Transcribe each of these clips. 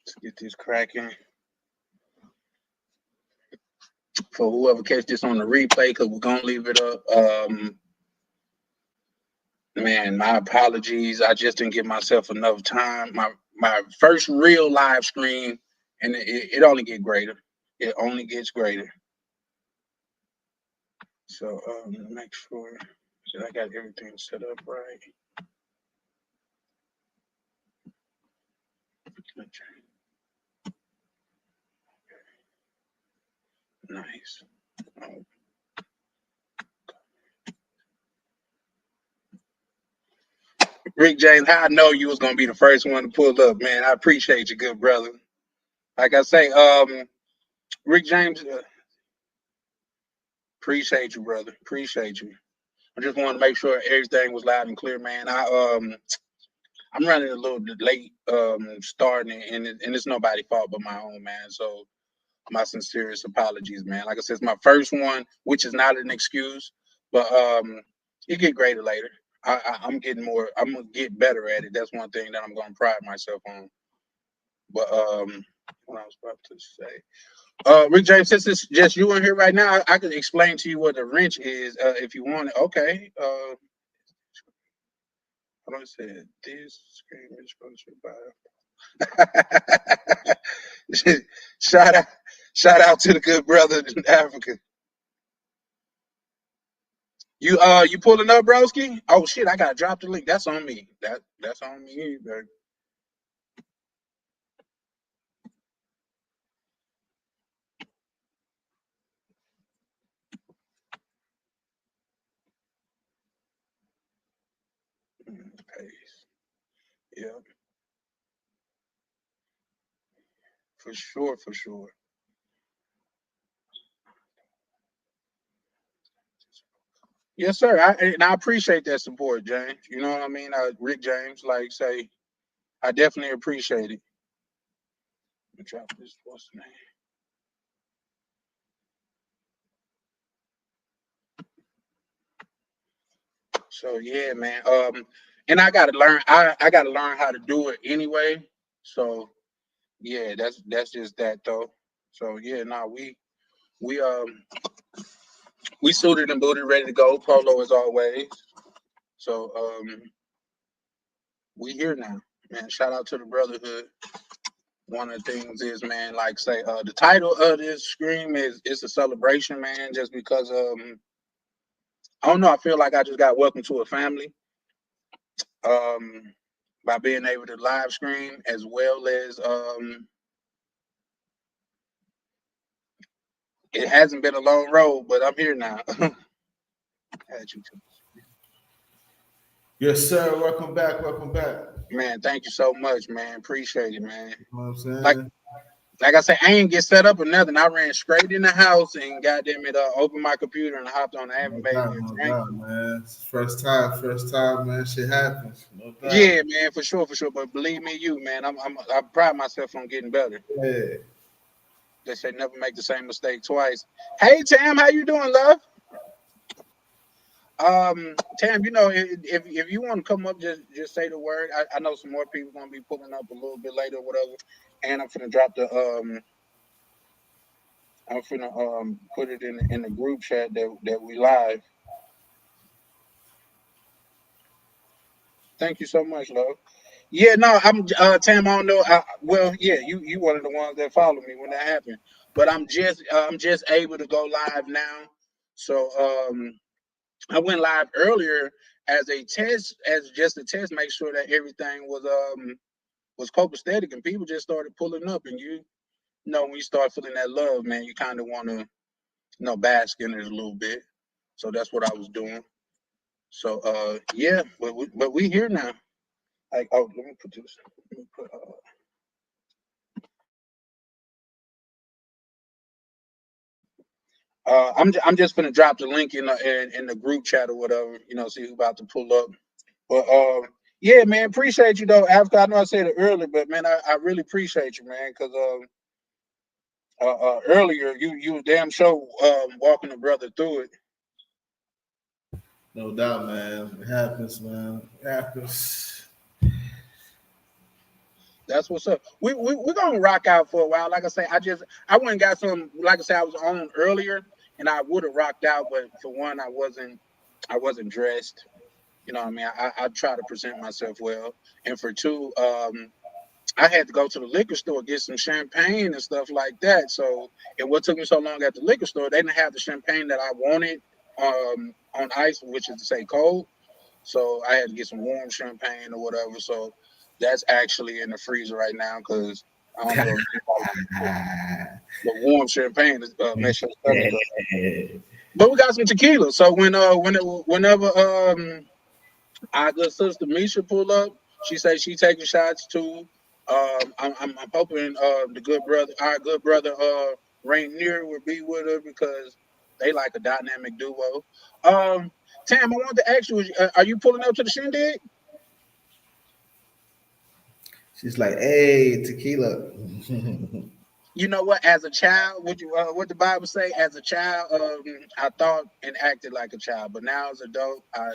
Let's get this cracking for whoever catch this on the replay, because we're gonna leave it up. Man, my apologies. I just didn't give myself enough time. My first real live stream, and it only gets greater. It only gets greater. So make sure that I got everything set up right. Nice. Rick James, how I know you was gonna be the first one to pull up, man. I appreciate you, good brother. Like I say, Rick James, appreciate you, brother. Appreciate you. I just want to make sure everything was loud and clear, man. I'm running a little bit late, starting, and it's nobody's fault but my own, man. So my sincerest apologies, man. Like I said, it's my first one, which is not an excuse, but it get greater later. I'm getting more. I'm gonna get better at it. That's one thing that I'm gonna pride myself on. But what I was about to say, Rick James, since it's just you in here right now, I can explain to you what a wrench is if you want it. Okay. What I said, this screen is sponsored by. Shout out to the good brother in Africa. You pulling up, broski? Oh shit, I gotta drop the link. That's on me. That's on me, baby. Paste. Yeah, for sure, for sure. Yes, sir. I appreciate that support, James. You know what I mean? Rick James, like say, I definitely appreciate it. Let me drop this. What's the name? So yeah, man. And I gotta learn. I gotta learn how to do it anyway. So yeah, that's just that though. So yeah, nah, we suited and booted, ready to go. Polo as always. So we here now, man. Shout out to the Brotherhood. One of the things is, man, like say, the title of this stream is it's a celebration, man. Just because I don't know, I feel like I just got welcome to a family. Um, by being able to live stream as well as it hasn't been a long road, but I'm here now. Had you Yes, sir. Welcome back. Welcome back. Man, thank you so much, man. Appreciate it, man. You know what I'm Like saying? like I said, I ain't get set up or nothing. I ran straight in the house and goddamn it, opened my computer and hopped on the No app, baby, doubt, and no drank. doubt, man. It's first time, man. Shit happens. No doubt. Yeah, man, for sure, for sure. But believe me, you, man, I pride myself on getting better. Yeah. They say never make the same mistake twice. Hey, Tam, how you doing, love? Tam, you know, if you want to come up, just say the word. I know some more people gonna be pulling up a little bit later, or whatever. And I'm finna drop the I'm finna put it in the group chat that we live. Thank you so much, love. Yeah, no, I'm Tam. I don't know. Well, yeah, you one of the ones that followed me when that happened. But I'm just able to go live now. So I went live earlier as a test, as just a test, make sure that everything was copacetic, and people just started pulling up. And you know, when you start feeling that love, man, you kind of want to bask in it a little bit. So that's what I was doing. So yeah, but we here now. Like, oh, let me put this. Let me put I'm just gonna drop the link in the group chat or whatever, see who's about to pull up. But yeah, man, appreciate you though, Africa. I know I said it earlier, but man, I really appreciate you, man, because earlier you were damn sure walking the brother through it. No doubt, man. It happens, man. It happens. That's what's up. We're gonna rock out for a while. Like I say, I went and got some. Like I said, I was on earlier, and I would have rocked out, but for one, I wasn't dressed. You know what I mean? I try to present myself well, and for two, I had to go to the liquor store get some champagne and stuff like that. So, and what took me so long at the liquor store, they didn't have the champagne that I wanted on ice, which is to say cold. So I had to get some warm champagne or whatever. So that's actually in the freezer right now because I don't know if the warm champagne is mess your stomach up. But we got some tequila. So whenever our good sister Misha pull up, she says she taking shots too. I'm hoping our good brother Rainier will be with her because they like a dynamic duo. Tam, I wanted to ask you, are you pulling up to the shindig? She's like, hey, tequila. You know what? As a child, what the Bible say? As a child, I thought and acted like a child, but now as an adult, I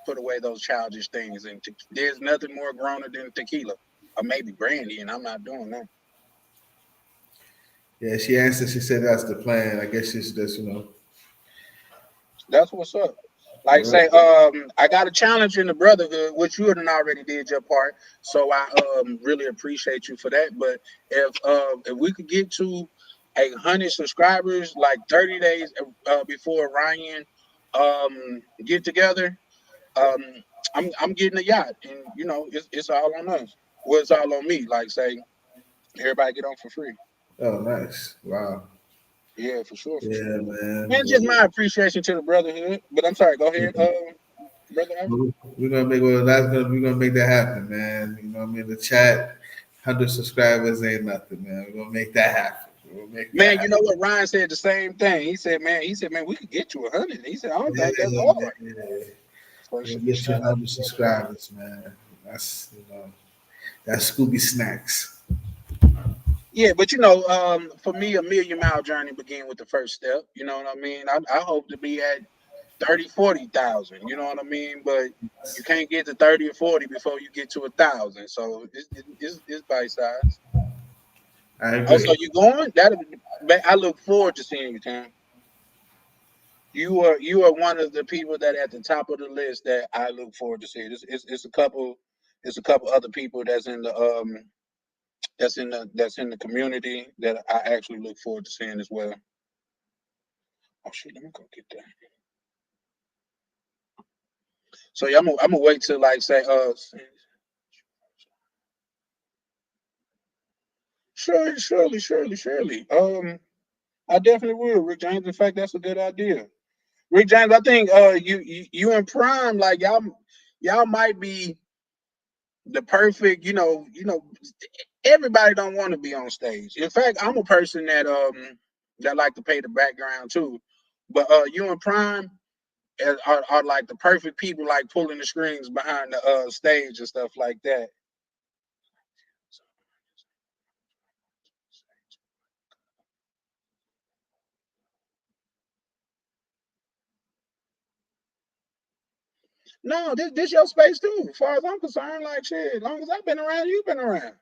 put away those childish things. And there's nothing more growner than tequila, or maybe brandy, and I'm not doing that. Yeah, she answered. She said that's the plan. I guess she's just, That's what's up. Like yeah. say, I got a challenge in the Brotherhood, which you done already did your part. So I really appreciate you for that. But if we could get to 100 subscribers like 30 days before Ryan get together, um I'm getting a yacht, and it's all on us. Well, it's all on me. Like say, everybody get on for free. Oh, nice. Wow. Yeah, for sure, for Yeah, sure. man. Man, just my appreciation to the Brotherhood. But I'm sorry. Go ahead, brother. We're gonna make well. That's gonna we're gonna make that happen, man. You know what I mean? The chat, 100 subscribers ain't nothing, man. We're gonna make that happen. We'll make that Man, you happen. know what? Ryan said the same thing. He said, man, we could get you 100. He said, I don't Yeah, think that's hard. yeah, yeah. So We'll get you shout out to 100 the Brotherhood. subscribers, man. That's Scooby snacks. Yeah, but for me, a million mile journey began with the first step. You know what I mean? I hope to be at 30, 40,000. You know what I mean? But you can't get to 30 or 40 before you get to 1,000. So it's bite size. I Oh, so agree. you going? I look forward to seeing you, Tim. You are one of the people that at the top of the list that I look forward to seeing. It's a couple other people that's in the community that I actually look forward to seeing as well. Oh shit, let me go get that. So yeah, I'm gonna wait till like say surely. I definitely will, Rick James. In fact, that's a good idea. Rick James, I think you and Prime, like y'all might be the perfect, everybody don't want to be on stage. In fact, I'm a person that like to pay the background too. But you and Prime are like the perfect people, like pulling the strings behind the stage and stuff like that. No, this your space too. As far as I'm concerned, like shit, as long as I've been around, you've been around.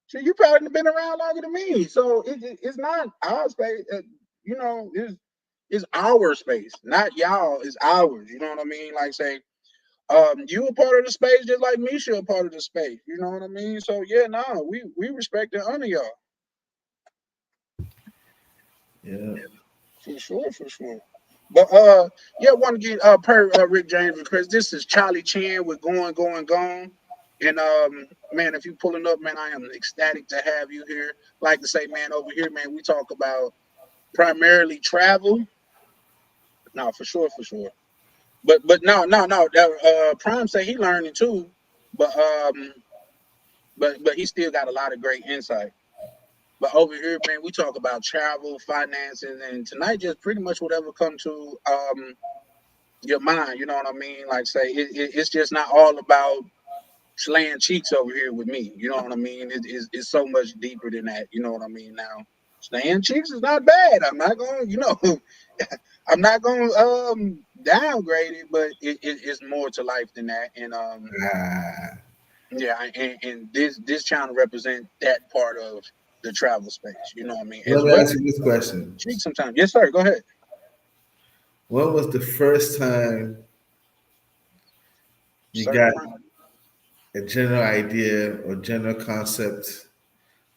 So you probably been around longer than me. So it's not our space. It's our space, not y'all. It's ours. You know what I mean? Like say, you a part of the space just like Misha a part of the space. You know what I mean? So yeah, no, we respect and honor y'all Yeah. for sure, for sure. But yeah, want to get per Rick James and Chris. This is Charlie Chan with Gone. And man, if you pulling up, man, I am ecstatic to have you here. Like to say, man, over here, man, we talk about primarily travel. No, for sure, for sure. But no. Prime say he learning too, but he still got a lot of great insight. But over here, man, we talk about travel, finances, and tonight just pretty much whatever come to your mind. You know what I mean? Like say, it's just not all about slaying cheeks over here with me. You know what I mean? It's so much deeper than that. You know what I mean now. Staying chicks is not bad. I'm not going, I'm not going to downgrade it, but it's more to life than that. And Ah, yeah, and this channel represent that part of the travel space. You know what I mean? let As me well ask you as this question. chicks sometimes. Yes, sir. Go ahead. When was the first time you Sir got Prime. a general idea or general concept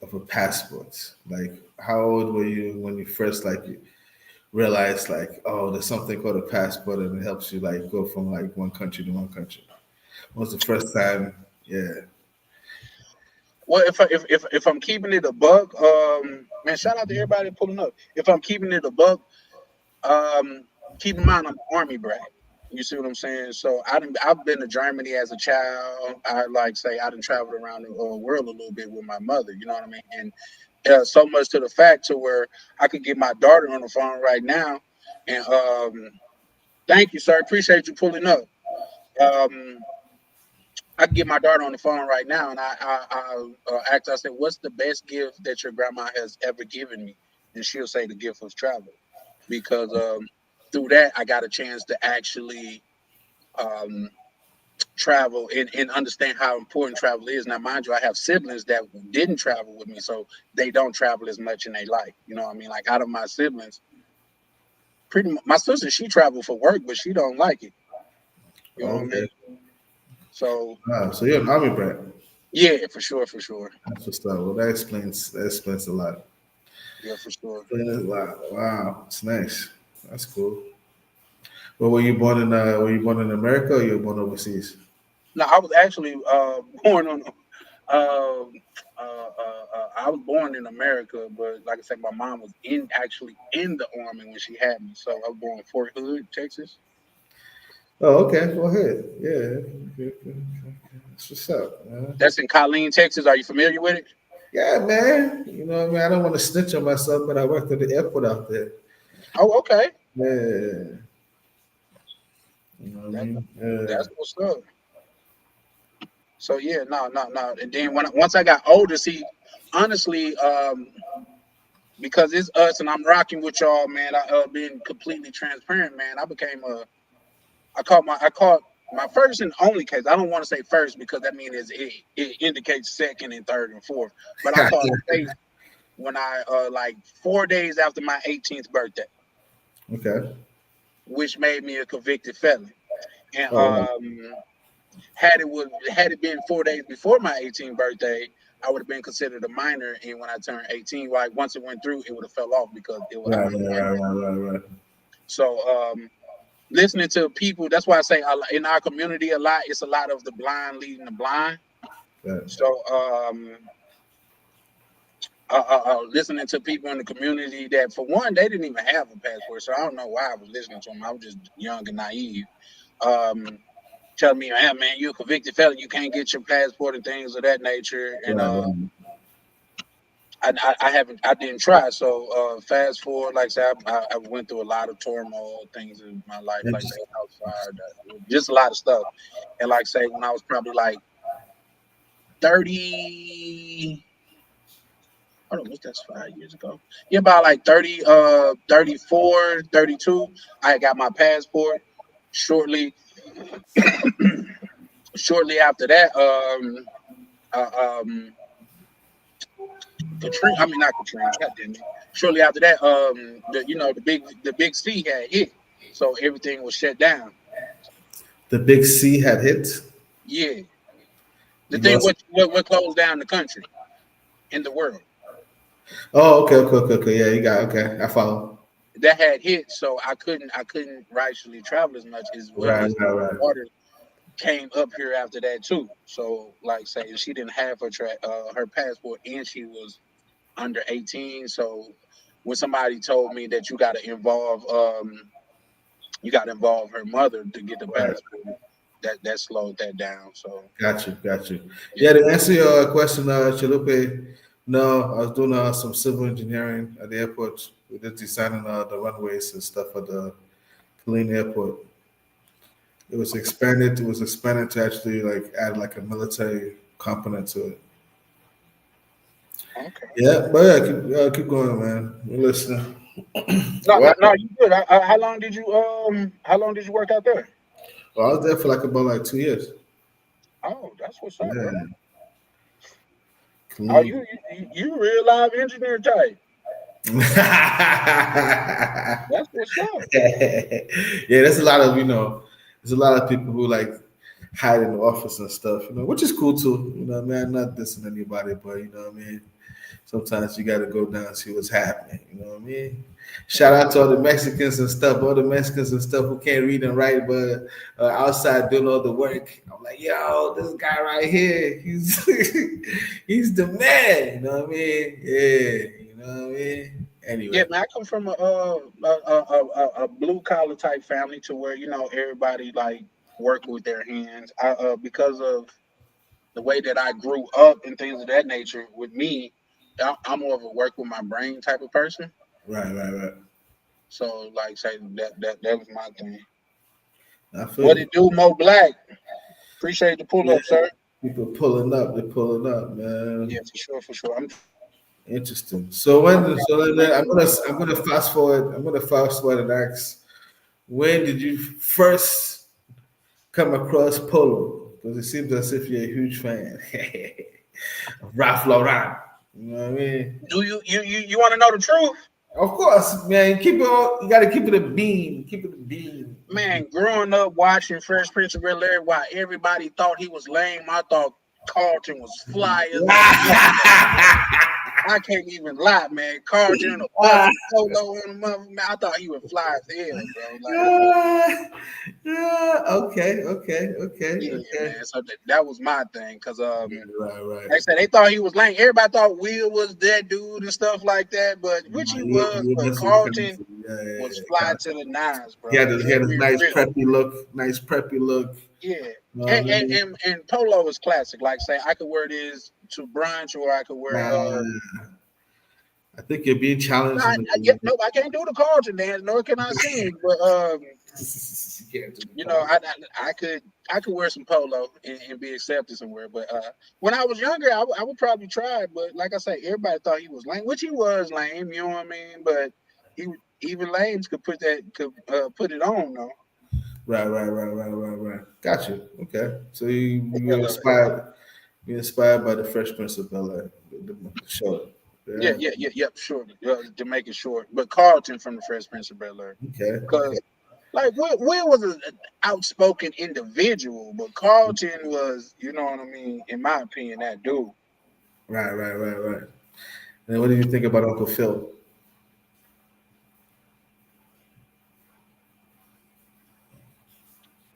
of a passport? Like, how old were you when you first like realized like, oh, there's something called a passport and it helps you like go from like one country to one country? When was the first time? Yeah. Well, if I'm keeping it a buck, man, shout out to everybody pulling up. If I'm keeping it a buck, Um, keep in mind I'm an army brat. You see what I'm saying? So I've been to Germany as a child. I like say I done traveled around the world a little bit with my mother. You know what I mean? And so much to the fact to where I could get my daughter on the phone right now. And thank you, sir. Appreciate you pulling up. Um, I can get my daughter on the phone right now, and I asked. I said, "What's the best gift that your grandma has ever given me?" And she'll say the gift of travel, because through that I got a chance to actually um, travel and understand how important travel is. Now, mind you, I have siblings that didn't travel with me, so they don't travel as much in their life. You know what I mean? Like out of my siblings, pretty much, my sister she traveled for work, but she don't like it. You know what I mean? Okay. So Wow. So you're an army brat. yeah, for sure, for sure, That's what's up. Well, that explains a lot. yeah, for sure. Explains a lot. Wow. It's nice. That's cool. Well, were you born in America or you were born overseas? No, I was actually born on. Uh, I was born in America, but like I said, my mom was actually in the army when she had me. So I was born in Fort Hood, Texas. Oh, okay. Go ahead. Yeah. Okay, okay, okay. That's what's up, man. That's in Colleen, Texas. Are you familiar with it? Yeah, man. You know what I mean? I don't want to snitch on myself, but I worked at the airport out there. Oh, okay. Yeah. You know what I That mean? Yeah. that's what's up. So yeah, no, no, no. And then once I got older, see, honestly, because it's us and I'm rocking with y'all, man. I being completely transparent, man. I caught my first and only case. I don't want to say first because that means it indicates second and third and fourth. But I caught a case when I like 4 days after my 18th birthday, Okay. which made me a convicted felon. And Oh, wow. had it been 4 days before my 18th birthday, I would have been considered a minor. And when I turned 18, like once it went through, it would have fell off because I Right, was a right, minor. right, right, right, right. So listening to people, that's why I say in our community a lot, it's a lot of the blind leading the blind. Right. So listening to people in the community that, for one, they didn't even have a passport. So I don't know why I was listening to them. I was just young and naive. Um, Telling me, "Hey, man, you're a convicted felon. You can't get your passport and things of that nature." And Right, right. I didn't try. So fast forward, like I said, I went through a lot of turmoil, things in my life, like Interesting. that, house fire, just a lot of stuff. And like I say, when I was probably like 30, hold on, what's that's 5 years ago? Yeah, about like 30, 34, 32, I got my passport. Shortly, shortly after that, uh, um, Katrina, I mean not Katrina, God damn it. Shortly after that, the big C had hit, so everything was shut down. The big C had hit. Yeah, the You thing lost. what closed down the country in the world Oh, okay, okay, okay, okay. Yeah, you got okay. I follow. that had hit, so I couldn't rightfully travel as much, as well Right, as right, my right. daughter came up here after that too. So like say she didn't have her passport and she was under 18. So when somebody told me that you got to involve her mother to get the Right. passport, that slowed that down. So Got you, got you. yeah. Yeah, to answer your question, Chalupe, no, I was doing some civil engineering at the airport. We did designing the runways and stuff at the Killeen Airport. It was expanded. It was expanded to actually like add like a military component to it. Okay. Yeah, but yeah, keep going, man. We're listening. No, Well, no, you good. How long did you work out there? I was there for like about like 2 years. Oh, that's what's up, bro. Yeah, Oh, clean. you real live engineer type. That's what's up. Yeah, there's a lot of there's a lot of people who like hide in the office and stuff, which is cool too. You know, what I mean, I'm not dissing anybody, but you know, what I mean, sometimes you got to go down and see what's happening. You know what I mean? Shout out to all the Mexicans and stuff, all the Mexicans and stuff who can't read and write, but outside doing all the work. I'm like, yo, this guy right here, he's he's the man. You know what I mean? Yeah, you know what I mean. Yeah, Anyway, man, I come from a blue collar type family to where everybody like work with their hands. Because of the way that I grew up and things of that nature. With me, I'm more of a work with my brain type of person. right, right, right. So like, say that was my thing. I feel What you. it do, Mo Black? Appreciate the pull Yeah, up, sir. people pulling up, they're pulling up, Yeah, man. for sure, for sure. Interesting. So I'm when, trying so to then bring this. I'm gonna fast forward. I'm gonna fast forward and ask, when did you first come across polo? Because it seems as if you're a huge fan of Ralph Lauren. You know what I mean? Do you want to know the truth? Of course, man. Keep it. You got to keep it a beam. Keep it a beam. Man, growing up watching Fresh Prince of Bel Air, while everybody thought he was lame, I thought Carlton was fly as a motherfucker. I can't even lie, man. Carlton in a fucking polo on the mother, man. I thought he was fly as hell, bro. Like, Yeah, yeah. Okay, okay, okay, yeah, okay. man. So that was my thing, cause Yeah, right, right. like I said, they thought he was lame. Everybody thought Will was that dude and stuff like that, but which he was. You But must be Carlton crazy. Yeah, yeah, was yeah. fly to the nines, He bro. had a Every nice rip. preppy look. Nice preppy look. Yeah. You know what I And, and mean? and and polo is classic. Like say I could wear this to brunch or I could wear Nah, I think you're being no, challenged in yeah, the no, I can't do the Carlton dance, nor can I sing. But you can't do the you know, call. I could wear some polo and be accepted somewhere. But when I was younger, I would probably try. But like I say, everybody thought he was lame, which he was lame. You know what I mean? But he even lames could put it on though. Right, right, right, right, right, right. Got you. Okay. So you Hell, inspired. You inspired by the Fresh Prince of Bel Air, the show. yeah, Yeah. yeah, yeah, yep, sure. To make it short, but Carlton from the Fresh Prince of Bel Air, Okay. Okay. because like Will was an outspoken individual, but Carlton was, you know what I mean, in my opinion, that dude. Right, right, right, right. And what do you think about Uncle Phil?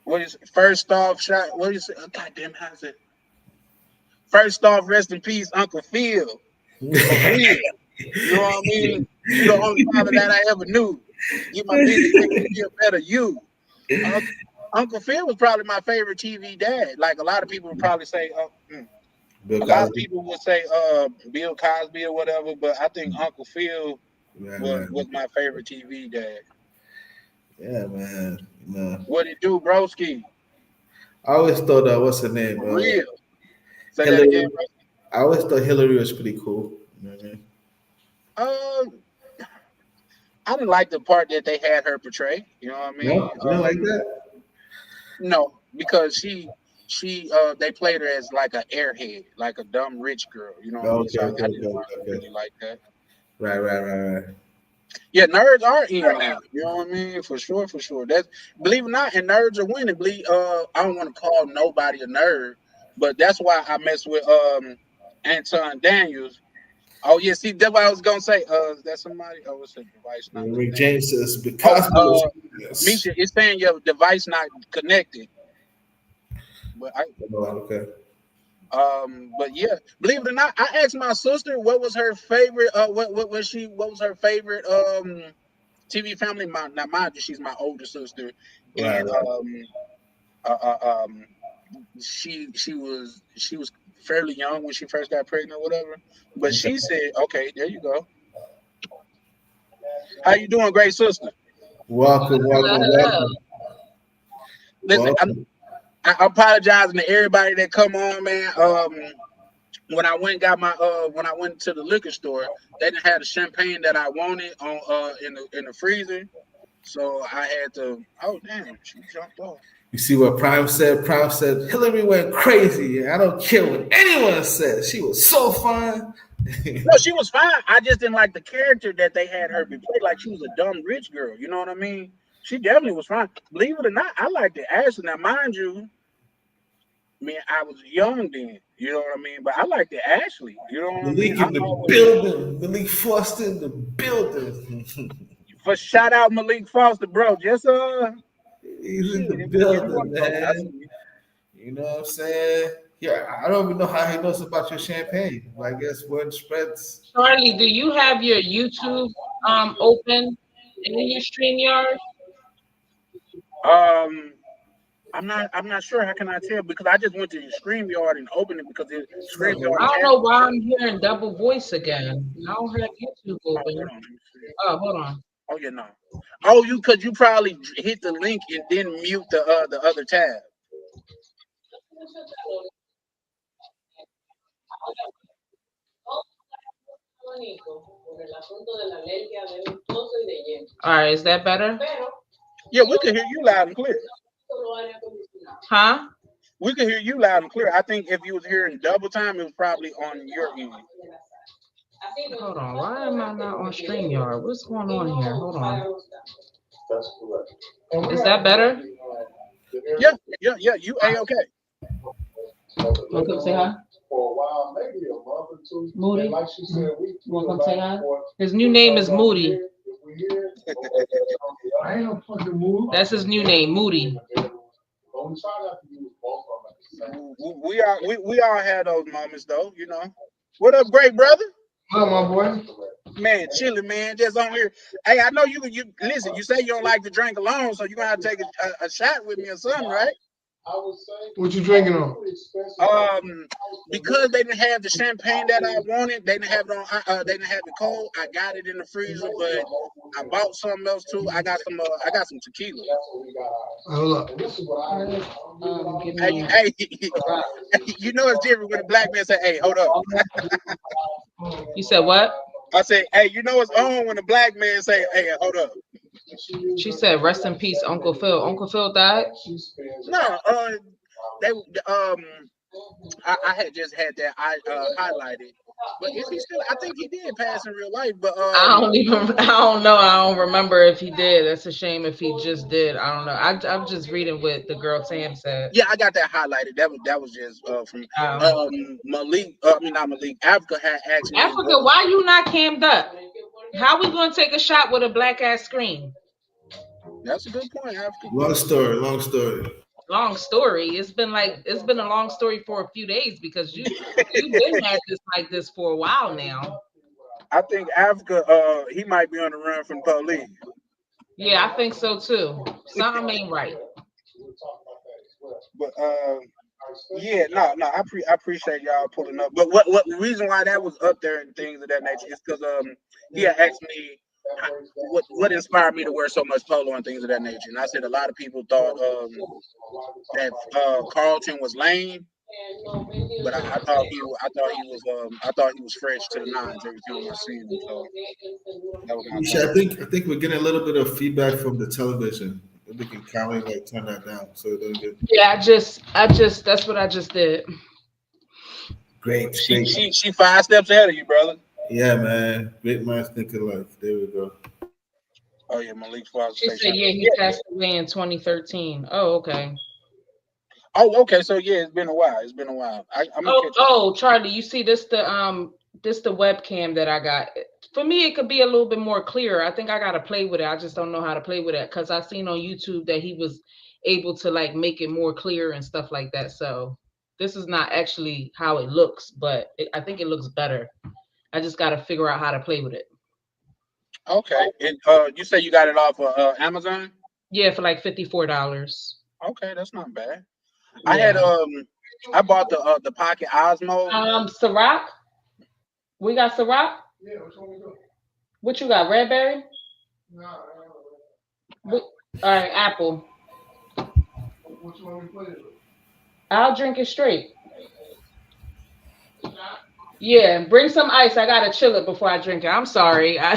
What is first off shot? What is it? God damn, how's it? First off, rest in peace, Uncle Phil, for real. You know what I mean? You the only father that I ever knew. You my music make me feel better. You, Uncle, Uncle Phil was probably my favorite TV dad. Like a lot of people would probably say, Bill a lot of Cosby. people would say, Bill Cosby or whatever. But I think Uncle Phil Right, was right. was my favorite TV dad. Yeah, man. No. What it do, broski? I always thought what's her name? For real. Say that again, Hillary. I always thought Hillary was pretty cool. You know what I mean? bro. I didn't like the part that they had her portray. You know what I mean? No, you don't like that? No, because she they played her as like an airhead, like a dumb rich girl. You know what I Oh, mean? okay, So okay, I okay, didn't okay. really like that. Right, right, right, right. Yeah, nerds are in now. You know what I mean? For sure, for sure. That's believe it or not, and nerds are winning. I don't want to call nobody a nerd, but that's why I mess with Anton Daniels. Oh yeah, see that's what I was gonna say. Is that somebody? Oh, it's a device not Rick connected. James says Oh, because was yes. Misha, it's saying your device not connected. But Oh, okay. but yeah, believe it or not, I asked my sister what was her favorite. What was she? What was her favorite? TV family. Now mind you, she's my older sister, Right, and right. uh, uh, um, she was fairly young when she first got pregnant, or whatever. But Okay. she said, "Okay, there you go. How you doing, great sister? Welcome, Hello, welcome, hello. welcome, Listen, welcome. I'm apologizing to everybody that come on, man. when I went and got my when I went to the liquor store, they didn't have the champagne that I wanted on in the freezer. So I had to. Oh damn, she jumped off. You see what Prime said? Prime said Hillary went crazy. I don't care what anyone says. She was so fun. No, she was fine. I just didn't like the character that they had her be played like she was a dumb rich girl. You know what I mean? She definitely was fine. Believe it or not, I liked the Ashley. Now, mind you, I mean I was young then. You know what I mean? But I liked the Ashley. You know what I mean? Malik I in the always building. Malik Foster in the building. for shout out Malik Foster, bro. Just He's in shit. the If you want building, to post, I man. see you. You know what I'm saying? Yeah, I don't even know how he knows about your champagne. But I guess word spreads. Charlie, do you have your YouTube open and in your StreamYard? Um, I'm not sure. How can I tell? Because I just went to the StreamYard and opened it because it StreamYard I don't has. know why I'm hearing double voice again. I don't have YouTube Oh, hold open. on. Let me see. Oh, hold on. Oh yeah, no. Oh, you because you probably hit the link and then mute the other tab. All right, is that better? Yeah, we can hear you loud and clear. Huh? We can hear you loud and clear. I think if you was hearing double time, it was probably on your end. Hold on. Why am I not on StreamYard? What's going on here? Hold on. Is that better? Yeah, yeah, yeah. You a okay? Want to come say hi? Moody? Want to come say hi? His new name is Moody. That's his new name, Moody. We all had those moments though, you know. What up, great brother? Hello, my boy. Man, chilling, man. Just on here. Hey, I know you listen. You say you don't like to drink alone, so you're gonna have to take a shot with me or something, right? What you drinking on? Um, because they didn't have the champagne that I wanted, they didn't have it on. They didn't have it cold. I got it in the freezer, but I bought something else too. I got some tequila. Hold up. Give Hey, me. hey, you know it's different when a black man say, "Hey, hold up." You said what? I say, "Hey, you know it's on when a black man say, "Hey, hold up." She said, "Rest in peace, Uncle Phil." Uncle Phil died. No, they I had just had that I highlighted, but is he still? I think he did pass in real life, but I don't even. I don't know. I don't remember if he did. That's a shame if he just did. I don't know. I'm just reading what the girl Tam said. yeah, I got that highlighted. That was just from Um, Malik. I mean not Malik. Africa had asked me. Africa, why you not cammed up? How we gonna take a shot with a black ass screen? That's a good point, Africa. Long story, long story. Long story. It's been a long story for a few days because you've been at this like this for a while now. I think Africa. He might be on the run from the police. Yeah, I think so too. Something ain't right. But yeah, no, I appreciate y'all pulling up. But what the reason why that was up there and things of that nature is because he had asked me what inspired me to wear so much polo and things of that nature, and I said a lot of people thought that Carlton was lame, but I thought he was fresh to the nines every time I seen him. So that was my Nisha, thought. I think we're getting a little bit of feedback from the television. If we can kindly like turn that down so it doesn't get Yeah, that's what I just did. great, She great. she she 5 steps ahead of you, brother. Yeah, man. Great minds think alike. There we go. Oh yeah, Malik Foster She say said, something. yeah, he Yeah. passed away in 2013. Oh, okay. Oh, okay. So yeah, it's been a while. It's been a while. I'm gonna catch up. Oh, Charlie, you see this the webcam that I got. For me, it could be a little bit more clear. I think I gotta play with it. I just don't know how to play with it because I seen on YouTube that he was able to like make it more clear and stuff like that. So this is not actually how it looks, but I think it looks better. I just gotta figure out how to play with it. Okay. And you say you got it off of Amazon? Yeah, for like $54. Okay, that's not bad. I had Yeah. I bought the Pocket Osmo. Ciroc, we got Ciroc. Yeah, which one we go? What you got? Redberry? Nah, What, all right, apple. which one we play it with? I'll drink it straight. Yeah, bring some ice. I gotta chill it before I drink it. I'm sorry. I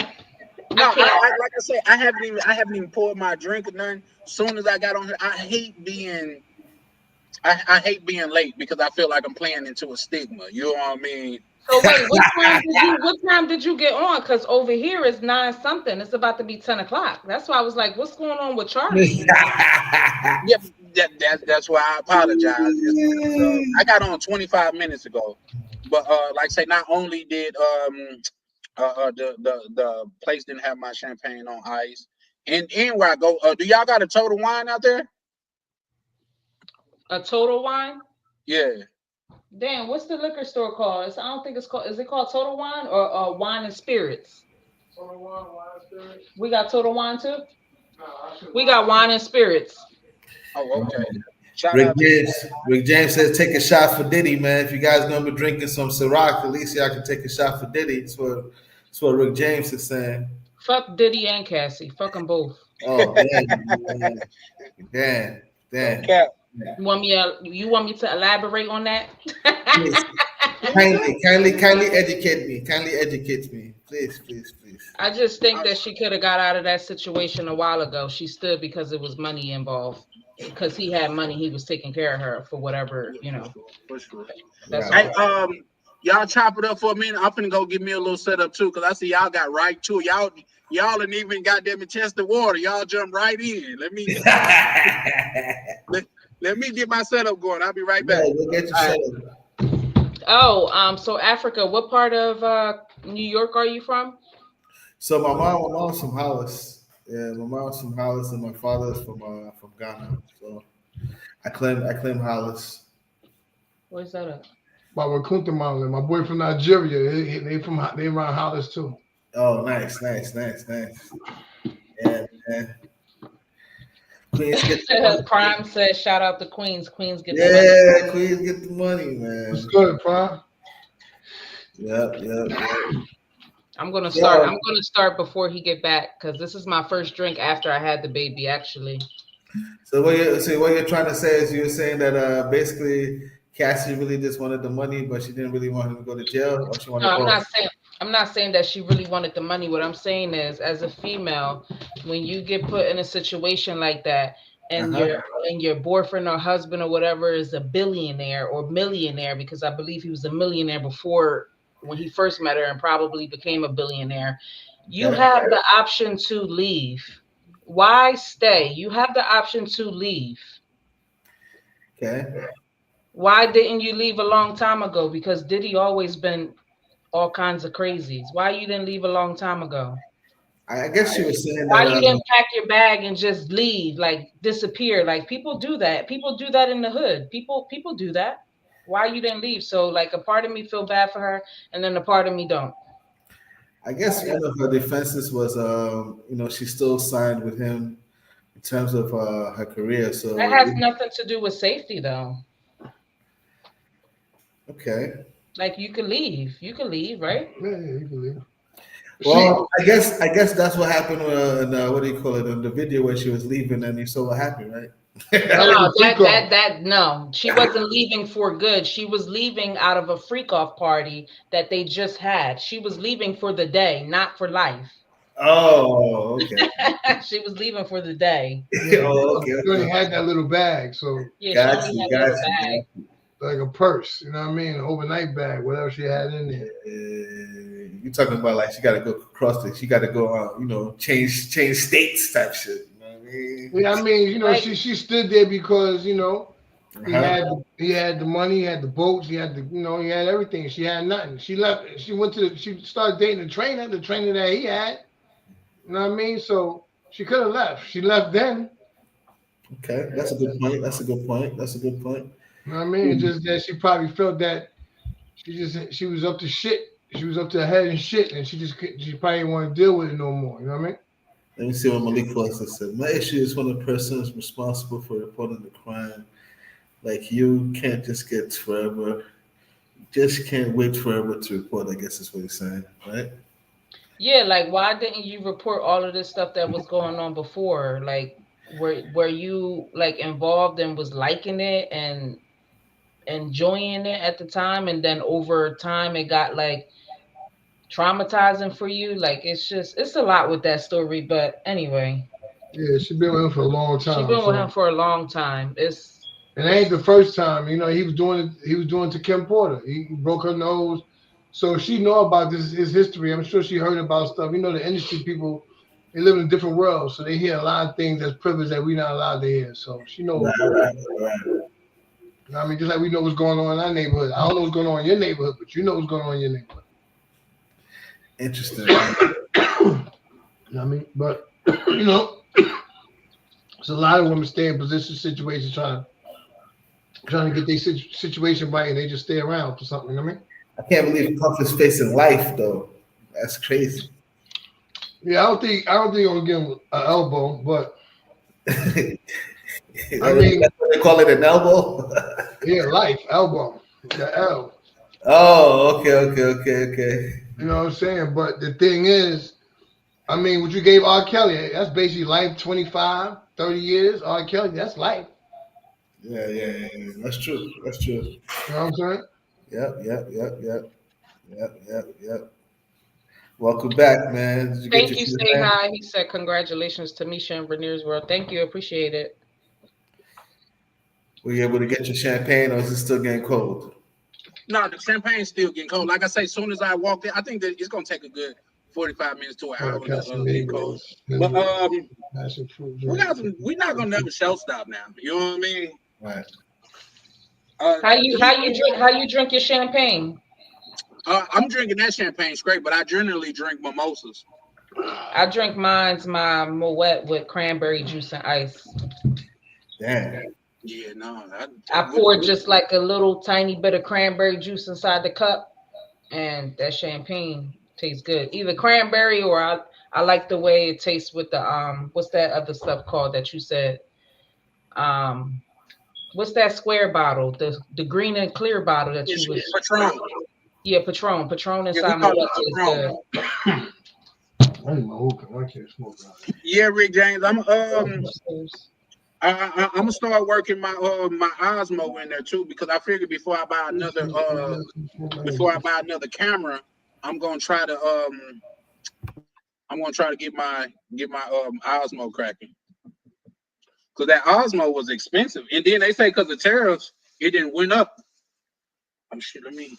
No, can't. like I said, I haven't even poured my drink or nothing. Soon as I got on here, I hate being late because I feel like I'm playing into a stigma. You know what I mean? So wait, what time did you get on? Because over here it's 9 something. It's about to be 10 o'clock. That's why I was like, what's going on with Charlie? Yeah, that's why I apologize. I got on 25 minutes ago, but like I say, not only did the place didn't have my champagne on ice, and where I go, do y'all got a total wine out there? A total wine? Yeah. Damn, what's the liquor store called? I don't think it's called. Is it called Total Wine or Wine and Spirits? Total Wine Spirit. We got Total Wine too. No, We got Wine and Spirits. Oh, okay. Shout out to you. Rick James says, take a shot for Diddy, man. If you guys gonna be drinking some Ciroc, at least y'all can take a shot for Diddy. That's what Rick James is saying. Fuck Diddy and Cassie. Fuck them both. Oh, damn. Okay. You want me to elaborate on that? Please, kindly educate me. Kindly educate me. Please. I just think that she could have got out of that situation a while ago. She stood because it was money involved. Because he had money, he was taking care of her for whatever, For sure. That's Hey, all. y'all chop it up for a minute. I'm finna go give me a little setup too, cause I see y'all got right to it. Y'all didn't even goddamn it test the water. Y'all jump right in. Let me get my setup going. I'll be right back. Yeah, we'll get you set up. Oh, so Africa, what part of New York are you from? So my mom's from Hollis. Yeah, my mom's from Hollis, and my father's from Ghana. So I claim Hollis. Where's that at? Baba Kunta Mountain. My boy from Nigeria. They around Hollis too. Oh, nice. Yeah, man. Queens get the money. Prime says, shout out to Queens. Queens get the money. Yeah, Queens get the money, man. What's good, Prime? Yep. I'm gonna start. Yeah. I'm gonna start before he get back because this is my first drink after I had the baby. Actually, So what you're trying to say is you're saying that basically Cassie really just wanted the money, but she didn't really want him to go to jail, or she wanted no, I'm both. not saying. I'm not saying that she really wanted the money. What I'm saying is, as a female, when you get put in a situation like that, and Uh-huh. your boyfriend or husband or whatever is a billionaire or millionaire, because I believe he was a millionaire before when he first met her, and probably became a billionaire. You Okay. have the option to leave. Why stay? You have the option to leave. Okay. Why didn't you leave a long time ago? Because Diddy always been all kinds of crazies. Why you didn't leave a long time ago? I guess she was saying Why that. you didn't pack your bag and just leave, like disappear? Like people do that. People do that in the hood. People do that. Why you didn't leave? So like a part of me feel bad for her, and then a part of me don't. I guess one of her defenses was, she still signed with him in terms of her career. That So has nothing to do with safety though. okay. Like you could leave. You could leave, right? Yeah, you can leave. Well, I guess that's what happened in what do you call it, in the video where she was leaving and you saw what happened, right? That was No, a freak off. no. She wasn't leaving for good. She was leaving out of a freak off party that they just had. She was leaving for the day, not for life. Oh, okay. She was leaving for the day. Yeah, Oh, okay. she only had that little bag, so Yeah, she Got only you, had a got little you. bag. like a purse, you know what I mean? An overnight bag, whatever she had in there. You're talking about like she got to go across she got to go, change states type shit. You know what I mean? Yeah, I mean, Like, she stood there because he Uh-huh. had the money, he had the boats, he had he had everything. She had nothing. She left. She started dating the trainer that he had. You know what I mean? So she could have left. She left then. Okay, that's a good point. You know what I mean? It's just that she probably felt that she was up to shit. She was up to her head and shit, and she probably didn't want to deal with it no more. You know what I mean? Let me see what Malik Foster said. My issue is when a person is responsible for reporting the crime. Like you can't just get forever. Just can't wait forever to report. I guess is what he's saying, right? yeah, like why didn't you report all of this stuff that was going on before? Like were you like involved and was liking it enjoying it at the time, and then over time it got like traumatizing for you. Like it's a lot with that story. But anyway, Yeah, she been with him for a long she time. been with him So, for a long time. and it ain't the It's first time. You know, he was doing it. He was doing it to Kim Porter. He broke her nose. So she know about this his history. I'm sure she heard about stuff. You know, the industry people, they live in a different world, so they hear a lot of things that's privileged that we're not allowed to hear. So she know Right, what's going right, on. right. You know what I mean? Just like we know what's going on in our neighborhood. I don't know what's going on in your neighborhood, but you know what's going on in your neighborhood. Interesting, man. You know what I mean? But you know, there's a lot of women stay in position situations trying to get their situation right, and they just stay around for something. You know what I mean? I can't believe Puff is facing life though. That's crazy. Yeah, I don't think I'm gonna give him an elbow, but I mean, That's what they call it, an elbow. yeah, life elbow, the L. Oh, okay, okay, okay, okay. You know what I'm saying? But the thing is, I mean, what you gave R. Kelly, that's basically life 25, 30 years. R. Kelly, that's life. Yeah, yeah, yeah, yeah. That's true. That's true. You know what I'm saying? Yep, yep, yep, yep, yep, yep, yep. Welcome back, man. Did you get Thank your you, food, say man? hi. He said congratulations to Misha and Vernier's World. Thank you, appreciate it. Were you able to get your champagne, or is it still getting cold? No, the champagne's still getting cold. Like I say, as soon as I walked in, I think that it's gonna take a good 45 minutes to an hour to get cold. Casamigos, But passion fruit we drink. got some. We're not gonna never show stop now. You know what I mean? Right. How you drink your champagne? I'm drinking that champagne straight, but I generally drink mimosas. I drink my Moet with cranberry juice and ice. Damn. Yeah, no, I pour just like a little tiny bit of cranberry juice inside the cup, and that champagne tastes good. Either cranberry or I like the way it tastes with the what's that other stuff called that you said? Um what's that square bottle? The green and clear bottle that you it's was Patron. yeah, Patron. Patron Yeah, we inside my call it Moet tastes Patron. good. I need my hookah. I can't smoke out here. Yeah, Rick James. Upstairs. I'm gonna start working my Osmo in there too because I figured before I buy another camera, I'm gonna try to get my Osmo cracking because that Osmo was expensive, and then they say because of tariffs it didn't went up. I'm sure. Let me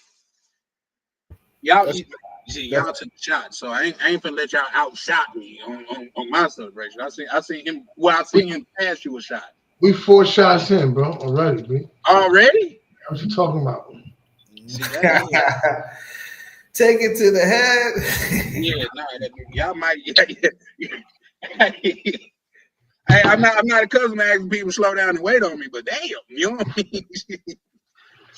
y'all. That's You see, that's y'all took the shot, so I ain't finna let y'all outshot me on my celebration. I seen him. Well, I seen him pass you a shot We 4 shots in, bro. Already, B. already. What you talking about? See that? take it to the head. Yeah, no, y'all might. Yeah. Hey, I'm not accustomed to asking people to slow down and wait on me, but damn, you know what I mean?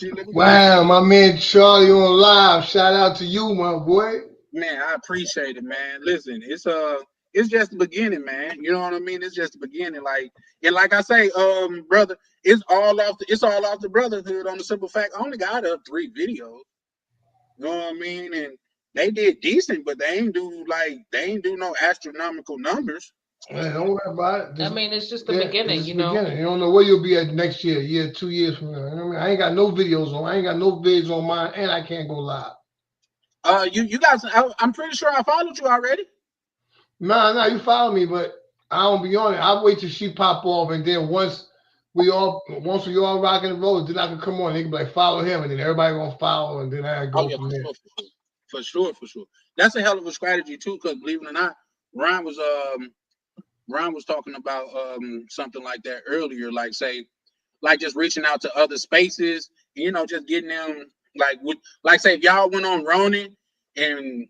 Let me go. Wow, my man Charlie on live. Shout out to you, my boy. Man, I appreciate it, man. Listen, it's just the beginning, man. You know what I mean? It's just the beginning. Like I say, brother, it's all off the Brotherhood on the simple fact I only got up 3 videos. You know what I mean? And they did decent, but they ain't do no astronomical numbers. Man, don't worry about it. I Just, mean, it's just the yeah, it's beginning, just you the know. beginning. You don't know where you'll be at next year, 2 years from now. You know what I mean? I ain't got no videos on. I ain't got no vids on mine, and I can't go live. You guys, I'm pretty sure I followed you already. Nah, you follow me, but I don't be on it. I wait till she pop off, and then once we all rocking and rolling, then I can come on. They can be like, follow him, and then everybody gonna follow, and then I Oh go yeah, from for there. sure, for sure. That's a hell of a strategy too, because believe it or not, Ron was um Ron was talking about something like that earlier, like just reaching out to other spaces, just getting them like say if y'all went on Ronin and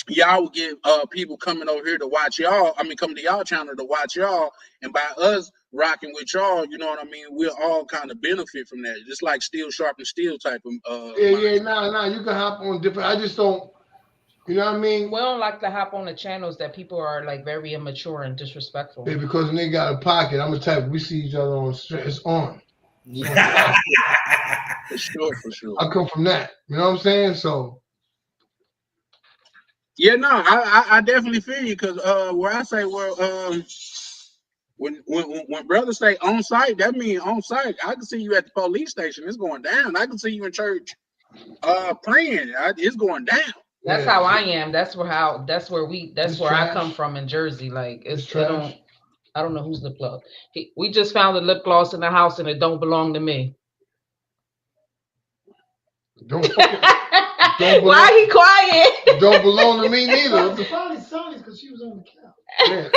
y'all would get people coming over here to watch y'all. I mean, coming to y'all channel to watch y'all, and by us rocking with y'all, you know what I mean. We'll all kind of benefit from that. Just like steel sharpens steel type of Yeah, mindset. nah. You can hop on different. I just don't. You know what I We mean? don't like to hop on the channels that people are like very immature and disrespectful. Yeah, because when they got a pocket, I'm the type. We see each other on. It's on. It's on. For sure, for sure. I come from that. You know what I'm saying? So Yeah, no, I definitely feel you because where I say, well, When brothers say on site, that means on site. I can see you at the police station. It's going down. I can see you in church, praying. It's going down. That's how I am. That's where I come trash. from in Jersey. Like It's it trash. don't. I don't know whose lip gloss. We just found a lip gloss in the house and it don't belong to me. Don't belong. Why he quiet? Don't belong to me neither. It's probably Sonny's because she was on the couch. Yeah.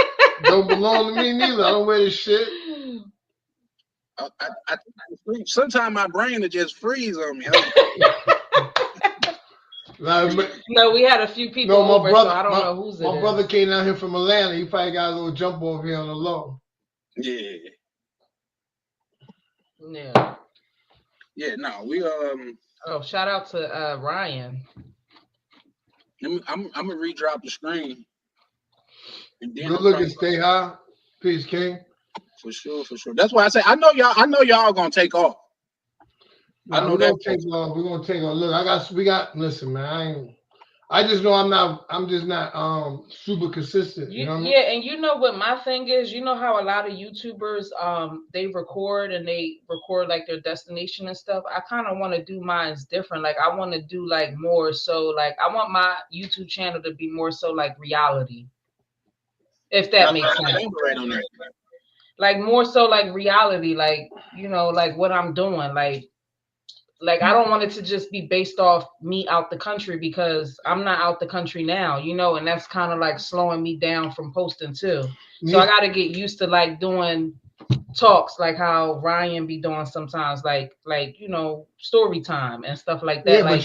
Don't belong to me neither. I don't wear this shit. Sometimes my brain will just freeze on me. No, we had a few people over, so I don't know who's it is. My brother came down here from Atlanta. He probably got a little jump over here on the low. Yeah. Yeah. Yeah. No, we Oh, shout out to Ryan. I'm gonna redrop the screen. And then Good looking, stay high. Peace, King. For sure. That's why I say I know y'all gonna take off. We're gonna take off. Look, listen, man. I just know I'm just not super consistent. You know what I mean? Yeah, and you know what my thing is, you know how a lot of YouTubers they record like their destination and stuff. I kind of want to do mine different. Like I want to do like more so like I want my YouTube channel to be more so like reality. If that makes sense. Like more so like reality, like you know, like what I'm doing, like I don't want it to just be based off me out the country because I'm not out the country now, you know, and that's kind of like slowing me down from posting too. So I got to get used to like doing talks like how Ryan be doing sometimes, like you know, story time and stuff like that. Yeah, like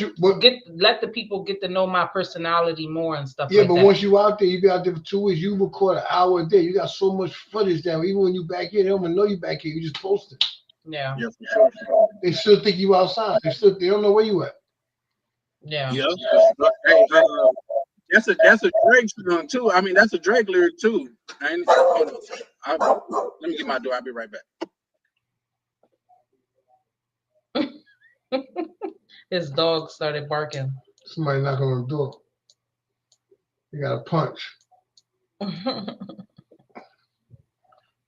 let the people get to know my personality more and stuff. Yeah, like but that. Once you out there, you be out there for 2 weeks. You record an hour a day. You got so much footage down. Even when you back here, they don't even know you back here. You just post it. Yeah. They still think you outside. They don't know where you at. Yeah. Yeah. That's a Drake song too. I mean, that's a Drake lyric too. Let me get my door. I'll be right back. His dog started barking. Somebody knocking on the door. You got a punch.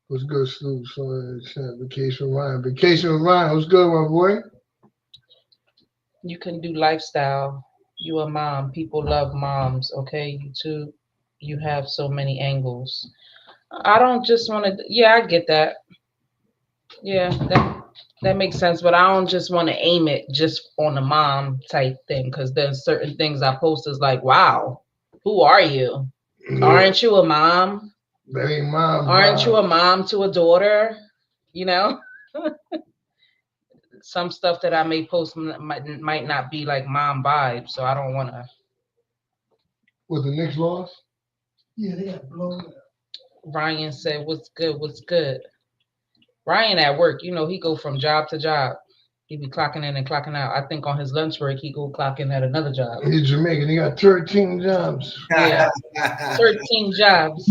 What's good, Snoop? Vacation with Ryan. Vacation with Ryan. What's good, my boy? You can do lifestyle. You a mom. People love moms. Okay, you too. You have so many angles. I don't just want to. Yeah, I get that. Yeah, that makes sense. But I don't just want to aim it just on the mom type thing because there's certain things I post is like, wow, who are you? Yeah. Aren't you a mom? That ain't mom. Aren't you a mom to a daughter? You know. Some stuff that I may post might not be like mom vibe, so I don't want to. Was the Knicks lost? Yeah, they got blown up. Ryan said, "What's good? What's good?" Ryan at work, you know, he go from job to job. He be clocking in and clocking out. I think on his lunch break, he go clock in at another job. He's Jamaican. He got 13 jobs. Yeah, 13 jobs.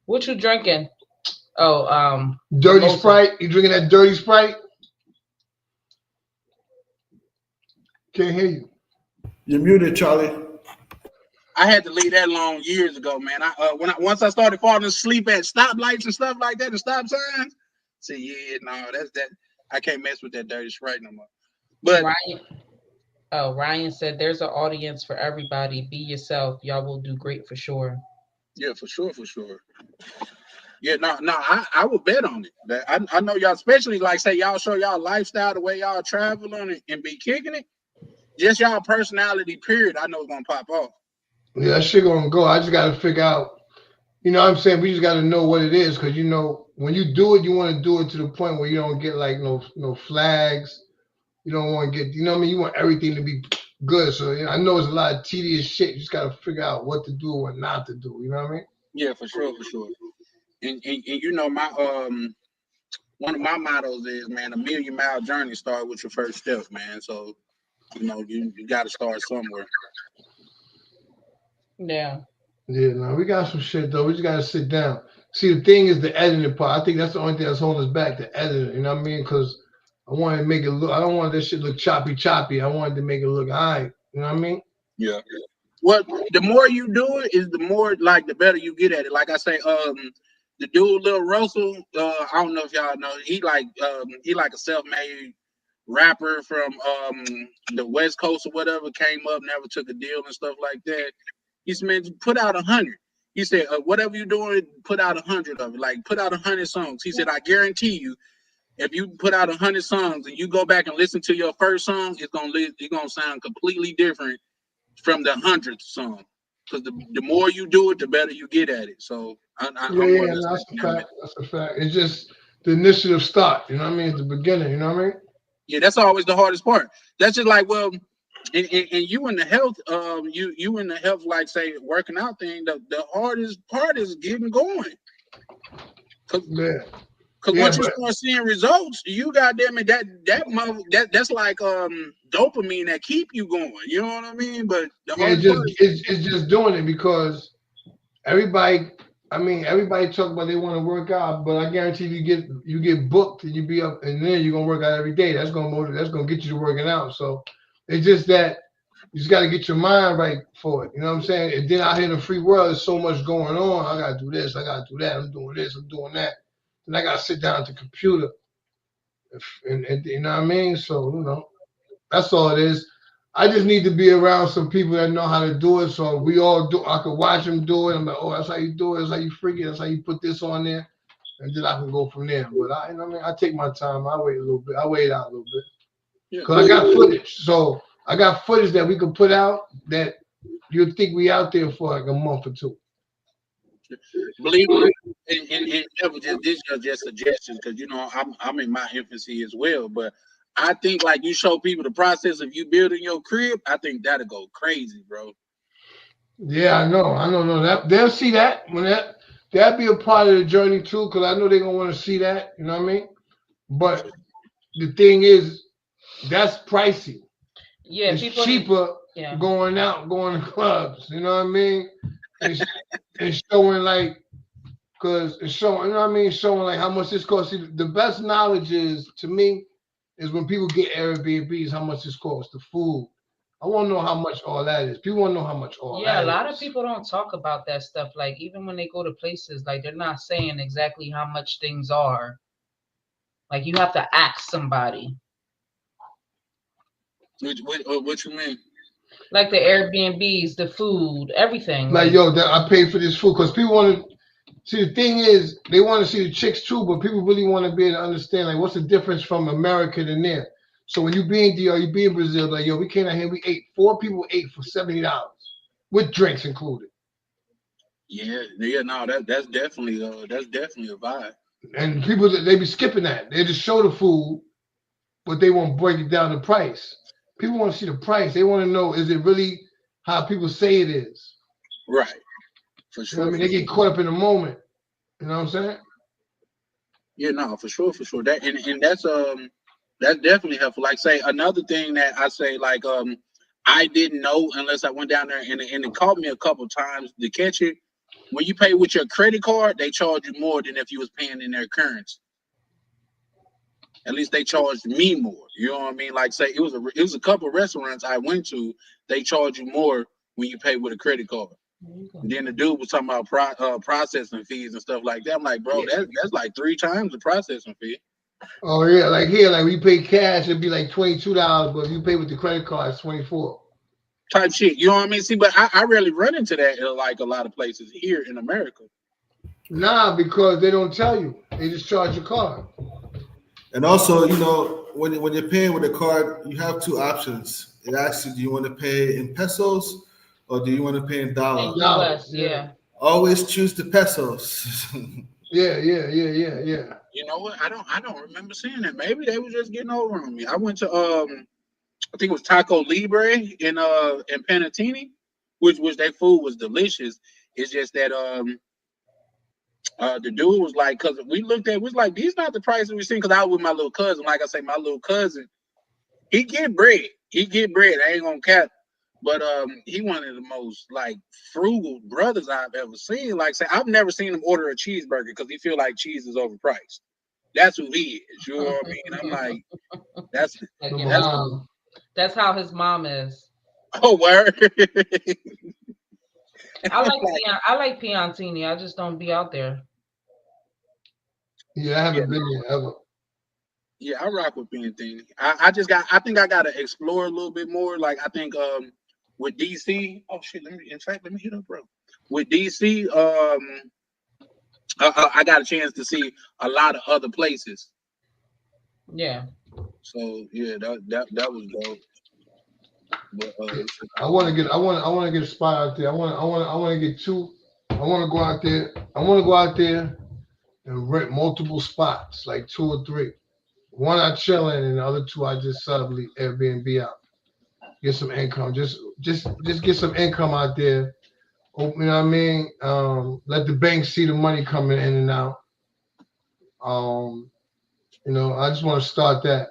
What you drinking? Oh, dirty Sprite. You drinking that dirty Sprite? Can't hear you. You're muted, Charlie. I had to leave that alone years ago, man. Once I started falling asleep at stoplights and stuff like that and stop signs, that's that. I can't mess with that dirty Sprite no more. But Ryan said there's an audience for everybody. Be yourself. Y'all will do great for sure. Yeah, for sure. Yeah, I would bet on it. I know y'all, especially like say y'all show y'all lifestyle, the way y'all travel on it and be kicking it. Just y'all personality, period. I know it's gonna pop off. Yeah, that shit gonna go. I just gotta figure out. You know what I'm saying? We just gotta know what it is, because you know when you do it, you want to do it to the point where you don't get like no flags. You don't want to get, you know what I mean? You want everything to be good. So I know it's a lot of tedious shit. You just gotta figure out what to do and what not to do. You know what I mean? Yeah, for sure. And you know my one of my mottos is, man, a 1,000,000-mile journey starts with your first step, man. So you know you got to start somewhere. Yeah. Yeah, no, we got some shit though. We just gotta sit down. See, the thing is the editing part. I think that's the only thing that's holding us back, the editing. You know what I mean? Because I wanted to make it look. I don't want this shit look choppy. I wanted to make it look all right. You know what I mean? Yeah. Well, the more you do it, is the more like the better you get at it. Like I say, the dude Lil Russell, I don't know if y'all know, he like a self-made rapper from the West Coast or whatever. Came up, never took a deal and stuff like that. He said, man, put out 100. He said, whatever you're doing, put out 100 of it. Like put out 100 songs. He said, I guarantee you, if you put out 100 songs and you go back and listen to your first song, it's gonna sound completely different from the 100th song. Because the more you do it, the better you get at it. So Yeah, I'm more or yeah, less no, like that's a that. fact. That's a fact. It's just the initiative start. You know what I mean? At the beginning. You know what I mean? Yeah, that's always the hardest part. That's just like, well, and you in the health, you in the health, like say working out thing. The hardest part is getting going. Cause, Yeah, 'cause yeah, once you but start seeing results, you goddamn it, that's like dopamine that keep you going. You know what I mean? But the yeah, hardest part is it's just doing it because everybody. I mean, everybody talk about they want to work out, but I guarantee you get booked and you be up, and then you're gonna work out every day. That's gonna motivate. That's gonna get you to working out. So it's just that you just got to get your mind right for it. You know what I'm saying? And then out here in the free world, there's so much going on. I gotta do this. I gotta do that. I'm doing this. I'm doing that. And I gotta sit down at the computer, and you know what I mean. So that's all it is. I just need to be around some people that know how to do it. So we all do. I could watch them do it. I'm like, oh, that's how you do it. That's how you freak it. That's how you put this on there, and then I can go from there. But you know what I mean, I take my time. I wait a little bit. I wait out a little bit yeah. because I got footage. So I got footage that we can put out that you'll think we out there for like a month or two. Believe it, and never just these are just suggestions because I'm in my infancy as well. But I think like you show people the process of you building your crib, I think that'll go crazy, bro. Yeah, I know. I don't know that they'll see that when that'll be a part of the journey too. Because I know they're gonna want to see that. You know what I mean? But the thing is, that's pricey. Yeah, It's people need. cheaper Yeah, going out, going to clubs. You know what I mean? And showing like, cause it's showing. You know what I mean? Showing like how much this costs. See, the best knowledge is to me is when people get Airbnbs, how much this costs, the food. I want to know how much all that is. People want to know how much all yeah. A that lot of is. people don't talk about that stuff. Like even when they go to places, like they're not saying exactly how much things are. Like you have to ask somebody. What you mean? Like the Airbnbs, the food, everything. Like, Like yo, that I paid for this food because people want to see. The thing is, they want to see the chicks too, but people really want to be able to understand like what's the difference from America to there. So when you be in DR, you be in Brazil, like yo, we came out here, we ate 4 people ate for $70 with drinks included, Yeah, yeah, no, that's definitely a vibe. and people they be skipping that. They just show the food, but they won't break it down the price. People want to see the price. They want to know is it really how people say it is. Right, for You know what I sure, mean? for They sure. get caught up in the moment. You know what I'm saying? Yeah, no, for sure, for sure. That and that's definitely helpful. Like say another thing that I say like I didn't know unless I went down there and it caught me a couple times to catch it. When you pay with your credit card, they charge you more than if you was paying in their currency. At least they charged me more. You know what I mean? Like say it was a couple restaurants I went to. They charge you more when you pay with a credit card. And then the dude was talking about processing fees and stuff like that. I'm like, bro, that's like 3 times the processing fee. Oh yeah, like here, like we pay cash, it'd be like $22, but if you pay with the credit card, it's 24. Type shit. You know what I mean? See, but I rarely run into that in like a lot of places here in America. Nah, because they don't tell you. They just charge your card. And also, when you're paying with a card, you have two options. It asks you, do you want to pay in pesos or do you want to pay in in dollar? US, Dollars, yeah. yeah. Always choose the pesos. Yeah, yeah, yeah, yeah, yeah. You know what? I don't remember seeing that. Maybe they were just getting over on me. I went to I think it was Taco Libre in Panatini, which their food was delicious. It's just that the dude was like, cause we looked at, was like, these not the prices we seen. Cause I was with my little cousin. Like I say, my little cousin, he get bread. He get bread. I ain't gonna cap. But he one of the most like frugal brothers I've ever seen. Like say, I've never seen him order a cheeseburger because he feel like cheese is overpriced. That's who he is. You know what I mean? I'm like, that's Like your Number that's one. mom. That's how his mom is. Oh, word. I like Piantini. I just don't be out there. Yeah, I Yeah, haven't been there ever. yeah, I rock with Ben Thing. I think I gotta explore a little bit more. Like I think with DC. Oh shit, let me hit up, bro. With DC, I got a chance to see a lot of other places. Yeah. So yeah, that was dope. But Yeah. I want to get a spot out there. I want to get two. I want to go out there. I want to go out there and rent multiple spots, like two or three. One I chill in, and the other two I just sublease Airbnb out. Get some income. Just get some income out there. You know what I mean? Let the bank see the money coming in and out. Um, I just want to start that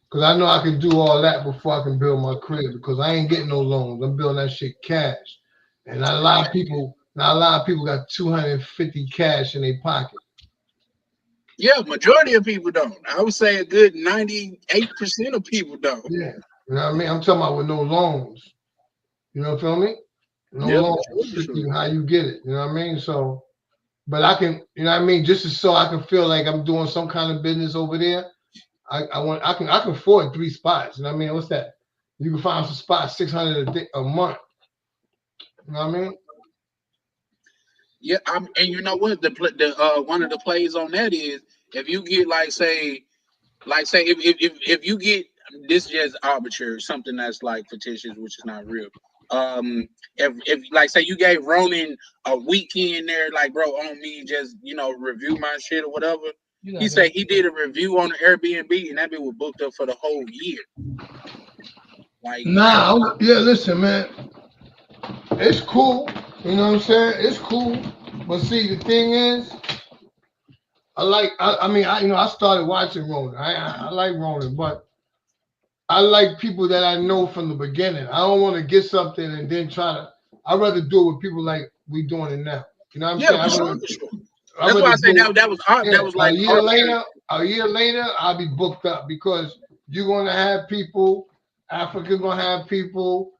because I know I can do all that before I can build my crib because I ain't getting no loans. I'm building that shit cash, and not a lot of people got 250 cash in their pocket. yeah, majority of people don't. I would say a good 98% of people don't. Yeah, you know what I mean. I'm talking about with no loans. You know, feel me? No Yeah, for loans. sure, for Strictly sure. how you get it. You know what I mean? So, but I can, you know what I mean, so I can feel like I'm doing some kind of business over there. I can afford three spots. You know what I mean? What's that? You can find some spots 600 a month. You know what I mean? Yeah, and you know what the one of the plays on that is if you get like say if you get this is just arbitrary something that's like fictitious which is not real. If like say you gave Ronan a weekend there like bro on me just review my shit or whatever. You He got said that. he did a review on the Airbnb and that bit was booked up for the whole year. Like Yeah, listen, man, it's cool. You know what I'm saying? It's cool. But see, the thing is, I mean, I started watching Ronan. I like Ronan, but I like people that I know from the beginning. I don't want to get something and then try to. I'd rather do it with people like we doing it now. You know what I'm yeah, saying? for sure, for sure. I'd That's rather why I say do that was art. Yeah, That was like arbitrary. a year later, I'll be booked up because you're gonna have people, Africa gonna have people,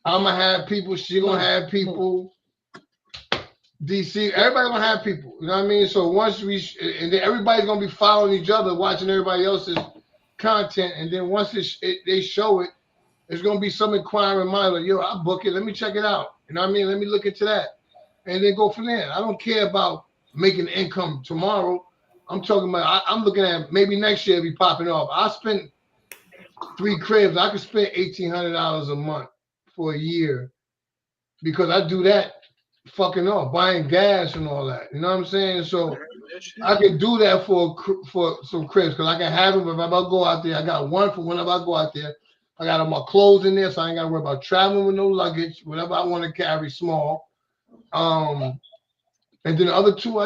I'm gonna have people, she gonna have people, DC, everybody gonna have people. You know what I mean? So and then everybody's gonna be following each other, watching everybody else's content, and then once they show it, there's gonna be some inquiring mind like, yo, I'll book it. Let me check it out. You know what I mean? Let me look into that, and then go from there. I don't care about making income tomorrow. I'm talking about. I'm looking at maybe next year be popping off. I spent three cribs. I could spend $1,800 a month for a year because I do that fucking off buying gas and all that. You know what I'm saying? I So heard that shit. I can do that for some cribs because I can have them if I go out there. I got one for whenever I go out there. I got all my clothes in there, so I ain't got to worry about traveling with no luggage. Whatever I want to carry, small. And then the other two,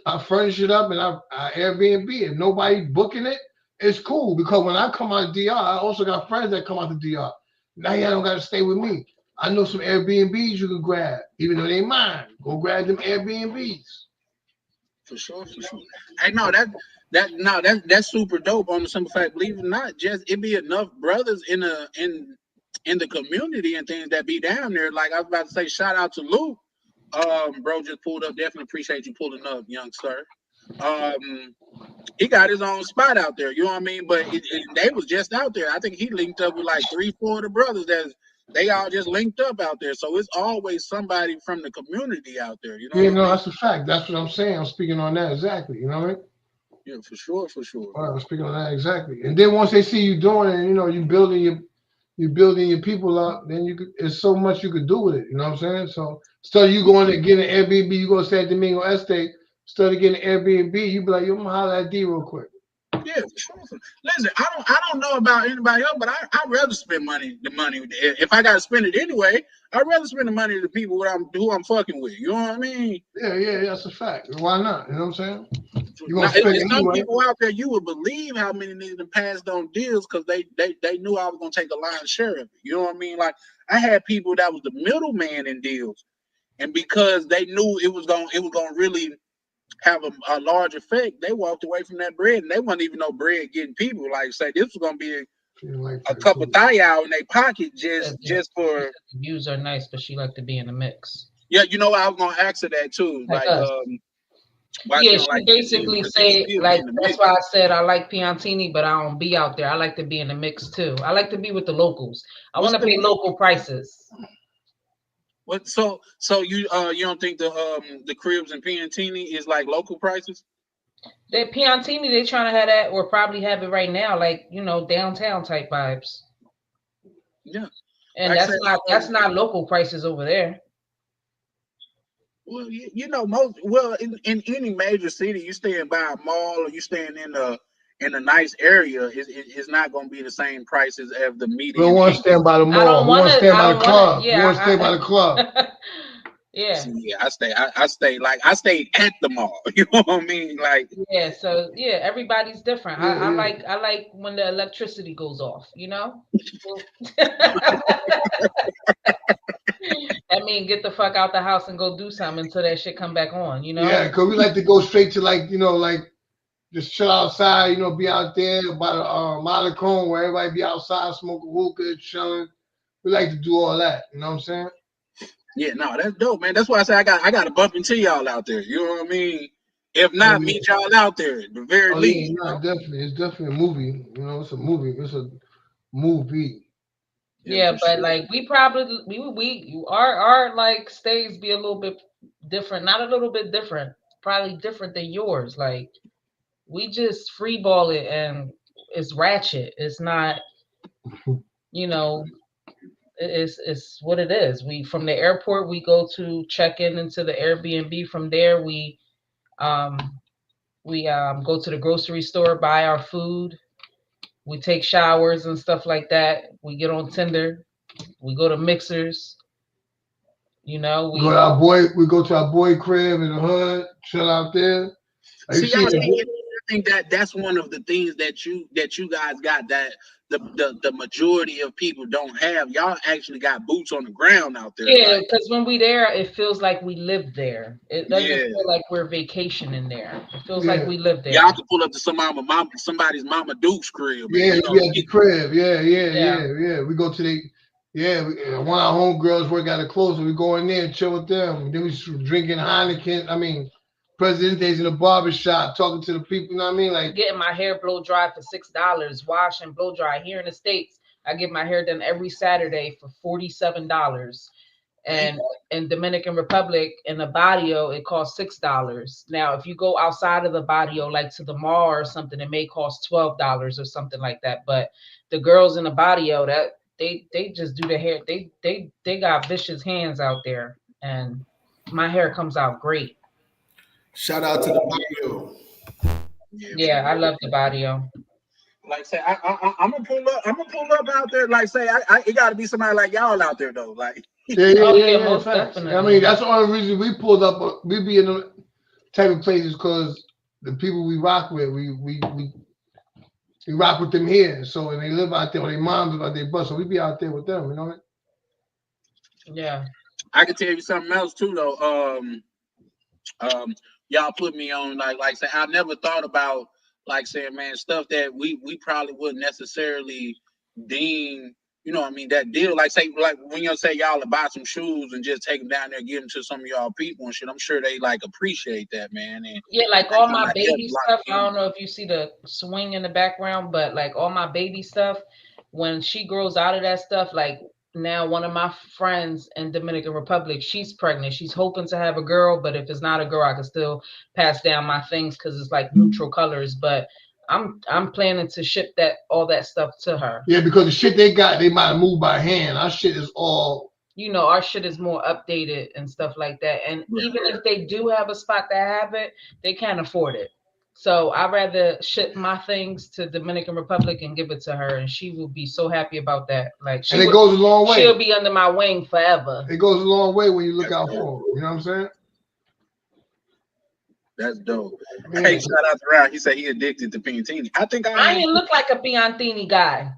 I furnish it up and I Airbnb. If nobody booking it, it's cool because when I come out DR, I also got friends that come out to DR. Now y'all don't got to stay with me. I know some Airbnbs you can grab, even though they mine. Go grab them Airbnbs. For sure, for sure. I know that's super dope on the simple fact, believe it or not, just it be enough brothers in the community and things that be down there. Like I was about to say, shout out to Luke. Bro just pulled up. Definitely appreciate you pulling up, young sir. Um he got his own spot out there, you know what I mean? But they was just out there. I think he linked up with like 3, 4 of the brothers that they all just linked up out there. So it's always somebody from the community out there, you know Yeah, what I no, mean? that's a fact. That's what I'm saying. I'm speaking on that exactly. You know what I mean? Yeah, for sure, for sure. I'm speaking on that exactly. And then once they see you doing it, and you building your people up, then it's so much you could do with it. You know what I'm saying? So instead of you going to get an Airbnb, you go to San Domingo Estate, instead of getting an Airbnb, you be like, yo, I'm gonna holler at D real quick. Yeah, for sure. Listen, I don't know about anybody else, but I'd rather spend the money. If I gotta spend it anyway, I'd rather spend the money to people who I'm fucking with. You know what I mean? Yeah, that's a fact. Why not? You know what I'm saying? You're Now, gonna spend it it's some anyway. people out there you would believe how many niggas done passed on deals because they knew I was gonna take a lion's share of it. You know what I mean? Like I had people that was the middleman in deals, and because they knew it was gonna really have a large effect, they walked away from that bread, and they wasn't even no bread getting people. Like say this was gonna be Like a couple thigh out in their pocket Said, just for. the views are nice, but she like to be in the mix. Yeah, you know what? I was gonna ask her that too. Like Like, us. why she Yeah, don't she like Piantini, basically because she said still be like in the that's mix. why I said I like Piantini, but I don't be out there. I like to be in the mix too. I like to be with the locals. I want to pay local prices. What? So you don't think the cribs and Piantini is like local prices? The Piantini, they trying to have that, or probably have it right now, like downtown type vibes. Yeah, And like that's not local prices over there. Well, in any major city, you staying by a mall or you staying in a nice area, it's not going to be the same prices as the we don't median want to stand by the I don't mall. We want want to to. stand I by the don't want to. club. We Yeah, want to stay by the club. yeah. See, yeah, I stayed at the mall. You know what I mean? Like, Yeah. So yeah, everybody's different. Yeah, I yeah. I like when the electricity goes off. That mean get the fuck out the house and go do something until that shit come back on. Yeah, because we like to go straight to like just chill outside, be out there by the Malecon where everybody be outside smoking hookah, chilling. We like to do all that. You know what I'm saying? yeah, no, that's dope, man. That's why I say I got to bump into y'all out there. You know what I mean? If Oh not, yeah. meet y'all out there at the very Oh yeah, least. no, definitely. It's definitely a movie. It's a movie. It's a movie. Yeah, Yeah, for but sure. like we probably we our like stays be a little bit different, not a little bit different, probably different than yours. Like we just free ball it and it's ratchet. It's not, you know, it's what it is. We from the airport we go to check in into the Airbnb. From there um we go to the grocery store, buy our food. We take showers and stuff like that. We get on Tinder. We go to mixers. We go to our boy crib in the hood, chill out there. See, y'all see, I think that's one of the things that you guys got that the majority of people don't have. Y'all actually got boots on the ground out there. Yeah, Like, because when we there, it feels like we live there. It doesn't yeah, feel like we're vacationing there. It feels like Yeah. we live there. y'all can pull up to somebody's mama Duke's crib. And, Yeah, we at the crib. Yeah. Yeah. We go to one of our homegirls work at a close, so we go in there and chill with them. Then we drinking Heineken. I mean, Presidentes in the barber shop, talking to the people. You know what I mean? Like Getting my hair blow dry for $6, wash and blow dry. Here in the States, I get my hair done every Saturday for $47. And in Dominican Republic, in the barrio, it costs $6. Now, if you go outside of the barrio, like to the mall or something, it may cost $12 or something like that. But the girls in the barrio, that they just do the hair. They got vicious hands out there, and my hair comes out great. Shout out to the barrio. Yeah, I love the barrio. Like say, I'm gonna pull up. I'm gonna pull up out there. Like say, it got to be somebody like y'all out there though. Like, Yeah, most facts. definitely. I mean, that's the only reason we pulled up. We be in the type of places because the people we rock with, we rock with them here. So and they live out there, or their moms live out there, but so we be out there with them. You know. Yeah. I can tell you something else too though. Y'all put me on like say I never thought about like saying, man, stuff that we probably wouldn't necessarily deem, you know what I mean, that deal. Like say like when you say y'all to buy some shoes and just take them down there and give them to some of y'all people and shit, I'm sure they like appreciate that, man. And Yeah, like all my like, baby stuff. I don't know if you see the swing in the background, but like all my baby stuff, when she grows out of that stuff, like now one of my friends in Dominican Republic, she's pregnant. She's hoping to have a girl, but if it's not a girl, I can still pass down my things because it's like neutral colors. But I'm planning to ship all that stuff to her. Yeah, because the shit they got, they might have moved by hand. Our shit is all. Our shit is more updated and stuff like that. And even if they do have a spot that have it, they can't afford it. So I'd rather ship my things to Dominican Republic and give it to her, and she will be so happy about that. Like, and it goes a long way. She'll be under my wing forever. It goes a long way when you look out for her. You know what I'm saying? That's dope. Yeah. Hey, shout out to Ryan. He said he addicted to Piantini. I think I ain't look like a Piantini guy.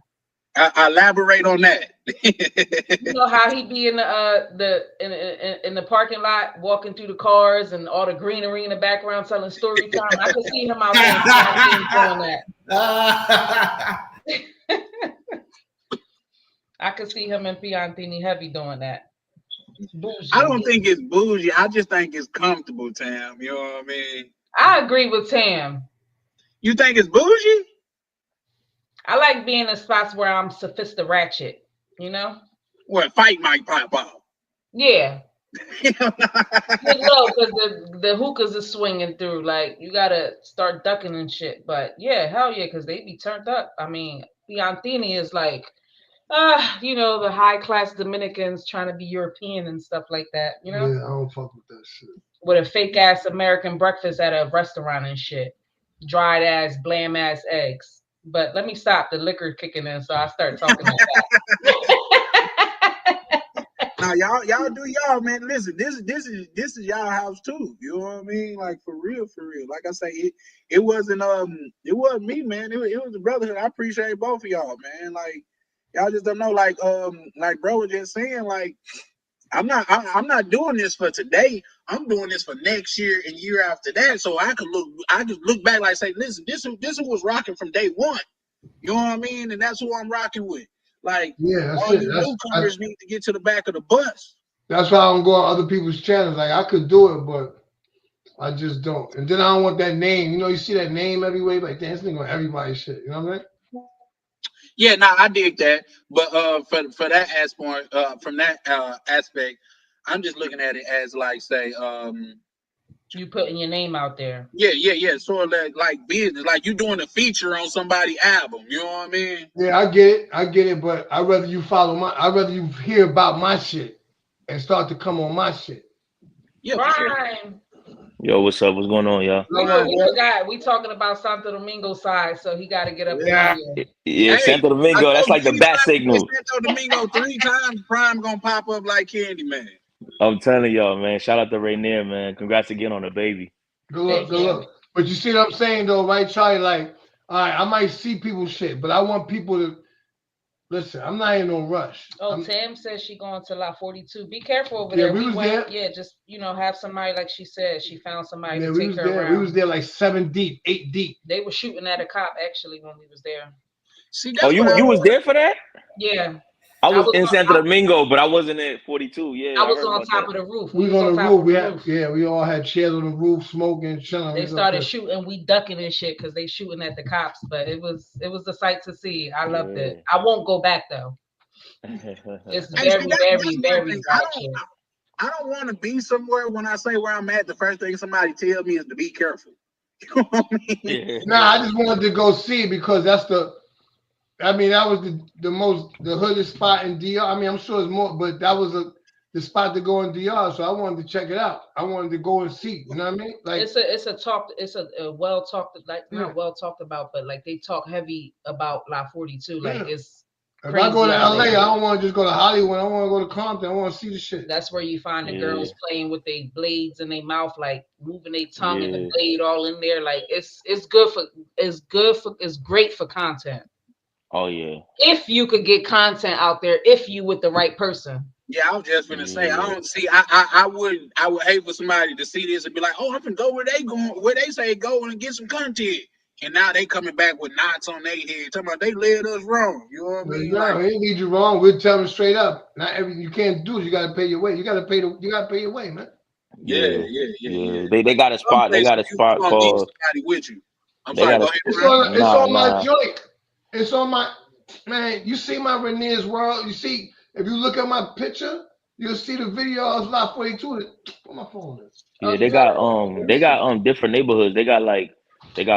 I elaborate on that. You know how he be in in the parking lot, walking through the cars and all the greenery in the background, telling story time. I could see him out there doing that. I could see him and Piantini Heavy doing that. I Bougie. don't think it's bougie. I just think it's comfortable, Tam. You know what I mean? I agree with Tam. You think it's bougie? I like being in spots where I'm sophisticated ratchet, you know? What fight might pop out? Yeah. You know? Good low, because the hookahs is swinging through. Like, you gotta start ducking and shit. But yeah, hell yeah, because they be turned up. I mean, Piantini is like, you know, the high class Dominicans trying to be European and stuff like that, you know? Yeah, I don't fuck with that shit. With a fake ass American breakfast at a restaurant and shit. Dried ass, bland ass eggs. But let me stop the liquor kicking in, so I start talking like that. Now y'all do y'all, man. Listen, this is y'all house too. You know what I mean? Like for real, for real. Like I say, it wasn't me, man. It was the brotherhood. I appreciate both of y'all, man. Like y'all just don't know, like bro was just saying, like I'm not doing this for today. I'm doing this for next year and year after that. So I could look back, like say, listen, this who was rocking from day one. You know what I mean? And that's who I'm rocking with. Like Yeah, that's all it. you newcomers need to get to the back of the bus. That's why I don't go on other people's channels. Like I could do it, but I just don't. And then I don't want that name. You know, you see that name everywhere, like damn, this nigga on everybody's shit. You know what I mean? Yeah, no, I dig that. But for that aspect, from that aspect, I'm just looking at it as like say, You putting your name out there. yeah, sort of like business, like you doing a feature on somebody's album. You know what I mean? Yeah, I get it, but I'd rather you I'd rather you hear about my shit and start to come on my shit. Yeah, for sure. Rhyme. Yo, what's up? What's going on, y'all? We forgot. We talking about Santo Domingo side, so he got to get up Yeah. in here. Yeah, Hey, Santo I Domingo. That's told like you the bat anytime you signal. say Santo Domingo 3 times, Prime gonna pop up like candy, man. I'm telling y'all, man. Shout out to Rainier, man. Congrats again on the baby. Good Thank luck, good you. luck. But you see what I'm saying though, right, Charlie? Like, all right, I might see people shit, but I want people to listen. I'm not in no rush. Oh, Tam says she going to La 42. Be careful over Yeah, there. we was there. Yeah, just have somebody, like she said. She found somebody Yeah, to we take was her there. around. We was there like 7 deep, 8 deep. They were shooting at a cop actually when we was there. See, Oh, that's what you was there for that? Yeah, I was in Santo Domingo, but I wasn't at 42. Yeah, I was heard on about top that. of the roof. We was on the roof. We all had chairs on the roof, smoking, chilling. They started shooting, we ducking and shit because they shooting at the cops. But it was a sight to see. I loved it. I won't go back though. It's Hey, see, very, that's one very thing. ratchet. I don't want to be somewhere when I say where I'm at. The first thing somebody tell me is to be careful. You know what I mean? Yeah. Nah, I just wanted to go see because that's that was the hoodest spot in DR. I mean, I'm sure it's more, but that was the spot to go in DR. So I wanted to check it out. I wanted to go and see. You know what I mean? Like it's a well talked, like not well talked about, but like they talk heavy about La 42. Like it's if crazy. I go to LA, there. I don't want to just go to Hollywood. I want to go to Compton. I want to see the shit. That's where you find the girls playing with their blades in their mouth, like moving their tongue and the blade all in there. Like it's great for content. Oh yeah. If you could get content out there, if you with the right person. Yeah, I was just gonna say, I don't see. I would hate for somebody to see this and be like, oh, I'm gonna go where they going, where they say go and get some content, and now they coming back with knots on their head, talking about they led us wrong. You know what I mean? No, they lead you wrong. We'll tell them straight up. Not everything you can't do. You got to pay your way. You got to pay your way, man. Yeah. They got a spot. They got a spot called. Somebody with you. I'm sorry. Go ahead. It's on my joint. It's on my man. You see my Rainier's World. You see if you look at my picture, you'll see the video of La 42. Put my phone in. Yeah, they got different neighborhoods. They got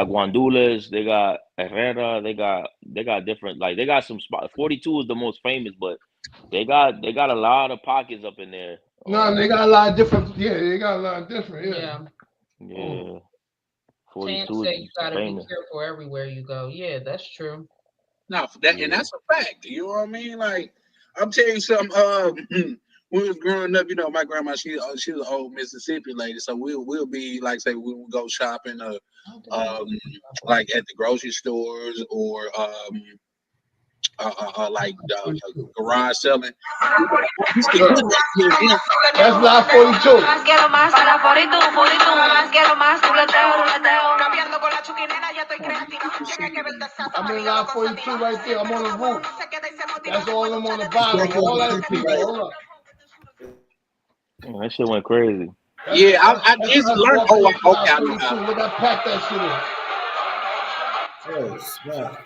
Guandulas, they got Herrera, they got different, like they got some spots. 42 is the most famous, but they got a lot of pockets up in there. No, they got a lot of different. Yeah, they got a lot of different. Yeah. 42 said you gotta be careful everywhere you go. Yeah, that's true. No, and that's a fact. You know what I mean? Like I'm telling you something. When we was growing up, you know, my grandma, she was an old Mississippi lady, so we'll be like, say, we would go shopping, like at the grocery stores or like garage selling. I used to hear that shit then. That's Block 42. I'm in Block 42 right there. I'm on the roof. That's all I'm on the bottom. All that speaker. Hold up. Man, that shit went crazy. Yeah, I just learned. Oh, okay. I know Look how packed that shit is. Oh, snap.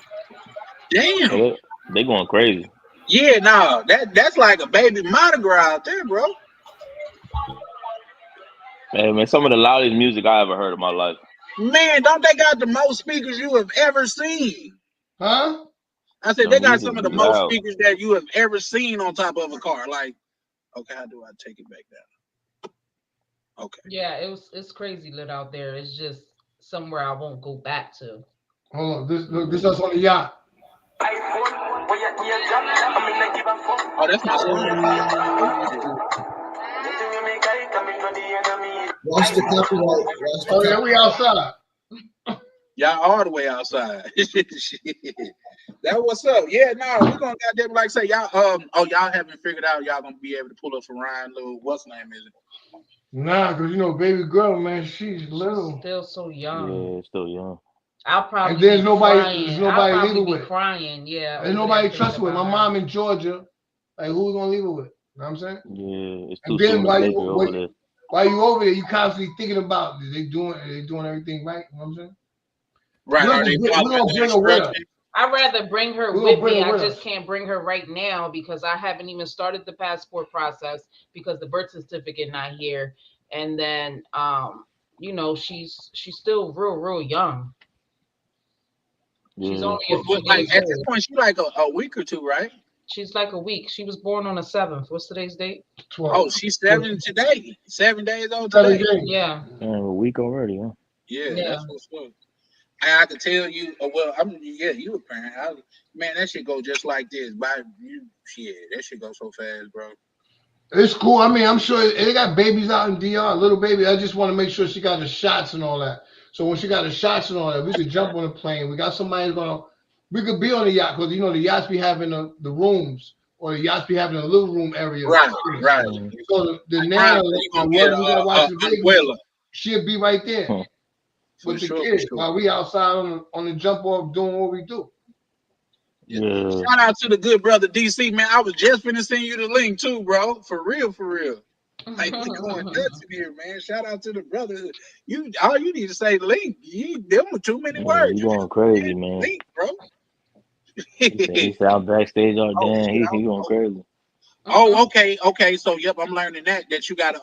Damn. Yeah, they going crazy. Yeah, no, that's like a baby Mardi Gras out there, bro. Hey, man, some of the loudest music I ever heard in my life. Man, don't they got the most speakers you have ever seen? Huh? I said The they got music some of the be most loud. speakers that you have ever seen on top of a car. Like, okay, how do I take it back down? Okay. Yeah, it's crazy lit out there. It's just somewhere I won't go back to. Hold on. This us on the yacht. Oh, that's my son. Watch the copyright. Watch the Oh yeah, we outside. Y'all all the way outside. That what's up. Yeah, no, we're gonna goddamn like say y'all y'all haven't figured out y'all gonna be able to pull up for Ryan Little. What's name is it? Nah, cause you know, baby girl, man, she's little. Still so young. Yeah, still young. I'll probably And there's be nobody- crying. there's nobody I'll leave probably it be with. crying. Yeah. There's over nobody that trust thinking with. My about mom in Georgia. Like, who we gonna leave it with? You know what I'm saying? Yeah, it's And too then soon to take her over there. while you over there, you constantly thinking about are they doing everything right? You know what I'm saying? Right, We're are they gonna following the bring her with us. instructions? I'd rather bring her We're gonna with bring me. her I with just us. can't bring her right now because I haven't even started the passport process because the birth certificate not here. And then you know, she's still real young. She's Yeah. only a few But like days at this old. point, she like a week or two, right? She's like a week. She was born on the 7th. What's today's date? 12. Oh, she's 7 today. 7 days old 7 today. days. Yeah. Damn, a week already, huh? Yeah, Yeah. that's what's up. I can tell you. Well, you a parent. Man, that shit go just like this. By you, shit, that shit go so fast, bro. It's cool. I mean, I'm sure they got babies out in DR, little baby. I just want to make sure she got the shots and all that. So when she got the shots and all that, we could jump on a plane. We got somebody we could be on the yacht because, you know, the yachts be having the rooms or the yachts be having a little room area. Right. So the Right. nana, You the gonna one get we gotta watch the baby, umbrella she'll be right there Hmm. for with the sure. kids while we outside on the jump off doing what we do. Yeah. Shout out to the good brother DC, man. I was just finna send you the link too, bro. For real. Like we going nuts in here, man. Shout out to the brother. You all you need to say link. Them were too many Yeah, words. you going crazy, man. Link, bro. He said I'm backstage all Oh, day. shit, He going crazy. Oh, okay. So yep, I'm learning that you gotta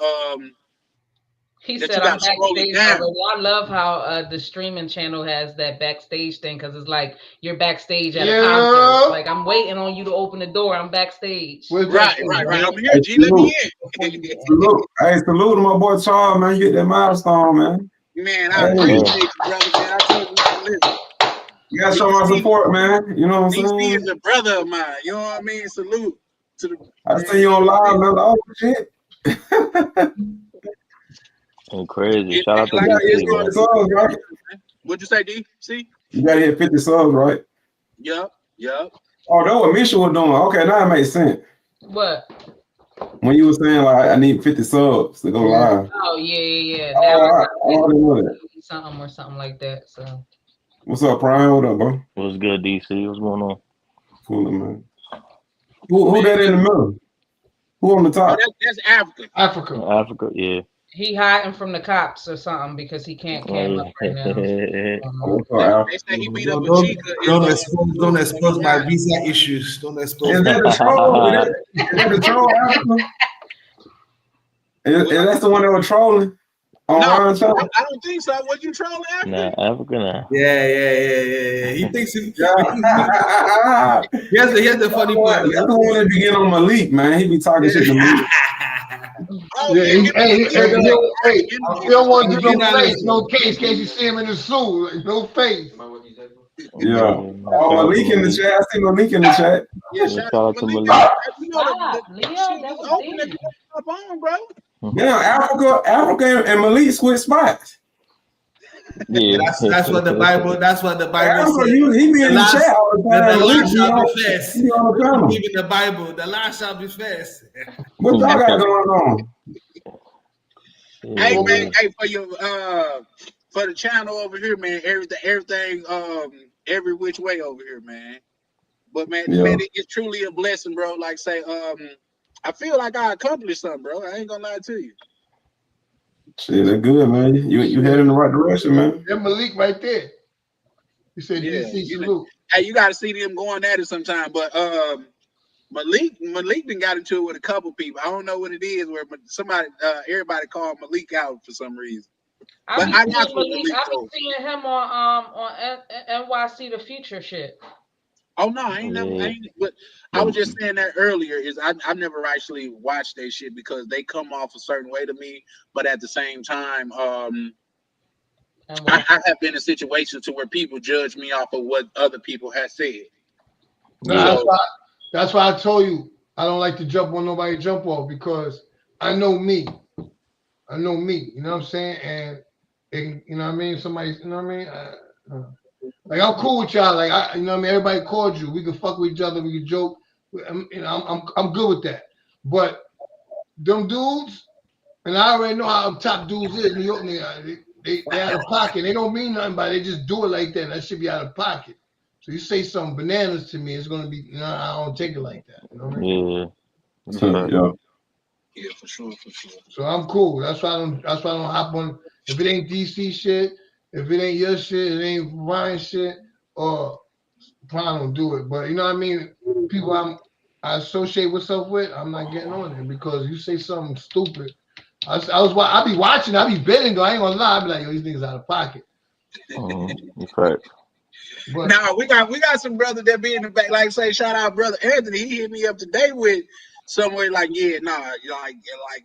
He that said you I'm gotta scroll it backstage down. already. I love how the streaming channel has that backstage thing because it's like you're backstage at a concert. Like I'm waiting on you to open the door. I'm backstage. Right. I'm here, G. Let me in. Salute to my boy Charles, man. You get that milestone, man. Man, I appreciate you, brother, man. I told you, man, listen. You gotta show my support, man. You know what I'm DC saying? is a brother of mine. You know what I mean? Salute to the. I see you on live, man. Oh shit. And crazy. It, Shout out to like Yeah, DC, man. it's subs, right? What'd you say, D? See? You gotta hit 50 subs, right? Yup. Oh, that what Misha was doing. Okay, now it makes sense. What? When you were saying like I need 50 subs to go live. Oh yeah. Oh, Now I already know that. something or something like that. So What's up, Prime? What up, bro? What's good, DC? What's going on? Cool, man. Who that in the middle? Who on the Oh, top? that's Africa. Africa, yeah. he hiding from the cops or something because he can't cam up right now. They say he beat up a chica. Don't expose my visa issues. Don't expose. Is that the troll? Is that the troll, Africa? Is that the one that was trolling? On No, Ron Show? I don't think so. Was you trolling Africa? Nah, Africa now. Yeah. He thinks he Yeah. here's the funny part. That's the one that begin on Malik, man. He be talking shit to me. Oh, Yeah, yeah. you don't want to do no face, no case you see him in the zoo, like, no face. Yeah. Oh, Malik in the chat. I see Malik in the chat. Yeah, Shout out to Malik. You know Stop, Leo, shit that is was open big. if you up on, bro. Yeah, Africa and Malik switch spots. Yeah. That's what the Bible. That's what the Bible Afro, says. he be The in the last, chat all the the time. last He shall be on, first. he on the We panel. believe in the Bible. The last shall be first. What y'all got going on? Hey man, Yeah. hey for the channel over here, man. Everything, every which way over here, man. But man, Yeah. it's truly a blessing, bro. Like say, I feel like I accomplished something, bro. I ain't gonna lie to you. Shit, that's good, man. You head in the right direction, man. That Malik right there. He said, Yeah, DC salute. hey, you got to see them going at it sometime. But Malik done got into it with a couple people. I don't know what it is. Where somebody, everybody called Malik out for some reason. I But be I seeing rock with Malik. Malik I be though. seeing him on NYC The Future shit. Oh no, I ain't never. I Yeah. ain't. But I was just saying that earlier. Is I never actually watched that shit because they come off a certain way to me. But at the same time, I have been in situations to where people judge me off of what other people have said. No, Yeah. that's why I told you I don't like to jump on nobody jump off because I know me. I know me. You know what I'm saying? And you know what I mean? Somebody, you know what I mean? Like I'm cool with y'all. Like you know what I mean? Everybody called you. We can fuck with each other. We can joke. You know, I'm good with that. But them dudes, and I already know how top dudes is. New York, they out of pocket. They don't mean nothing, but they just do it like that. And that should be out of pocket. So you say some bananas to me, it's gonna be. You know, I don't take it like that. You know what I mean? Yeah. That's right. Yeah. Yeah, for sure, for sure. So I'm cool. That's why I don't. That's why I don't hop on. If it ain't DC shit, if it ain't your shit, it ain't Ryan shit, or probably don't do it. But you know what I mean? People I associate myself with, I'm not getting on it because you say something stupid. I be watching, I be bidding though. I ain't gonna lie. I be like, yo, these niggas out of pocket. That's right. But Now we got some brothers that be in the back. Like say, shout out brother Anthony. He hit me up today with somewhere like, yeah, nah, you know, like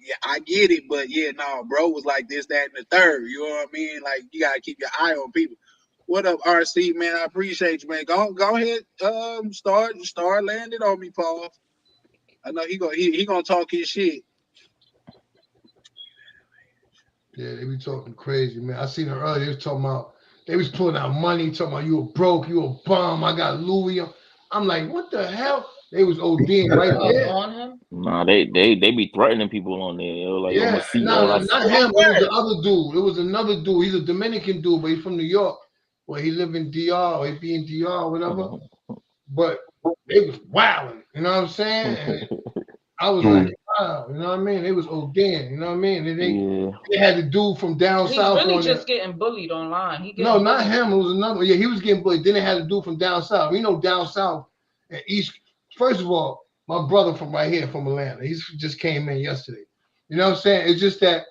yeah, I get it, but yeah, nah, bro was like this, that, and the third. You know what I mean? Like you gotta keep your eye on people. What up, RC man? I appreciate you, man. Go ahead, start landing on me, Paul. I know he gonna talk his shit. yeah, they be talking crazy, man. I seen her earlier. They was talking about they was pulling out money, talking about you a broke, you a bum. I got Louis. I'm like, what the hell? They was ODing right there. On him. Nah, they be threatening people on there. Yo. Like I'm Yeah, gonna see all no, that. not him. It was the other dude. It was another dude. He's a Dominican dude, but he's from New York. Well, he live in DR, or he be in DR, or whatever. But they was wilding. You know what I'm saying? And I was like, wow. You know what I mean? They was ODing. You know what I mean? And they had the dude from down He's south really on just there. getting bullied online. No, not him. It was another. Yeah, he was getting bullied. Then they had a dude from down south. We know down south and east. First of all, my brother from right here from Atlanta. He just came in yesterday. You know what I'm saying? It's just that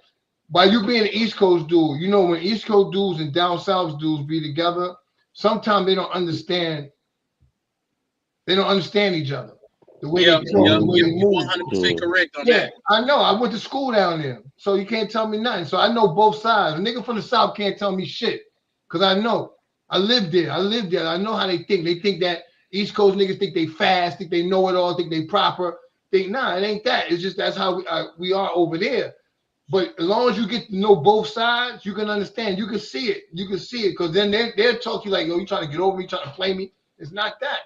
by you being an East Coast dude, you know when East Coast dudes and down south dudes be together, sometimes they don't understand. They don't understand each other. The way they talk, the way they You're move. 100% correct on Yeah, that. I know. I went to school down there, so you can't tell me nothing. So I know both sides. A nigga from the South can't tell me shit because I know. I lived there. I know how they think. They think that East Coast niggas think they fast, think they know it all, think they proper. Think nah, it ain't that. It's just that's how we are over there. But as long as you get to know both sides, you can understand. You can see it. You can see it because then they'll talk to you like, yo, you trying to get over me, trying to play me. It's not that.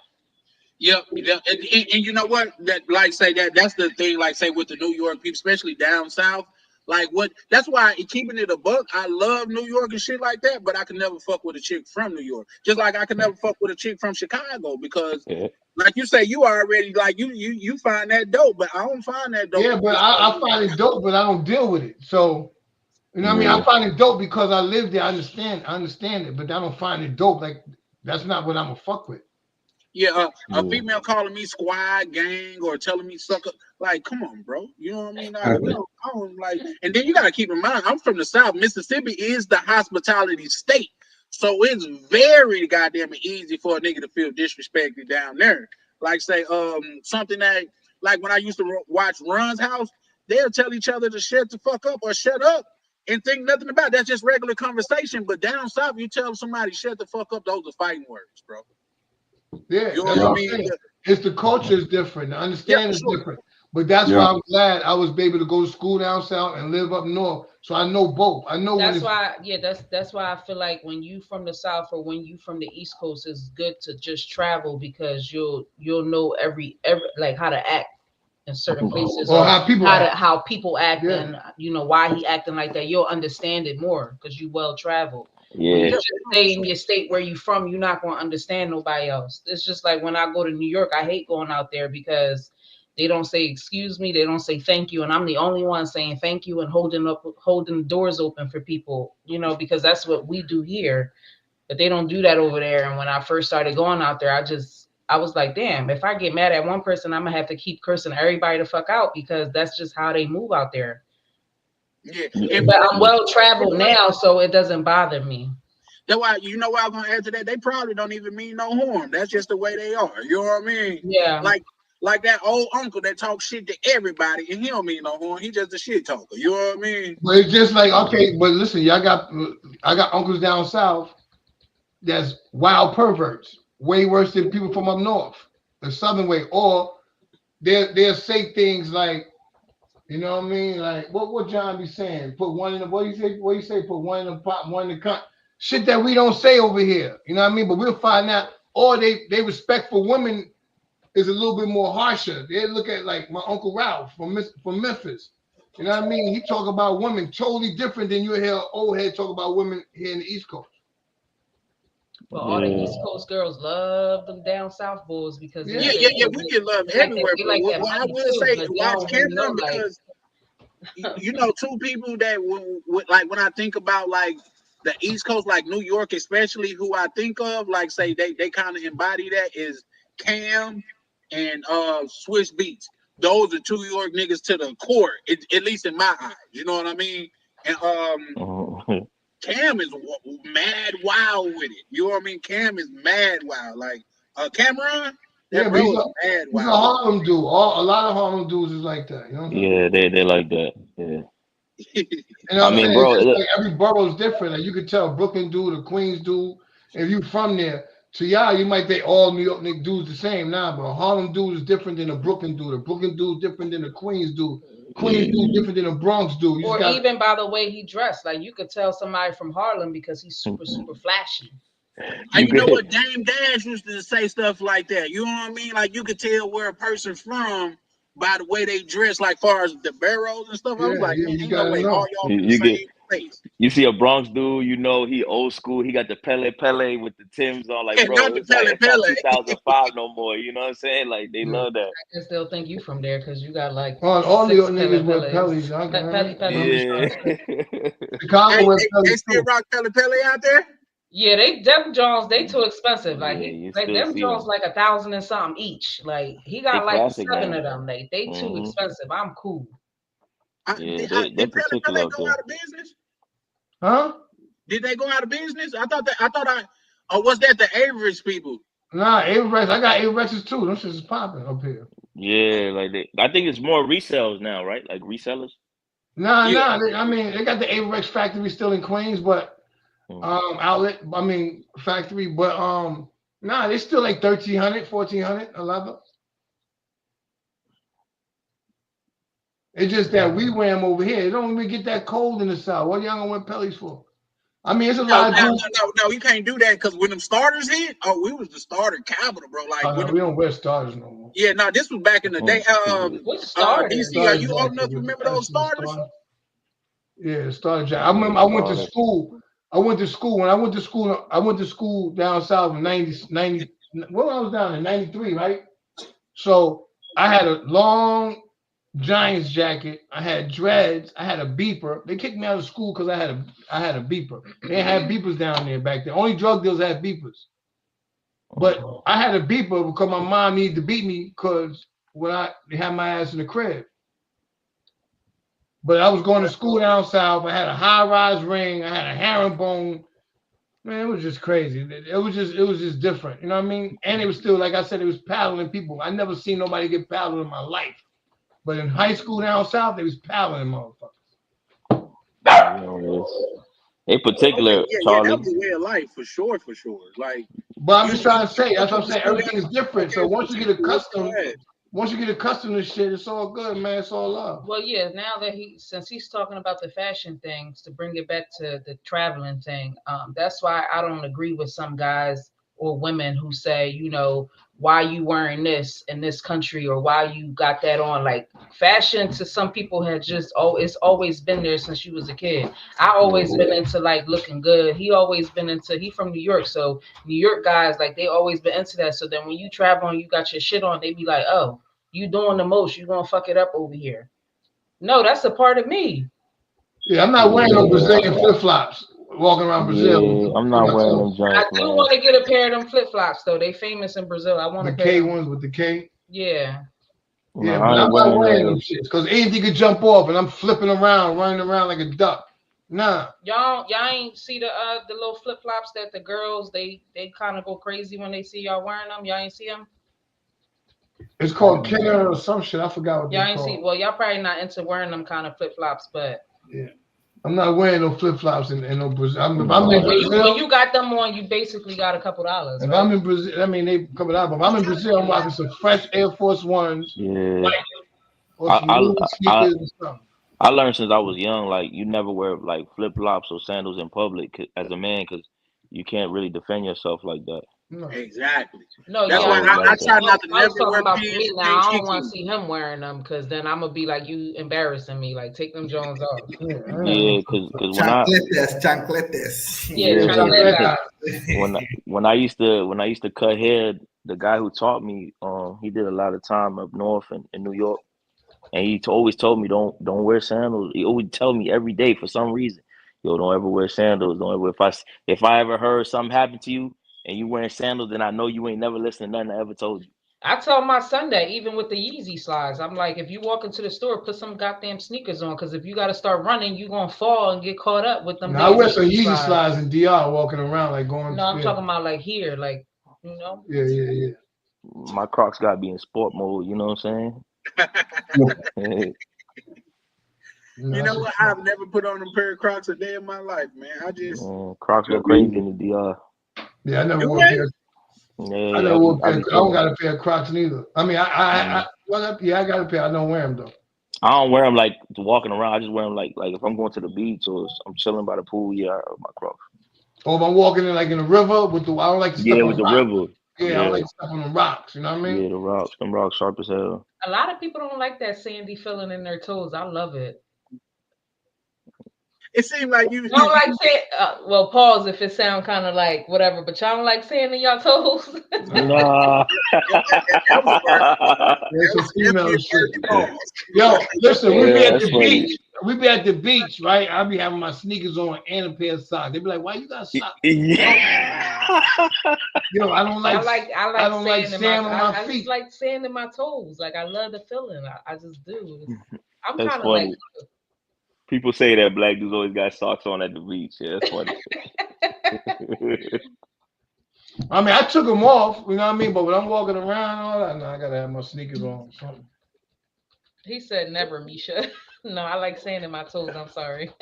Yep. And you know what? That like say that's the thing. Like say with the New York people, especially down south. Like what? That's why keeping it a buck. I love New York and shit like that, but I can never fuck with a chick from New York. Just like I can never fuck with a chick from Chicago because, like you say, you already like you find that dope, but I don't find that dope. Yeah, but I find it dope, but I don't deal with it. So you know what I mean? I find it dope because I live there. I understand it, but I don't find it dope. Like that's not what I'm gonna fuck with. Yeah, a female calling me squad gang or telling me sucker, like, come on, bro. You know what I mean? I don't like. And then you gotta keep in mind, I'm from the South. Mississippi is the hospitality state, so it's very goddamn easy for a nigga to feel disrespected down there. Like, say, something that, like when I used to watch Run's House, they'll tell each other to shut the fuck up or shut up. And think nothing about it. That's just regular conversation. But down south, you tell somebody shut the fuck up, those are fighting words, bro. Yeah, You know that's what I what I'm mean? saying. It's the culture is different. The understanding is sure. different. But that's why I'm glad I was able to go to school down south and live up north. So I know both. I know when That's it's why, yeah, that's why I feel like when you from the South or when you from the East Coast, it's good to just travel because you'll know every like how to act in certain places or or how people act. how people act Yeah. and why he acting like that. You'll understand it more because you well traveled. When you Yeah. just stay in your state where you from, you're not gonna understand nobody else. It's just like when I go to New York, I hate going out there because they don't say excuse me, they don't say thank you, and I'm the only one saying thank you and holding the doors open for people, because that's what we do here. But they don't do that over there. And when I first started going out there, I was like, damn, if I get mad at one person, I'm gonna have to keep cursing everybody the fuck out because that's just how they move out there. Yeah, and But I'm well traveled now, so it doesn't bother me. that's why you know what I'm gonna add to that. They probably don't even mean no harm. That's just the way they are. You know what I mean? Yeah. Like that old uncle that talks shit to everybody, and he don't mean no harm. He just a shit talker. You know what I mean? But it's just like, okay, but listen, I got uncles down south that's wild perverts, way worse than people from up north, the southern way. Or they'll say things like, you know what I mean? Like what John be saying? Put one in the what do you say? What do you say? Put one in the pot, one in the cup. Shit that we don't say over here. You know what I mean? But we'll find out. Or they respect for women is a little bit more harsher. They look at like my uncle Ralph from Memphis. You know what I mean? He talk about women totally different than you hear old head talk about women here in the East Coast. Well, all the East Coast girls love them down south boys because Yeah. Yeah. We get love everywhere, they but like that what I money would too, say, but they watch don't really know Cameron like because two people that like when I think about like the East Coast, like New York, especially, who I think of, like say they kind of embody that is Cam and Swiss Beats. Those are two New York niggas to the core, at least in my eyes. You know what I mean? And Cam is mad wild with it. You know what I mean? Cam is mad wild. Like Cameron, Yeah, that but bro is mad he's a wild. Harlem dude. A lot of Harlem dudes is like that. You know what I'm saying? Yeah, they like that. Yeah. You know I what I'm mean, saying? It's bro, just like every borough is different. Like you could tell Brooklyn dude, a Queens dude. If you from there, to y'all, you might think all New York nigga dudes the same. Nah, bro. Harlem dude is different than a Brooklyn dude. A Brooklyn dude different than a Queens dude. Queens yeah. dude different than a Bronx dude. You just or got even by the way he dressed. Like you could tell somebody from Harlem because he's super flashy. You You know could what? Dame Dash used to say stuff like that. You know what I mean? Like you could tell where a person's from by the way they dress, like far as the barrels and stuff. I was yeah, like, man, you ain't no gotta way all know. y'all from the you get same place. you see a Bronx dude, he old school. He got the Pele with the Timbs on. Like, And bro, not the it's like Pele it's not Pele. 2005 no more. You know what I'm saying? Like, they Yeah. love that. I guess they'll think you from there because you got like All New six York Pele niggas wear Pellies. Peles. I'm just trying Yeah. to say. Chicago Hey, wear they Pellies still too. rock Pele Pele out there? Yeah, them Jones, they too expensive. Like Yeah, you like still them see Jones them. like 1,000 and something each. Like he They got like classic, 7 man. of them. Like they too Hmm. expensive. I'm cool. Yeah, they Did Pele particular Pele out go there. out of business? Huh? Did they go out of business? Or was that the Average people? Nah, Averex. I got Averexes too. Them shits is popping up here. Yeah, like I think it's more resales now, right? Like resellers. Yeah. I mean, they got the Averex factory still in Queens, but Mm. outlet. I mean, factory, but they still like 1,300, 1,400 a leather. It's just that we wear them over here. It don't even get that cold in the south. What y'all gonna wear pellies for? I mean, it's a No, lot of dudes. no, you can't do that because when them starters hit, we was the starter capital, bro. Like when No, we don't wear starters no more. yeah, no, this was back in the day. Which starters? DC, are Starter you old jacket enough to with remember the those S in the starters? starter. Yeah, starter jacket. I remember I went to school. When I went to school. I went to school down south in 90. Well, I was down in 93, right? So I had a long Giants jacket. I had dreads. I had a beeper. They kicked me out of school because I had a beeper. They had beepers down there back then. Only drug dealers had beepers. But I had a beeper because my mom needed to beat me because they had my ass in the crib. But I was going to school down south. I had a high rise ring. I had a herringbone. Man, it was just crazy. It was just different. You know what I mean? And it was still, like I said, it was paddling people. I never seen nobody get paddled in my life. But in high school down south, they was paddling motherfuckers. They Okay, particular, yeah, that Charlie. was a way of life for sure, for sure. Like But I'm you just trying to say, go that's to what I'm the saying. school, Everything is different. okay, So once you get whoop accustomed, your ass. once you get accustomed to shit, it's all good, man. It's all love. Well, yeah. Now that since he's talking about the fashion things, to bring it back to the traveling thing, that's why I don't agree with some guys or women who say, you know, why you wearing this in this country or why you got that on. Like fashion to some people has just it's always been there since you was a kid. I always been into like looking good. He always been into. He from New York, so New York guys like they always been into that. So then when you travel and you got your shit on, they be like, oh, you doing the most, you gonna fuck it up over here. No, that's a part of me. Yeah, I'm not wearing no Brazilian flip flops walking around Brazil. Yeah, I'm not wearing them I joints, do man. want to get a pair of them flip flops though. They famous in Brazil. I want The a pair K of them. ones with the K. Yeah. No, Yeah, I but ain't I'm not wearing them those. shits because anything could jump off and I'm flipping around, running around like a duck. Nah. Y'all ain't see the little flip flops that the girls they kind of go crazy when they see y'all wearing them. Y'all ain't see them. It's called Kenner or some shit. I forgot what Y'all they're ain't see. called. Well, y'all probably not into wearing them kind of flip flops, but Yeah. I'm not wearing no flip flops and no Brazil. I'm in when Brazil. you got them on, you basically got a couple dollars. If right? I'm in Brazil, I mean they coming out. But if I'm in Brazil, I'm rocking some fresh Air Force Ones, Yeah, or some new I sneakers or something. I learned since I was young, like you never wear like flip flops or sandals in public as a man, because you can't really defend yourself like that. No. Exactly. No, That's yeah, why Always I like try that. not to I was never talking wear about for pants me and now. pink I don't want to tutus. see him wearing them because then I'm gonna be like, you embarrassing me. Like, take them Jones off. Yeah, because Chancletes. Yeah, yeah, chancleta. when I used to cut hair, the guy who taught me, he did a lot of time up north in New York, and he always told me don't wear sandals. He always tell me every day for some reason, yo, don't ever wear sandals. Don't ever if I ever heard something happen to you and you wearing sandals, then I know you ain't never listened to nothing I ever told you. I tell my son that even with the Yeezy slides, I'm like, if you walk into the store, put some goddamn sneakers on, because if you got to start running, you gonna fall and get caught up with them. Now, I wear some Yeezy slides in DR walking around like going. No, I'm talking about like here, like you know. Yeah. My Crocs gotta be in sport mode. You know what I'm saying? You know what? I've never put on a pair of Crocs a day in my life, man. I just Crocs go crazy in the DR. Yeah, I never wore a pair. Yeah, I never wore a pair. I don't don't got a pair of Crocs neither. I mean, I got a pair. I don't wear them though. I don't wear them like walking around. I just wear them like if I'm going to the beach or I'm chilling by the pool. Yeah, I wear my Crocs. Or if I'm walking in like in the river with the, I don't like to step on with the rocks. river. Yeah, I don't like to step on the rocks. You know what I mean? Yeah, the rocks. Them rocks sharp as hell. A lot of people don't like that sandy feeling in their toes. I love it. It seemed like you don't like saying. Well, pause if it sound kind of like whatever, but y'all don't like saying in y'all toes. Nah. There's some female shit. Yo, listen, we be at the beach. We be at the beach, right? I be having my sneakers on and a pair of socks. They be like, "Why you got socks?" Yeah. Yo, I don't like. I don't like sand on my feet. I just like sand in my toes. Like I love the feeling. I just do. I'm That's kind of like. People say that black dudes always got socks on at the beach. Yeah, that's funny. I mean, I took them off, you know what I mean? But when I'm walking around and all that, I gotta have my sneakers on. Something. He said never, Misha. No, I like sand in my toes. I'm sorry.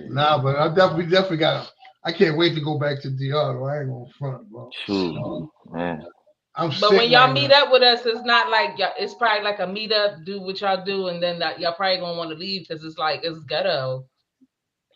Nah, but I definitely got. I can't wait to go back to DR. Though. I ain't gonna front, bro. True, man. But when y'all meet up with us, it's not like it's probably like a meet up, do what y'all do, and then y'all probably gonna want to leave because it's like it's ghetto.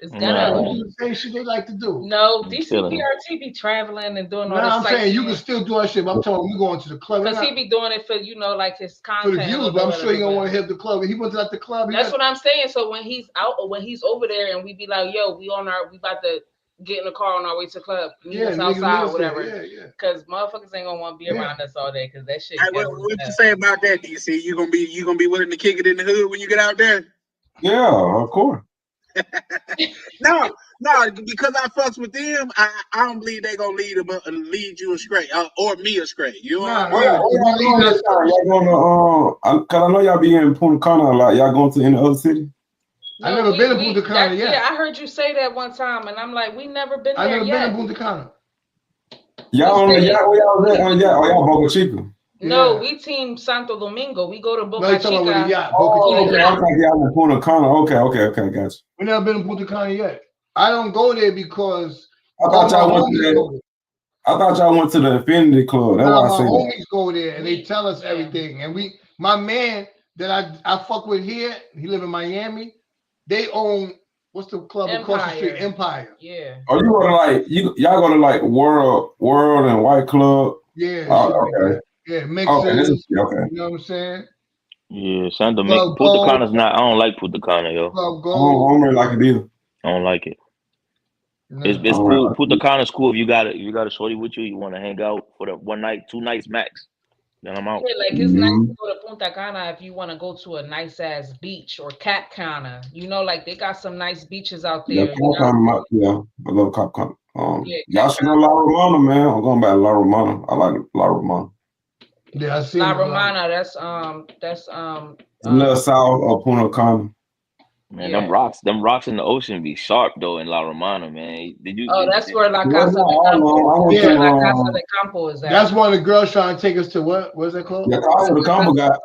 It's ghetto. The same shit they like to do. No, DCPRT be traveling and doing all this. I'm saying you can still do that shit. But I'm talking you going to the club because he be doing it for like his content. For the views, but I'm sure you don't want to hit the club. He went to the club. That's what I'm saying. So when he's out or when he's over there, and we be like, "Yo, we about to." Get in the car on our way to the club, meet us outside or whatever. Because motherfuckers ain't gonna want to be around us all day because that shit. Hey, what you say about that, DC? You gonna be willing to kick it in the hood when you get out there? Yeah, of course. No, because I fucks with them, I don't believe they gonna lead you astray or me astray. You know what y'all going to? Cause I know y'all be in Punta Cana a lot. Y'all going to any other city? No, I never been to Punta Cana yet. Yeah, I heard you say that one time, and I'm like, we never been there yet. I never been to Punta Cana. Y'all Boca Chica. No, we team Santo Domingo. We go to Boca Chica. Okay, y'all in Punta Cana. Okay, gotcha. We never been to Punta Cana yet. I don't go there because I thought y'all went there. I thought y'all went to the Infinity Club. That's why Nah, I my said that. homies go there and they tell us everything. And my man that I fuck with here, he live in Miami. They own what's the club across the street? Empire. Yeah. Oh, you go to like y'all go to like World and White Club. Yeah, Oh, shit like okay. that. Yeah, Okay, mixers. okay. You know what I'm saying? Yeah, San Domingo. Club Punta Gold, Cana's not. I don't like Punta Cana, yo. Club I Gold. don't really like it either. I don't like it. It's I it's don't really cool. like Punta it. Cana's cool if you got a shorty with you. You want to hang out for the 1 night, 2 nights max. Then I'm out. Yeah, like it's nice Mm-hmm. to go to Punta Cana if you want to go to a nice ass beach or Cat Cana. You know, like they got some nice beaches out Yeah, there. You know? yeah, I love Cop Con. Yeah, Y'all Cat should know Cana. La Romana, man. I'm going back to La Romana. I like La Romana. Yeah, I La seen a lot. Romana. That's It's a little south of Punta Cana. Man, yeah. them rocks in the ocean be sharp though in La Romana, man. Did you? Oh, that's where La Well, Casa not de all Campo. long. I went That's Yeah. where La to Casa de Campo is at. That's one of the girls trying to take us to what's that called? yeah, Casa de Campo got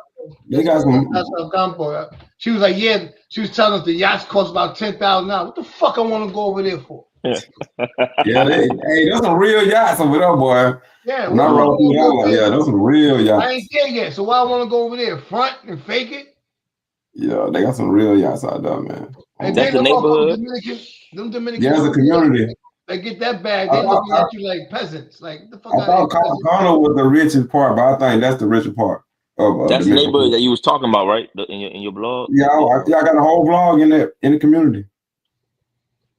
they got some. That's El Campo. She was like, yeah, she was telling us the yachts cost about $10,000. What the fuck I want to go over there for? Yeah, there's some real yachts over there, boy. Yeah, When I what the fuck I rode through want to go that, over there yeah, for? there's some real I yachts. ain't there yet, so why I want to go over there? Front and fake it? Yeah, they got some real yachts out there, man. And That's then the them motherfucking neighborhood. them Dominican Yeah, as a dudes, community. they get that bag, I they thought looking at you like peasants. Like, the fuck I out of here, thought peasant. Copacabana was the richest part, but I think that's the richest part of That's the Dominican. neighborhood that you was talking about, right? In your blog. Yeah, I got a whole vlog in the community.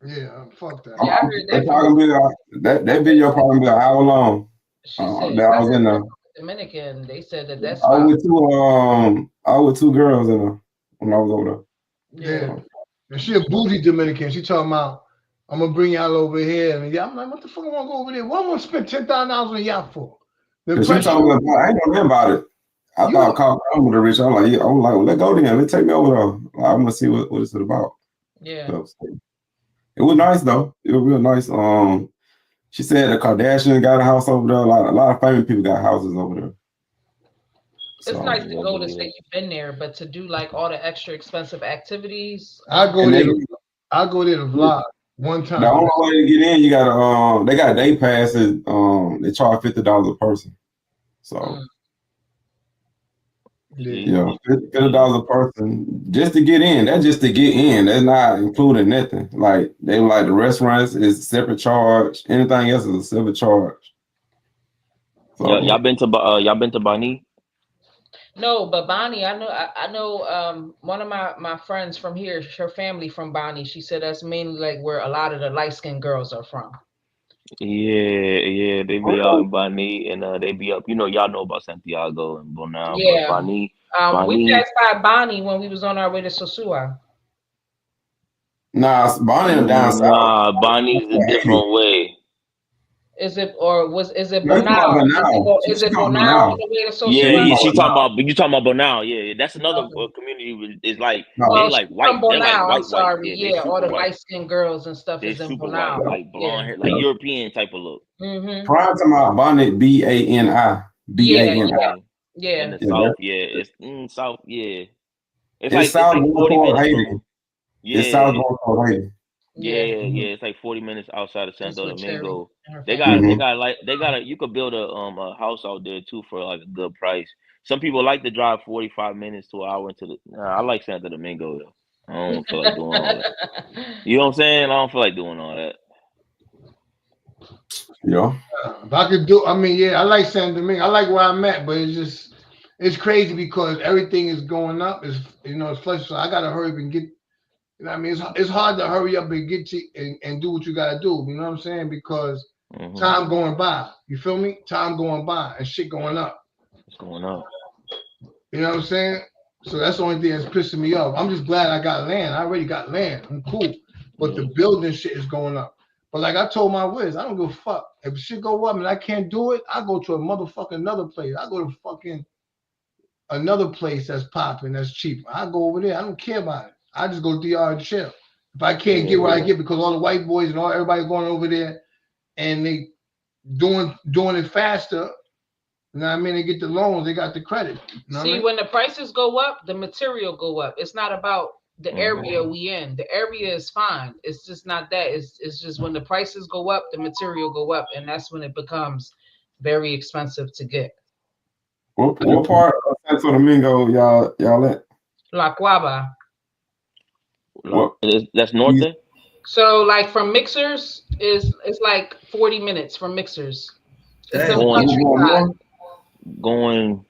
Yeah, fuck that. Yeah, I heard They that probably that video probably be an hour long. She said, That I I was heard in that there. from Dominican. They said that that's I fine. was with two girls in there when I was over there. Yeah. And she a bougie Dominican. She talking about, I'm gonna bring y'all over here. And yeah, I'm like, what the fuck I want to go over there? What am I gonna spend $10,000 on a yacht for? The Cause she pressure. told me about, I ain't know about it. I thought Copacabana was the rich. I'm like, well, let's go then. Let's take me over there. I want to see what it's about. Yeah. So, it was nice though. It was real nice. She said the Kardashians got a house over there. A lot of famous people got houses over there. It's nice to go to say you've been there, but to do like all the extra expensive activities. I go there to vlog one time. The only way to get in, you gotta they got day passes. They charge $50 a person. So yeah, $50 a person just to get in. That's just to get in. That's not including nothing. Like they like the restaurants is separate charge. Anything else is a separate charge. So, y'all been to Bani? No, but Bonnie, I know one of my friends from here, her family from Bonnie, she said that's mainly like where a lot of the light-skinned girls are from. Yeah, they be out in Bani and they be up. Y'all know about Santiago and Bonao, Yeah. but Bani. We passed by Bonnie when we was on our way to Sosua. nah, Bonnie down south. Nah, Bani's a different way. Is it Bonao? Is it called Bonao on the way to Sosua? Yeah, she talking about. You talking about Bonao? Yeah, that's another community. Is like they like white. From They're like Bonao, I'm white. sorry. Yeah, Yeah, all the super white. light-skinned girls and stuff They're is in super Bonao. white, like blonde hair, like European type of look. Mm-hmm. Prior to my Bonnet, BANI. BANI. Yeah. In the south, it's south, yeah. It's like south it's like going 40 toward minutes Haiti. from. It's south going toward Haiti. Yeah. It's like 40 minutes outside of Santo Domingo. They family. got you could build a house out there too for like a good price. Some people like to drive 45 minutes to an hour into the. I like Santo Domingo though. I don't feel like doing all that. You know what I'm saying? I don't feel like doing all that. Yeah. If I could do, I mean, yeah, I like San Domingo. I like where I'm at, but it's crazy because everything is going up. It's flush. So I gotta hurry up and get. You know what I mean? It's hard to hurry up and get to and do what you gotta do. You know what I'm saying? Because time going by. You feel me? Time going by and shit going up. What's going on? You know what I'm saying? So that's the only thing that's pissing me off. I'm just glad I got land. I already got land. I'm cool. But the building shit is going up. But like I told my Wiz, I don't give a fuck. If shit go up and I can't do it, I go to a motherfucking another place. I go to fucking another place that's popping, that's cheap. I go over there. I don't care about it. I just go DR and chill. If I can't get where I get because all the white boys and everybody going over there and they doing it faster. You know what I mean? They get the loans, they got the credit. You know See, when the prices go up, the material go up. It's not about the area we in. The area is fine. It's just not that. It's just when the prices go up, the material go up, and that's when it becomes very expensive to get. What part of Santo Domingo y'all at? La Cuava. What? That's norte. So like from Mixers is it's like 40 minutes from Mixers. It's Damn. some Going countryside. going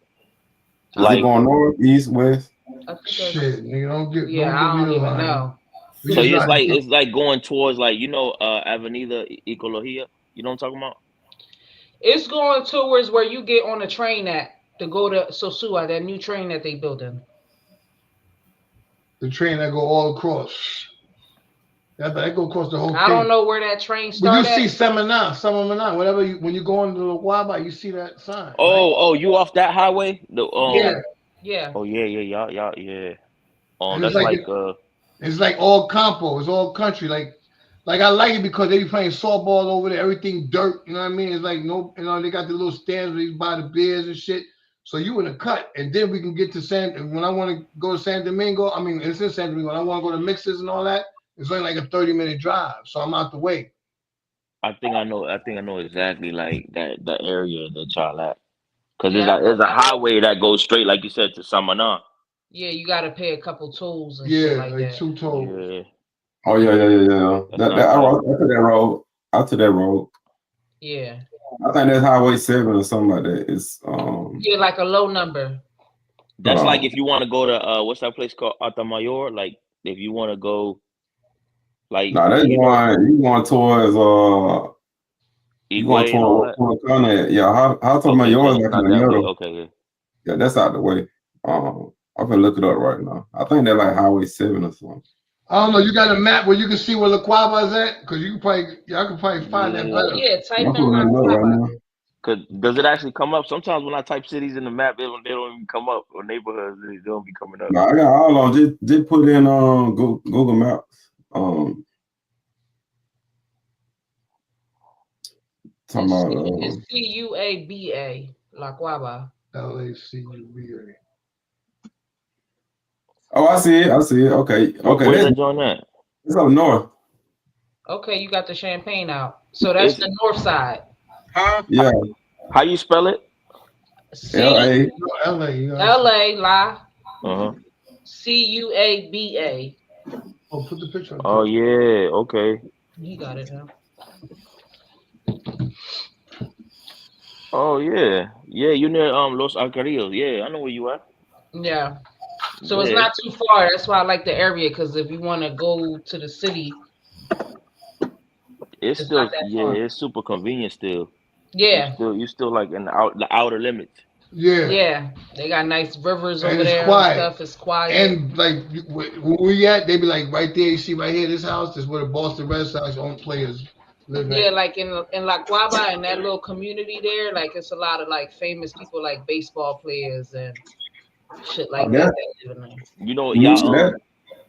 Is it like going north, east, west? I think Shit, nigga, don't I give me don't the even line. know. We so just it's not- like going towards like Avenida Ecología. You know what I'm talking about? It's going towards where you get on a train at to go to Sosua, that new train that they building. the train that go all across. That go across the whole I thing. don't know where that train But you started. see Samaná, whatever. When you go into the Guaba, you see that sign. Oh, you off that highway? Yeah. Yeah. Oh yeah, y'all, yeah. And That's like it's like all campo. It's all country. Like I like it because they be playing softball over there. Everything dirt. You know what I mean? It's like no. You know they got the little stands where you buy the beers and shit. So you in a cut, and then we can get to when I want to go to San Domingo. I mean, it's in San Domingo. When I want to go to Mixes and all that. It's only like a 30-minute drive, so I'm out the way. I think I know exactly like that area that y'all at. Cause Yeah. there's a highway that goes straight, like you said, to Samaná. Yeah, you got to pay a couple tolls and Yeah, shit like like that. 2 tolls. Yeah. Oh yeah. That's not bad. I took that road. Yeah. I think that's Highway 7 or something like that. It's Yeah, like a low number. That's like if you want to go to what's that place called Atamayor? Like if you want to go, like no, that's you know, you going towards you going Higuay and all that. toward Conrad. Yeah, how to my Okay, yours so like in not the that way. middle. Okay, yeah. Yeah, that's out the way. I'm gonna look it up right now. I think they're like Highway 7 or something. I don't know. You got a map where you can see where La Cuava is at? Because y'all can probably find that Yeah. Oh better. yeah, type I'm in pulling La it up right Cuava. now. Cause does it actually come up? Sometimes when I type cities in the map, they don't even come up, or neighborhoods they don't be coming up. No, I got all on. Just put in Google Maps. Talking about It's Cuaba, La Cuava. LACUBA. oh, I see it. Okay. Where's that joint at? It's up north. Okay, you got the champagne out. So that's the north side. Huh? Yeah. How you spell it? LA. LA La Uh-huh. Cuaba. Oh, put the picture up Oh there. yeah, okay. You got it now. Oh yeah. Yeah, you near Los Alcarillos. Yeah, I know where you at. Yeah. So it's Yeah, not too far. That's why I like the area, because if you want to go to the city, it's it's still not that far. it's super convenient still. Yeah. You still like in the outer limits. Yeah. Yeah. They got nice rivers And over it's there quiet. and stuff. It's quiet. And like where we at, they be like right there. You see right here, this house is where the Boston Red Sox own players live Yeah, at. like in La Guaba and that little community there, like it's a lot of like famous people, like baseball players and shit like that live in there. You know y'all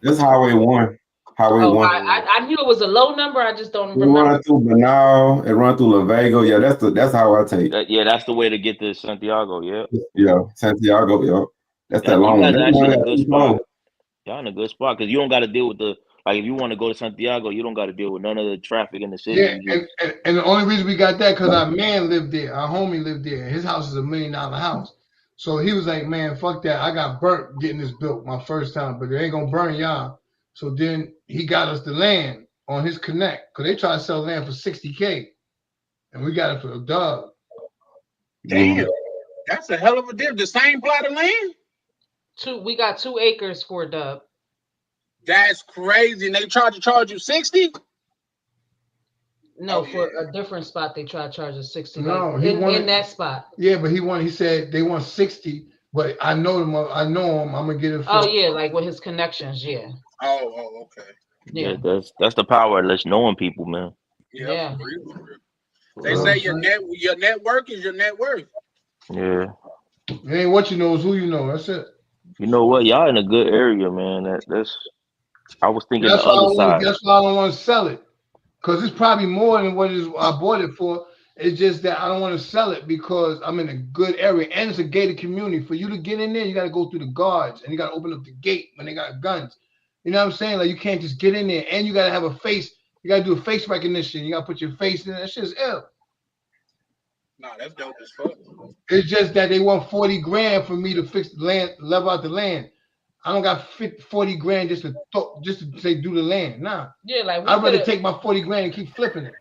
That's Highway 1. Highway Oh, 1. I knew it was a low number. I just don't It remember. run through Banal. It run through Lavego. Yeah, that's how I take. yeah, that's the way to get to Santiago. Yeah, Yeah, Santiago. Yeah, that's that you long one. guys are That's actually one in a that good keep spot. going. Y'all in a good spot because you don't got to deal with the like if you want to go to Santiago, you don't got to deal with none of the traffic in the city. Yeah, You just and the only reason we got that because our man lived there, our homie lived there. His house is $1 million house. So he was like, man, fuck that. I got burnt getting this built my first time, but it ain't gonna burn y'all. So then he got us the land on his connect because they try to sell land for $60K, and we got it for a dub. Damn. That's a hell of a deal. The same plot of land? We got 2 acres for a dub. That's crazy. And they tried to charge you 60? No, for a different spot they try to charge us 60. No, like he in wanted that spot. Yeah, but he said they want 60, but I know them. I know him. I'm gonna get it. Oh yeah, like with his connections. Yeah. Oh, okay. Yeah. that's the power of let's knowing people, man. Yeah. For real, for real. For They real. say your network is your net worth. Yeah. It ain't what you know, it's who you know. That's it. You know what? Y'all in a good area, man. That's I was thinking That's the why other side. That's why I don't want to sell it, because it's probably more than what I bought it for. It's just that I don't want to sell it because I'm in a good area and it's a gated community. For you to get in there, you got to go through the guards and you got to open up the gate when they got guns. You know what I'm saying? Like you can't just get in there, and you gotta have a face. You gotta do a face recognition. You gotta put your face in. That shit's ill. Nah, that's dope as fuck. It's just that they want 40 grand for me to fix the land, level out the land. I don't got 40 grand just to say do the land. Nah, Yeah, like I'd rather take my 40 grand and keep flipping it.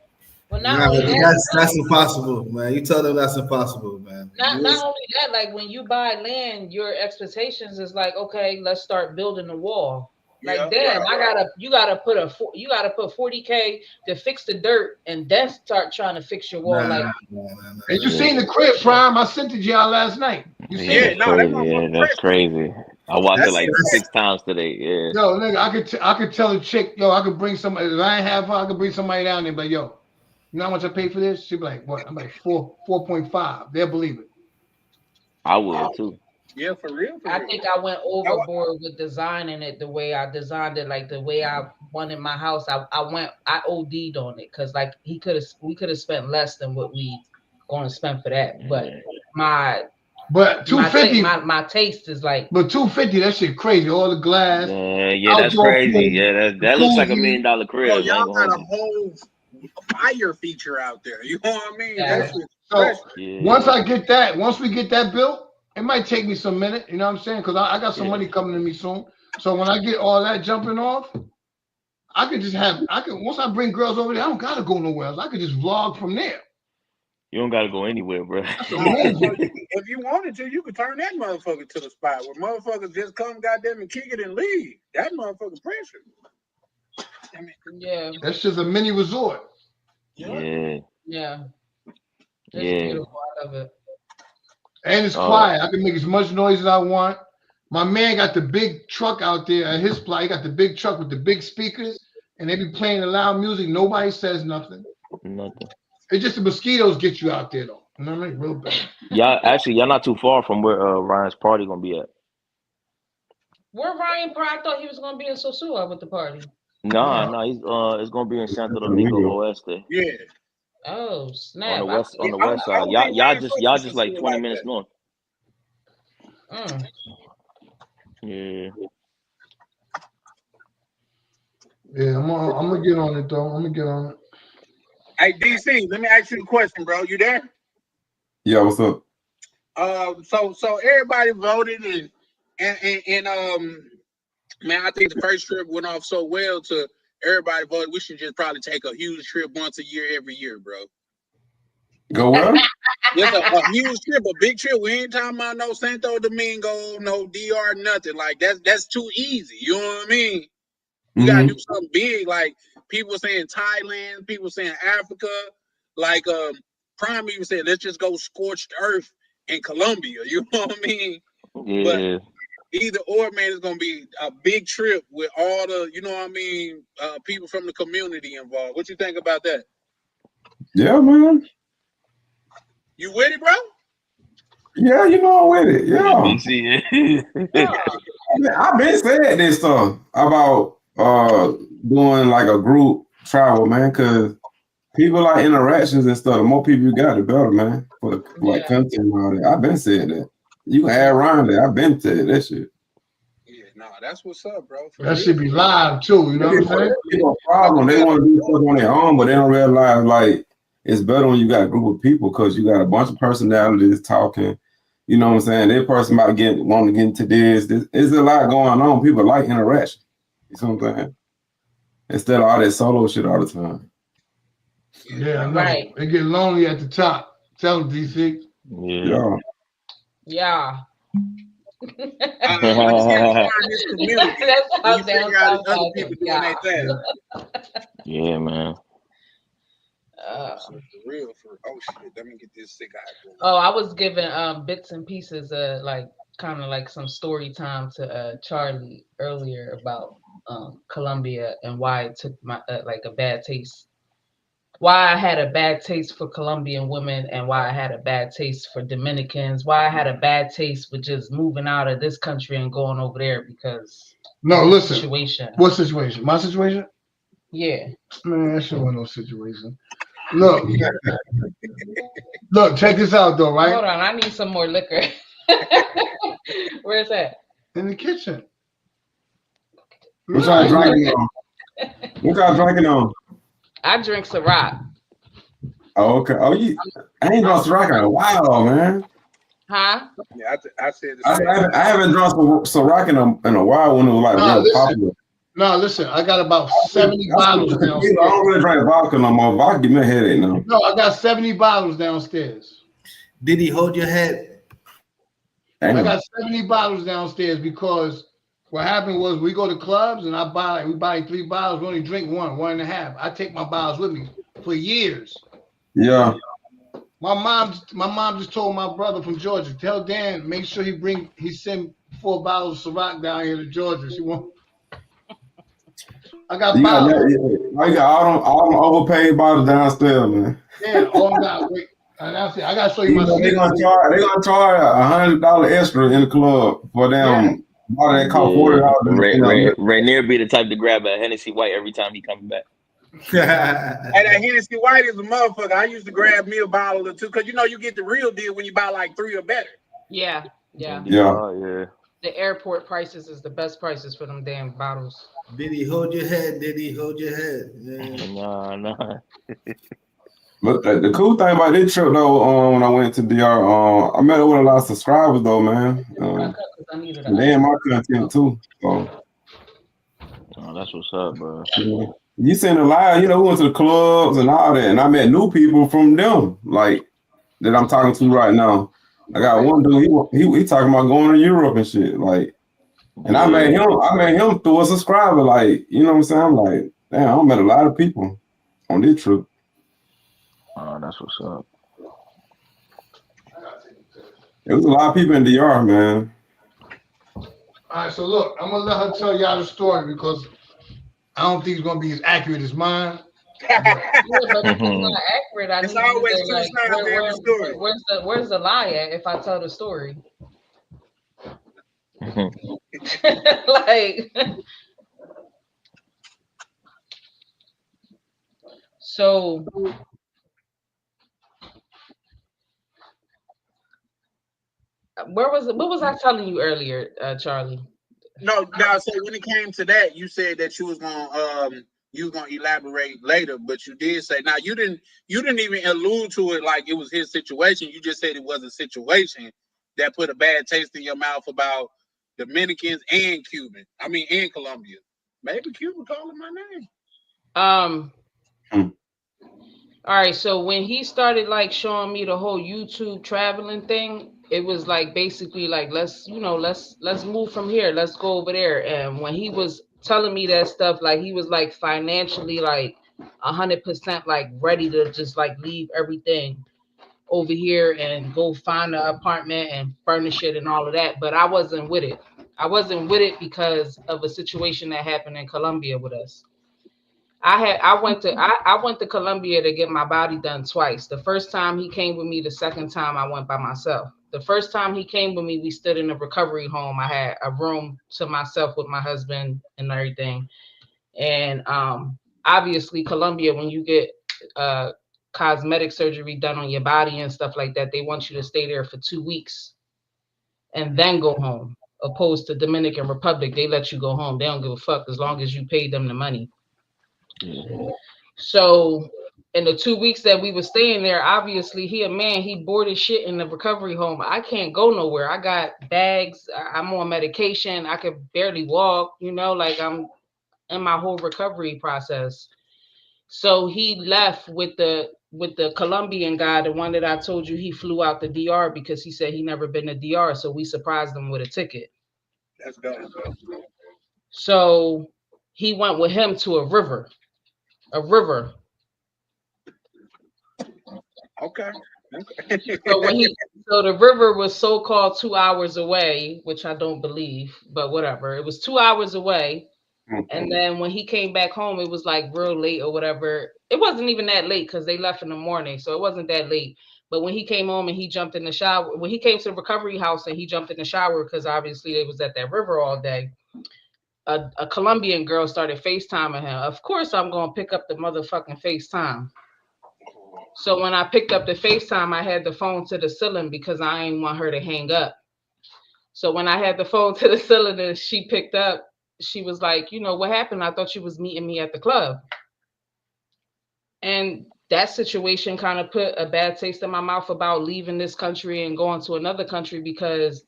Well, not Nah, only that, that's impossible, man. You tell them that's impossible, man. not only that, like when you buy land, your expectations is like, okay, let's start building the wall. Like, damn, you gotta put 40K to fix the dirt, and then start trying to fix your wall. Nah. And you seen the crib, Prime? I sent it to y'all last night. You seen it? That's crazy. I watched it like 6 times today. Yeah. Yo, nigga, I could tell the chick, yo, I could bring somebody. If I ain't have her, I could bring somebody down there. But yo, you know how much I paid for this? She'd be like, what? I'm like 4.5. They'll believe it. I would too. Yeah, for real. I think I went overboard with designing it the way I designed it, like the way I wanted my house. I OD'd on it because like we could have spent less than what we going to spend for that. But But 250, my taste is like. But 250, that shit crazy. All the glass. Yeah, that's crazy. Pool, yeah, that looks like $1 million crib. Oh, y'all got a whole fire feature out there. You know what I mean? Yeah. Once we get that built, it might take me some minute. You know what I'm saying? Because I got some money coming to me soon. So when I get all that jumping off, once I bring girls over there, I don't gotta go nowhere else. I could just vlog from there. You don't gotta go anywhere, bro. If you wanted to, you could turn that motherfucker to the spot where motherfuckers just come goddamn and kick it and leave. That motherfucker pressure. I mean, yeah. That's just a mini resort. Yeah. It's beautiful. I love it. And it's quiet. I can make as much noise as I want. My man got the big truck out there at his plot. He got the big truck with the big speakers, and they be playing the loud music. Nobody says nothing. It's just the mosquitoes get you out there, though. You know what I mean? Real bad. Y'all not too far from where Ryan's party gonna be at. Where Ryan? I thought he was gonna be in Sosua with the party. No, he's it's gonna be in Santo Domingo Oeste. Yeah. Oh snap! On the west side. Y'all just like 20 minutes north. Yeah. Yeah, I'm gonna get on it though. I'm gonna get on it. Hey DC, let me ask you a question, bro. You there? Yeah, what's up? So everybody voted and man, I think the first trip went off so well to everybody voted. We should just probably take a huge trip once a year, every year, bro. Go where? It's a huge trip, a big trip. We ain't talking about no Santo Domingo, no DR, nothing. Like that's too easy. You know what I mean? We gotta do something big. Like people saying Thailand, people saying Africa. Like Prime even said, let's just go scorched earth in Colombia. You know what I mean? Yeah. But either or, man, it's gonna be a big trip with all the, you know what I mean, people from the community involved. What you think about that? Yeah, man. You with it, bro? Yeah, you know I'm with it. Yeah. I've been saying this stuff about doing like a group travel, man, because people like interactions and stuff. The more people you got, the better, man. For the like content and all that. I've been saying that. You can add around there. I've been saying that shit. Yeah, that's what's up, bro. That should be live too, you know what I'm saying? No problem. They want to do stuff on their own, but they don't realize like it's better when you got a group of people because you got a bunch of personalities talking. You know what I'm saying? That person might want to get into this. There's a lot going on. People like interaction. You see what I'm saying? Instead of all that solo shit all the time. Yeah, I know. Right. They get lonely at the top. Tell them, DC. Yeah. Yeah. Yeah, man. Real for shit. Let me get this sick eye. Oh, I was giving bits and pieces like kind of like some story time to Charlie earlier about Colombia and why it took my like a bad taste. Why I had a bad taste for Colombian women and why I had a bad taste for Dominicans. Why I had a bad taste with just moving out of this country and going over there because situation. What situation? My situation? Yeah. Man, that shit wasn't no situation. Look, check this out though, right? Hold on, I need some more liquor. Where's that? In the kitchen. What y'all drinking on? What y'all drinking on? I drink Ciroc. Oh, okay. Oh, I ain't drunk Ciroc in a while, man. Huh? Yeah, I said the I, same. I haven't drunk Ciroc in a while when it was like real popular. No, listen, I got about 70 bottles downstairs. I don't really drink vodka no more. Vodka give me a headache now. No, I got 70 bottles downstairs. Did he hold your head? Damn. I got 70 bottles downstairs because what happened was we go to clubs and we buy 3 bottles, we only drink one and a half. I take my bottles with me for years. Yeah. My mom just told my brother from Georgia, tell Dan, make sure he send 4 bottles of Ciroc down here to Georgia. She won't. I got bottles. I got all them overpaid bottles downstairs, man. Yeah, all that. Wait, I gotta show you my. They gonna charge $100 extra in the club for them. Bottle that cost $40. Rainier be the type to grab a Hennessy White every time he comes back. Hey, that Hennessy White is a motherfucker. I used to grab me a bottle or two because you get the real deal when you buy like 3 or better. Yeah. The airport prices is the best prices for them damn bottles. Did he hold your head? Did he hold your head? Yeah. No. But the cool thing about this trip though, when I went to DR, I met up with a lot of subscribers though, man. And they in my content too. So. Oh, that's what's up, bro. You seen the live, we went to the clubs and all that, and I met new people from them, like that I'm talking to right now. I got one dude, he talking about going to Europe and shit, like, and I met him through a subscriber, like, you know what I'm saying? I'm like, damn, I met a lot of people on this trip. Oh, that's what's up. There was a lot of people in DR, man. All right, so look, I'm gonna let her tell y'all the story because I don't think it's gonna be as accurate as mine. Yeah, but if it's not accurate, It's always two sides to every story. Where's the lie at if I tell the story? Like, so what was I telling you earlier, Charlie? No, so when it came to that, you said that you was gonna elaborate later, but you did say now you didn't even allude to it like it was his situation. You just said it was a situation that put a bad taste in your mouth about Dominicans and Cuban. I mean, and Colombia. Maybe Cuba calling my name. All right, so when he started like showing me the whole YouTube traveling thing, it was like basically like let's move from here, let's go over there. And when he was telling me that stuff, like he was like financially like 100% like ready to just like leave everything over here and go find an apartment and furnish it and all of that. But I wasn't with it. I wasn't with it because of a situation that happened in Colombia with us. I went to Colombia to get my body done twice. The first time he came with me, the second time I went by myself. The first time he came with me, we stood in a recovery home. I had a room to myself with my husband and everything. And obviously Colombia, when you get cosmetic surgery done on your body and stuff like that, they want you to stay there for 2 weeks and then go home. Opposed to Dominican Republic, they let you go home. They don't give a fuck as long as you pay them the money. So in the 2 weeks that we were staying there, obviously he bored his shit in the recovery home. I can't go nowhere. I got bags. I'm on medication. I could barely walk, like I'm in my whole recovery process. So he left with the Colombian guy, the one that I told you he flew out the DR because he said he never been to DR. So we surprised him with a ticket. Let's go. So he went with him to a river. Okay. So the river was so-called 2 hours away, which I don't believe, but whatever. It was 2 hours away. And then when he came back home, it was like real late or whatever. It wasn't even that late because they left in the morning. So it wasn't that late. But when he came home and he jumped in the shower, when he came to the recovery house and he jumped in the shower, because obviously they was at that river all day, a Colombian girl started FaceTiming him. Of course, I'm going to pick up the motherfucking FaceTime. So when I picked up the FaceTime, I had the phone to the ceiling because I didn't want her to hang up. So when I had the phone to the cylinder, she picked up she was like, you know, what happened? I thought you was meeting me at the club. And that situation kind of put a bad taste in my mouth about leaving this country and going to another country, because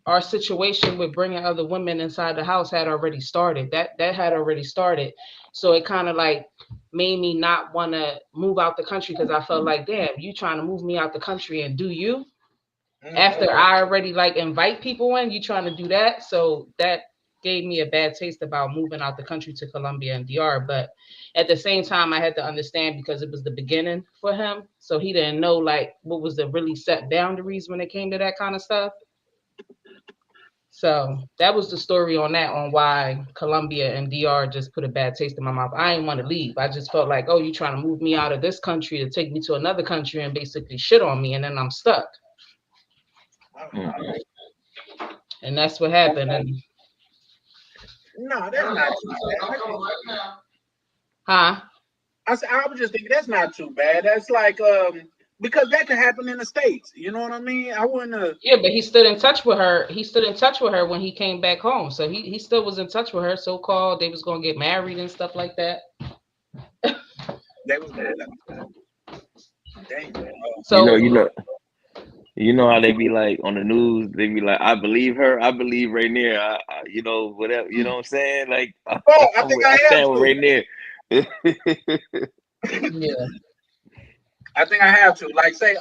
our situation with bringing other women inside the house had already started. That had already started. So it kind of like made me not want to move out the country, because I felt like, damn, you trying to move me out the country, and do you? After I already like invite people in, you trying to do that? So that gave me a bad taste about moving out the country to Colombia and DR. But at the same time, I had to understand, because it was the beginning for him. So he didn't know like what was the really set boundaries when it came to that kind of stuff. So that was the story on that, on why Colombia and DR just put a bad taste in my mouth. I didn't want to leave. I just felt like, oh, you trying to move me out of this country to take me to another country and basically shit on me, and then I'm stuck. And that's what happened. And No, that's not too bad. huh? I was just thinking that's not too bad. That's like because that could happen in the States. You know what I mean? I wouldn't. Yeah, but he stood in touch with her. He stood in touch with her when he came back home. So he still was in touch with her. So called they was gonna get married and stuff like that. They was gonna dang. So You know how they be like on the news, they be like, I believe her, I believe Rainier, you know, whatever, you know what I'm saying? Like, Oh, I think I stand have with to. Rainier. yeah. I think I have to. Like say,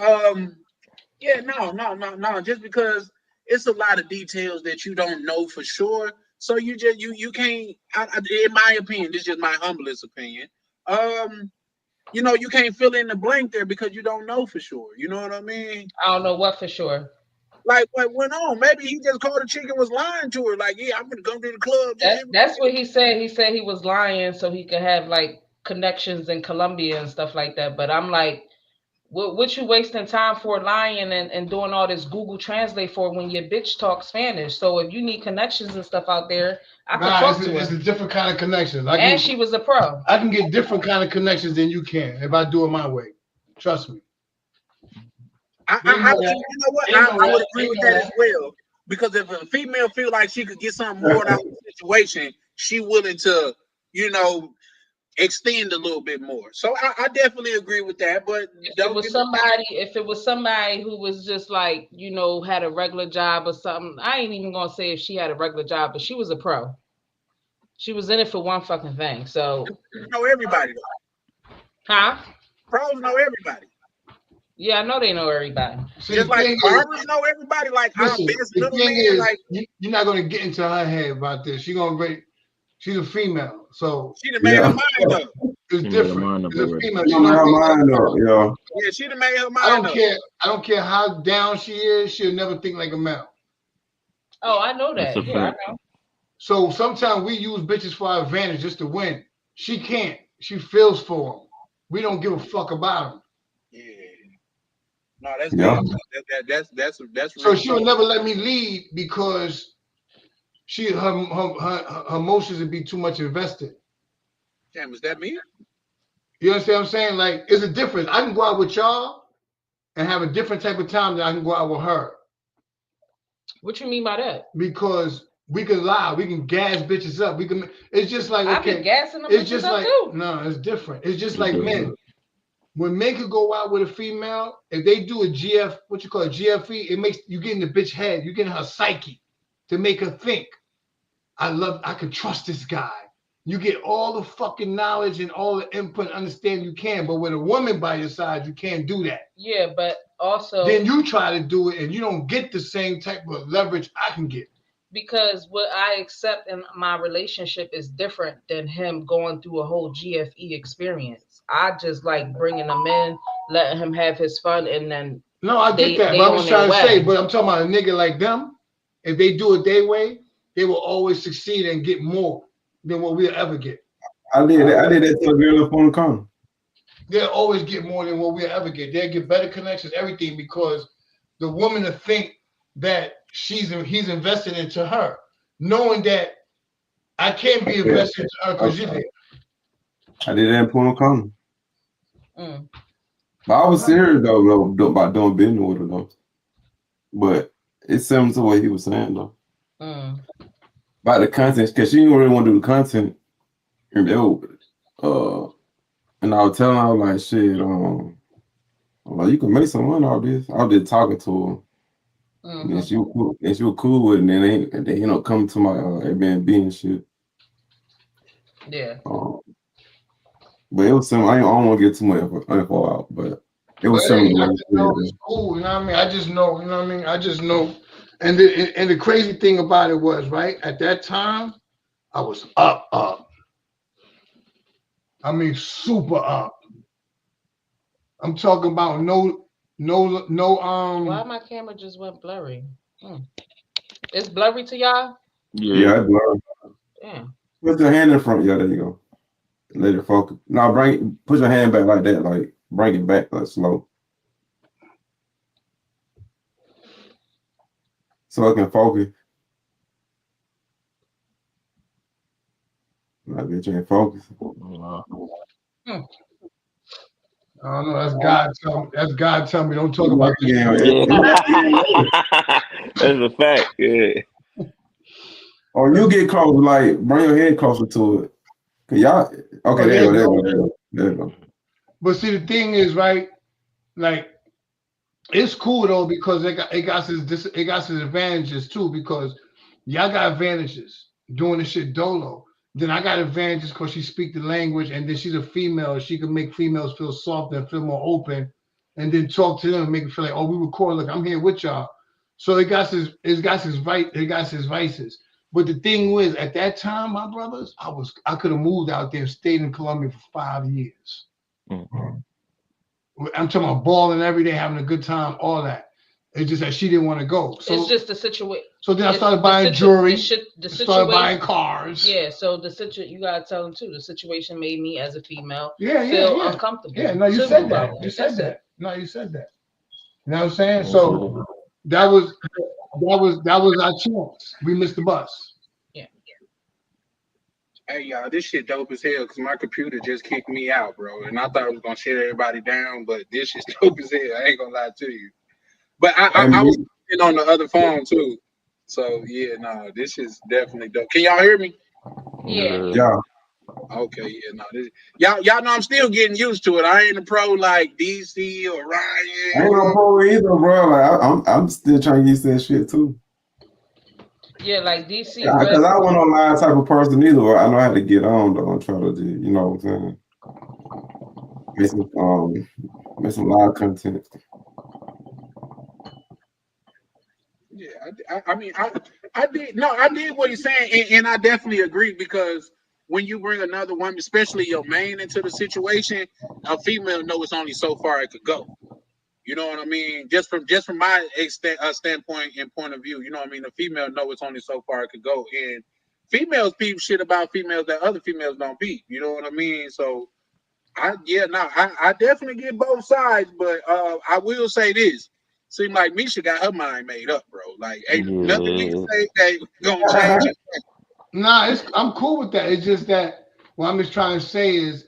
yeah, no. Just because it's a lot of details that you don't know for sure. So you just you can't. In my opinion, this is just my humblest opinion. You know, you can't fill in the blank there because you don't know for sure. You know what I mean? I don't know what for sure. Like what went on? Maybe he just called the chick and was lying to her. Like, yeah, I'm gonna come to the club. That's what he said. He said he was lying so he could have like connections in Colombia and stuff like that. But I'm like, what you wasting time for lying and doing all this Google Translate for when your bitch talks Spanish? So if you need connections and stuff out there, I can talk to her. It's a different kind of connections. And she was a pro. I can get different kind of connections than you can if I do it my way. Trust me. You know what? I would agree with that as well. Because if a female feel like she could get something more out of the situation, she willing to, you know, extend a little bit more. So I definitely agree with that. But if it was somebody who was just like, you know, had a regular job or something, I ain't even gonna say if she had a regular job, but she was a pro. She was in it for one fucking thing. So you know everybody though. Huh? Pros know everybody. Yeah, I know they know everybody. See, just like barbers know everybody. Like listen, our best the little thing man. is, Like you're not gonna get into her head about this. She's a female, so she done made her mind up. It's different. It's a female. She made her mind up, yeah. Yeah, she done made her mind up. I don't care how down she is. She'll never think like a male. Oh, I know that. Yeah, I know. So sometimes we use bitches for our advantage just to win. She can't. She feels for them. We don't give a fuck about them. Yeah. No, that's good. That's. So she'll never let me lead because her emotions would be too much invested. Damn, is that me? You understand what I'm saying? Like, it's a difference. I can go out with y'all and have a different type of time than I can go out with her. What you mean by that? Because we can lie, we can gas bitches up. It's just like, okay, I've been gassing them it's bitches just up like, too. No, it's different. It's just like men. When men could go out with a female, if they do a GFE, it makes you get in the bitch head, you get in her psyche to make her think, I could trust this guy. You get all the fucking knowledge and all the input and understand you can, but with a woman by your side, you can't do that. Yeah, but also then you try to do it and you don't get the same type of leverage I can get. Because what I accept in my relationship is different than him going through a whole GFE experience. I just like bringing him in, letting him have his fun, and then no, I get that. But I was trying to say, but I'm talking about a nigga like them. If they do it their way, they will always succeed and get more than what we'll ever get. I did that to a girl up on the corner. They'll always get more than what we'll ever get. They'll get better connections, everything, because the woman to think that he's invested into her, knowing that I can't be invested into her because you're there. I did that in Punta Cana. But I was serious though about doing business with her though. But it's similar to what he was saying though. about the content because she didn't really want to do the content. And they were, and I was telling her like, shit, I'm like, you can make some money out of this. I was just talking to her. Mm-hmm. And she was cool. And she was cool with it. And then you know, come to my Airbnb and shit. Yeah. But it was similar. I don't want to get too much info out, but it was But hey, similar. I just know it's cool. You know what I mean? I just know. You know what I mean? I just know. And the crazy thing about it was, right at that time, I was up. I mean, super up. I'm talking about no. Why my camera just went blurry? It's blurry to y'all? Yeah, I blurred. Yeah. Put your hand in front. Yeah, there you go. Let it focus. Now put your hand back like that. Like bring it back like slow. So I can focus. Like bitch ain't focus. I don't know. That's God. That's God telling me don't talk about. Yeah. That's a fact. Yeah. Or you get close, like bring your head closer to it. Cause y'all, okay, there you go. But see, the thing is, right? Like, it's cool though because it got its advantages too because y'all got advantages doing the shit dolo. Then I got advantages because she speak the language and then she's a female. She can make females feel soft and feel more open, and then talk to them and make them feel like, oh, we record. Look, I'm here with y'all. So it got his vices. But the thing was, at that time, my brothers, I could have moved out there and stayed in Colombia for 5 years. Mm-hmm. I'm talking about balling every day, having a good time, all that. It's just that she didn't want to go. So it's just the situation. So then I started buying jewelry. Started buying cars. Yeah. So you gotta tell them too. The situation made me as a female feel uncomfortable. Yeah, no, you said that. You said that. No, you said that. You know what I'm saying? So that was our chance. We missed the bus. Yeah. Hey y'all, this shit dope as hell because my computer just kicked me out, bro. And I thought it was gonna shut everybody down, but this shit's dope as hell. I ain't gonna lie to you. But I was on the other phone too. So yeah, no, this is definitely dope. Can y'all hear me? Yeah. Okay, yeah, no, y'all know I'm still getting used to it. I ain't a pro like DC or Ryan. I ain't no pro either, bro. Like I'm still trying to use that shit too. Yeah, like DC. Because I wasn't online type of person either. I know how to get on though. I'm trying to do, you know what I'm saying? Make some live content. Yeah, I mean, I did what he's saying, and I definitely agree because when you bring another woman, especially your main, into the situation, a female knows it's only so far it could go. You know what I mean? Just from my standpoint and point of view, you know what I mean? A female knows it's only so far it could go, and females peep shit about females that other females don't peep. You know what I mean? So I definitely get both sides, but I will say this. Seem like Misha got her mind made up, bro. Like, ain't nothing we can say that gonna change it. Nah, I'm cool with that. It's just that what I'm just trying to say is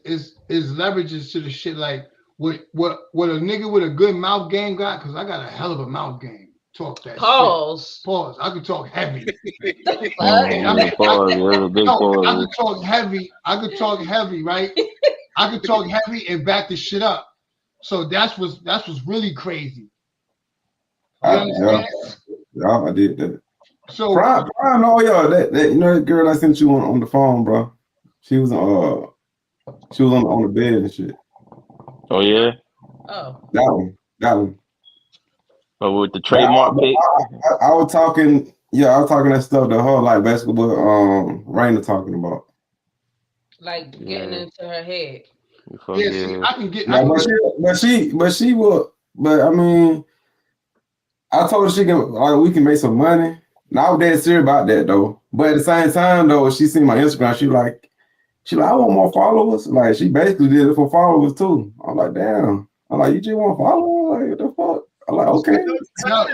leverages to the shit like what a nigga with a good mouth game got, because I got a hell of a mouth game. Talk that Pause. shit. Pause. I could talk heavy. Pause. There's a big pause. I could talk heavy. I could talk heavy, right? I could talk heavy and back the shit up. So that's what's really crazy. You understand? Yeah, I did that. So Prime, that you know that girl I sent you on the phone, bro. She was on the bed and shit. Oh yeah. Oh. That one. But with the trademark pick. I was talking. Yeah, I was talking that stuff the whole like basketball. Raina talking about. Like getting into her head. Yeah, see, I can get. But she will. But I mean, I told her she can. Like, we can make some money. And I was dead serious about that though. But at the same time though, she seen my Instagram. She like, I want more followers. Like she basically did it for followers too. I'm like, damn. I'm like, you just want followers? Like, what the fuck? I'm like, okay. No,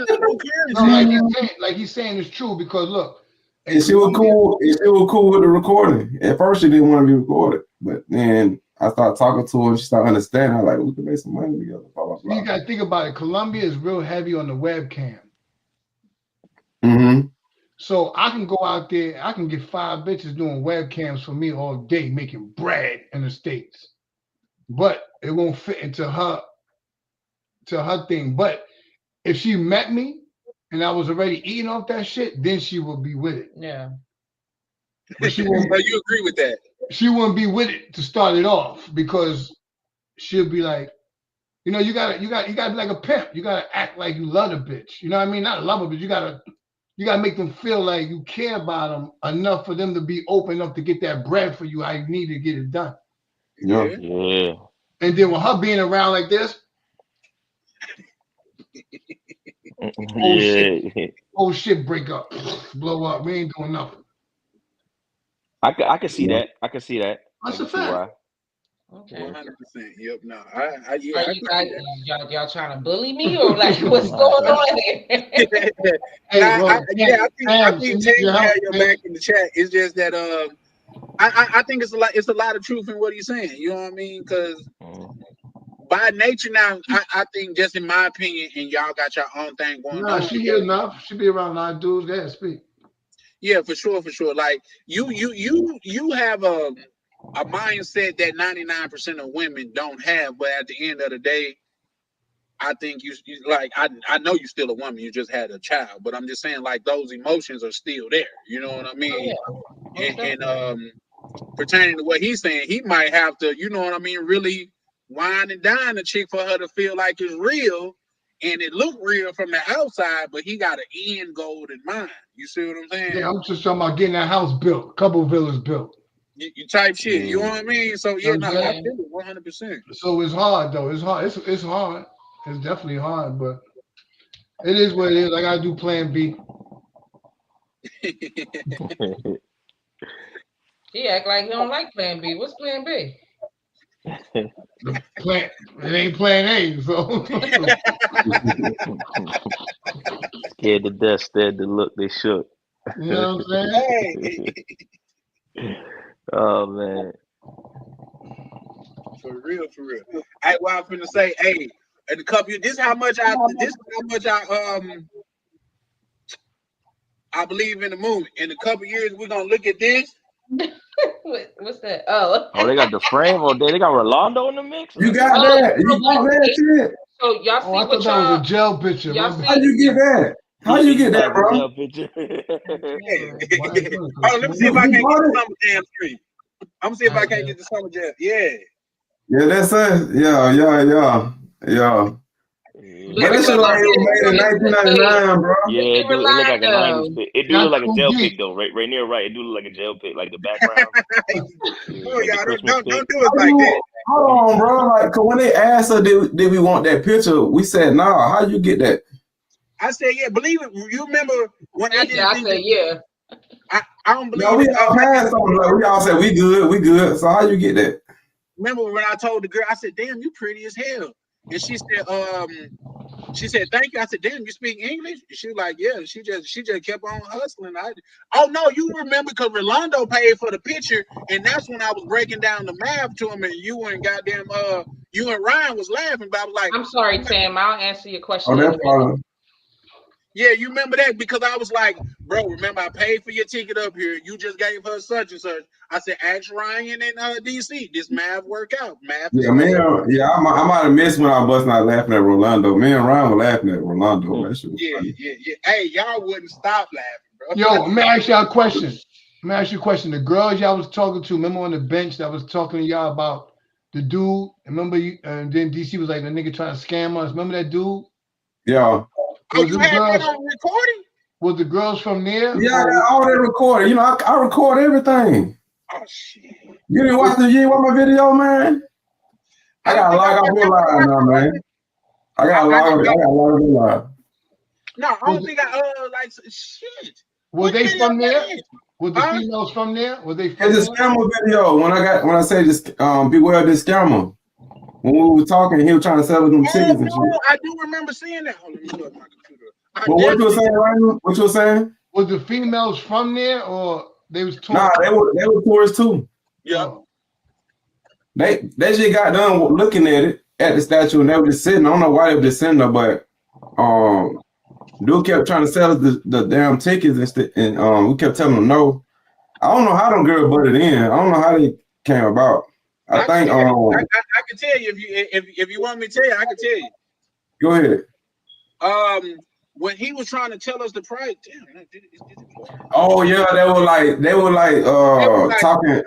like he's saying it's true because look. And she was cool. And she was cool with the recording. At first, she didn't want to be recorded, but then I started talking to her, and she started understanding. I'm like, we can make some money together. Blah, blah, blah. You gotta think about it. Colombia is real heavy on the webcam. Mm-hmm. So I can go out there, I can get 5 bitches doing webcams for me all day, making bread in the States. But it won't fit into her thing. But if she met me and I was already eating off that shit, then she would be with it. Yeah. But she So won't you agree with that? she wouldn't be with it to start it off because she'll be like, you gotta be like a pimp. You gotta act like you love the bitch. You know what I mean? Not love her, but you gotta make them feel like you care about them enough for them to be open up to get that bread for you. I need to get it done. Yeah. Yeah. And then with her being around like this, oh shit, break up, blow up. We ain't doing nothing. I can see that. I can see that. That's I a can see fact. why. Okay. 100%. Yep. No. I yeah. Are I you agree guys y'all trying to bully me or like what's going on here? with that. Hey, Nah, well, I think you Tam need your will help, have your man. back in the chat. It's just that I think it's a lot of truth in what he's saying. You know what I mean? Because by nature now, I think just in my opinion, and y'all got your own thing going Nah, on. she here enough. She be around 9 dudes. Go ahead, speak. Yeah, for sure. Like you have a mindset that 99% of women don't have, but at the end of the day, I think you like I know you're still a woman. You just had a child, but I'm just saying like those emotions are still there. You know what I mean? And pertaining to what he's saying, he might have to, you know what I mean, really wine and dine the chick for her to feel like it's real, and it look real from the outside, but he got an end goal in mind. You see what I'm saying? Yeah, I'm just talking about getting that house built, a couple villas built. You type shit. You know what I mean? So yeah, no, I feel it 100%. So it's hard though. It's hard. It's hard. It's definitely hard, but it is what it is. I gotta do Plan B. He act like he don't like Plan B. What's Plan B? The plan. It ain't Plan A. So Scared to death, scared to look, they shook. you know what I'm saying? Hey, Oh man. for real. Hey, what I'm finna say, hey, in a couple of, this is how much I believe in the movie. In a couple of years, we're gonna look at this. What's that? Oh. Oh, they got the frame. Oh, they got Rolando in the mix. You Let's got go. that? You got that shit? So y'all see Oh, I what thought that was a jail picture. y'all My see- How you get that? How you get that, bro? Jail picture. Oh, let me see if I can't get the summer jam screen. I'm gonna see if I can't get the summer jam. Yeah. Yeah, that's it. Yeah. But that shit like it was made in 1999, bro. Yeah, it look like a 90s pic. It do That's look like a jail 2D. pic though, right near right. It do look like a jail pic, like the background. Oh, Like the y'all Christmas don't pic. do it like that. Hold on, bro. Like, 'cause when they asked us, did we want that picture? We said, nah. How you get that? I said, yeah, believe it. You remember when I didn't I think said, yeah. I don't believe No, we it. all had something. Like, we all said, we good. So how you get that? Remember when I told the girl, I said, damn, you pretty as hell. And she said, thank you. I said, damn, you speak English? And she was like, yeah. She just kept on hustling. Oh no, you remember because Rolando paid for the picture, and that's when I was breaking down the math to him, and you and Ryan was laughing, but I was like, I'm sorry, Tam. I'll answer your question. Oh, that's fine. yeah, you remember that? Because I was like, bro, remember I paid for your ticket up here. You just gave her such and such. I said, ask Ryan in DC. This math work out. Math is Yeah, I might have missed when I was not laughing at Rolando. Me and Ryan were laughing at Rolando. That shit was funny. Yeah. Hey, y'all wouldn't stop laughing, bro. Yo, let me ask y'all a question. The girls y'all was talking to, remember on the bench that was talking to y'all about the dude? Remember you? And then DC was like, the nigga trying to scam us. Remember that dude? Yeah. Oh, you had that on recording? Was the girls from there? Yeah, I got all that recorded. You know, I record everything. Oh shit! You didn't watch my video, man? I got to log off your line now, man. I got to log off your line. No, I don't think I like shit. Were they from there? Were the females from there? Were they from there? It's a scammer video. When I say this, beware this scammer. When we were talking, he was trying to sell them tickets and shit. I do remember seeing that. Hold on, let me look at my computer. Well, what you were saying, Ryan? What you were saying? Was the females from there, or they was tourists? Nah, they were tourists too. Yeah. They just got done looking at it at the statue, and they were just sitting. I don't know why they were just sitting there, but Dude kept trying to sell us the damn tickets and we kept telling him no. I don't know how them girls butted in. I don't know how they came about. I think I can tell you if you want me to tell you, I can tell you. Go ahead. When he was trying to tell us the price, damn. Oh yeah, they were like talking.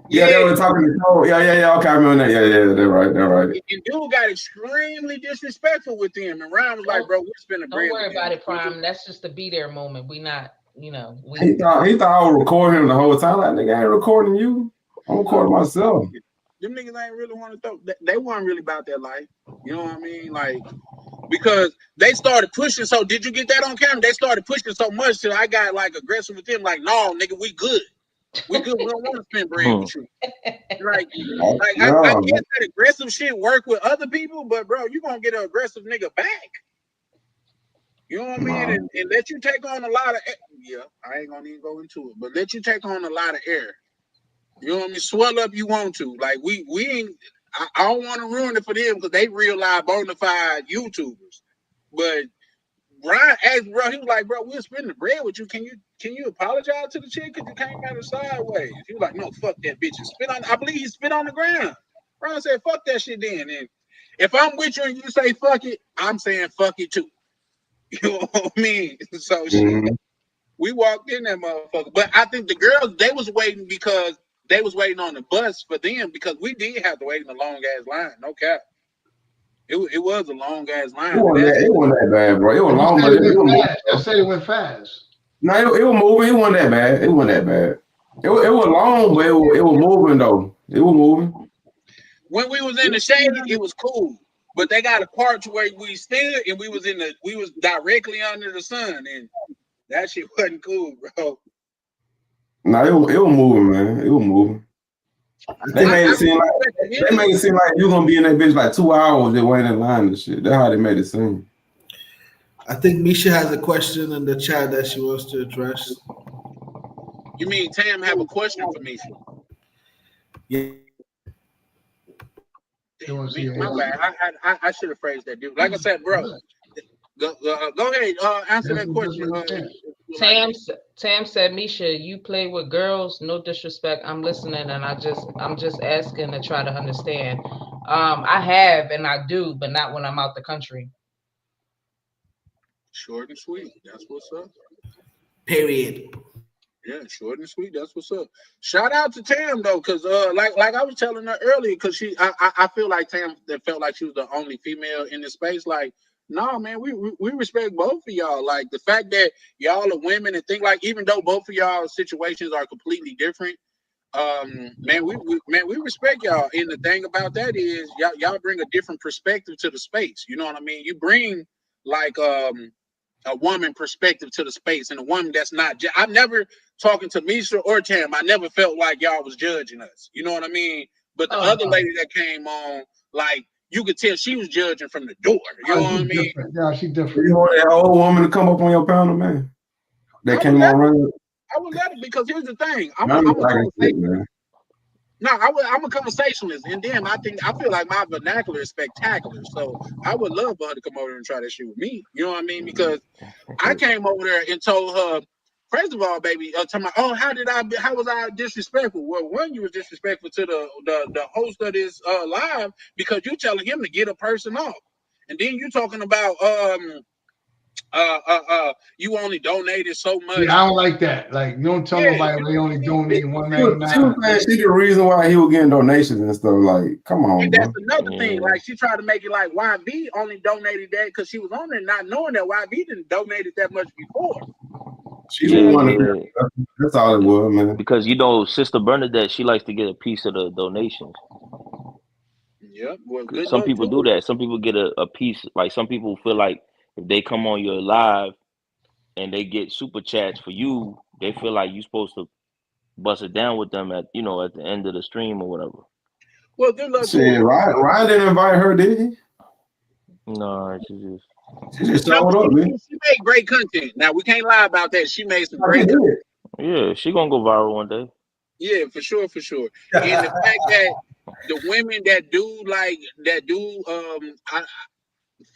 Yeah, they were talking to Cole. Yeah. Okay, I remember that. Yeah, they're right. And dude got extremely disrespectful with them, and Ryan was like, "Bro, we're spending bread." Don't worry about it, Prime. That's just the be there moment. We not, He thought I was recording him the whole time. Like, nigga, I ain't recording you. I'm recording myself. Them niggas ain't really want to throw. They weren't really about that life. You know what I mean? Like, because they started pushing. So did you get that on camera? They started pushing so much till I got like aggressive with them. Like, no, nigga, we good. We good. We don't want to spend bread with you. Like I guess that aggressive shit work with other people, but bro, you gonna get an aggressive nigga back. You know what I mean? And let you take on a lot of I ain't gonna even go into it, but let you take on a lot of air. You know what I mean? Swell up you want to. Like we ain't I don't want to ruin it for them because they real live bona fide YouTubers. But Brian asked, bro, he was like, bro, we'll spend the bread with you. Can you apologize to the chick because you came at her sideways? He was like, no, fuck that bitch. And spit on, I believe he spit on the ground. Brian said, fuck that shit then. And if I'm with you and you say fuck it, I'm saying fuck it too. You know what I mean? So shit, we walked in that motherfucker. But I think the girls, they was waiting because they was waiting on the bus for them because we did have to wait in a long ass line. No cap. It was a long ass line. It wasn't that bad, bro. It was long, but I said it went fast. No, it was moving. It wasn't that bad. It wasn't that bad. It was long, but it was moving though. It was moving. When we was in the shade, it was cool. But they got a part to where we stood and we was directly under the sun, and that shit wasn't cool, bro. No, it was moving, man. It was moving. They made it seem like you gonna be in that bitch like 2 hours just waiting in line and shit. That's how they made it seem. I think Misha has a question in the chat that she wants to address. You mean Tam have a question for Misha? Yeah. Damn, my bad. I should have phrased that, dude. Like I said, bro. Go ahead. Answer that question. Tam said, Misha, you play with girls. No disrespect. I'm listening, and I'm just asking to try to understand. I have and I do, but not when I'm out the country. Short and sweet. That's what's up. Period. Yeah, short and sweet. That's what's up. Shout out to Tam though, because like I was telling her earlier, because I feel like Tam that felt like she was the only female in this space. Like, no, man, we respect both of y'all. Like the fact that y'all are women and think like, even though both of y'all situations are completely different, man, we respect y'all. And the thing about that is y'all bring a different perspective to the space. You know what I mean? You bring like a woman perspective to the space, and a woman that's not. I never talking to Misha or Tam. I never felt like y'all was judging us. You know what I mean? But the other lady that came on, like you could tell she was judging from the door. You know what I mean? Yeah, she different. You want that old woman to come up on your panel, man? That came on running. I would let it because here's the thing. I'm a conversationalist, and then I feel like my vernacular is spectacular. So I would love for her to come over and try that shit with me. You know what I mean? Because I came over there and told her, first of all, baby, how was I disrespectful? Well, one, you was disrespectful to the host of this live because you telling him to get a person off, and then you talking about you only donated so much. Yeah, I don't like that. Like, you don't tell nobody they only donating $1.99. She was saying she the reason why he was getting donations and stuff. Like, come on, and that's another thing. Like, she tried to make it like YB only donated that because she was on there, not knowing that YB didn't donated that much before. She didn't want to. That's all it was, man. Because Sister Bernadette, she likes to get a piece of the donations. Yeah, well, some people do that. Some people get a piece. Like some people feel like if they come on your live and they get super chats for you, they feel like you're supposed to bust it down with them at the end of the stream or whatever. Well, good luck. Ryan didn't invite her, did he? No, she just showed up, man. She made great content. Now we can't lie about that. She made some great content. Yeah, she gonna go viral one day. Yeah, for sure. And the fact that the women that do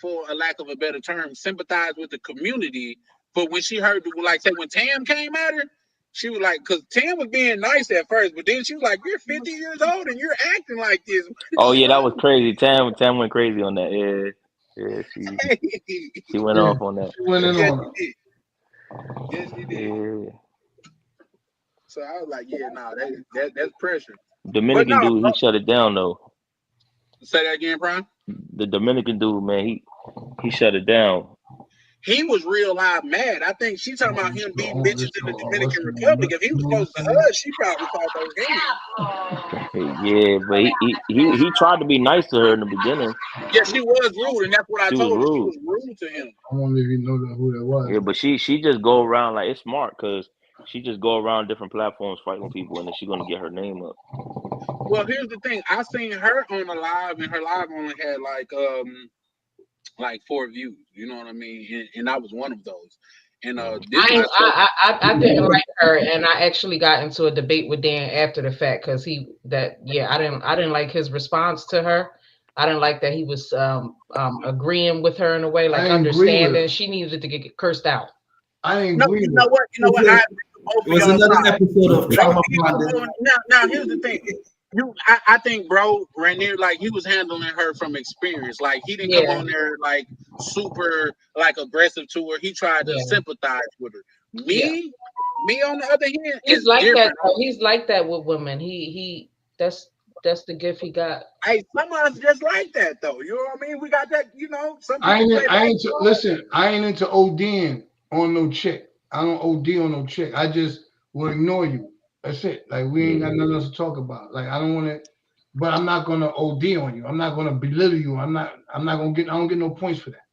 for a lack of a better term, sympathize with the community. But when she heard, like, say when Tam came at her, she was like, because Tam was being nice at first, but then she was like, "You're 50 years old and you're acting like this." Oh yeah, that was crazy. Tam went crazy on that. Yeah, she went Yeah, off on that. she went in Yes, on she did. Yes, she did. Yeah. So I was like, yeah, nah, that's pressure. But Dominican no, dude, he shut it down though. say that again, Brian. The Dominican dude, man, he shut it down. He was real live mad. I think she talking about him beating oh, bitches in the Dominican Republic. If he was close to her, she probably fought those hands. Yeah, but he tried to be nice to her in the beginning. Yeah, she was rude, and that's what I She was told her. She rude. was rude to him. I wonder if you know who that was. Yeah, but she just go around like it's smart because she just go around different platforms fighting people, and then she's gonna get her name up. Well, here's the thing. I seen her on a live, and her live only had like 4 views. You know what I mean? And I was one of those. And I didn't like her, and I actually got into a debate with Dan after the fact because I didn't like his response to her. I didn't like that he was agreeing with her in a way, like understanding she needed to get cursed out. I ain't no, agree. you know what? You know what? I agree with both It was of y'all another sides. episode of Trauma Bonding. Now here's the thing. I think bro Rainier, like, he was handling her from experience. Like, he didn't come on there like super like aggressive to her. He tried to sympathize with her. Me on the other hand, he's is like different. that. He's like that with women. That's the gift he got. Hey, some of us just like that though. You know what I mean? We got that. You know, some I people ain't into ODing on no chick. I don't OD on no chick. I just will ignore you. That's it. Like, we ain't got nothing else to talk about. Like, I don't want to, but I'm not gonna OD on you. I'm not gonna belittle you. I don't get no points for that.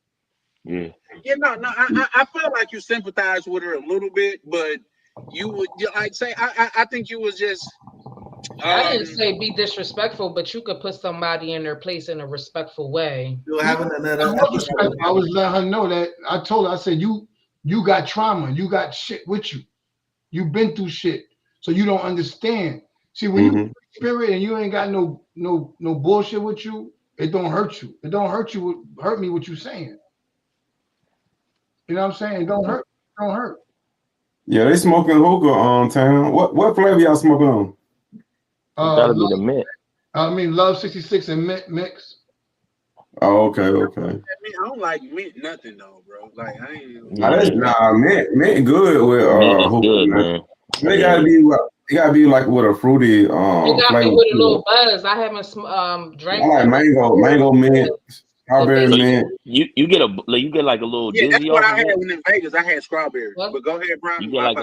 Yeah. Yeah, no. I feel like you sympathize with her a little bit, but you would like say I think you was just. I didn't say be disrespectful, but you could put somebody in their place in a respectful way. We're having another I episode. was letting her know that. I told her, I said, you got trauma, you got shit with you. You've been through shit, so you don't understand. See, when you spirit and you ain't got no bullshit with you, it don't hurt you. It don't hurt me what you saying. You know what I'm saying? It don't hurt. It don't hurt. Yeah, they smoking hookah on town. What flavor y'all smoking on? Gotta be the mint. I mean, Love 66 and mint mix. Oh, okay. I don't like mint nothing though, bro. Like, I ain't. Mint good with mint is hookah, good, man. It gotta be like with a fruity It got flavor. me with a little buzz. I haven't drank. I like mango mint, strawberry mint. You get like a little dizzy. That's what off I had of it. when in Vegas. I had strawberry. What? But go ahead, Brian. You get like a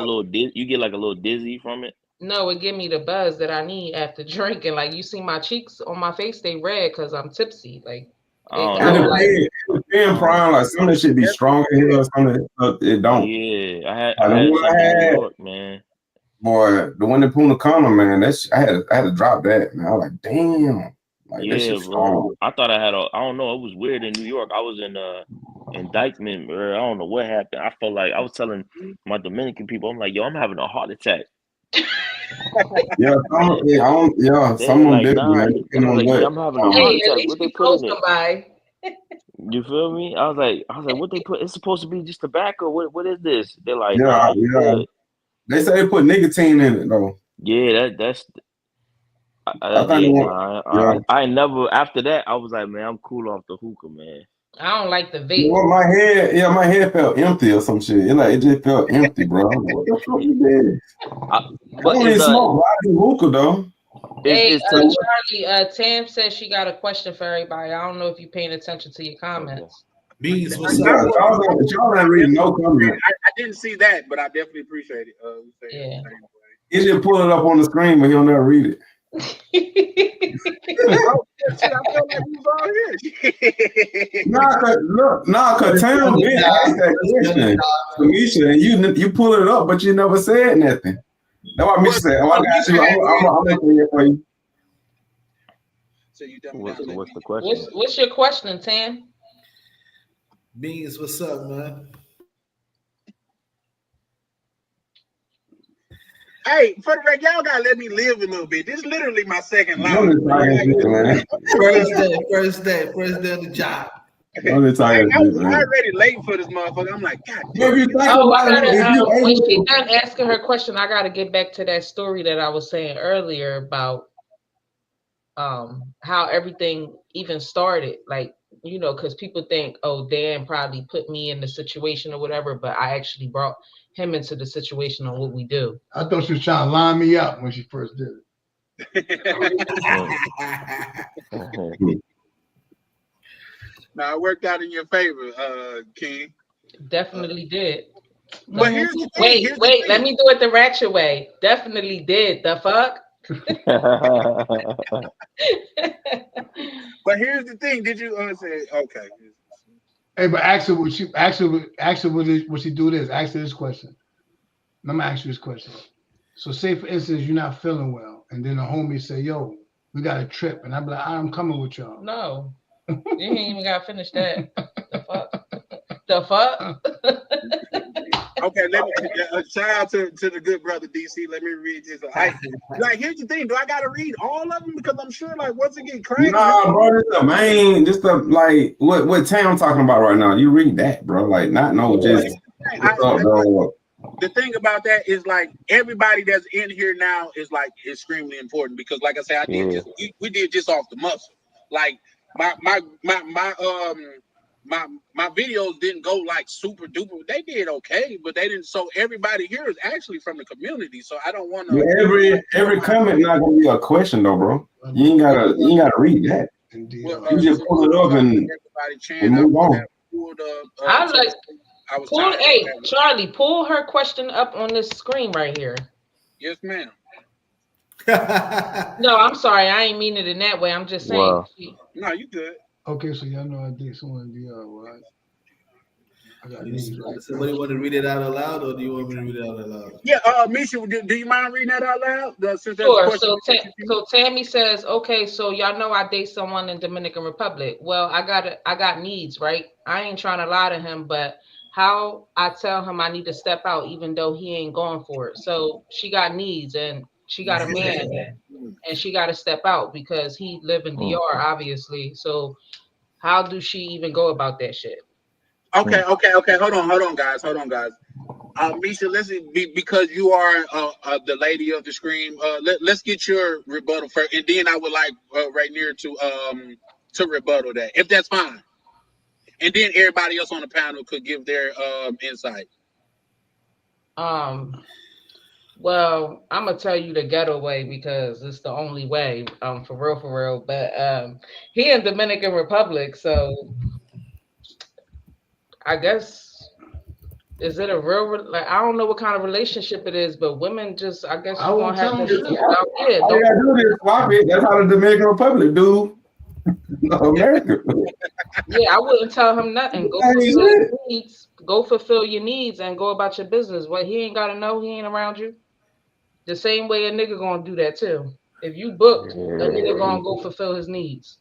little dizzy from it. No, it give me the buzz that I need after drinking. Like, you see my cheeks on my face, they red because I'm tipsy. Like, It depends, Prime. Like, some of it should be stronger here, some of it don't. Yeah, I had some in New York, man. Boy, the one in Punta Cana, man, I had to drop that, man. I was like, damn. Like, that shit's strong. I thought I don't know, it was weird in New York. I was in indictment, I don't know what happened. I felt like I was telling my Dominican people, I'm like, yo, I'm having a heart attack. Some of them did, man. I'm having a heart attack. What they put in it? You feel me? I was like, what they put? It's supposed to be just tobacco. What is this? They're like, good. They say they put nicotine in it though. Yeah, that's. I never. After that, I was like, man, I'm cool off the hookah, man. I don't like the vape. You know, my head felt empty or some shit. It just felt empty, bro. What the fuck you did? But I don't smoke. I do hookah though. Hey, Charlie, Tam says she got a question for everybody. I don't know if you're paying attention to your comments. Beans, what's up? Y'all ain't reading no comment. I didn't see that, but I definitely appreciate it. Yeah. He just pull it up on the screen, but he'll never read it. Cause Tam been asked that question, Misha, and you pull it up, but you never said nothing. That's why Misha said, "Oh, I got you. I'm making it for you." So you what's the question? What's your question, Tam? Beans, what's up, man? Hey, for the record, y'all gotta let me live a little bit. This is literally my second life. First day on the job. Only So time I was man. already late for this motherfucker. I'm like, God But if damn. you think Oh, I about it, if you gotta. When she able done asking her question, I gotta get back to that story that I was saying earlier about how everything even started. Like, you know, because people think, oh, Dan probably put me in the situation or whatever, but I actually brought him into the situation on what we do. I thought she was trying to line me up when she first did it. Now it worked out in your favor, King. Definitely did. But here's the thing. Wait, Here's the wait, let thing. me do it the ratchet way. Definitely did. The fuck? But here's the thing. Did you say okay? Hey, but ask her what she what she do this. Ask her this question. Let me ask you this question. So say for instance you're not feeling well, and then a homie say, "Yo, we got a trip," and I'm like, "I'm coming with y'all." No, you ain't even got to finish that. The fuck? The fuck? Okay, let me shout out to the good brother DC. Let me read this. Like here's the thing. Do I gotta read all of them? Because I'm sure like once it get cracking, Nah, bro, this the main, just the like what Tam talking about right now. You read that, bro. Like not no just what's up, bro. the thing about that is like everybody that's in here now is like extremely important because like I said, I did just we did just off the muscle. Like my videos didn't go like super duper. They did okay, but they didn't. So everybody here is actually from the community. So I don't want to. Every comment not gonna be a question though, bro. You ain't gotta read that. Well, You just pull it up and move on. I like I was pull. Hey, Charlie, pull her question up on this screen right here. Yes, ma'am. No, I'm sorry. I ain't mean it in that way. I'm just saying. Wow. No, you good. Okay, so y'all know I did someone in DR, right? I got news, right? Somebody want to read it out aloud, or do you want me to read it out aloud? Yeah, Misha, do you mind reading that out loud? Since that's a Sure. question. So Tammy says, okay, so y'all know I date someone in Dominican Republic. Well, I got needs, right? I ain't trying to lie to him, but how I tell him I need to step out even though he ain't going for it. So she got needs and she got a man and she got to step out because he live in DR, obviously. So how do she even go about that shit? Okay. Hold on, guys. Misha, listen, because you are the lady of the screen. Let's get your rebuttal first, and then I would like Rainier to rebuttal that, if that's fine. And then everybody else on the panel could give their insight. Well, I'm gonna tell you the ghetto way because it's the only way, for real. But he in Dominican Republic, so I guess is it a real like I don't know what kind of relationship it is, but women just I guess I you're won't gonna have tell to him figure shit. it out. Yeah, All you gotta do is swap it. That's how the Dominican Republic do. America. Yeah, I wouldn't tell him nothing. Go fulfill your needs. Go fulfill your needs and go about your business. What he ain't gotta know, he ain't around you. The same way a nigga gonna do that too. If you booked, a nigga gonna go fulfill his needs.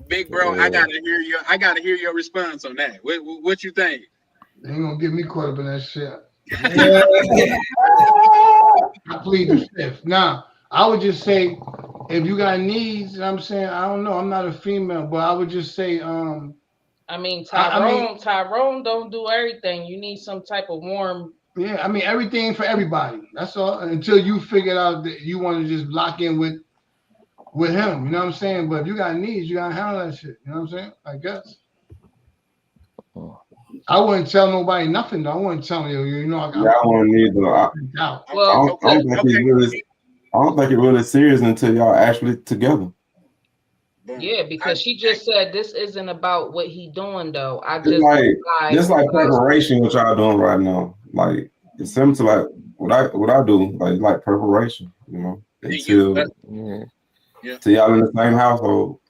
Big bro, I gotta hear your response on that. What you think? They ain't gonna get me caught up in that shit. I plead the fifth. Now, I would just say, if you got needs, I'm saying, I don't know, I'm not a female, but I would just say, I mean, Tyrone don't do everything. You need some type of warm. yeah, I mean, everything for everybody. That's all. Until you figure out that you want to just lock in with him. You know what I'm saying? But if you got needs, you gotta handle that shit. You know what I'm saying? I guess. I wouldn't tell nobody nothing though. I wouldn't tell you. You know, Yeah, I wouldn't either. I don't think it really serious until y'all actually together. Yeah, because she just said this isn't about what he doing though. I just like preparation, what y'all doing right now. Like it's similar to like what I do. Like preparation, you know, until y'all in the same household.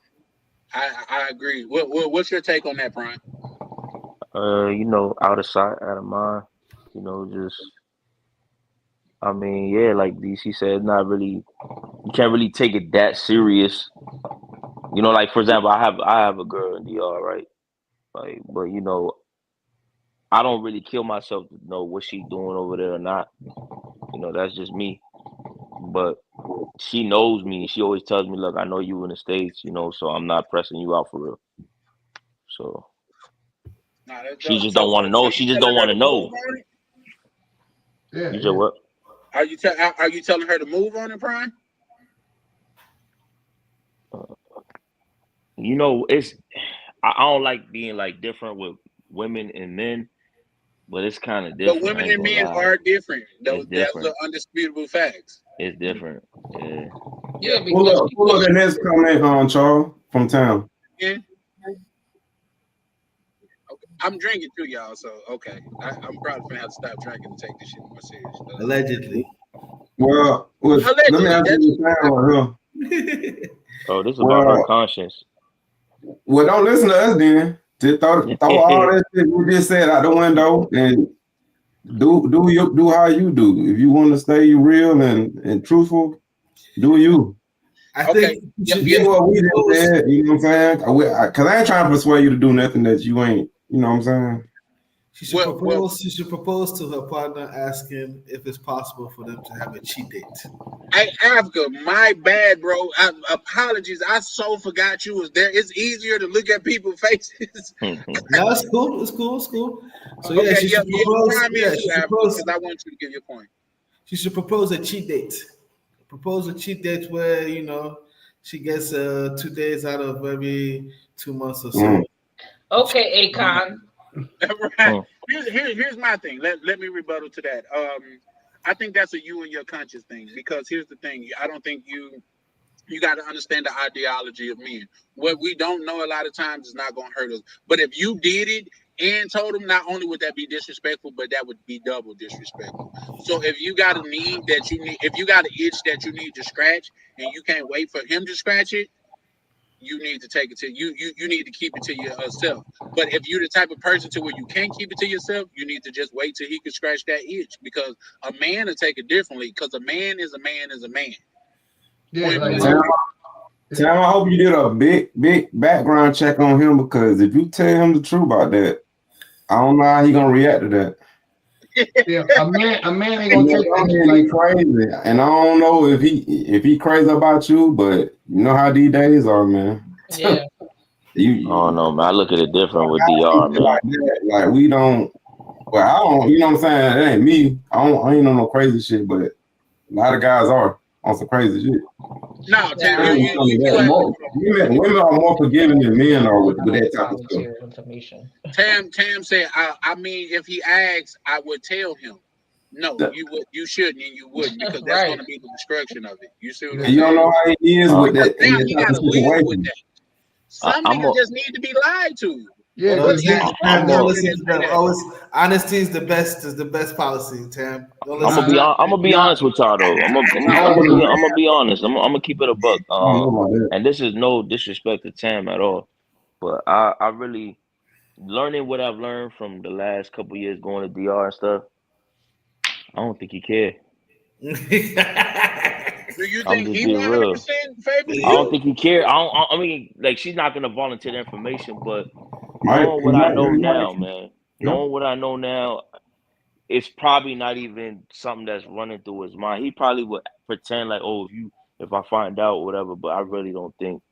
I agree. What's your take on that, Brian? You know, out of sight, out of mind. You know, just I mean, yeah, like DC said, not really. You can't really take it that serious. You know, like for example, I have a girl in DR, right? Like, but you know, I don't really kill myself to know what she's doing over there or not. You know, that's just me. But she knows me. She always tells me, "Look, I know you in the States, you know, so I'm not pressing you out for real." So Nah, that's She dope. just don't want to know. So She you just telling don't her want to to move know. on it? Yeah, You yeah. just what? Are you telling her to move on it, Prime? You know, I don't like being like different with women and men, but it's kind of But different. I women ain't and gonna men lie. are different. It's Those are different. undisputable facts. It's different. Yeah. Yeah, Yeah. Pull because up, pull people, up the next comment on Charles from town. Yeah. Okay. I'm drinking too, y'all. So okay, I'm probably gonna have to stop drinking to take this shit more serious. Allegedly. Well, let me Allegedly, ask that's you this thing right here. Oh, this is about her Well, conscience. well, don't listen to us then. Just throw all that shit you just said out the window and do how you do. If you want to stay real and truthful, do you. I okay. think you Yeah, should yeah. Do what we just propose. said. You know what I'm saying? Because I ain't trying to persuade you to do nothing that you ain't. You know what I'm saying? She should Well, propose. She should propose to her partner, asking if it's possible for them to have a cheat date. hey, Africa, my bad, bro. Apologies. I so forgot you was there. It's easier to look at people's faces. No, it's cool. It's cool. It's cool. So yeah, Okay, she yeah, should yeah. propose. Prime in Yeah, too, she Africa, propose. because I want you to give your point. She should propose a cheat date. Propose a cheat date where she gets 2 days out of every 2 months or so. Mm. okay, Akon. Right. Mm. Here's my thing. Let me rebuttal to that. I think that's a you and your conscious thing because here's the thing. I don't think you got to understand the ideology of men. What we don't know a lot of times is not going to hurt us. But if you did it and told them, not only would that be disrespectful, but that would be double disrespectful. So if you got a need that you need, if you got an itch that you need to scratch and you can't wait for him to scratch it, you need to take it to you need to keep it to yourself. But if you're the type of person to where you can't keep it to yourself, you need to just wait till he can scratch that itch because a man will take it differently because a man is a man is a man. Yeah, Point like blank. Sam, yeah. Sam, I hope you did a big background check on him because if you tell him the truth about that, I don't know how he gonna react to that. Yeah, a man ain't You gonna know, take some that men like he crazy, and I don't know if he crazy about you, but you know how these days are, man. Yeah. Oh you no, man. I look at it different with guys DR, think man. like that. Like we don't. Well, I don't. You know what I'm saying? It ain't me. I ain't on no crazy shit, but a lot of guys are on some crazy shit. No, Tam, Yeah, I don't know. you have Women are more forgiving than men are with that type of stuff. Volunteer information. Tam said, I mean, if he asks, I would tell him. No, you shouldn't, and you wouldn't, because that's going Right. to be the destruction of it. You see what I'm And you don't saying? know how he is Uh, with Because that in now that he type got of to live with situation. that. Some I'm niggas a, just need to be lied to. yeah, Don't But because yeah, listen they to I'm Tam. gonna Don't say listen that. to Say them. that. Always, honesty is the best. Is the best policy, Tam. Don't I'm listen gonna to nah, I'm gonna be nah, honest with y'all though. I don't know. I'm gonna be honest. I'm gonna keep it a buck. I don't know about that. And this is no disrespect to Tam at all, but I really learning what I've learned from the last couple years going to DR and stuff. I don't think he care. Do you I'm think just he being real. 100% favors I don't you? think he care. I mean, like she's not gonna volunteer the information, but Might knowing he what I might know he might now, man, yeah. knowing what I know now, it's probably not even something that's running through his mind. He probably would pretend like, oh, if I find out, whatever. But I really don't think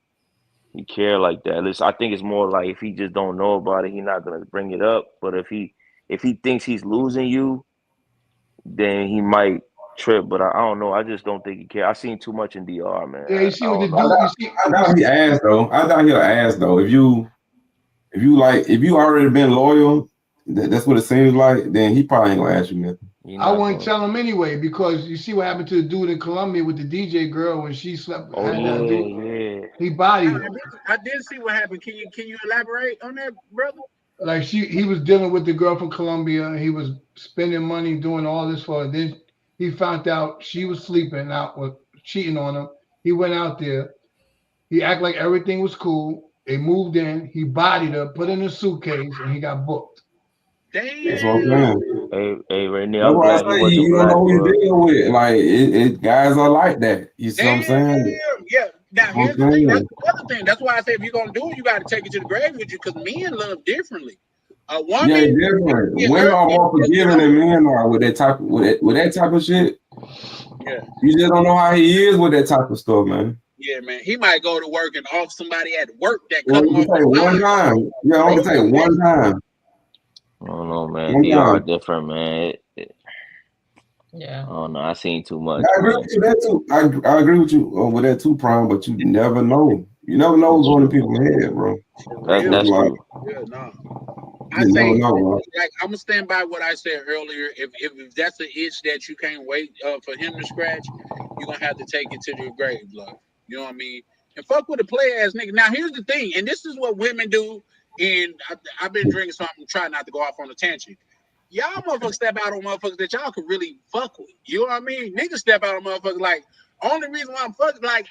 he care like that. I think it's more like if he just don't know about it, he's not gonna bring it up. But if he thinks he's losing you, then he might trip. But I don't know. I just don't think he care. I seen too much in DR, man. yeah. You I see what the don't I know. dude? doubt, I doubt he asked though. I doubt he'll ask though. If you already been loyal, that's what it seems like. Then he probably ain't gonna ask you nothing. He I not wouldn't going. tell him anyway because you see what happened to the dude in Colombia with the DJ girl when she slept Oh had that dude. yeah, yeah. He bodied her. I did see what happened. Can you elaborate on that, brother? Like he was dealing with the girl from Colombia. He was spending money doing all this for her. Then he found out she was sleeping out with cheating on him. He went out there. He acted like everything was cool. They moved in. He bodied her, put her in a suitcase, and he got booked. That's what I'm Damn. saying. Hey, Rainier, That's I'm why I glad he say wasn't you don't know black, who you're bro. dealing with. Like guys are like that. You see what I'm Damn. saying? Yeah. Now That's what here's I'm the thing. That's saying. the other thing. That's why I say if you're gonna do it, you got to take it to the grave with you because men love differently. A Yeah, woman it's different. get Women hurt are and more just forgiving go. than men are with that type with that type of shit. Yeah. You just don't know how he is with that type of stuff, man. Yeah, man. He might go to work and off somebody at work that Well, cut him it off can the take one line. time. Yeah, it Bro, only take one time. I don't know, man. DR Sometimes. different, man. Yeah. I don't know. I seen too much, I agree man. with you that too. I agree with you with that too, Prime. But you never know. You never know what's That's going in true. people's head, bro. For That real. It's that's like true. Yeah, no. I you never say, know, bro. like, I'm gonna stand by what I said earlier. If that's an itch that you can't wait for him to scratch, you're gonna have to take it to the grave, love. You know what I mean? And fuck with a play ass nigga. Now here's the thing, and this is what women do. And I've been drinking, so I'm trying not to go off on a tangent. Y'all motherfuckers step out on motherfuckers that y'all could really fuck with. You know what I mean? Niggas step out on motherfuckers like only reason why I'm fucking like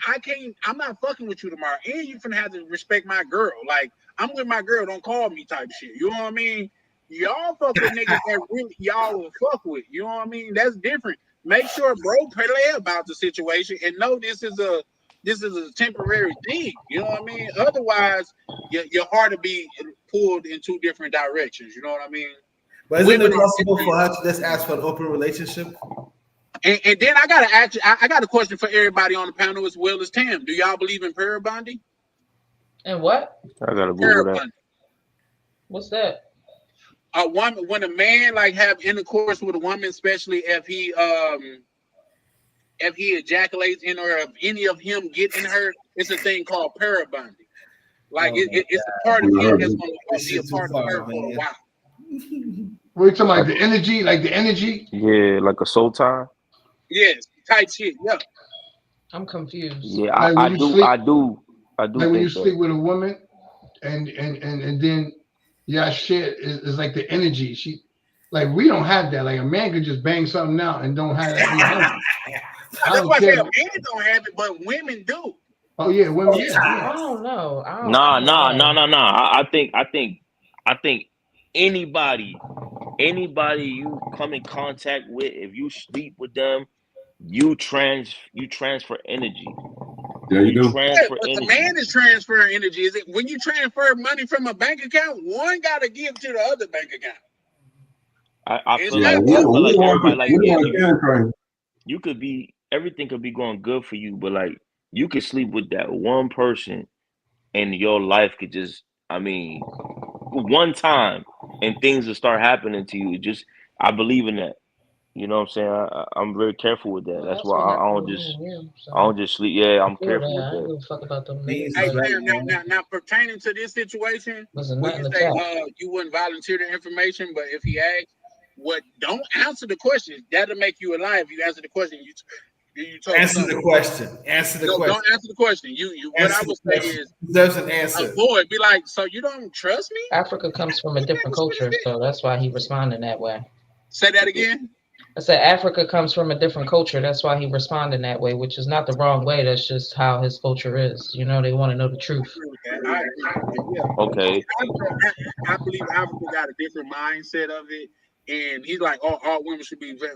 I'm not fucking with you tomorrow. And you finna have to respect my girl. Like I'm with my girl, don't call me type shit. You know what I mean? Y'all fuck with niggas that really y'all will fuck with. You know what I mean? That's different. Make sure bro play about the situation and know this is a temporary thing. You know what I mean? Otherwise, your heart will be pulled in two different directions. You know what I mean? But isn't Women it are possible different. for her to just ask for an open relationship? And then I gotta actually I got a question for everybody on the panel as well as Tam. Do y'all believe in pair bonding? And what? I gotta Pair Google that. bonding. What's that? A woman when a man like have intercourse with a woman, especially if he ejaculates in or if any of him get in her, it's a thing called pair bonding. Like Oh my it's a part of him that's gonna This be a is too part of far, her for a man. while. What you talking about? Like, The energy, like the energy. yeah, like a soul tie. Yes, type shit. Yeah. I'm confused. Yeah, Like I when you do, sleep, I do, I do like when you think that. sleep with a woman, and then yeah, shit is like the energy. She, like we don't have that. Like a man could just bang something out and don't have that energy. I That's don't why I say a care. man don't have it, but women do. Oh yeah, women. Yeah, I yeah. don't know. I Nah, don't nah, know. nah, nah, nah. I think anybody, you come in contact with, if you sleep with them, you transfer energy. Yeah, you You do. Yeah, transfer but the energy. man is transferring energy. Is it when you transfer money from a bank account, one gotta give to the other bank account. I It's feel Yeah, not like we I both feel of we like us want everybody, giving like we and want giving. to penetrate. you could be, everything could be going good for you, but like you could sleep with that one person and your life could just, I mean, one time and things will start happening to you. Just I believe in that. You know what I'm saying? I'm very careful with that. Well, That's that's why what I happened don't with me just and you. I So don't just sleep. Yeah, I I'm feel that. careful with I ain't that. give a fuck about them Beans niggas. Hey is Like, right, Sam, man. now pertaining to this situation, wasn't where nothing you to say chat. you wouldn't volunteer the information, but if he asks, what don't answer the question. That'll make you a lie if you answer the question. You told Answer something. the question. Answer the No, don't question. answer the question. You what I Answer the would say question. is Deserves an answer. avoid. Be like, so you don't trust me? Africa comes from a What type different of shit is culture, this? so that's why he responded that way. Say that again. I said Africa comes from a different culture. That's why he responded that way, which is not the wrong way. That's just how his culture is. You know, they want to know the I truth. agree with that. I agree with that. Yeah. Okay. I believe Africa got a different mindset of it. And he's like, all women should be very,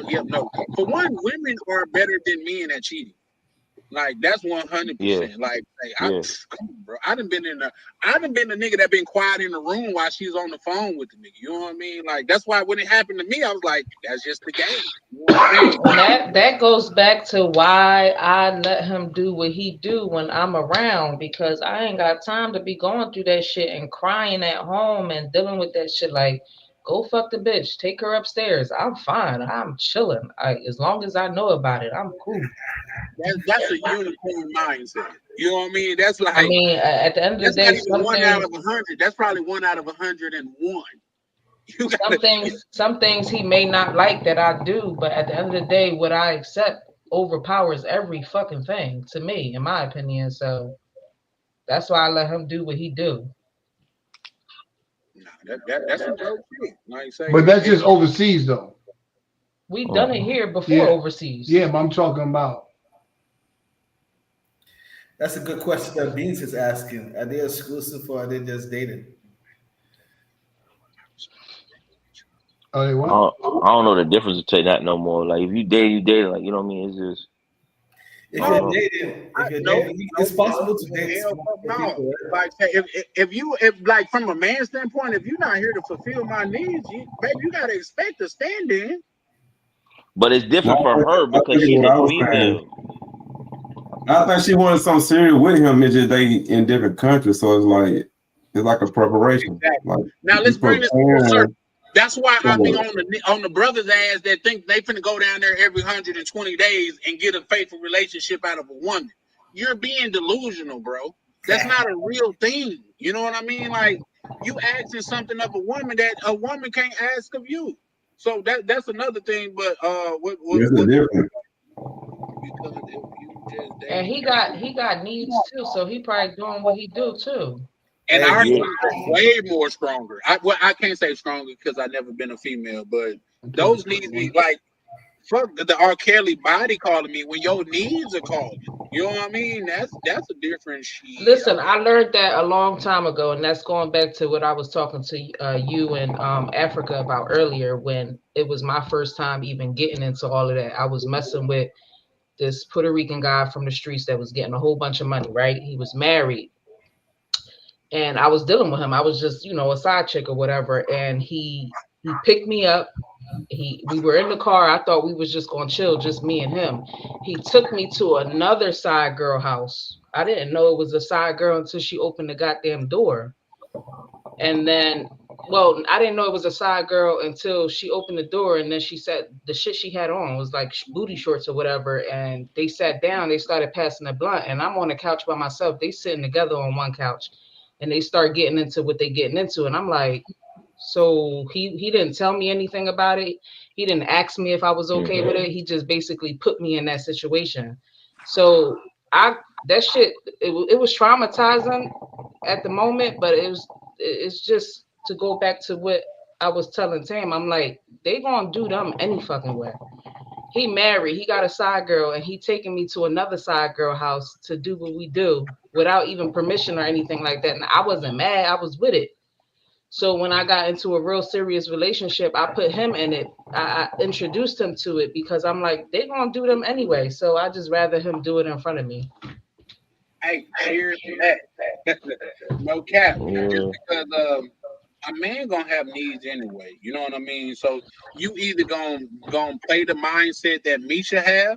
yeah, no. For one, women are better than men at cheating. Like that's Yeah. 100%. Like, Yeah. come on, bro. I done been the nigga that been quiet in the room while she's on the phone with the nigga. You know what I mean? Like that's why when it happened to me, I was like, that's just the game. You know what I'm saying? And that goes back to why I let him do what he do when I'm around, because I ain't got time to be going through that shit and crying at home and dealing with that shit. Like, go fuck the bitch, take her upstairs. I'm fine. I'm chilling. As long as I know about it, I'm cool. That's a unicorn mindset. You know what I mean? That's I like mean, at the end of the that's not day, even 1 out of 100. That's probably 1 out of 101. You gotta some things he may not like that I do, but at the end of the day, what I accept overpowers every fucking thing to me, in my opinion. So that's why I let him do what he do. nah, that's some dope shit. Like say But that's just overseas though. We done it here before Yeah, overseas. yeah. But I'm talking about. That's a good question that Beans is asking. Are they exclusive or are they just dating? Oh, they I what? don't, I don't know the difference between that no more. Like if you date, you date. Like you know what I mean? It's just I If no, don't you're know. dating, if you're no, dating, it's possible to date hell fuck multiple no. people, right? Like say if like from a man standpoint, if you're not here to fulfill my needs, baby, you gotta expect a stand in. But it's No, different for her I because think it's she's what a I was saying. female. I think she wanted something serious with him. It's just they in different countries, so it's like a preparation. Exactly. Like Now you let's bring this full preparing. circle. That's why I be So, on the brothers' ass that think they finna go down there every 120 days and get a faithful relationship out of a woman. You're being delusional, bro. That's not a real thing. You know what I mean? Like you asking something of a woman that a woman can't ask of you. So that's another thing. But it's a what difference. because if you just And dating he got needs too, so he probably doing what he do too. and Hey, our Yeah. needs are way more stronger. I can't say stronger because I've never been a female, but those needs be like fuck the R. Kelly body calling me when your needs are calling. You know what I mean? That's a different shit. Listen, I learned that a long time ago, and that's going back to what I was talking to you and Africa about earlier when it was my first time even getting into all of that. I was messing with this Puerto Rican guy from the streets that was getting a whole bunch of money, right? He was married, and I was dealing with him. I was just, a side chick or whatever, and he picked me up. We were in the car. I thought we was just gonna chill, just me and him. He took me to another side girl house. I didn't know it was a side girl until she opened the goddamn door. And then, well, I didn't know it was a side girl until she opened the door, and then she said the shit she had on was like booty shorts or whatever. And they sat down, they started passing the blunt, and I'm on the couch by myself. They sitting together on one couch, and they start getting into what they getting into, and I'm like, so he didn't tell me anything about it. He didn't ask me if I was okay with it. He just basically put me in that situation. So I that shit it was traumatizing at the moment, but it's just to go back to what I was telling Tam. I'm like, they gonna do them any fucking way. He married, he got a side girl, and he taking me to another side girl house to do what we do without even permission or anything like that. And I wasn't mad, I was with it. So when I got into a real serious relationship, I put him in it. I introduced him to it because I'm like, they gonna do them anyway. So I just rather him do it in front of me. Hey, cheers to that. No cap. Just Yeah. because a man gonna have needs anyway. You know what I mean? So you either gonna play the mindset that Misha have,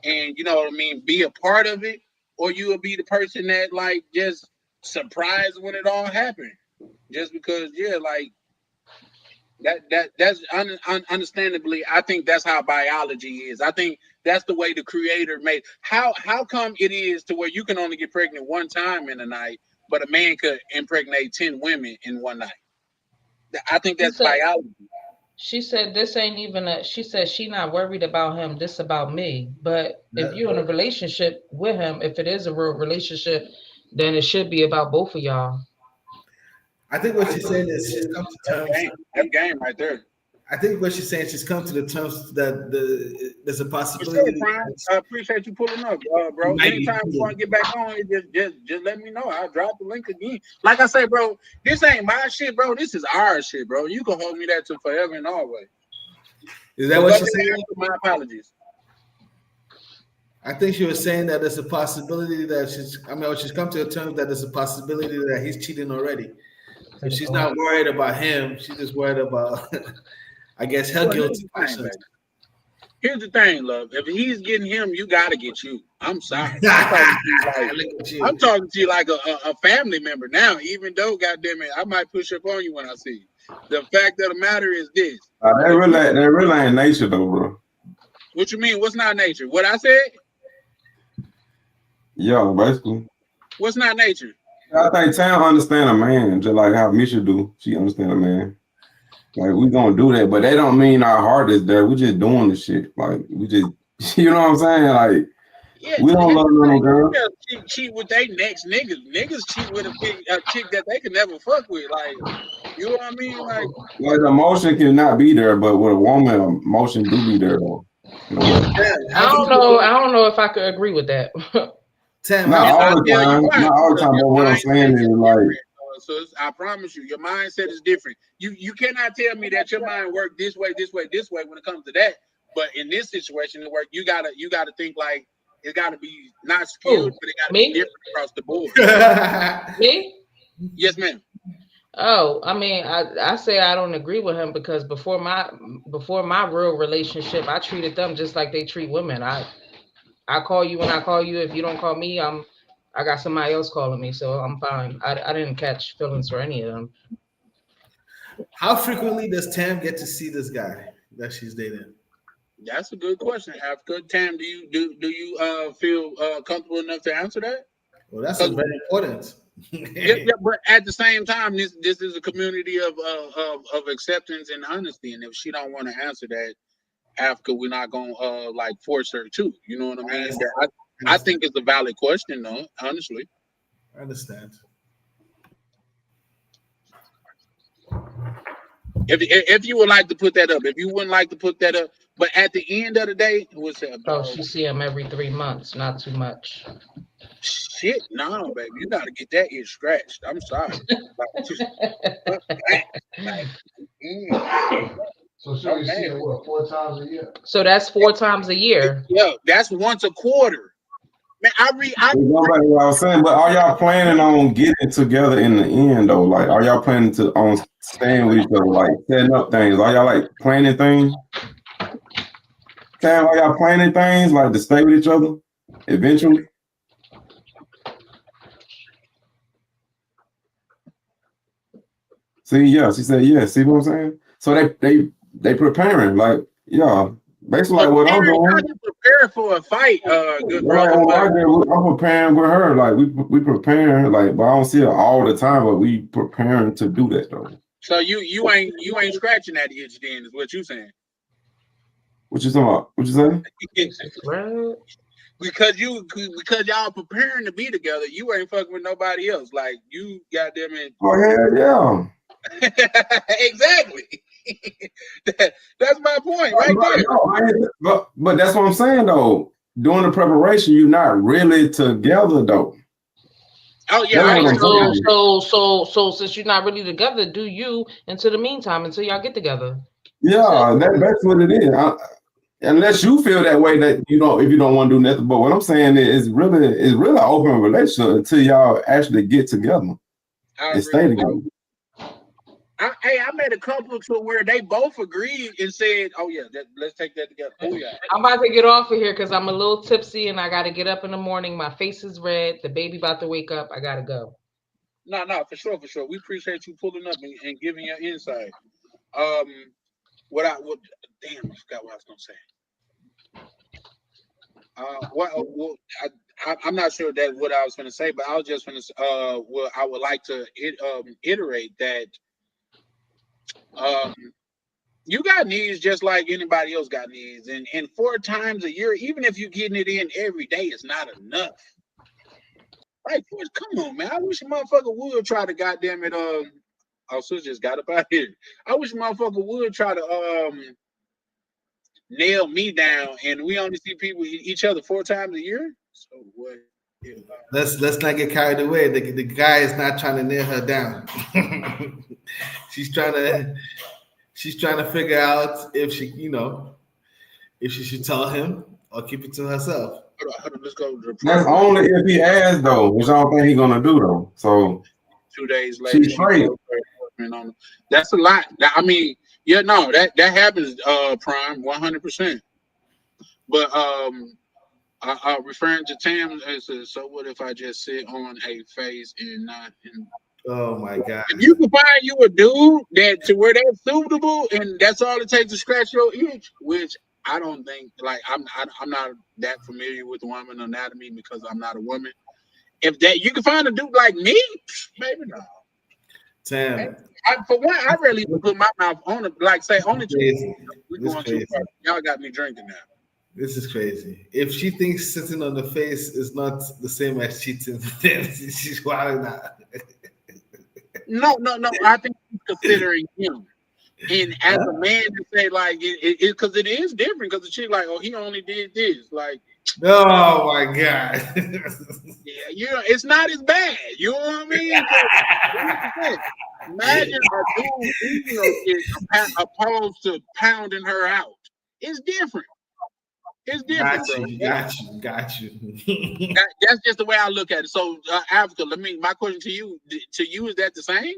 and you know what I mean, be a part of it, or you will be the person that like just surprised when it all happened. Just because, yeah, like understandably, I think that's how biology is. I think that's the way the creator made. How come it is to where you can only get pregnant one time in a night, but a man could impregnate 10 women in one night? I think She that's said biology. she said this ain't even a she said she not worried about him, this about me. But if you're in a relationship with him, if it is a real relationship, then it should be about both of y'all. I think what she's saying is she's come to That's terms. game. That's game right there. I think what she's saying, she's come to the terms that there's a For sure, possibility Prime. that I appreciate you pulling up, she bro. might be Anytime you want to cheating. get back on, it just let me know. I'll drop the link again. Like I say, bro, this ain't my shit, bro. This is our shit, bro. You can hold me that to forever and always. Is that But what go ahead she's and saying? answer my apologies. I think she was saying that there's a possibility that she's come to the terms that there's a possibility that he's cheating already. So she's not worried about him. She's just worried about, I guess, her Well, guilty conscience. here's the thing, love. If he's getting him, you gotta get you. I'm sorry. I'm talking to you like Look at I'm you. talking to you like a family member now. Even though, goddamn it, I might push up on you when I see you. The fact of the matter is this: if you, That really ain't nature though, bro. what you mean? What's not nature? What I said? Yo, basically. What's not nature? I think Tam understand a man just like how Misha do. She understand a man. Like we gonna do that, but that don't mean our heart is there. We just doing the shit. Like we just, you know what I'm saying? Like Yeah, we don't heck, love no girl. females cheat with their next niggas. Niggas cheat with a chick that they can never fuck with. Like, you know what I mean? Like, Like the emotion cannot be there, but with a woman, emotion do be there though. In a way. I don't know. I don't know if I could agree with that. Tam, Not how and do all I'll the tell you time. why. Not all the Because time. your But what I'm mindset saying is is like, different. So I promise you, your mindset is different. You cannot tell me that your mind works this way, this way, this way when it comes to that. But in this situation, it work. You gotta think like it gotta be not skewed, Who? but it gotta be Me? different across the board. Me? Yes, ma'am. Oh, I mean, I say I don't agree with him because before my real relationship, I treated them just like they treat women. I call you when I call you. If you don't call me, I got somebody else calling me, so I'm fine. I didn't catch feelings for any of them. How frequently does Tam get to see this guy that she's dating? That's a good question, Africa. Tam, do you feel comfortable enough to answer that? Well, that's a 'Cause- very important. yeah, but at the same time, this is a community of acceptance and honesty. And if she don't want to answer that, Africa, we're not gonna like force her to. You know what I mean? But I think it's a valid question, though. Honestly, I understand. if you would like to put that up, if you wouldn't like to put that up, but at the end of the day, what's that? Oh, she see him every 3 months, not too much. Shit, no, baby, you gotta get that itch scratched. I'm sorry. So should we see it what 4 times a year? So that's 4 times a year. Yeah, that's once a quarter. Man, I Go back to what I was saying, but are y'all planning on getting together in the end though? Like, are y'all planning on staying with each other, like setting up things? Are y'all like planning things? Sam, are y'all planning things like to stay with each other eventually? See, yeah, she said yes. See what I'm saying? So they preparing, like, yeah, basically like what I'm doing. Prepare for a fight, good Right, brother. I'm preparing with her. Like we preparing, like, but I don't see her all the time, but we preparing to do that though. So you ain't scratching that itch then, is what you saying? What you talking about? What you saying? because y'all preparing to be together, you ain't fucking with nobody else. Like you got them in. Oh hell yeah. Exactly. That's my point right there. But that's what I'm saying though. During the preparation, you're not really together though. Oh yeah. So since you're not really together, do you until the meantime until y'all get together? Yeah, that's what it is. Unless you feel that way, that if you don't want to do nothing. But what I'm saying is really an open relationship until y'all actually get together and stay together. I met a couple to where they both agreed and said, "Oh yeah, let's take that together." Oh yeah. I'm about to get off of here because I'm a little tipsy and I got to get up in the morning. My face is red. The baby about to wake up. I gotta go. No, for sure. We appreciate you pulling up and giving your insight. Damn, I forgot what I was gonna say. I'm not sure that what I was gonna say, but I was just gonna I would like to iterate that. You got needs just like anybody else got needs, and 4 times a year, even if you're getting it in every day, it's not enough. Right, come on, man. I wish a motherfucker would try to goddamn it. Sis just got up out here. I wish a motherfucker would try to nail me down, and we only see people each other 4 times a year. So what? Let's not get carried away. The guy is not trying to nail her down. She's trying to figure out if she should tell him or keep it to herself. Let's go to That's only if he asks though, which I don't think he's gonna do though. So 2 days later, she's great. That's a lot. I mean, yeah, no, that happens, Prime, 100%. But referring to Tam, so what if I just sit on a face and not in? Oh my God! If you can find you a dude that to where that's suitable, and that's all it takes to scratch your itch, which I don't think. Like I'm not that familiar with woman anatomy because I'm not a woman. If that you can find a dude like me, maybe not. Tam, for one, I really put my mouth on it. Like say only two. We're going too far. Y'all got me drinking now. This is crazy. If she thinks sitting on the face is not the same as cheating, then she's wilding out. No. I think she's considering him. And as a man to say like it because it is different because the chick like, oh, he only did this. Like, oh my God. Yeah, it's not as bad. You know what I mean? Imagine a dude eating opposed to pounding her out. It's different. It's different, Got you. That's just the way I look at it. So, Africa, my question to you is that the same?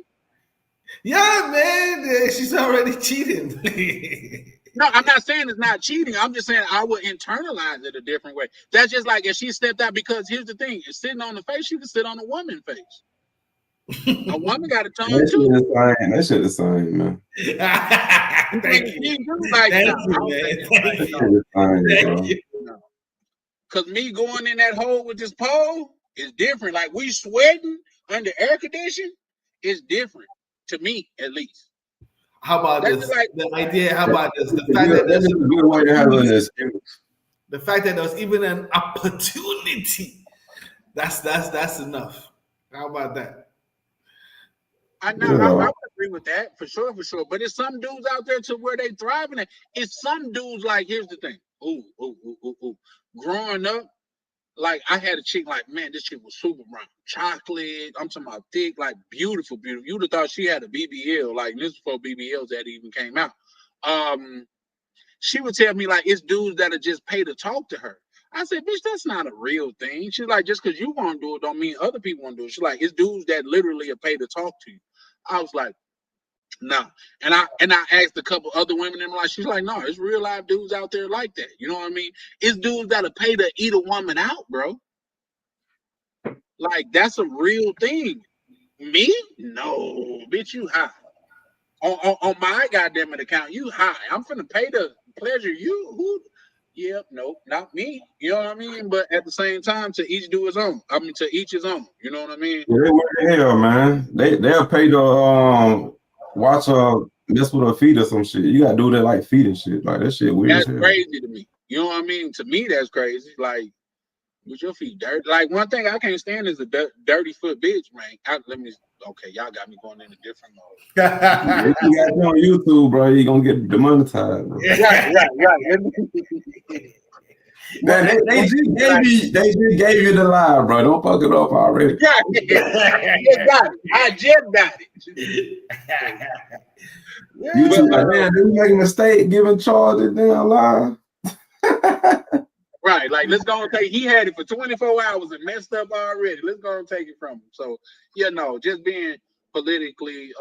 Yeah, man. She's already cheating. No, I'm not saying it's not cheating. I'm just saying I would internalize it a different way. That's just like if she stepped out because here's the thing: sitting on the face, you can sit on a woman's face. A woman got a tongue That too. shit the same, man. Thank you. Like, Thank no, you, I don't man. think it's Thank right. you. Thank you. No. Cause me going in that hole with this pole is different. Like we sweating under air conditioning is different to me, at least. How about That's this? like The idea. How about this? That's a good way to have an excuse. The fact that there's even an opportunity. That's enough. How about that? I know I would agree with that for sure. But it's some dudes out there to where they thriving at. It's some dudes like here's the thing. Ooh. Growing up, like I had a chick like, man, this chick was super brown. Chocolate. I'm talking about thick, like beautiful. You'd have thought she had a BBL, like this before BBLs that even came out. She would tell me like it's dudes that'll just pay to talk to her. I said, bitch, that's not a real thing. She's like, just because you want to do it don't mean other people want to do it. She's like, it's dudes that literally are paid to talk to you. I was like, nah. And I asked a couple other women, and like, she's like, no, it's real live dudes out there like that. You know what I mean? It's dudes that'll pay to eat a woman out, bro. Like that's a real thing. Me? No, bitch, you high. On my goddamn account, you high. I'm finna pay to pleasure you. Who? Yep, nope, not me. You know what I mean? But at the same time, to each do his own. I mean, to each his own. You know what I mean? Yeah, they work the hell, man. They'll pay to watch her mess with her feet or some shit. You gotta do that like feet and shit. Like that shit weird as That's hell. crazy to me. You know what I mean? To me, that's crazy. Like, with your feet dirty. Like one thing I can't stand is a dirty foot bitch, man. Okay, y'all got me going in a different mode. If you got it on YouTube, bro, you gonna get demonetized. Bro. Right. They just gave you the lie, bro. Don't fuck it up already. Yeah, I just got it. You two like, man, did we make a mistake giving Charles the damn lie? Right, like let's go and take. He had it for 24 hours and messed up already. Let's go and take it from him. So yeah, no, just being politically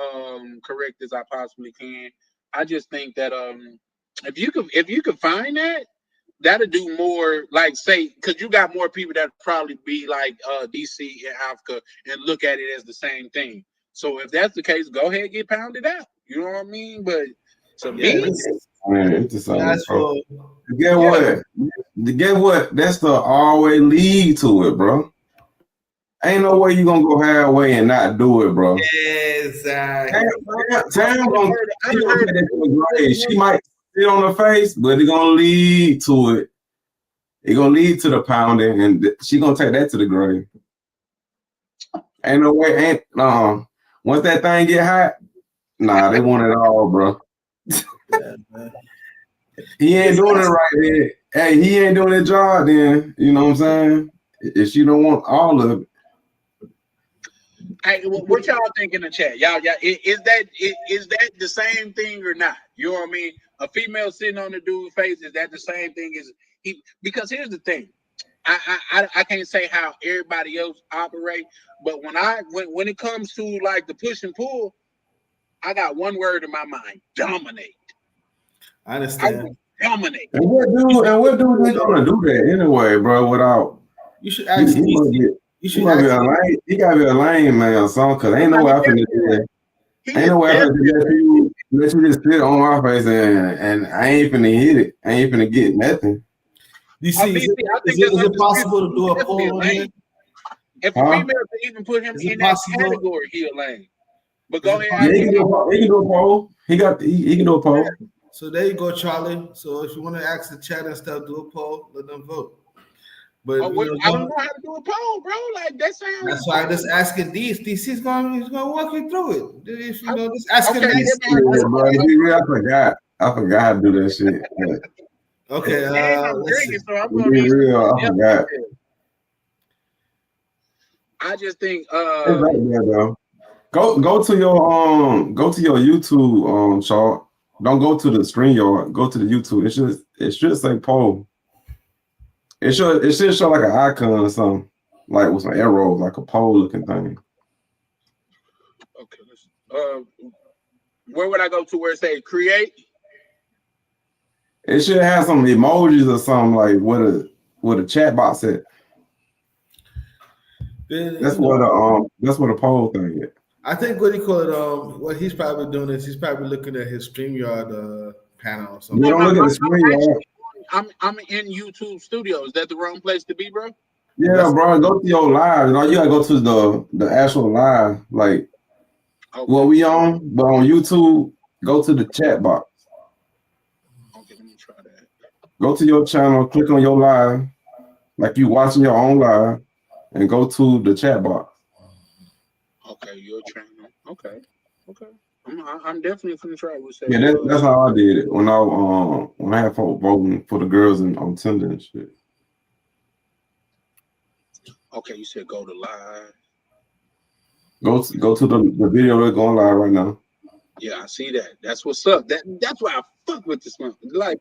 correct as I possibly can. I just think that if you could find that, that'll do more. Like say, because you got more people that probably be like DC in Africa and look at it as the same thing. So if that's the case, go ahead and get pounded out. You know what I mean? But to me, man, it's the same. That's Bro. for Get what? That's the always lead to it, bro. Ain't no way you gonna go halfway and not do it, bro. exactly. Tam gonna take that to the grave. She might sit on her face, but it's gonna lead to it. It's gonna lead to the pounding, and she gonna take that to the grave. Ain't no way. Once that thing get hot, nah, they want it all, bro. He ain't doing it right then. Hey, he ain't doing his job then. You know what I'm saying? If she don't want all of it. Hey, what y'all think in the chat? Y'all, is that the same thing or not? You know what I mean? A female sitting on the dude's face, is that the same thing as he? Because here's the thing, I can't say how everybody else operate, but when it comes to like the push and pull, I got one word in my mind: dominate. I understand. Dominate. And what dude is gonna do that anyway, bro? Without you should ask. He gotta be a lame man or something, cause ain't no way I finna do that. Ain't no way I finna let you just sit on my face and I ain't finna hit it. I ain't finna get nothing. You see, is it possible to do a poll on here? If a female can even put him in that category, he a lame. But go ahead. Yeah, he can do a poll. He can do a poll. So there you go, Charlie. So if you want to ask the chat and stuff, do a poll, let them vote. But I don't know how to do a poll, bro. Like that sounds. That's why I'm just asking these. He's gonna walk you through it. If you know, just asking these. Bro, I forgot how to do that shit. Yeah. Okay, let's see. So I'm gonna be real. I forgot. I just think it's right there, though. Go to your YouTube chart. Don't go to the StreamYard. Go to the YouTube. It should say poll. It should show like an icon or something, like with some arrows, like a poll looking thing. Okay, listen. Where would I go to where it says create? It should have some emojis or something like what a chat box at. Then, That's what the poll thing is. I think what he call it. What he's probably doing is he's probably looking at his StreamYard panel or You No, something. don't no, look at the I'm screen, right? actually I'm in YouTube Studio. Is that the wrong place to be, bro? Yeah, bro. Go to your live. You know, you gotta go to the actual live, like what Okay. we on. But on YouTube, go to the chat box. Okay, let me try that. Go to your channel, click on your live, like you watching your own live, and go to the chat box. Okay, your channel. Okay. I'm definitely gonna try. We say. Yeah, that's how I did it when I had folk voting for the girls on Tinder and shit. Okay, you said go to live. Go to the video that's going live right now. Yeah, I see that. That's what's up. That's why I fuck with this one. Like,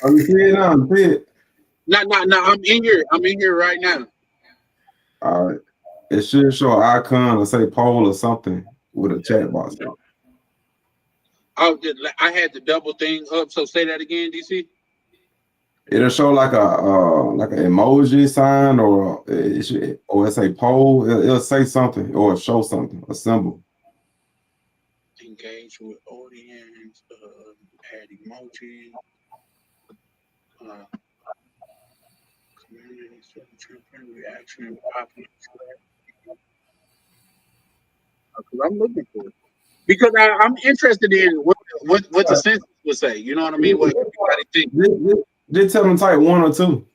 Oh, you see it now? You see it? no. I'm in here. I'm in here right now. All right. It should show an icon or say poll or something with a chat box. Oh, I had the double thing up. So say that again, DC. It'll show like an emoji sign or it say poll. It'll say something or show something, a symbol. Engage with audience. Add emoji. Community reaction. Popular. I'm looking for it because I'm interested in what the census would say. You know what I mean? What everybody think. Just tell them type 1 or 2.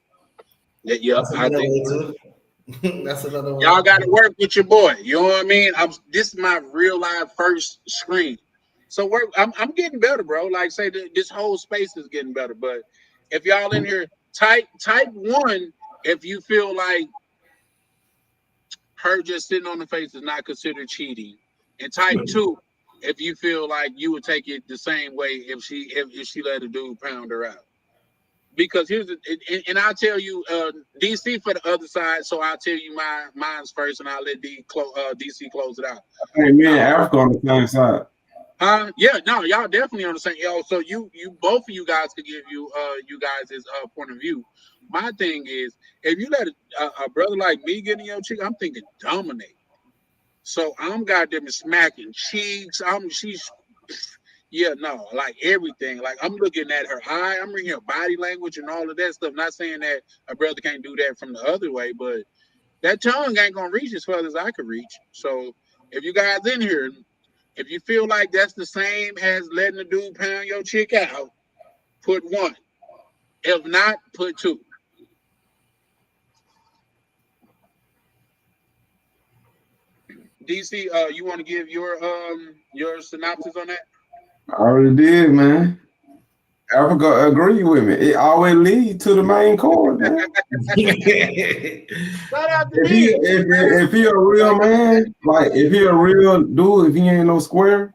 Yeah, I think. That's another one. Y'all got to work with your boy. You know what I mean? This is my real life first screen, so I'm getting better, bro. Like say this whole space is getting better. But if y'all in here, type 1 if you feel like her just sitting on the face is not considered cheating, and type 2 if you feel like you would take it the same way if she let a dude pound her out. Because and I'll tell you, DC for the other side. So I'll tell you mine's first, and I'll let DC close it out. Hey, me and Africa on the same side. Yeah, no, y'all definitely on the same. So you both of you guys could give you guys' point of view. My thing is, if you let a brother like me get in your cheek, I'm thinking dominate. So I'm goddamn smacking cheeks. Yeah, no, like everything. Like I'm looking at her eye, I'm reading her body language and all of that stuff. Not saying that a brother can't do that from the other way, but that tongue ain't gonna reach as far as I could reach. So if you guys in here, if you feel like that's the same as letting a dude pound your chick out, put 1. If not, put 2. DC, you want to give your synopsis on that? I already did, man. Africa agree with me. It always leads to the main course, man. Shout out to me. If he a real man, like if he a real dude, if he ain't no square,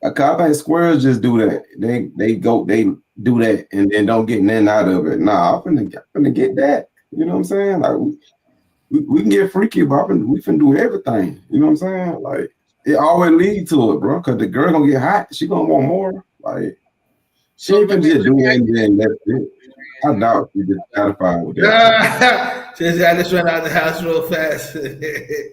I think squares just do that. They do that and then don't get nothing out of it. Nah, I'm finna get that. You know what I'm saying? Like we can get freaky, but we finna do everything. You know what I'm saying? Like it always lead to it, bro. Cause the girl gonna get hot. She gonna want more. Like she ain't gonna just do that and then that's it. I doubt she just satisfied with that. Just I just ran out the house real fast.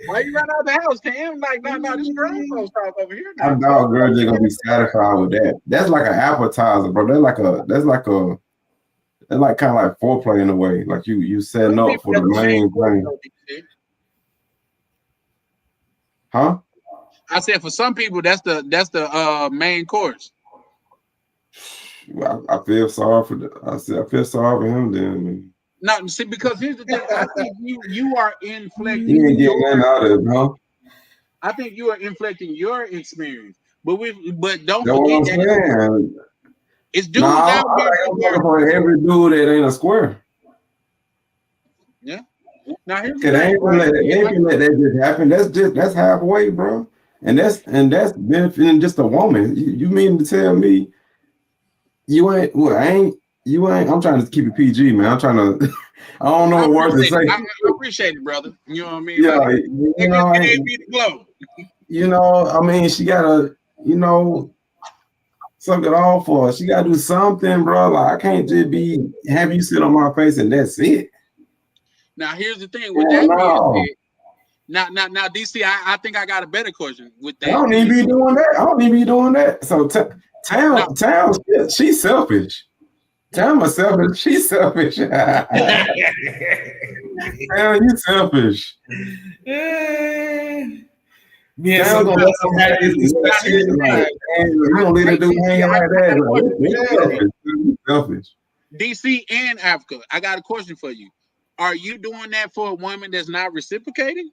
Why you run out the house, Cam? Like, no, this grown folks talk over here now. I doubt girls just gonna be satisfied with that. That's like an appetizer, bro. That's like kind of like foreplay in a way. Like you setting up for the main thing. Huh? I said for some people that's the main course. Well, I feel sorry for I feel sorry for him then. Man. No, see, because here's the thing. I think you are inflecting. You ain't getting nothing out of it, huh? I think you are inflecting your experience, but don't That's forget what I'm saying. It's dudes out there. I'm looking for every dude that ain't a square. Yeah. Now here's the thing. They ain't let that just happen. That's halfway, bro. And that's benefiting just a woman. You mean to tell me you ain't? Well, you ain't. I'm trying to keep it PG, man. I'm trying to. I don't know what words to say. I appreciate it, brother. You know what I mean? Yeah, like, you know, I mean, she gotta, suck it all for her. She gotta do something, bro. Like I can't just have you sit on my face and that's it. Now here's the thing. With Yeah, that being no. said, now, DC, I think I got a better question with I that. don't even be doing that. I don't even be doing that. So No. Town, she's selfish. Town was selfish. She's selfish. Town, you selfish. Me and Town somebody gonna let else had this discussion. like, you gonna leave the dude hanging like that. Like, you selfish. DC and Africa, I got a question for you. Are you doing that for a woman that's not reciprocating?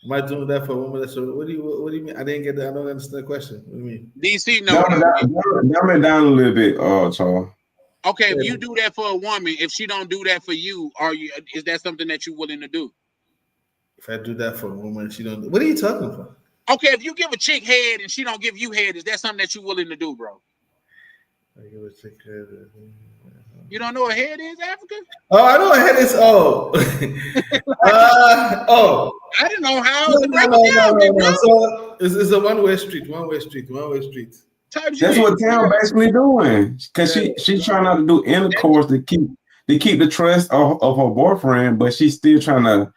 Am I doing that for a woman? So what do you mean? I didn't get that. I don't understand the question. What do you mean? DC know what I mean. Dumb it down a little bit, Charles. Okay, if you do that for a woman, if she don't do that for you, is that something that you're willing to do? If I do that for a woman, she don't. What are you talking about? Okay, if you give a chick head and she don't give you head, is that something that you're willing to do, bro? I give a chick head. You don't know what head is, Africa? Oh, I know what head is. Oh, I didn't know how. No. So it's a one-way street. That's what Town basically doing, because she's trying not to do intercourse to keep the trust of her boyfriend, but she's still trying to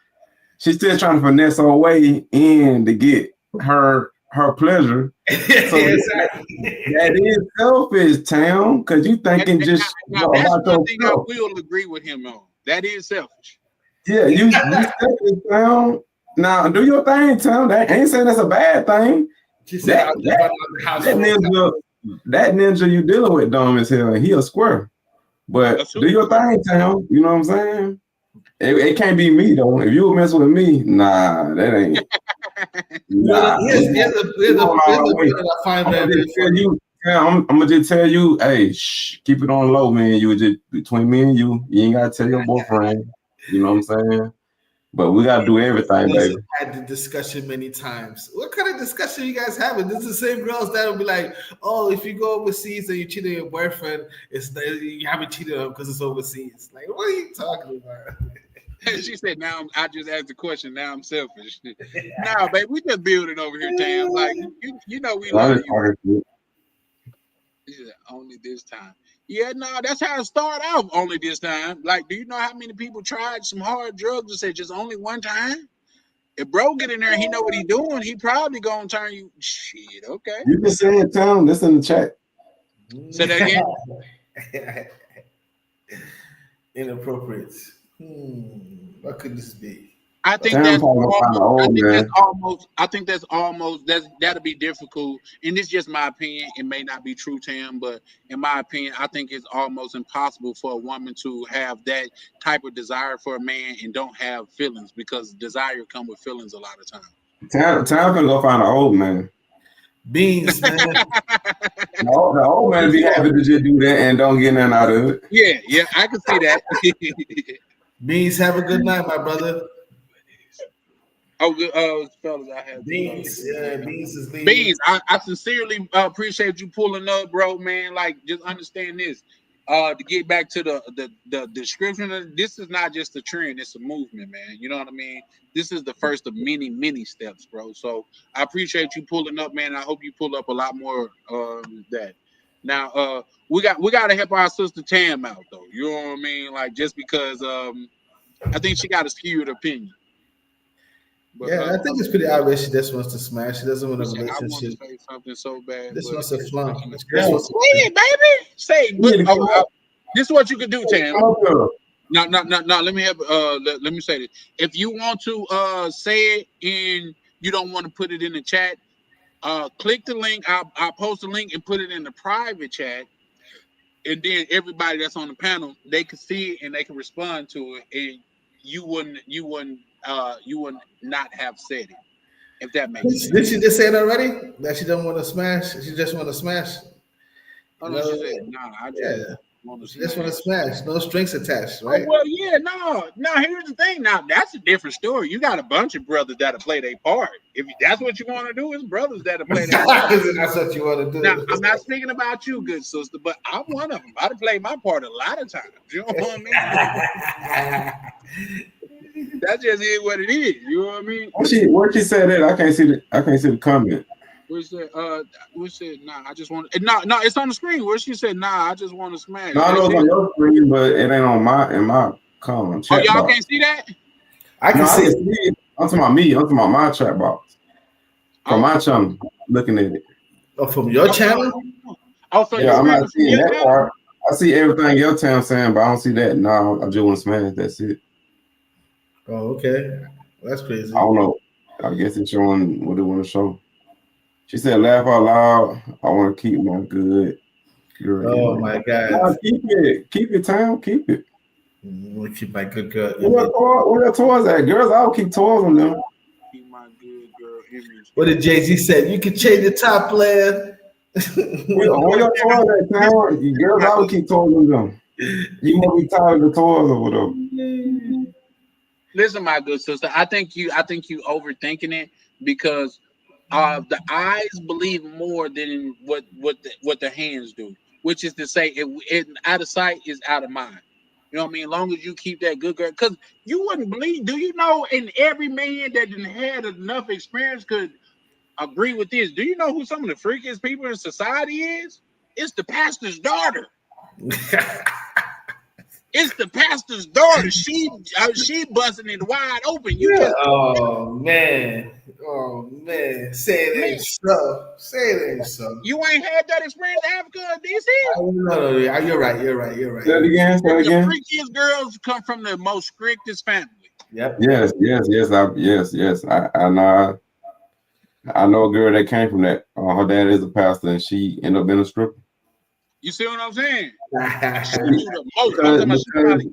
finesse her way in to get her pleasure. So that is selfish, Town, because you thinking just now that's one thing I will agree with him on. That is selfish. Yeah, you selfish, Town. Now do your thing, Town. That ain't saying that's a bad thing. That ninja you dealing with dumb as hell, and he a square. But do your thing, Town. You know what I'm saying? It can't be me though. If you mess with me, nah, that ain't. Nah. I'm gonna just tell you, hey, keep it on low, man. You just between me and you. You ain't gotta tell your boyfriend. You know what I'm saying? But we gotta do everything, baby. Had the discussion many times. What kind of discussion you guys having? This is the same girls that will be like, "Oh, if you go overseas and you cheat on your boyfriend, you haven't cheated on him because it's overseas." Like, what are you talking about? She said, "Now I just asked the question. Now I'm selfish." Nah, baby, we just building over here, Tam. Like you know, we love you. Yeah, only this time. Yeah, no, that's how it started out. Only this time. Like, do you know how many people tried some hard drugs and said just only one time? If bro get in there and he know what he doing, he probably gonna turn you. Shit, okay. You can say it, Tom. This in the chat. Say that again. Inappropriate. What could this be? I think that's almost that'll be difficult. And it's just my opinion. It may not be true, Tam, but in my opinion, I think it's almost impossible for a woman to have that type of desire for a man and don't have feelings, because desire come with feelings a lot of times. Tam can go find an old man. Beans, man. The old man be happy to just do that and don't get nothing out of it. Yeah, I can see that. Beans, have a good night, my brother. Oh, good, fellas, I have Beans. Yeah, Beans is leaving. Beans, I sincerely appreciate you pulling up, bro, man. Like, just understand this. To get back to the description of this, is not just a trend, it's a movement, man. You know what I mean? This is the first of many steps, bro. So I appreciate you pulling up, man. I hope you pull up a lot more that. Now we gotta help our sister Tam out though. You know what I mean? Like, just because I think she got a skewed opinion. But, I think it's pretty obvious she just wants to smash. She doesn't want a relationship. I want to say something so bad. This wants to flunk. Say it, baby. Say it. This is what you can do, Tam. No. Let me have. Let me say this. If you want to say it and you don't want to put it in the chat, click the link. I'll post the link and put it in the private chat, and then everybody that's on the panel, they can see it and they can respond to it, and you wouldn't not have said it, if that makes sense. Did she just say it already? That she don't want to smash? She just want to smash? Oh, no, she said, nah, I just want to smash. She just want to smash. No strings attached, right? Oh, well, yeah, no. Here's the thing. Now, that's a different story. You got a bunch of brothers that'll play their part. If that's what you want to do, it's brothers that'll play their part. That's what you want to do. Now, I'm not speaking about you, good sister, but I'm one of them. I play my part a lot of times. You know what I mean? That just is what it is. You know what I mean? Where she said that? I can't see the comment. Where she said, nah, I just want. No, it's on the screen. Where she said, nah, I just want to smash. No, I know it's on your screen, but it ain't on my. Come Oh, chat y'all box. can't see that? I can No, I see can it. see it. I'm talking about me. I'm talking about my chat box. From my channel, looking at it. Oh, from your Oh, channel? so Yeah, you I'm not reading from seeing your that channel? part. I see everything your town saying, but I don't see that. No, I just want to smash. That's it. Oh, okay. That's I crazy. don't know. I guess it's showing what it want to show. She said, "Laugh out loud. I want to keep my good girl Oh image." my God. Nah, keep it, town. Keep it. I'm gonna keep my good girl Where image. your toys at? Girls, I'll keep toys on them. Keep my good girl image. What did Jay-Z said? You can change the top player. Where your toys at, town? Girls, I will keep toys on them. You must be tired of the toys or whatever. Listen, my good sister. I think you overthinking it because the eyes believe more than what the hands do, which is to say, it out of sight is out of mind. You know what I mean? As long as you keep that good girl, because you wouldn't believe. Do you know? And every man that done had enough experience could agree with this. Do you know who some of the freakiest people in society is? It's the pastor's daughter. It's the pastor's daughter. She busting it wide open. You just Oh man. Oh man. Say it man, ain't so. Say it ain't so. you ain't had that experience in Africa or DC. No, you're right. You're right. You're Say it right. again. Say it The again. freakiest girls come from the most strictest family. Yep. Yes. I know. I know a girl that came from that. Her dad is a pastor, and she ended up being a stripper. You see what I'm saying? She Yeah. do the most. I'm talking about she probably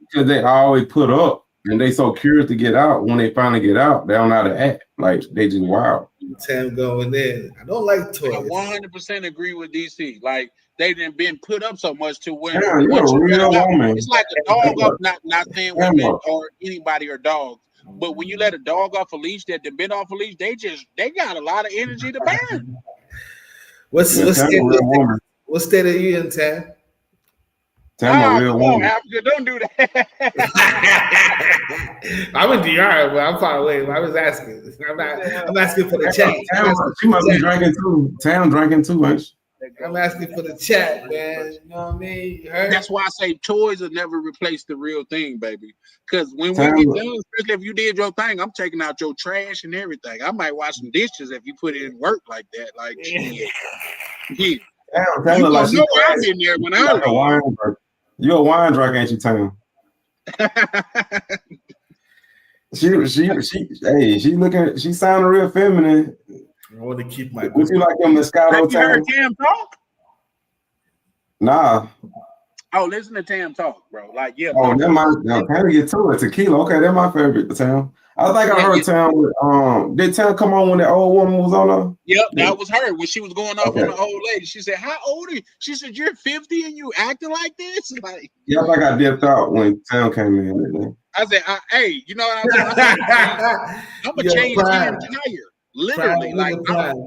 Because they always put up, and they so curious to get out. When they finally get out, they don't know how to act. Like they just wild. Tam going in. I don't like I toys. 100% agree with DC. Like they done been put up so much to when Damn, you're once a you let real them out, woman. it's like a dog off. Not saying women Damn, or anybody or dogs, but when you let a dog off a leash that been off a leash, they got a lot of energy to burn. What Tam a real woman. state are you in, Tam? Tam a real Come on, woman. Africa, don't do that. I'm in DR, but I'm far away. I was asking. I'm asking for the chat. She must be drinking too. Tam drinking too, ain't she? I'm asking for the chat, man. You know what I mean? You heard? That's why I say toys will never replace the real thing, baby. Because when we Tam, get done, especially if you did your thing, I'm taking out your trash and everything. I might wash some dishes if you put it in work like that. Like, shit. Yeah. Tam You look like gonna she know I've been there when I like a wine drinker. You a wine drinker, ain't you, Tam? She sounding real feminine. I want to keep my. Would you like your Moscato, Have you heard Tam? Tam talk? Nah. Oh, listen to Tam talk, bro. Like, yeah, Oh, my that my now Tam get to it. Tequila. Okay, that's my favorite Tam. I think I yeah, heard yeah. Tam with did Tam come on when that old woman was on her? Yep, that was her when she was going off Okay. on the old lady. She said, "How old are you?" She said, "You're 50 and you acting like this." Like, Yeah, I think I dipped out when Tam came in. I said, "Hey, you know what I'm saying?" I said, "I'm gonna change Tam tire, literally. Prime, Like,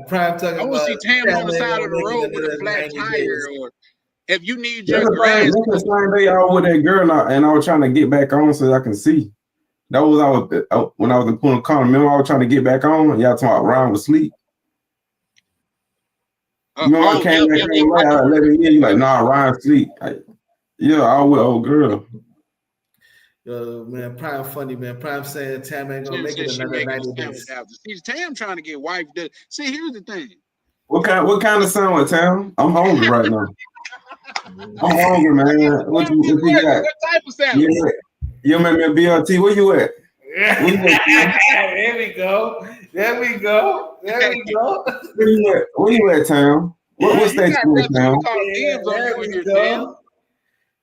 Prime talking I want to about see Tam on the side of the make it road with a another flat 90 tire, days. or if you need That's your the grass." same. That's the same day I was with that girl, and I was trying to get back on so I can see. That was when I was in Punta Cana. Remember, I was trying to get back on. And y'all talking about Ryan was asleep. You remember I came back on late. I let it in. You like, nah, Ryan asleep. Yeah, I was with old girl. Yo, man, Prime funny, man. Prime saying Tam ain't gonna make it another 90 days. See, Tam trying to get wife. See, here's the thing. What kind of sandwich, Tam? I'm hungry right now. I'm hungry, man. What you got? What type of sandwich? You make me a BLT. Where you at? There we go. There we go. There we go. Where you at, Tam? What state you in, Tam? There we go.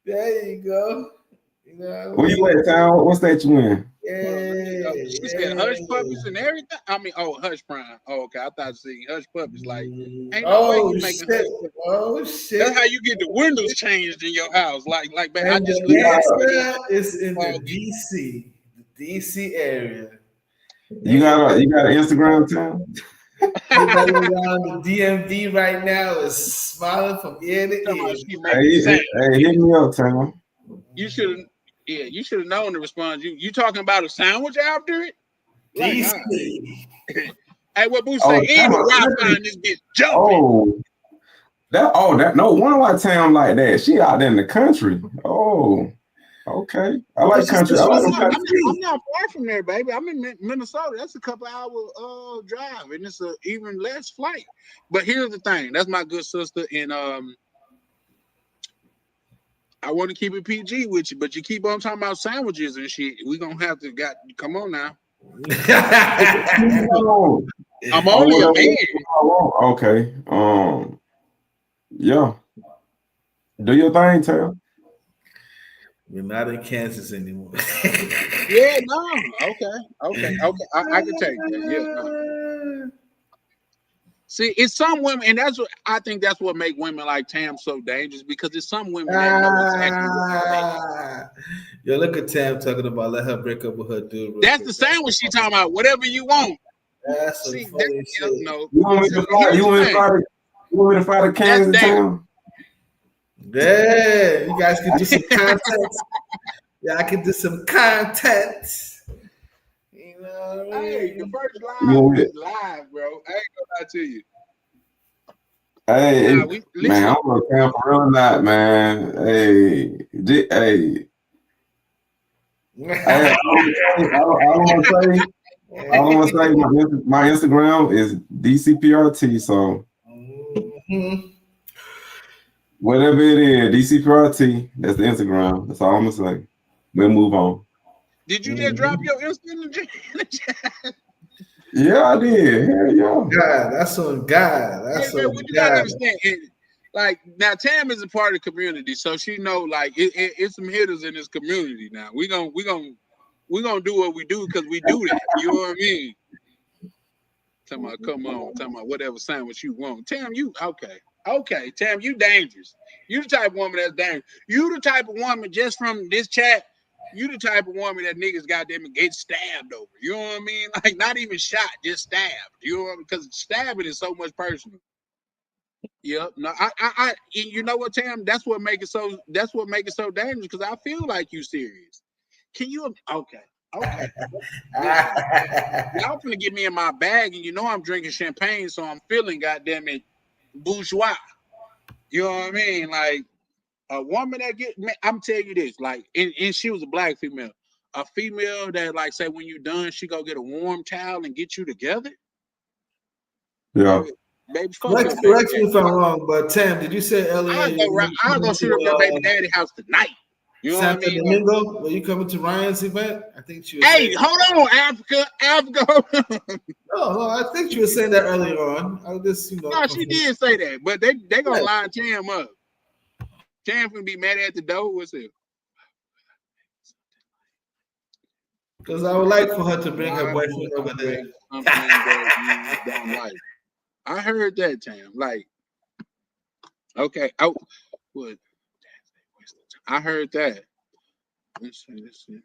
There you go. You know, where you at, Tam? What state you in? She said hush puppies and everything. I mean, hush prime. Oh, okay. I thought you said hush puppies. Like, ain't no way you making hush puppies. Oh shit! That's how you get the windows changed in your house. Like, man, and I just the answer is in the DC area. You got an Instagram, Tam? Everybody around the DMV right now is smiling from ear to ear. Hey, hit me up, Tam. You should have. Yeah, you should have known the response. You talking about a sandwich after it? Like, DC. Hey, what Boo say? And the Wi-Fi in this bitch jumping. That no wonder why Tam like that. She out there in the country. Oh, Okay, I like country. I I'm like not, country. I'm not far from there, baby. I'm in Minnesota. That's a couple hour drive, and it's a even less flight. But here's the thing. That's my good sister, and I want to keep it PG with you, but you keep on talking about sandwiches and shit. We gonna have to come on now. No. I'm only a man. Okay. Yeah. Do your thing, Tail. We're not in Kansas anymore. Yeah, no. Okay. I can take that. Yeah, no. See, it's some women, and that's what I think. That's what make women like Tam so dangerous because it's some women that know exactly what to say. Yo, look at Tam talking about let her break up with her dude. That's the sandwich she talking about. Whatever you want. That's some See, funny shit. no. You want me to fight? You want me to fight a Kansas Town? Yeah, you guys can do some content. Yeah, I can do some content. You know what I mean? Hey, the first live is live, bro. I ain't gonna lie to you. Hey, Nah, man, I'm gonna Tam for real not, man. Hey. I don't want to say my Instagram is DCPRT. So whatever it is, DCPRT. That's the Instagram. That's all I'm gonna say. We'll move on. Did you just drop your Insta in the chat? Yeah, I did. Hell yeah. God, that's on God. That's on what you gotta understand. Like now, Tam is a part of the community, so she know like it's some hitters in this community. Now we gonna do what we do because we do that. You know what I mean? Come on, whatever sandwich you want. Tam, you okay? Tam, you dangerous. You the type of woman that's dangerous. You the type of woman just from this chat. You the type of woman that niggas got them and get stabbed over. You know what I mean? Like not even shot, just stabbed. You know what I mean? Because stabbing is so much personal. Yep. No, I you know what, Tam? That's what make it so dangerous because I feel like you serious. Can you? Okay. Y'all finna get me in my bag, and you know I'm drinking champagne, so I'm feeling goddamn it bourgeois. You know what I mean? Like a woman that I'm telling you this, like, and she was a black female. A female that, like, say when you done, she go get a warm towel and get you together. Yeah. Baby, correct me if I'm wrong, but Tam, did you say earlier? I'll go shoot up your baby daddy house tonight. You know Santo what I mean? Domingo, were you coming to Ryan's event? I think she was. Hey, hold on, Africa. No, I think she was saying that earlier on. I just, No, she did say that, but they gonna line Tam up. Tam gonna be mad at the door. What's it? Because I would like for her to bring her boyfriend over there. Something that you don't like. I heard that, Tam. Like, okay. I heard that. Let's see.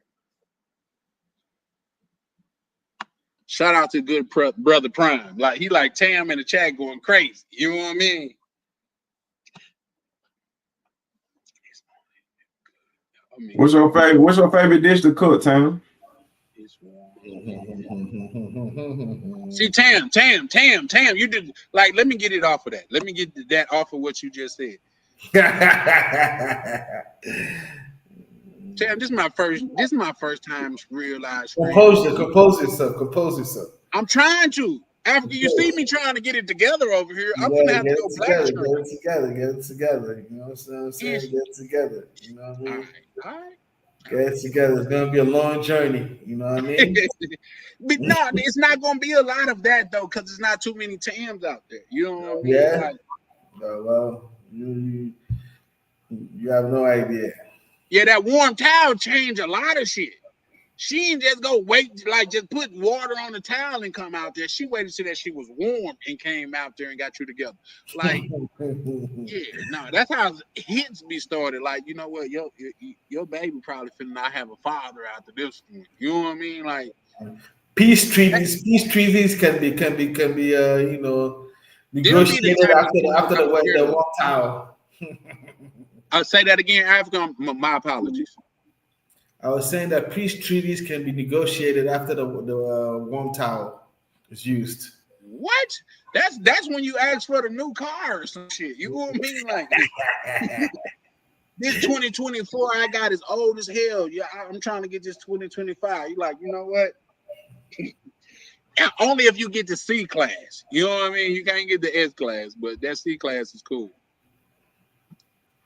Shout out to good brother Prime. Like he like Tam in the chat going crazy. You know what I mean? What's your favorite dish to cook, Tam? See, Tam, you did like. Let me get it off of that. Let me get that off of what you just said. Tam, this is my first time realized. Compose yourself. I'm trying to. After you see me trying to get it together over here, I'm gonna have to go black. Get it together. You know what I'm saying? Get it together. You know what I mean? All right. Get it together. It's gonna be a long journey. You know what I mean? But no, it's not gonna be a lot of that though, because there's not too many Tams out there. You know what I mean? Yeah. Like, well, you have no idea. Yeah, that warm towel changed a lot of shit. She didn't just go wait, like just put water on the towel and come out there. She waited till that she was warm and came out there and got you together. Like, yeah, no, that's how hits be started. Like, you know what, your baby probably finna not have a father after this one. You know what I mean? Like, peace treaties can be negotiated after the warm towel. I'll say that again, Africa. My apologies. I was saying that peace treaties can be negotiated after the warm towel is used. What? That's when you ask for the new car or some shit. You know what I mean? Like, this 2024 I got is old as hell. Yeah, I'm trying to get this 2025. You like, you know what? Only if you get the C class. You know what I mean? You can't get the S class, but that C class is cool.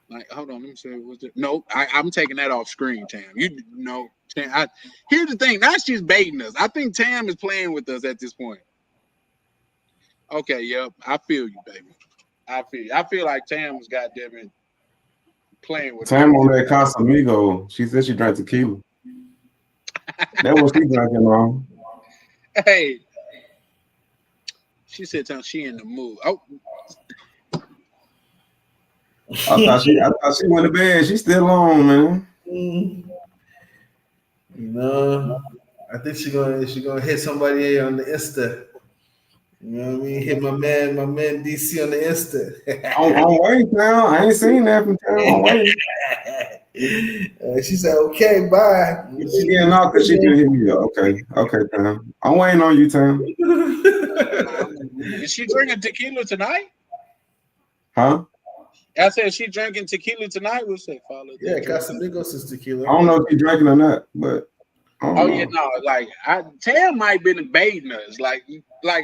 Like, hold on, let me see. What's it? No, I'm taking that off screen, Tam. You know, Tam. Here's the thing. Now she's baiting us. I think Tam is playing with us at this point. Okay, yep. I feel you, baby. I feel like Tam was goddamn it playing with Tam on that Casamigo. She said she drank tequila. That was she drinking on. Hey, she said she in the mood. Oh, I thought she went to bed. She's still on, man. You know, I think she gonna hit somebody on the Insta. You know what I mean? Hit my man DC on the Insta. I'm waiting now. I ain't seen that from Tam. I'm waiting. She said, "Okay, bye." She getting off because she didn't hit me up. Okay, Tam. I'm waiting on you, Tam. Is she drinking tequila tonight? Huh? I said she drinking tequila tonight. We'll say follow. Yeah, Casamigos is tequila. I don't know if she's drinking or not, but yeah, no, like Tam might be debating us. Like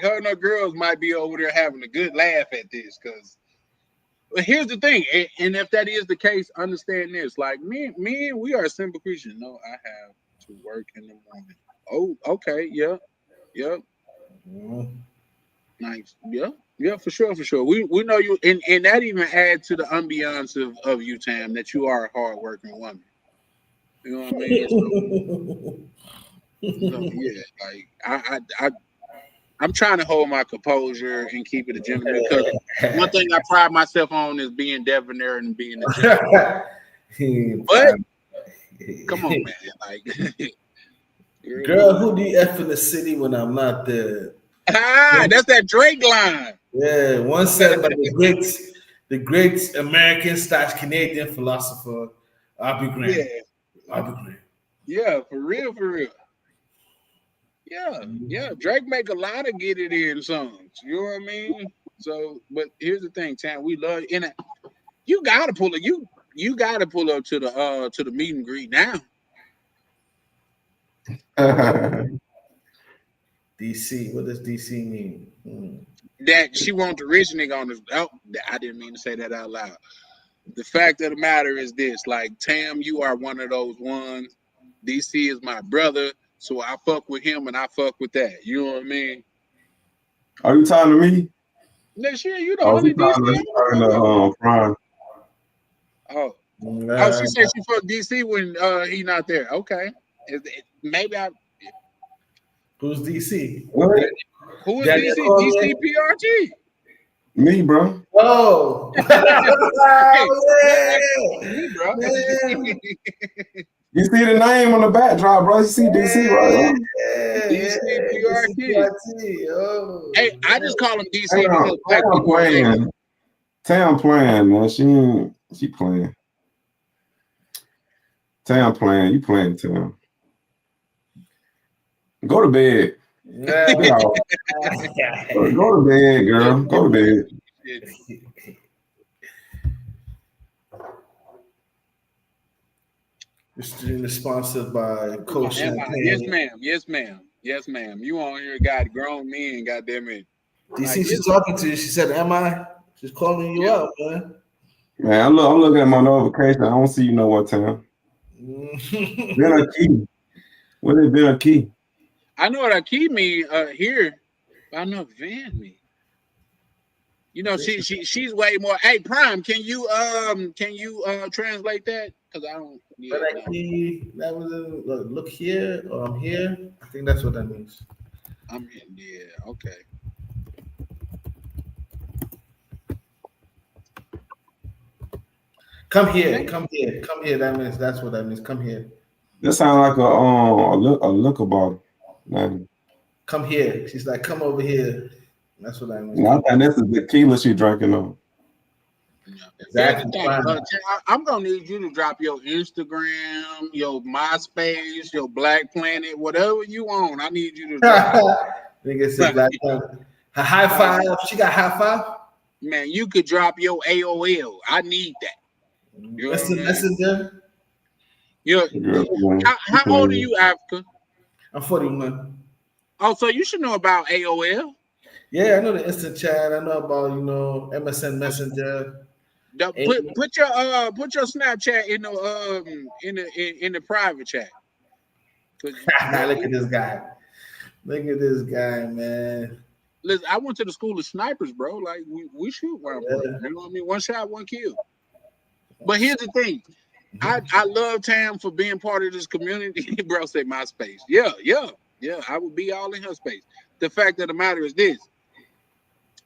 her and her girls might be over there having a good laugh at this. Cause here's the thing, and if that is the case, understand this. Like me, we are simple Christians. No, I have to work in the morning. Oh, okay, yeah. Nice, yeah, for sure. We know you, and that even adds to the ambiance of you, Tam, that you are a hardworking woman. You know what I mean? So yeah, like I'm trying to hold my composure and keep it a gentleman, because one thing I pride myself on is being debonair and being a gentleman. But come on, man, like girl, who do you F in the city when I'm not there? That's that Drake line. Yeah, one said by the great American / Canadian philosopher Aubrey Graham. Yeah. Aubrey Graham. Yeah, for real. Yeah. Drake make a lot of get it in songs. You know what I mean? So, but here's the thing, Tam. We love and you gotta pull it. You gotta pull up to the meet and greet now. DC. What does DC mean? That she won't originate on this. Oh, I didn't mean to say that out loud. The fact of the matter is this: like Tam, you are one of those ones. DC is my brother, so I fuck with him and I fuck with that. You know what I mean? Are you talking to me? Next year, you the only DC. Talking to Prime. Oh, she said she fucked DC when he not there. Okay, maybe I. Who's DC? What? Who is DC? DC PRG. Me, bro. Oh. Me, bro. You see the name on the backdrop, bro. You see DC, right? DC PRG. Oh. Hey, I just call him DC because black people playing. Tam playing, man. She playing. Tam playing. You playing, Tam. Go to bed. Go to bed, girl. Go to bed. This is sponsored by Coach Champagne. Yes, ma'am. You on here got grown men, goddamn it. DC, she's talking to you. She said, "Am I?" She's calling you out, man. Man, I'm looking at my notification. I don't see you know what time. Been a key. What has been a key? I know what a key mean here. But I know Van mean. You know, she's way more. Hey, Prime, can you translate that? Because I don't. Yeah, that was look here or I'm here. I think that's what that means. I'm in. Yeah. Okay. Come here. That's what that means. Come here. That sounds like a liquor bottle. Man. Come here. She's like, come over here. That's what I mean. Yeah, I think this is the tequila she drinking on. Exactly. I'm gonna need you to drop your Instagram, your MySpace, your Black Planet, whatever you want. I need you to drop. I think it's a Black Planet. Her high five. She got high five. Man, you could drop your AOL. I need that. You know what I Instant mean? Messenger. Yeah. Girl, man. How old are you, Africa? I'm 41. Oh, so you should know about AOL. Yeah, I know the instant chat. I know about MSN Messenger. Put your Snapchat in the private chat. Cause Look at this guy. Look at this guy, man. listen, I went to the school of snipers, bro. Like we shoot round for real. Yeah. You know what I mean? One shot, one kill. But here's the thing. I love Tam for being part of this community. Bro, say my space. Yeah. I would be all in her space. The fact of the matter is this: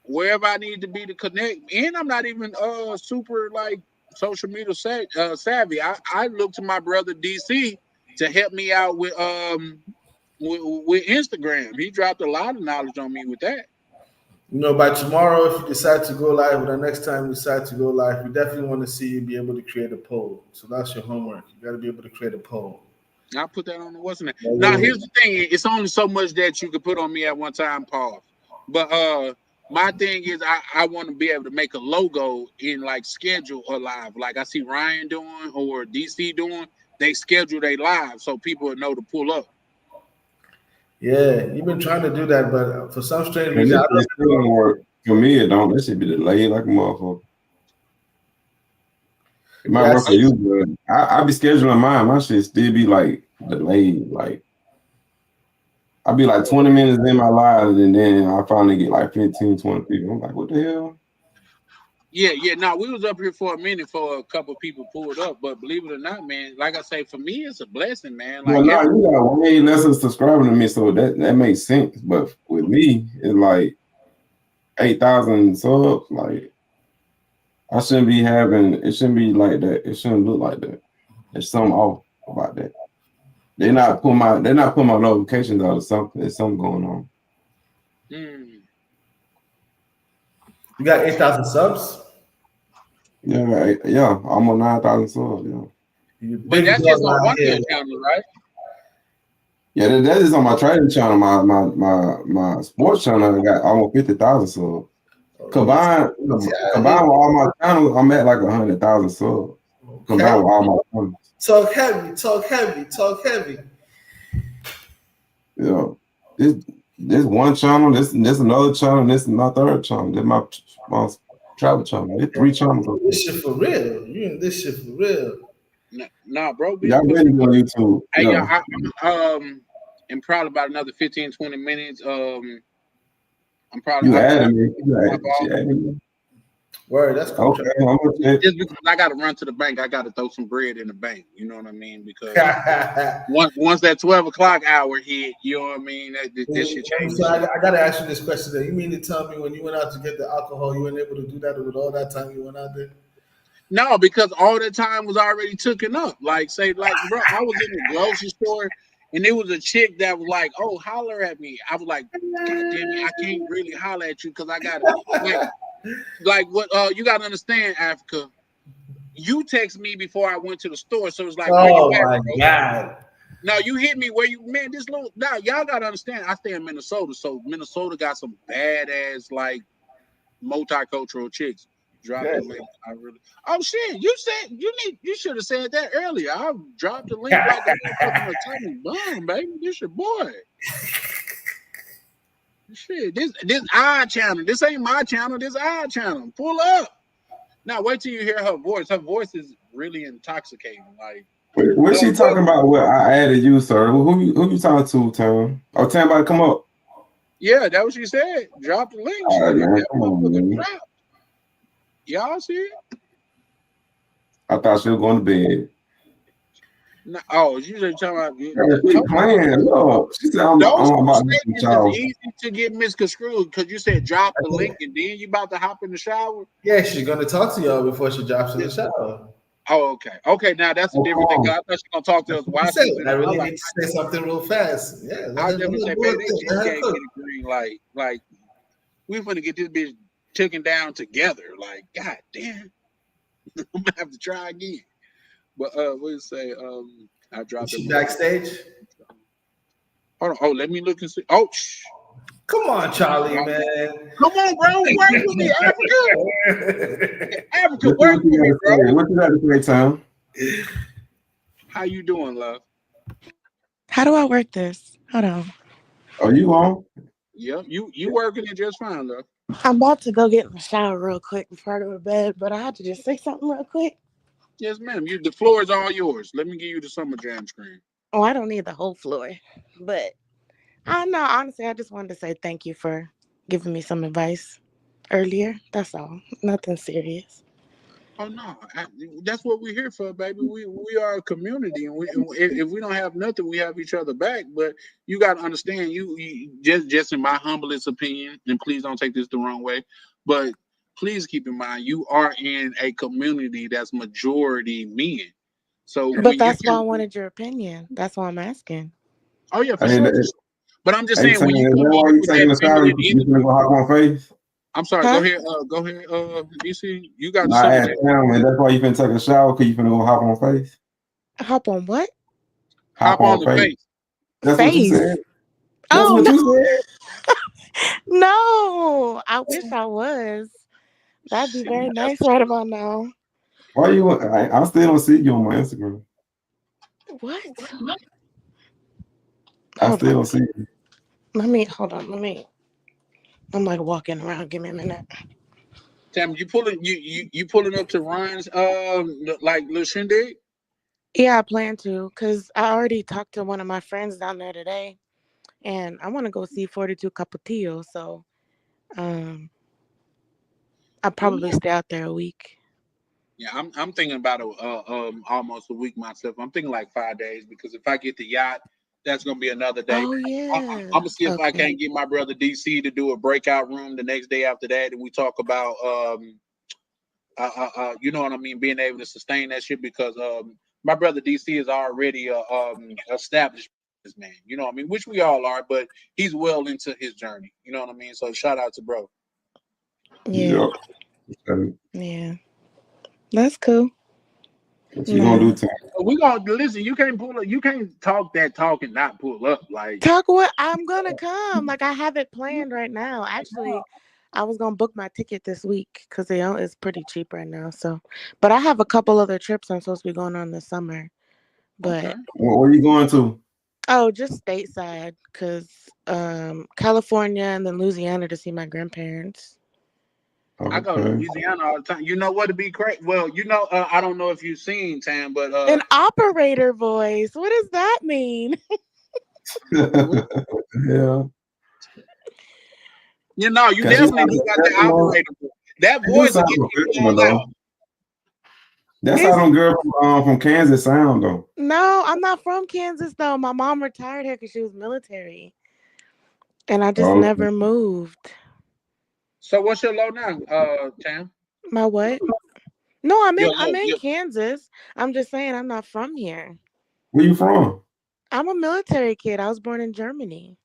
wherever I need to be to connect, and I'm not even super like social media savvy. I look to my brother DC to help me out with Instagram. He dropped a lot of knowledge on me with that. By tomorrow, if you decide to go live, or the next time you decide to go live, we definitely want to see you be able to create a poll. So that's your homework. You got to be able to create a poll. I put that on the what's in it. Now here's the thing: it's only so much that you could put on me at one time. Pause. But my thing is, I want to be able to make a logo in like schedule a live, like I see Ryan doing or DC doing. They schedule they live so people would know to pull up. Yeah, you've been trying to do that, but for some strange And reason, this I shit still don't work. For me, it don't. That should be delayed like a motherfucker. It might yeah, I work for see. you, but I be scheduling mine. My shit still be like delayed. Like I be like 20 minutes in my live, and then I finally get like 15, 20 people. I'm like, what the hell? Yeah. Now we was up here for a minute for a couple people pulled up, but believe it or not, man, like I say, for me it's a blessing, man. Well, Like no, you got way less of subscribing to me, so that makes sense. But with me, it's like 8,000 subs. Like I shouldn't be having. It shouldn't be like that. It shouldn't look like that. There's something off about that. They're not putting my notifications out or something. There's something going on. mm, You got 8,000 subs. Yeah, right. Yeah, I'm on 9,000 subs. Yeah. You but big that's dog just on out one of here. your channels, right? Yeah, that is on my trading channel. My sports channel. I got almost 50,000 subs. Combined with all my channels, I'm at like 100,000 subs. Combined with all my channels. Talk heavy. Yeah. This one channel, this another channel, this is my third channel. This my travel channel. There's 3 channels. This shit for real. You in this shit for real. Nah, bro. Y'all ready on YouTube? Hey, Yeah. in probably about another 15, 20 minutes. I'm probably You added me. She added me. Word, that's cool. Okay, I'm gonna check. just because I got to run to the bank, I got to throw some bread in the bank. You know what I mean? Because once that 12 o'clock hour hit, you know what I mean. That shit changes. So I got to ask you this question. Then. You mean to tell me when you went out to get the alcohol, you weren't able to do that with all that time you went out there? No, because all the time was already taken up. Like, bro, I was in the grocery store and there was a chick that was like, "Oh, holler at me." I was like, "God damn it, I can't really holler at you because I got like what you got to understand, Africa. You text me before I went to the store, so it's like, where you at, my bro? God. No, you hit me where you this little now y'all gotta understand. I stay in Minnesota, so Minnesota got some badass like multicultural chicks. Drop the link. I really. Oh shit! You should have said that earlier. I dropped the link like a motherfucking atomic bomb, baby. This your boy. Shit, this our channel. This ain't my channel. This our channel. Pull up. Now wait till you hear her voice. Her voice is really intoxicating. Like What's she talking about? What I added you, sir? Who you talking to, Tom? Oh, Tam, about to come up. yeah, that what she said. Drop the link. All right, man. That Come on, motherfucker man. dropped. Y'all see it? I thought she was going to bed. No, oh, you just talking about Keep playing. Look, she said I'm those about to statements is easy to get misconstrued because you said drop the link and then you about to hop in the shower. Yeah, she's gonna talk to y'all before she drops in the shower. Oh, okay. Now that's a different thing. I thought she was gonna talk to us while she was in I the really shower. need to say something real fast. Yeah, I was just say, baby, they just gave me the green light. Like we finna get this bitch taken down together. Like, god damn, I'm gonna have to try again. But what you say? I dropped Is she it backstage. Hold on. Oh, let me look and see. Oh, Come on, Charlie, man. Come on, bro. Work with me, Africa. Africa, What work with me, you bro. got to say? What you got to say, Tom? How you doing, love? How do I work this? Hold on. Are you on? Yep, you working it just fine, love. I'm about to go get in the shower real quick before I go to bed, but I had to just say something real quick. Yes, ma'am. The floor is all yours. Let me give you the summer jam screen. Oh, I don't need the whole floor, but I know, honestly, I just wanted to say thank you for giving me some advice earlier. That's all. Nothing serious. Oh no, that's what we're here for, baby. We are a community, and if we don't have nothing, we have each other back. But you got to understand, you just in my humblest opinion, and please don't take this the wrong way, but please keep in mind you are in a community that's majority men. So But when you that's why I wanted your opinion. That's why I'm asking. oh yeah, for Hey, sure, for sure. But I'm just hey, saying Tam, when you is come that in why you with that taking a shower? feminine You energy, finna go hop on face? I'm sorry. Huh? Go ahead. DC, you got the Nah, I summer asked jam. Tam, and that's why you finna take a shower? Cause you finna go hop on face? Hop on what? Hop Hop on on the face. face. That's what you said. Face. That's Oh, what no. you said. No. I wish I was. That'd be very nice right about now. Why you? I still don't see you on my Instagram. What? I Hold still on. don't see you. Hold on. I'm like walking around. Give me a minute. Tam, you pulling up to Ryan's like little shindig? Yeah, I plan to because I already talked to one of my friends down there today, and I want to go see 42 Capotillo. So, um, I'll probably Ooh. stay out there a week. Yeah, I'm thinking about almost a week myself. I'm thinking like 5 days because if I get the yacht, that's gonna be another day. Oh I'm yeah. gonna see if I Okay. can't get my brother DC to do a breakout room the next day after that, and we talk about you know what I mean, being able to sustain that shit because my brother DC is already a established man. You know what I mean, which we all are, but he's well into his journey. You know what I mean. So shout out to bro. Yeah. Yep. So, Yeah. That's cool. what you gonna Nah. do, Tam? We gonna listen. You can't pull up. You can't talk that talk and not pull up. Like Talk what? I'm gonna come. Like I have it planned right now. Actually, I was gonna book my ticket this week because it's pretty cheap right now. So, but I have a couple other trips I'm supposed to be going on this summer. okay, But Where you going to? oh, just stateside because California and then Louisiana to see my grandparents. I go to Okay. Louisiana all the time. You know what to be crazy? Well, you know, I don't know if you've seen Tam, but An operator voice. What does that mean? Yeah. you know, you Cause you definitely sound do got that professional. operator. That You do voice will sound get people professional all out. though. That's how It's them girls from Kansas sound though. no, I'm not from Kansas though. My mom retired here because she was military, and I just Okay. never moved. So what's your low now, Tam? My what? No, Your I'm low. in Kansas. I'm just saying I'm not from here. Where you from? I'm a military kid. I was born in Germany.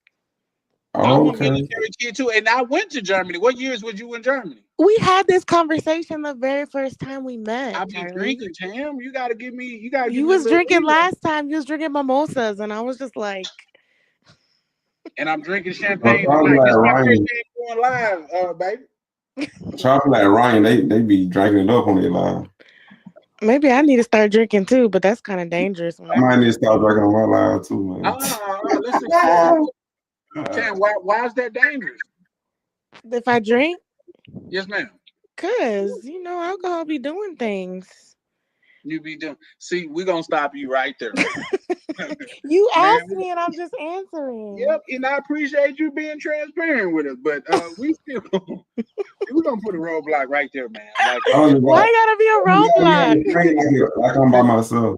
I'm a Okay. military kid too, and I went to Germany. What years was you in Germany? We had this conversation the very first time we I met, be Charlie. drinking, Tam. You gotta give me. You gotta give You me a was little drinking leeway. last time. You was drinking mimosas, and I was just like, And I'm drinking So champagne probably tonight. This like is my first Ryan. time going live, baby. Probably like Ryan. They be drinking it up on their live. maybe I need to start drinking too, but that's kind of dangerous. When I I might need to start drinking on my live too, man. Let's explore. Tam, why is that dangerous? if I drink, Yes, ma'am. cause alcohol be doing things. You be doing. See, we're gonna stop you right there, You man. asked me, and I'm just answering. Yep, and I appreciate you being transparent with us, but we still we're gonna put a roadblock right there, man. Like, I was Why about, you gotta be I was a about to roadblock? make it plain like I'm by myself.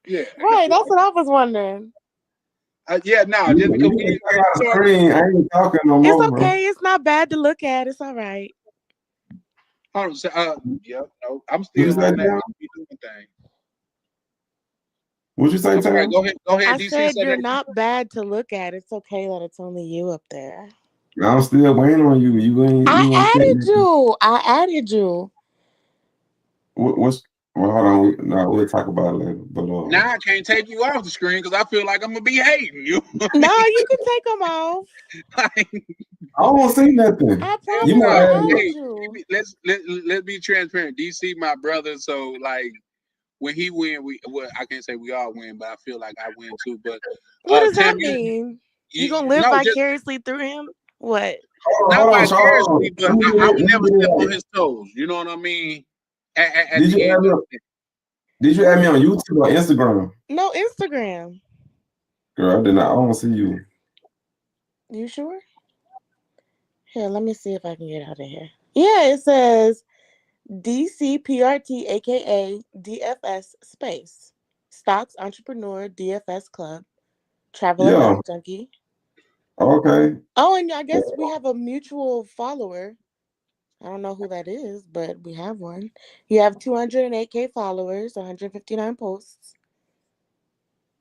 yeah, Right, that's what I was wondering. yeah. No, just because You can we stay on the started. screen. I ain't talking no It's more, bro. okay. It's not bad to look at. It's all right. Hold on, yeah, no, I'm What you still say, on that. Tam? We doing thing. What you say, I'm sorry. Tam? Go ahead. I DC said said you're that. not bad to look at. It's okay that it's only you up there. I'm still waiting on you. You ain't check I me. added you. What's Well, hold on. No, we'll talk about it later. But Now I can't take you off the screen because I feel like I'm gonna be hating you. No, you can take them off. Like, I don't see nothing. I hell You promise might I no. have added Hey, you. let's be transparent. DC, my brother, so like when he win, I can't say we all win, but I feel like I win too. But What does Tam, that mean? You you gonna live no, just vicariously through him? What? not hold on, so hold vicariously, on. but I would never step on his toes. You know what I mean? At Did the you end add me? of the day. Did you add me on YouTube or Instagram? No Instagram. Girl, I did not. I don't see you. You sure? Here, let me see if I can get out of here. Yeah, it says DCPRT, aka DFS space. Stocks Entrepreneur DFS Club. Traveler Yeah. Health Junkie. Okay. Oh, and I guess we have a mutual follower. I don't know who that is, but we have one. You have 208K followers, 159 posts.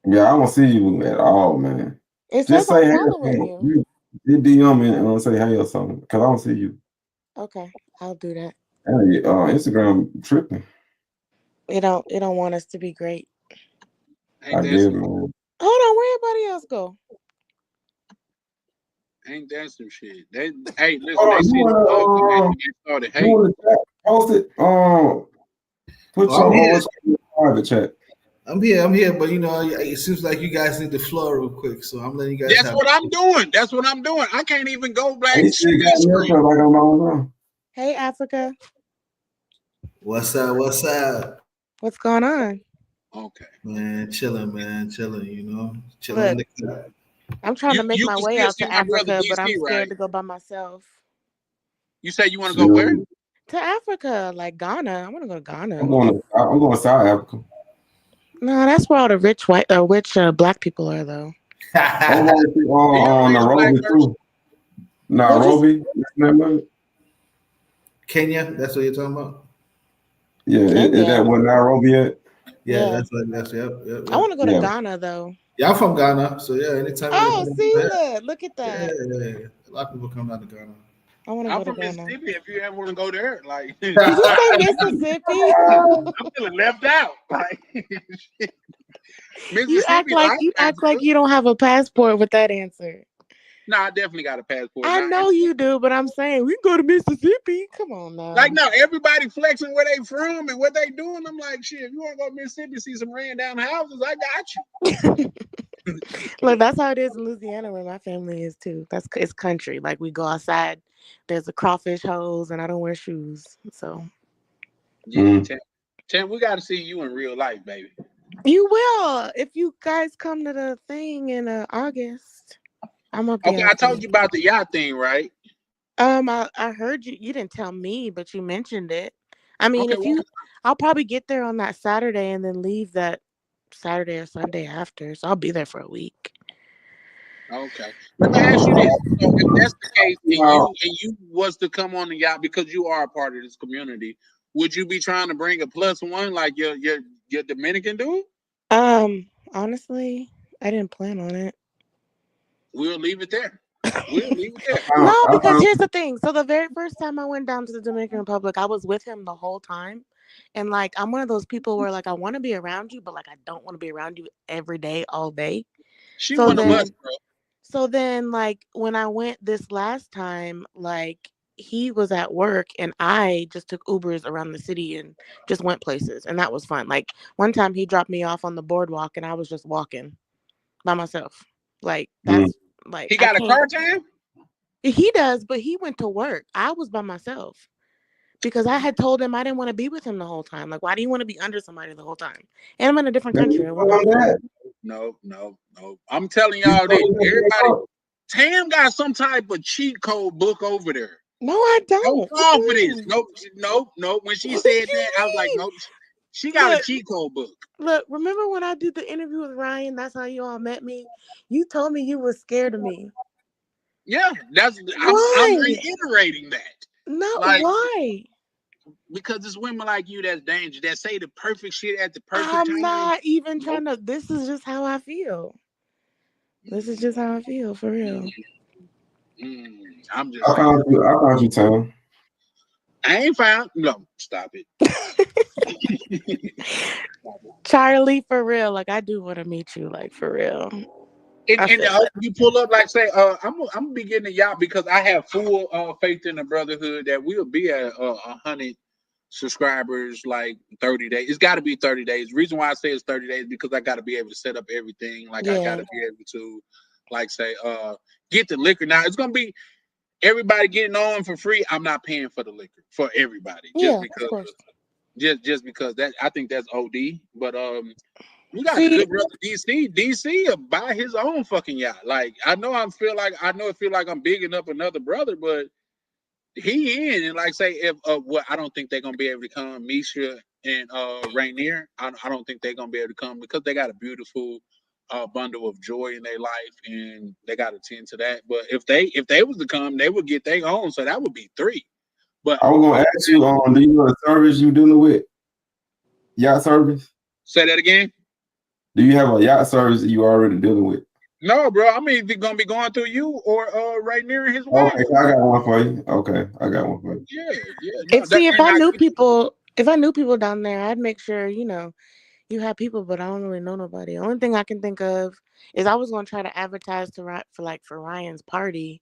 Yeah, I don't see you at all, man. It says Just I'm say hey. following you. You DM me and say hey or something, cause I don't see you. Okay, I'll do that. Hey, Instagram tripping. It don't want us to be great. Ain't I that guess, some man. Hold on, where everybody else go? ain't that some shit? Hey, listen, Oh, they see the love for that and they started you hating. want to chat? Post it. Put Oh, I'm your here. what's your private chat. I'm here. I'm here. But it seems like you guys need the floor real quick, so I'm letting you guys That's have. what I'm doing. That's what I'm doing. I can't even go back He to still split got me up screen. there like I'm on. Hey, Africa. What's up? What's up, What's going on? Okay. man? Chilling, man. Chilling. Chilling in Look, the club. I'm trying to make You my can way still out see to my brother Africa, but I'm DC, right? scared to go by myself. You say you want to go where? Shoot. To Africa, like Ghana. I want to go to I'm Ghana. going to South Africa. No, that's where all the rich black people are, though. I'm going to Do you a rich black Nairobi person? too. What'd you? Nairobi, remember? Kenya. That's what you're talking about. Yeah, is that Kenya. where Nairobi at? Yeah, Yeah. that's what. That's yep, yep, I yep. want to go to Yeah. Ghana, though. Yeah, I'm from Ghana, so yeah. Anytime you Oh, come down see, there, look at yeah, that. yeah. A lot of people come down to Ghana. I want to I'm go to from Ghana. Mississippi. If you ever want to go there, like Did you say Mississippi? I'm feeling left out. Like You act Mississippi, like like you act like Africa. you don't have a passport with that answer. No, I definitely got a passport I now. know you do, but I'm saying we can go to Mississippi. Come on Like, now. no, everybody flexing where they from and what they doing. I'm like, shit, if you want to go to Mississippi, see some ran down houses, I got you. Look, that's how it is in Louisiana, where my family is too. It's country. Like we go outside. There's a crawfish hose, and I don't wear shoes. So Yeah, Tim, we got to see you in real life, baby. you will if you guys come to the thing in August. I'm gonna be Okay, out I there. told you about the yacht thing, right? I heard you. You didn't tell me, but you mentioned it. I mean, Okay, well, I'll probably get there on that Saturday and then leave that Saturday or Sunday after. So I'll be there for a week. okay. Let me ask you this: so, if that's the case, and Wow. you was to come on the yacht because you are a part of this community, would you be trying to bring a plus one like your Dominican dude? Honestly, I didn't plan on it. We'll leave it there. We'll leave it there. No, I because found here's the thing. So the very first time I went down to the Dominican Republic, I was with him the whole time. And like I'm one of those people where like I want to be around you, but like I don't want to be around you every day, all day. She So one of us, then bro. like when I went this last time, like he was at work and I just took Ubers around the city and just went places and that was fun. Like one time he dropped me off on the boardwalk and I was just walking by myself. Like that's like He I got a can't. car time. He does, but he went to work. I was by myself because I had told him I didn't want to be with him the whole time. Like, why do you want to be under somebody the whole time? And I'm in a different country. I want to be alone. that. No, no, no. I'm telling You y'all told this. me Everybody, that. Tam got some type of cheat code book over there. No, I Don't don't. What fall you for this. mean? Nope, nope, nope. When she What said you that, I was like, mean? nope. She got a Look, cheat code book. look. Remember when I did the interview with Ryan? That's how you all met me. You told me you were scared of me. Yeah, I'm Why? reiterating that. Not Like, why? because it's women like you that's dangerous, that say the perfect shit at the perfect I'm time. not even Nope. trying to. This is just how I feel. This is just how I feel for real. I'm just saying. I found you, Tom. I ain't found. No, stop it. Charlie, for real. Like, I do want to meet you, like, for real. I And feel that. you pull up like say, I'm gonna be getting a yacht because I have full faith in the brotherhood that we'll be at 100 subscribers like 30 days. It's got to be 30 days. The reason why I say it's 30 days because I got to be able to set up everything. Like I got Yeah. to be able to, like say, get the liquor. Now it's gonna be everybody getting on for free. I'm not paying for the liquor for everybody Yeah, of course. just because that I think that's OD. But we got the See, good brother DC. DC will buy his own fucking yacht. Like I know it feel like I'm bigging up another brother, but he in and like say if what I don't think they're gonna be able to come, Misha and Rainier. I don't think they're gonna be able to come because they got a beautiful bundle of joy in their life and they got to tend to that. But if they was to come, they would get their own, so that would be three. But I was gonna ask you, do you know the service you dealing with? Yacht service? say that again. Do you have a yacht service that you already dealing with? No, bro. I mean, it's gonna be going through you or right near his Okay, wife. I got one for you. Okay, I got one for you. Yeah. No, if that see if and I I knew get you. people, if I knew people down there, I'd make sure you have people, but I don't really know nobody. The only thing I can think of is I was gonna try to advertise for Ryan's party,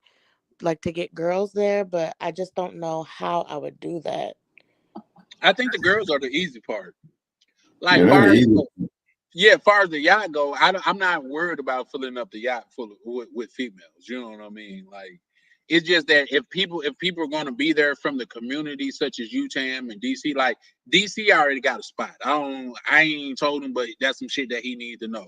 like to get girls there, but I just don't know how I would do that. I think the girls are the easy part. Yeah, Like that's far as easy. yeah, as far as the yacht go, I'm not worried about filling up the yacht full of, with females. You know what I mean? Like it's just that if people are going to be there from the community such as UTAM and DC, like DC already got a spot. I ain't told him, but that's some shit that he needs to know.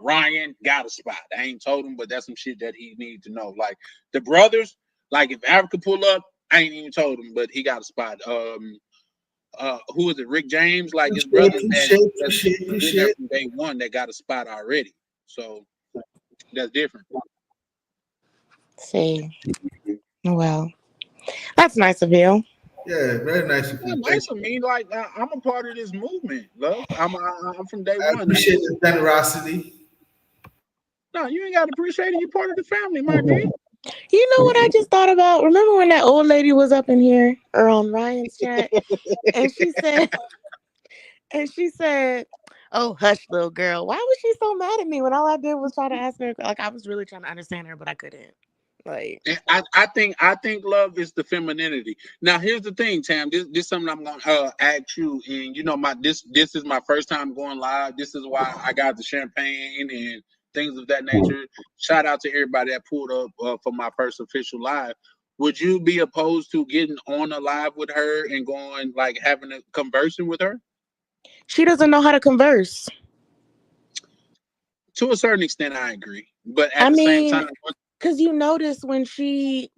Ryan got a spot. I ain't told him, but that's some shit that he needs to know. Like the brothers, like if Africa pull up, I ain't even told him, but he got a spot. Who is it? Rick James, like his brothers that's been there Appreciate. from day one that got a spot already. So that's different. See, well, that's nice of you. Yeah, very nice of Yeah, you. Thank nice of you. me. Like I'm a part of this movement, love. I'm from day I one. appreciate the generosity. No, you ain't got to appreciate it. You part of the family, my G. You know what I just thought about? Remember when that old lady was up in here or on Ryan's chat, and she said, and she said, "Oh, hush, little girl." Why was she so mad at me when all I did was try to ask her? Like I was really trying to understand her, but I couldn't. Like, And I think love is the femininity. Now here's the thing, Tam. This something I'm gonna ask you, and you know my this is my first time going live. This is why I got the champagne and things of that nature. Shout out to everybody that pulled up for my first official live. Would you be opposed to getting on a live with her and going like having a conversing with her? she doesn't know how to converse. To a certain extent, I agree, but at I the same mean, time, because you notice when she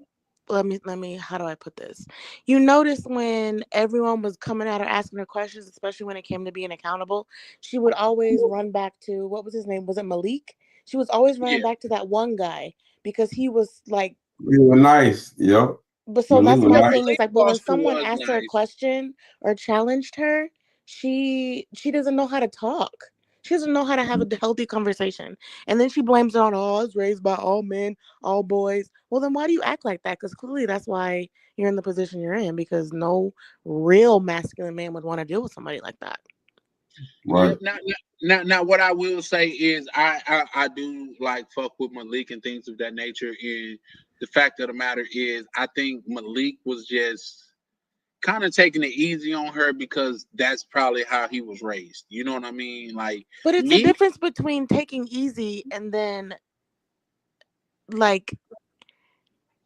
let me how do I put this? You notice when everyone was coming at her asking her questions, especially when it came to being accountable, she would always run back to what was his name? Was it Malik? She was always running yeah, back to that one guy because he was like, You were nice. Yep. but so Malik that's was my nice. thing is Malik like, but when Foster someone was asked her a nice. question or challenged her, she doesn't know how to talk. She doesn't know how to have a healthy conversation. And then she blames it on, oh, I was raised by all men, all boys. Well, then why do you act like that? Because clearly that's why you're in the position you're in, because no real masculine man would want to deal with somebody like that. Yeah, Right. now, what I will say is I do like fuck with Malik and things of that nature. And the fact of the matter is, I think Malik was just kind of taking it easy on her because that's probably how he was raised. You know what I mean? Like But it's a me, difference between taking easy and then, like,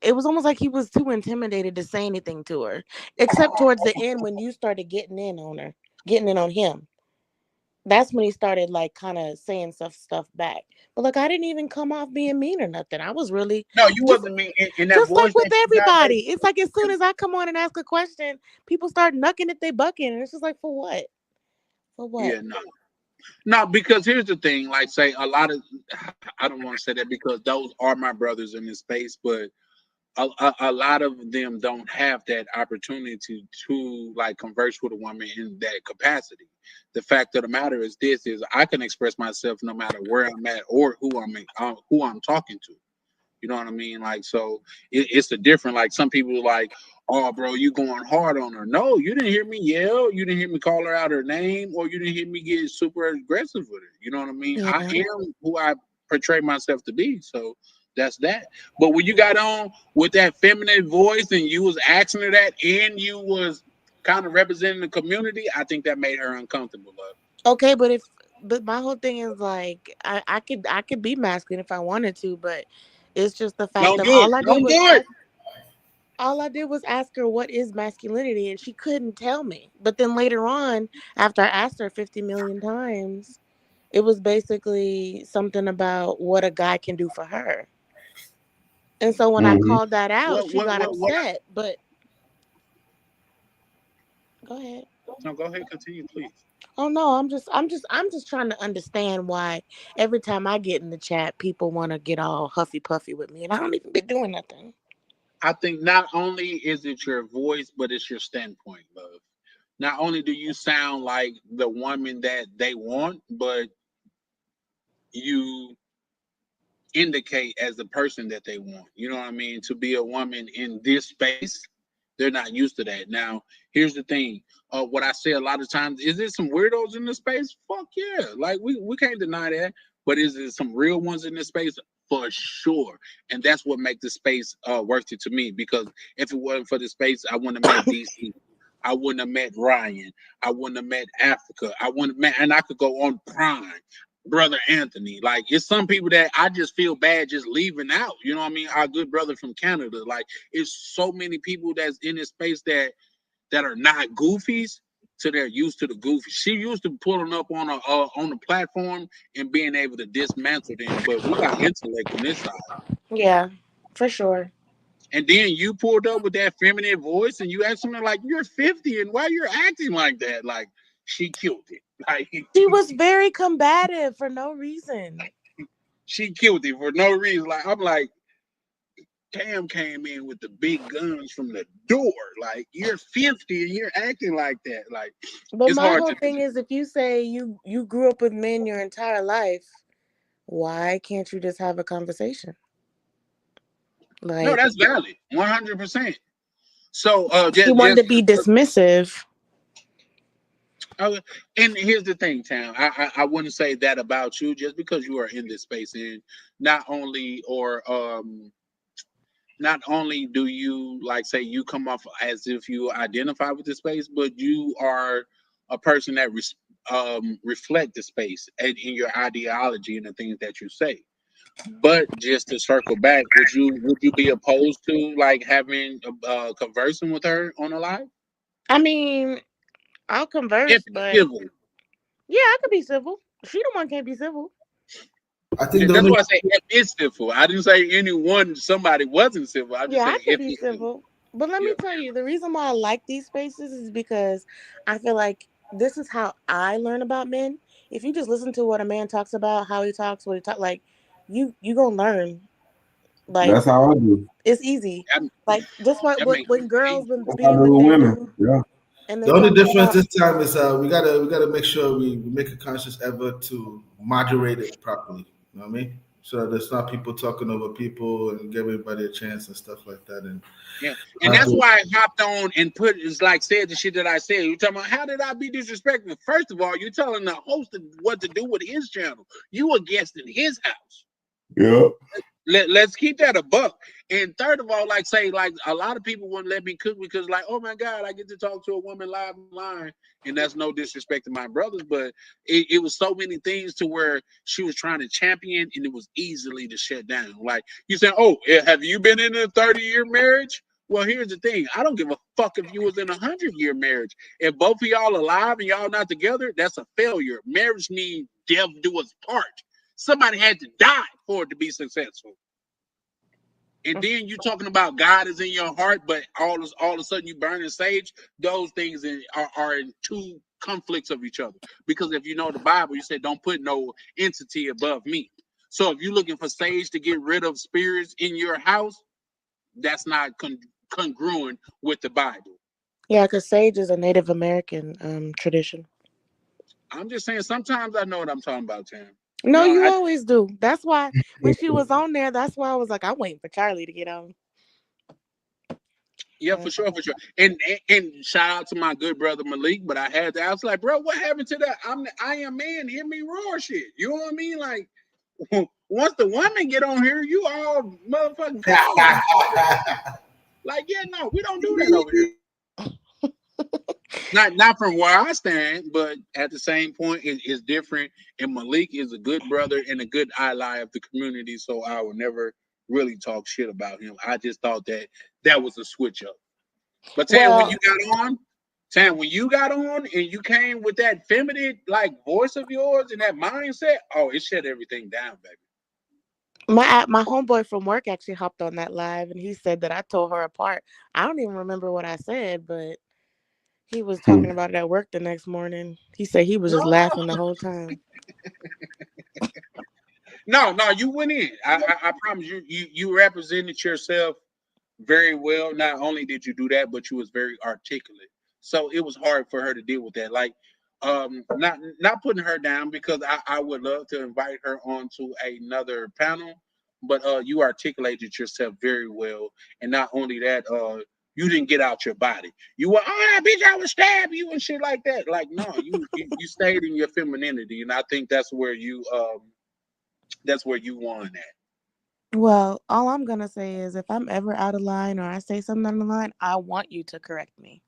it was almost like he was too intimidated to say anything to her, except towards the end when you started getting in on her, getting in on him. That's when he started like kind of saying stuff back. But look, I didn't even come off being mean or nothing. I was really no, you just wasn't me in that just like voice with that you got. everybody. It's like as soon as I come on and ask a question, people start knucking if they bucking, and it's just like, for what? For what? Yeah, no, because here's the thing. Like, say a lot of, I don't want to say that because those are my brothers in this space, but a lot of them don't have that opportunity to like converse with a woman in that capacity. The fact of the matter is this is I can express myself no matter where I'm at or who I'm talking to. You know what I mean? Like so it's a different like some people like, oh, bro, you going hard on her. No, you didn't hear me yell. You didn't hear me call her out her name, or you didn't hear me get super aggressive with her. You know what I mean? I Yeah. am who I portray myself to be. So that's that. But when you got on with that feminine voice and you was asking her that and you was kind of representing the community, I think that made her uncomfortable, love. Okay, but my whole thing is like I could be masculine if I wanted to, but it's just the fact Don't of do it. Don't do it. all I did was ask her what is masculinity, and she couldn't tell me. But then later on, after I asked her 50 million times, it was basically something about what a guy can do for her. And so when I Hmm. called that out, What she what got what what upset. But go ahead. no, go ahead, continue, please. Oh no, I'm just trying to understand why every time I get in the chat, people want to get all huffy puffy with me, and I don't even be doing nothing. I think not only is it your voice, but it's your standpoint, love. Not only do you sound like the woman that they want, but you indicate as the person that they want. You know what I mean? To be a woman in this space, they're not used to that. Now, here's the thing. What I say a lot of times is there some weirdos in this space? Fuck yeah. Like we can't deny that. But is there some real ones in this space? For sure. And that's what makes the space worth it to me. Because if it wasn't for the space, I wouldn't have met DC. I wouldn't have met Ryan. I wouldn't have met Africa. I wouldn't have met, and I could go on Prime. Brother Anthony. Like it's some people that I just feel bad just leaving out. You know what I mean? Our good brother from Canada. Like it's so many people that's in this space that are not goofies, so they're used to the goofy. She used to pulling up on the platform and being able to dismantle them, but we got intellect on this side. Yeah, for sure. And then you pulled up with that feminine voice and you asked something like, "You're 50 and why you're acting like that?" Like she killed it. Like She was very combative for no reason. she killed it for no reason. Like I'm like, Cam came in with the big guns from the door. Like you're 50 and you're acting like that. Like But it's my hard whole to thing is, if you say you grew up with men your entire life, why can't you just have a conversation? no, Like that's valid, 100%. So she wanted to be dismissive. uh, and here's the thing, Tam. I wouldn't say that about you just because you are in this space and not only or not only do you like say you come off as if you identify with the space, but you are a person that reflect the space and in your ideology and the things that you say. But just to circle back, would you be opposed to like having conversing with her on a live? I mean, I'll If converse, it's but civil, yeah, I could be civil. She the one can't be civil. I think the that's only why I say if it's civil. I didn't say anyone somebody wasn't civil. I just Yeah, say I could if be it's civil. civil. But let me Yeah, tell you, the reason why I like these spaces is because I feel like this is how I learn about men. If you just listen to what a man talks about, how he talks, what he talk, like you gonna learn. Like That's how I do. it's easy. that, Like just like that makes when sense to me. girls been That's how I being do with with their women. dude Yeah. and the they only talking difference about this time is we gotta make sure we make a conscious effort to moderate it properly. You know what I mean? So there's not people talking over people and give everybody a chance and stuff like that. And Yeah, and have that's to, why I hopped on and put it's like said the shit that I said. You talking about how did I be disrespectful? First of all, you telling the host what to do with his channel. You a guest in his house. Yeah. Let's keep that a buck. And third of all, like say, like a lot of people wouldn't let me cook because, like, oh my God, I get to talk to a woman live online. And that's no disrespect to my brothers, but it was so many things to where she was trying to champion and it was easily to shut down. Like you said, oh, have you been in a 30-year marriage? Well, here's the thing. I don't give a fuck if you was in a 100-year marriage. If both of y'all alive and y'all not together, that's a failure. Marriage means death do us part. Somebody had to die for it to be successful. And then you talking about God is in your heart, but all of a sudden you burning sage. Those things are in two conflicts of each other. Because if you know the Bible, you said don't put no entity above me. So if you're looking for sage to get rid of spirits in your house, that's not congruent with the Bible. yeah, because sage is a Native American tradition. I'm just saying sometimes I know what I'm talking about, Tam. No, No, you I always do. That's why when she was on there, that's why I was like, I'm waiting for Charlie to get on. Yeah, for sure, for sure. And shout out to my good brother Malik, but I was like, bro, what happened to that? I am man, hear me roar shit. You know what I mean? Like once the women get on here, you all motherfucking gone. Like, yeah, no, we don't do that over here. Not from where I stand, but at the same point, it's different. And Malik is a good brother and a good ally of the community, so I would never really talk shit about him. I just thought that was a switch up. But Tam, when Well, you got on, Tam, when you got on and you came with that feminine like voice of yours and that mindset, oh, it shut everything down, baby. my homeboy from work actually hopped on that live, and he said that I tore her apart. I don't even remember what I said, but he was talking about it at work the next morning. He said he was just No, laughing the whole time. no, you went in. I promise you represented yourself very well. Not only did you do that, but you was very articulate. So it was hard for her to deal with that. Like, not putting her down because I would love to invite her onto another panel, but you articulated yourself very well, and not only that, you didn't get out your body. You were, bitch, I would stab you and shit like that. Like, no, you stayed in your femininity, and I think that's where you won at. Well, all I'm gonna say is if I'm ever out of line or I say something out of line, I want you to correct me.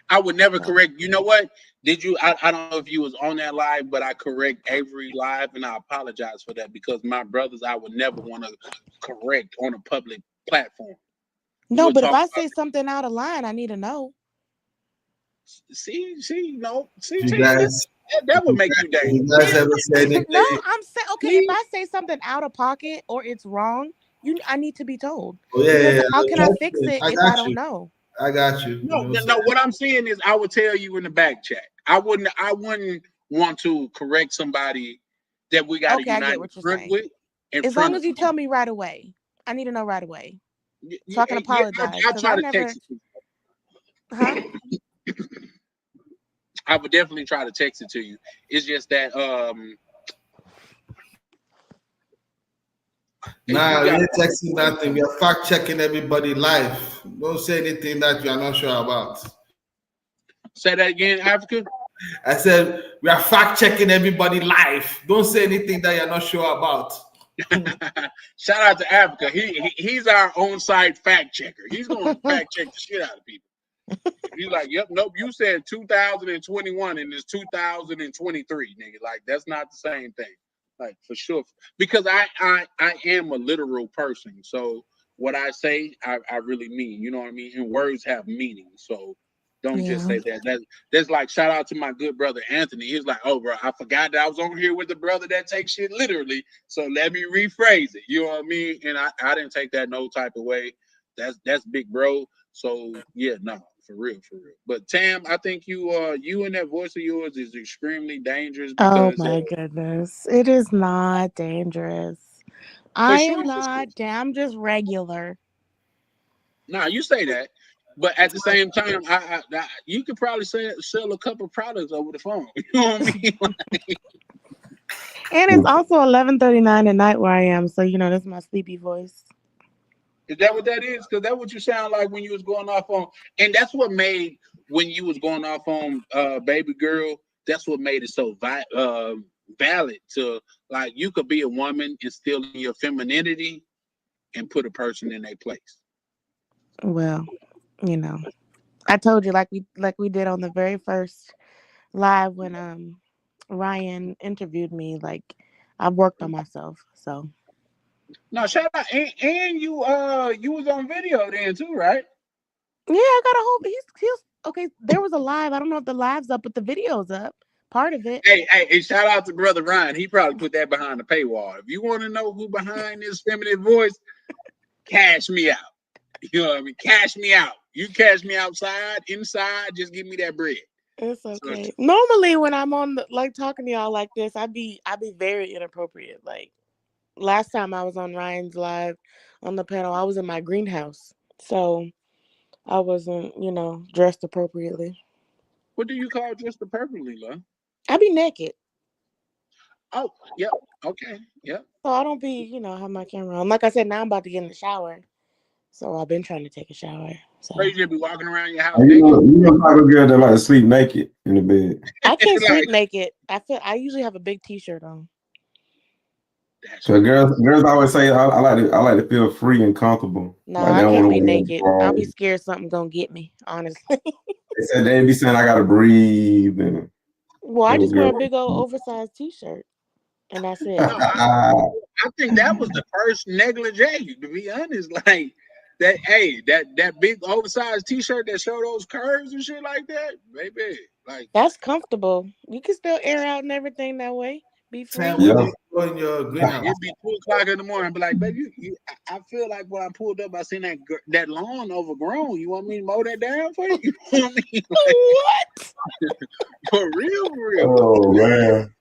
I would never So, correct. You know what? Did you? I don't know if you was on that live, but I correct every live, and I apologize for that because my brothers, I would never want to correct on a public platform. You no, would but if talk I about say something out of line, I need to know. see, no, see, If you Tam, guys, that would make you if you dangerous. guys ever say No, anything, I'm saying okay. If See, I say something out of pocket or it's wrong, I need to be told oh yeah, because yeah, how can I trust fix me, it I if I got don't you. know? I got you. You no, know what no, I'm no. saying? What I'm saying is, I would tell you in the back chat. I wouldn't want to correct somebody that we got a Okay, I get united what you're front saying. with in As long front as of you people. tell me right away, I need to know right away so I can Yeah, apologize I'll because try I to never, text it. huh? I would definitely try to text it to you. It's just that if you Nah, we got ain't texting nothing. We are fact checking everybody live. Don't say anything that you are not sure about. say that again, Africa. I said we are fact checking everybody live. Don't say anything that you're not sure about. Shout out to Africa. He's our own site fact checker. He's gonna fact check the shit out of people. He's like, yep, nope, you said 2021 and it's 2023, nigga. Like that's not the same thing. Like for sure. Because I am a literal person. So what I say, I really mean. You know what I mean? And words have meaning. So don't just Yeah. say that. That's like shout out to my good brother Anthony. He's like, oh bro, I forgot that I was on here with the brother that takes shit literally. So let me rephrase it. You know what I mean? And I didn't take that no type of way. That's big bro. So yeah, no, for real, for real. But Tam, I think you and that voice of yours is extremely dangerous Oh because my goodness. It is not dangerous. for I sure, am for sure. not damn just regular. Nah, you say that, but at the same time, you could probably sell a couple products over the phone. You know what I mean? And it's also 11:39 at night where I am, so that's my sleepy voice. Is that what that is? Because that's what you sound like when you was going off on, and that's what made when you was going off on baby girl. That's what made it so valid to like you could be a woman and still in your femininity and put a person in their place. Well, you know, I told you like we did on the very first live when Ryan interviewed me. Like I've worked on myself, so No, shout out, and you was on video then too, right? yeah, I got a whole. He's okay. There was a live. I don't know if the live's up, but the video's up. Part of it. Hey, shout out to brother Ryan. He probably put that behind the paywall. If you want to know who behind this feminine voice, cash me out. You know what I mean? Cash me out. You cash me outside, inside, just give me that bread. It's So, okay. Normally, when I'm on like talking to y'all like this, I be very inappropriate. Like last time I was on Ryan's live on the panel, I was in my greenhouse, so I wasn't, dressed appropriately. what do you call just the perfectly, love? I be naked, Oh, yep. Okay, yep. so I don't be, have my camera on. Like I said, now I'm about to get in the shower, So I've been trying to take a shower. So So you just be walking around your house And naked? you know type of girl that like to sleep naked in the bed. I can't Like, sleep naked. I usually have a big t-shirt on. that's So crazy. girls always say I like to feel free and comfortable. No, Like they I don't can't want be to wear naked. I'll be bras. scared something gonna get me, honestly. They said they be saying I gotta breathe and Well, I those just wear a girls. big old oversized t-shirt and that's it. No, I think that was the first negligee, to be honest. Like that, hey, that big oversized T-shirt that show those curves and shit like that, baby. Like That's comfortable. You can still air out and everything that way. Be Sam, free. what Yeah. do you grow in your greenhouse? it'd be 2 o'clock in the morning. Be like, baby, I feel like when I pulled up, I seen that lawn overgrown. You want me to mow that down for you? You know what I mean? Like, What? for real, for real. Oh man.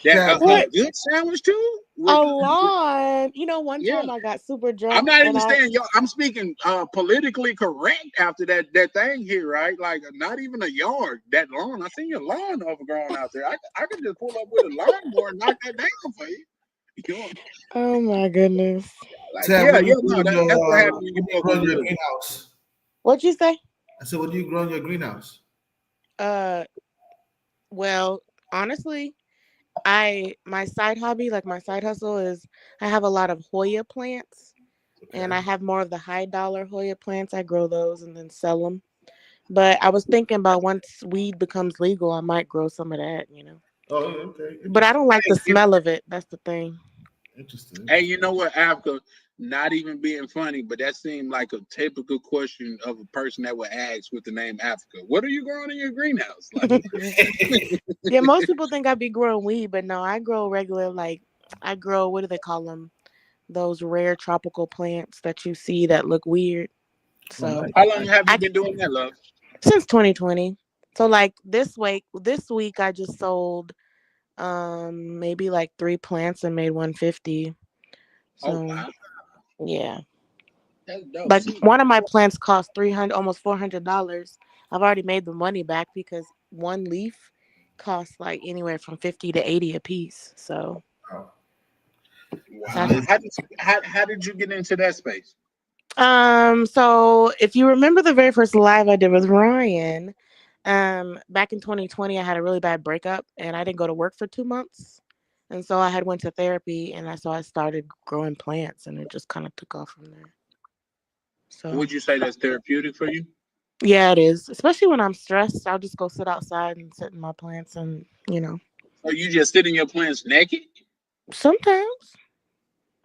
That Sam, a Sam, What? good sandwich too. A lawn. One Yeah. time I got super I'm drunk not and even saying yo. I'm speaking politically correct after that thing here, right? Like not even a yard. That lawn. I seen your lawn overgrown out there. I could just pull up with a lawnmower and knock that down for you. You know, oh my goodness. like Sam, yeah, what do yeah. you do No, in your that's what happens when what you do you fuck grow with in your good. greenhouse? What'd you say? I said, what do you grow in your greenhouse? Uh well, honestly, my side hobby, like my side hustle is I have a lot of Hoya plants and Okay. I have more of the high dollar Hoya plants. I grow those and then sell them. But I was thinking about once weed becomes legal, I might grow some of that. Oh, okay. But I don't Interesting. like the Hey, smell of it. That's the thing. Interesting. hey, Interesting. you know what, Africa? Not even being funny, but that seemed like a typical question of a person that would ask with the name Africa. What are you growing in your greenhouse? Like, Yeah, most people think I'd be growing weed, but no, I grow regular, like, I grow, what do they call them? Those rare tropical plants that you see that look weird. Oh, So nice. how long Nice. have you I been doing that, love? since 2020. So like this week I just sold maybe like 3 plants and made 150. Oh So wow, yeah. that's dope. Like See, one of my plants cost 300, almost $400. I've already made the money back because one leaf costs like anywhere from 50 to 80 a piece. So Wow. That's wow. that's amazing. How did you get into that space? so if you remember the very first live I did with Ryan, back in 2020 I had a really bad breakup and I didn't go to work for 2 months. And so I had went to therapy and I started growing plants and it just kind of took off from there. So Would you say that's therapeutic for you? yeah, it is. Especially when I'm stressed, I'll just go sit outside and sit in my plants and. Or you just sit in your plants naked? Sometimes.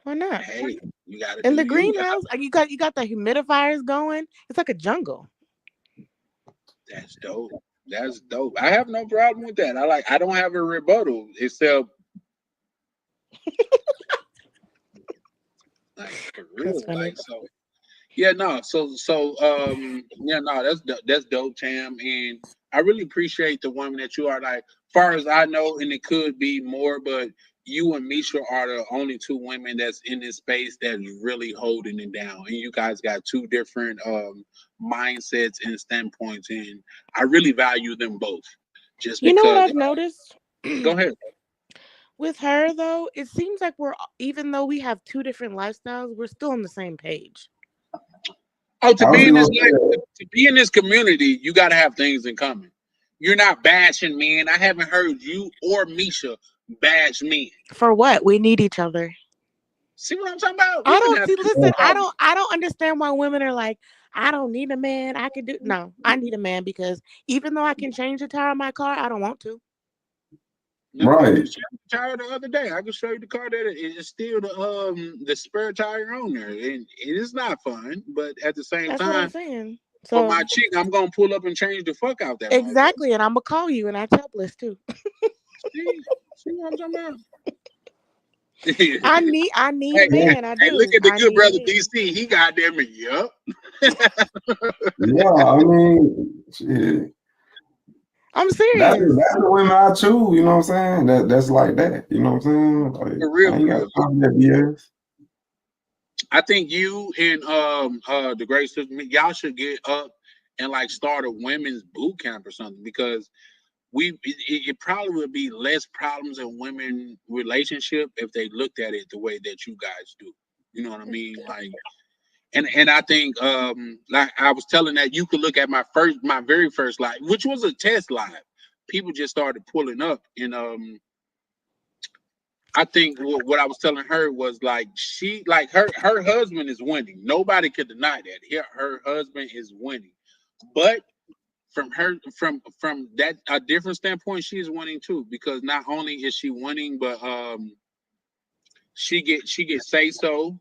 Why not? Hey, you got to In do the you. greenhouse, you got the humidifiers going. It's like a jungle. That's dope. That's dope. I have no problem with that. I don't have a rebuttal except like for real. That's funny. Like so yeah, no. Yeah, no, that's dope, Tam. And I really appreciate the woman that you are. Like, far as I know, and it could be more, but you and Misha are the only two women that's in this space that's really holding it down. And you guys got two different mindsets and standpoints, and I really value them both. Just You know what because, I've noticed? go ahead. With her though, it seems like even though we have two different lifestyles, we're still on the same page. Oh, to I was be in this gonna life, say to be in this community, you got to have things in common. You're not bashing men. I haven't heard you or Misha bash men. For what? We need each other. See what I'm talking about? I Women don't have see. things in Listen, I common. don't. I don't understand why women are like, I don't need a man. I can do. No, I need a man because even though I can change the tire of my car, I don't want to. No, you right. just changed the tire the other day. I can show you the car that is still the spare tire on there, and it is not fun. But at the same That's what I'm time, saying. for So my chick, I'm gonna pull up and change the fuck out that motherfucker. exactly, and I'm gonna call you and I helpless too. See, see what I'm talking about? I need a Hey, Yeah, man. I hey, look do. at the I good need a brother man. DC. He got them. Yup. yeah. I mean, shit. I'm That's serious. the women I choose. You know what I'm saying? That's like that. You know what I'm saying? Like For real, I for ain't got real. time for that BS. I think you and the great sister, y'all should get up and like start a women's boot camp or something because it probably would be less problems in women relationship if they looked at it the way that you guys do. You know what I mean? Like And I think like I was telling that you could look at my very first live, which was a test live. People just started pulling up, and I think what I was telling her was like she like her husband is winning. Nobody could deny that. Her husband is winning, but from that a different standpoint, she's winning too, because not only is she winning, but she gets say so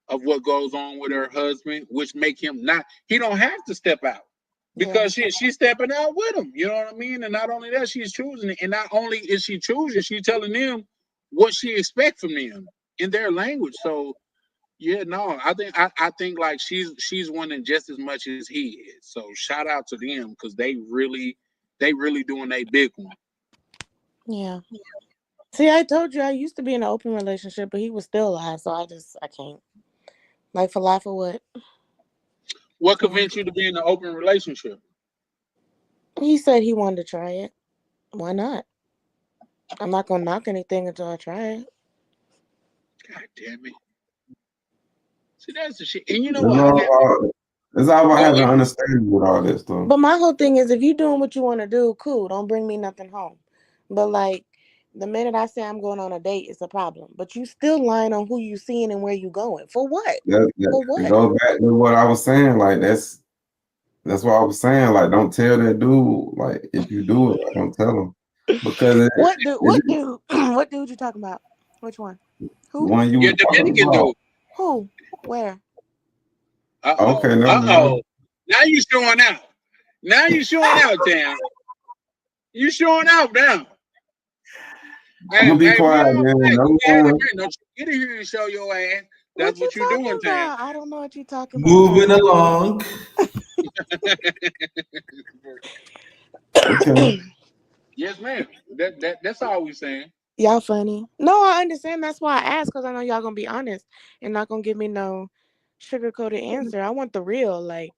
of what goes on with her husband, which make him not he don't have to step out Yeah. because she's stepping out with him. You know what I mean? And not only that, she's choosing it, and not only is she choosing, she's telling them what she expects from them in their language. So yeah, no, I think like she's winning just as much as he is. So shout out to them because they really doing a big one. Yeah. See, I told you I used to be in an open relationship, but he was still alive, so I can't. Like for life or what? What So convinced you to be in an open relationship? he said he wanted to try it. Why not? I'm not gonna knock anything until I try it. God damn it! See, that's the shit. And you know It's what? I all got about, it's all about go having ahead. understanding with all this stuff. But my whole thing is, if you doing what you want to do, cool. Don't bring me nothing home. But like the minute I say I'm going on a date, it's a problem. But you still lying on who you seeing and where you going for what? For It what? goes back to what I was saying. Like that's what I was saying. Like, don't tell that dude. Like, if you do it, like, don't tell him because What dude? What dude? What dude you talking about? Which one? the Who? one you Your was talking Dominican about. dude. Who? Where? Uh-oh. Okay, never Uh-oh. mind. Now you showing out. Now you showing out, Tam. You showing out now. I'm Hey, gonna be hey, we quiet, all man. hey, Never we had it, mind. man. Don't you get in here and show your ass. That's What you what you doing, talking Tam. about? I don't know what you talking about, Moving Tony. along. Okay. Yes, ma'am. That's all we saying. Y'all funny. No, I understand. That's why I asked, because I know y'all gonna be honest and not gonna give me no sugar-coated answer. I want the real, like.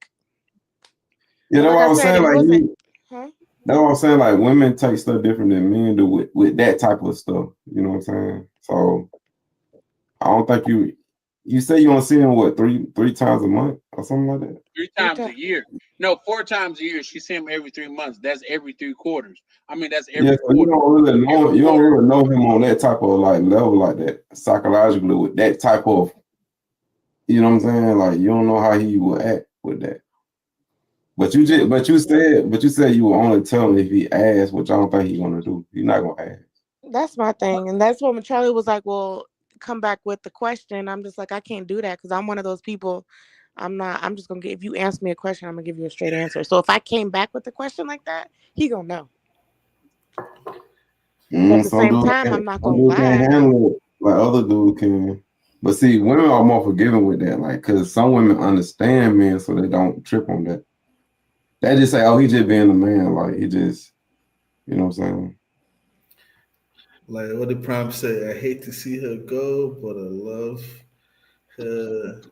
Yeah, And that's like what I I was said, saying. it Like, wasn't. Huh? that's what I'm saying. Like, women take stuff different than men do with that type of stuff. You know what I'm saying? So I don't think you say you want to see him what three times a month or something like that. Three Three times times. a year. No, 4 times a year. She see him every 3 months. That's every 3 quarters. I mean, that's Yeah, every so you quarter. don't really know Every you don't quarter. really know him on that type of like level like that psychologically with that type of you know what I'm saying? Like you don't know how he will act with that. But you Yeah. just but you said you will only tell him if he asks, which I don't think he's gonna do. He's not gonna ask. That's my thing. And that's when Charlie was like, well, come back with the question. I'm just like, I can't do that because I'm one of those people. I'm just gonna get, if you ask me a question, I'm gonna give you a straight answer. So if I came back with a question like that, he gonna know. But at the Some same dudes time, can't I'm not some gonna dudes can't lie. handle it like other dudes can. But see, women are more forgiving with that, like because some women understand men, so they don't trip on that. They just say, "Oh, he just being a man," like he just, you know what I'm saying? Like what did Prime say? I hate to see her go, but I love her.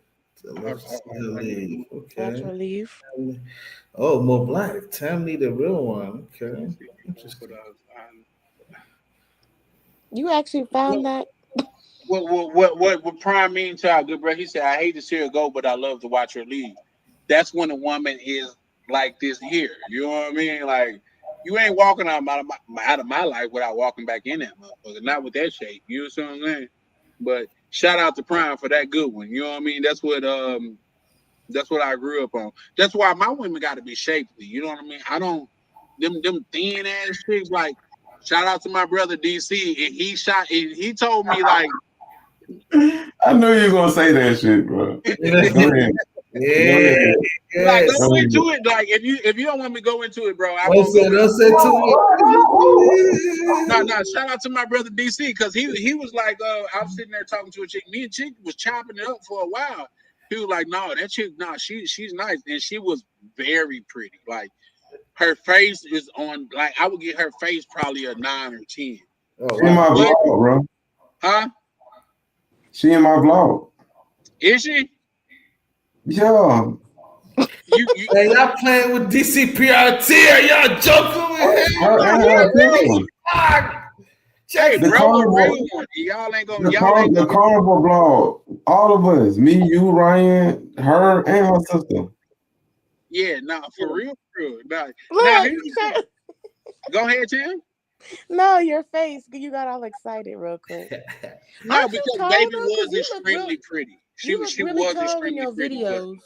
I love to see her leave. Okay. Natural leave. Oh, more black. Tam need a real one. Okay. But, Interesting. You actually found what, that? what Prime mean to our good brother? He said, "I hate to see her go, but I love to watch her leave." That's when a woman is like this here. You know what I mean? Like you ain't walking out of my life without walking back in that motherfucker. Not with that shape. You know what I'm saying? But shout out to Prime for that good one. You know what I mean? That's what I grew up on. That's why my women got to be shapely. You know what I mean? I don't them thin ass chicks. Like shout out to my brother DC, and he told me like I knew you were gonna say that shit, bro. Go ahead. Go Yeah. ahead. like Yes. go Go ahead. into it. Like if you don't want me to go into it, bro, I Don't won't say, go into don't it. say too No, much. no. Shout out to my brother DC because he was like, I was sitting there talking to a chick. Me and chick was chopping it up for a while. He was like, no, that chick, no, she's nice, and she was very pretty. Like her face is on. Like I would get her face probably a 9 or 10. Oh She in my wow. But vlog, bro. huh? She in my vlog. Is she? Yeah. You Man, y'all playing with DCPRT? Are y'all joking with Her him? no, and she her really. opinion. Fuck. Hey, The bro, a real carnival, one. Y'all ain't gonna. the carnival blog. All of us, me, you, Ryan, her, and her sister. Yeah, nah, for real, for real. Now Look, here's the thing. Go ahead, Tim. no, your face. You got all excited real quick. No, Aren't you because tall baby though? was Because extremely pretty. you look She really was tall in extremely your pretty, but videos.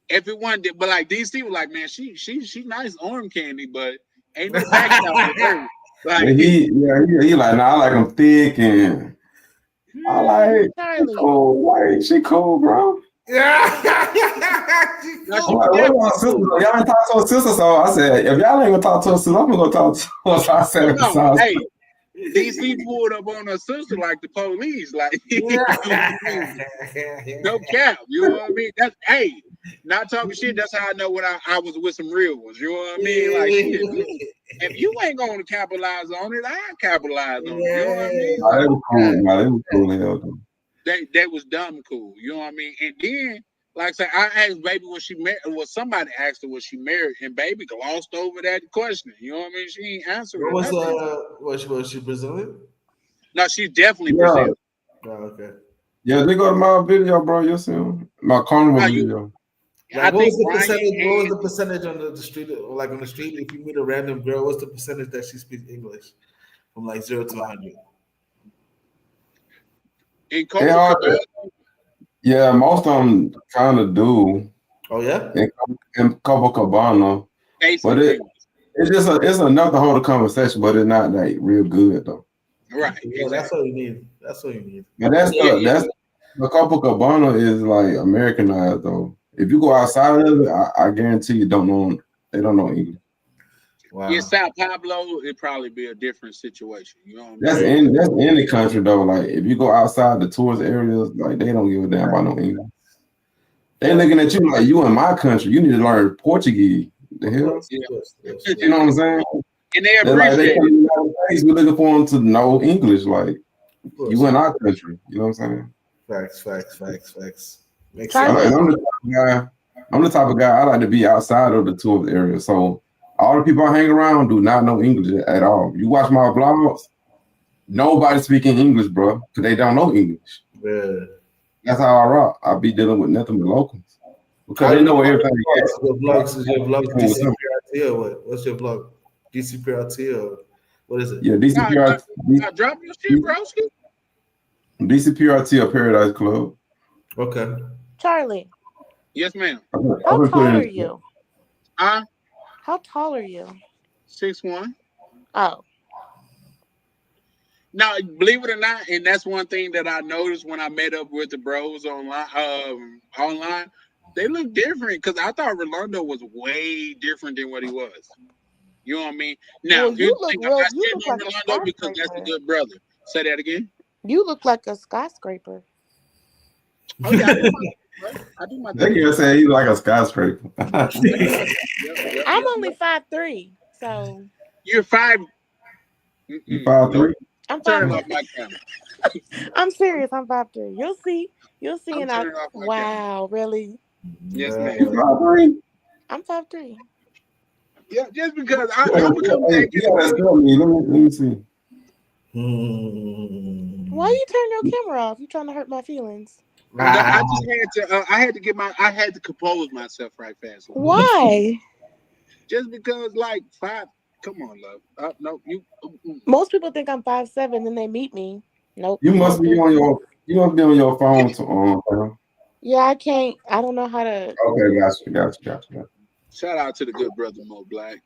everyone did. But like DC was like, man, she nice arm candy, but ain't no backing out with her. But Like, he like, nah, I like them thick and I like she Charlie. cool. Like she cool, bro. Yeah. no, I'm she like, was what definitely about sister? cool. Y'all ain't talk to her sister, so I said, if y'all ain't gonna talk to her sister, I'm gonna go talk to her. So I Oh said, no, besides, hey, DC pulled up on her sister like the police. Like, no cap. You know what I mean? That's not talking shit. That's how I know when I was with some real ones. You know what I mean? Like shit. If you ain't gonna capitalize on it, I capitalize on it. You know what I mean? nah, Like, they was cool. Nah, they was cool as hell. Though. they was dumb cool. You know what I mean? And then, like I said, I asked baby was she married. Well, somebody asked her was she married, and baby glossed over that question. You know what I mean? She ain't answered What was nothing. was she Brazilian? No, she's definitely Yeah, Brazilian. Oh, okay. yeah, they go to my video, bro. You see him? My carnival No, video. Like, I what was think the Ryan percentage? What was and the percentage on the street? Like on the street, if you meet a random girl, what's the percentage that she speaks English from like 0 to 100? in They hard Copacabana, to, yeah, most of them kind of do Oh yeah. in Copacabana, basic but English. it's enough to hold a conversation, but it's not like real good though. Right, Yeah, that's exactly. all you need. That's all you need. But Yeah, yeah. that's the Copacabana is like Americanized though. If you go outside of it, I guarantee you they don't know English. Yeah, Wow. Sao Pablo, it'd probably be a different situation. You know what I mean? That's in the country though. Like if you go outside the tourist areas, like they don't give a damn about no English. They looking at you like you in my country. You need to learn Portuguese. The Of hell, course, Yeah. of course, of course. you know what I'm saying? And they They're like they appreciate come it. to the United States. We looking for them to know English. Like Of course. you in our country. You know what I'm saying? Facts, facts, facts, facts. Makes Yeah, sense. Charlie. I'm the type of guy. I'm the type of guy. I like to be outside of the tourist area. So all the people I hang around do not know English at all. You watch my vlogs. Nobody speaking English, bro, because they don't know English. Yeah. That's how I rock. I be dealing with nothing but locals because How they you know do where your everything is. vlogs? Your vlogs is your vlogs With them. DCPRT or what? What's your vlog? DCPRT or what is it? Yeah, nah, drop your shit, broski. DCPRT or Paradise Club. Okay. Charlie. Yes, ma'am. I'm How gonna put tall it are in. you? I How tall are you? 6'1". Oh. Now, believe it or not, and that's one thing that I noticed when I met up with the bros online. Online, they look different because I thought Rolando was way different than what he was. You know what I mean? Now, Well, here's the thing: I you still look know like a Rolando because that's the skyscraper. good brother. Say that again. You look like a skyscraper. Oh yeah, I do my thing, bro. I do my They thing. can say he's like a skyscraper. I do my thing. Yep, yep, I'm yep, only yep. 5'3", so You're five. You 5'3"? Nope. I'm I'm turning 5'3". off my camera. I'm serious. I'm 5'3". You'll see. You'll see. I'm And I. turning off my camera. Wow, really? Yes, You ma'am. 5'3"? I'm 5'3". Yeah, just because Yeah, I'm gonna come hey, back you in a gotta few. tell me. Let me see. Why Hmm. you turn your camera off? You trying to hurt my feelings? No, Ah, I just had to. I had to compose myself right fast. Like, Why? just because, like five. Come on, love. No, you. Most people think I'm 5'7", then they meet me. Nope. You must be 5'3". on your phone to Yeah, I can't. I don't know how to. okay, gotcha. Shout out to the good brother Mo Black.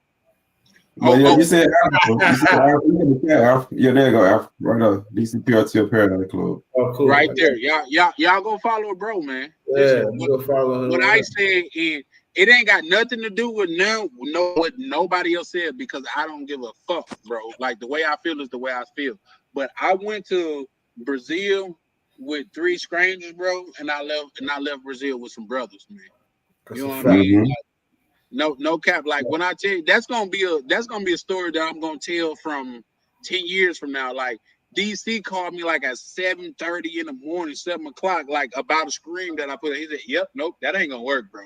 But yeah, Oh, you said Africa. You said Africa. Yeah, Africa. Yeah, there you go, Africa. Right up. DCPRT or Paradise Club. oh, cool. right there. Y'all go follow a bro, man. Yeah, Listen, you go follow what him. I said, and it ain't got nothing to do with what nobody else said because I don't give a fuck, bro. Like the way I feel is the way I feel. But I went to Brazil with 3 strangers, bro, and I left Brazil with some brothers, man. That's You a know what I fact. mean? Mm-hmm. No cap. Like when I tell you, that's gonna be a story that I'm gonna tell from 10 years from now. Like DC called me like at 7:30 in the morning, 7 o'clock, like about a scream that I put in. He said, "Yep, nope, that ain't gonna work, bro."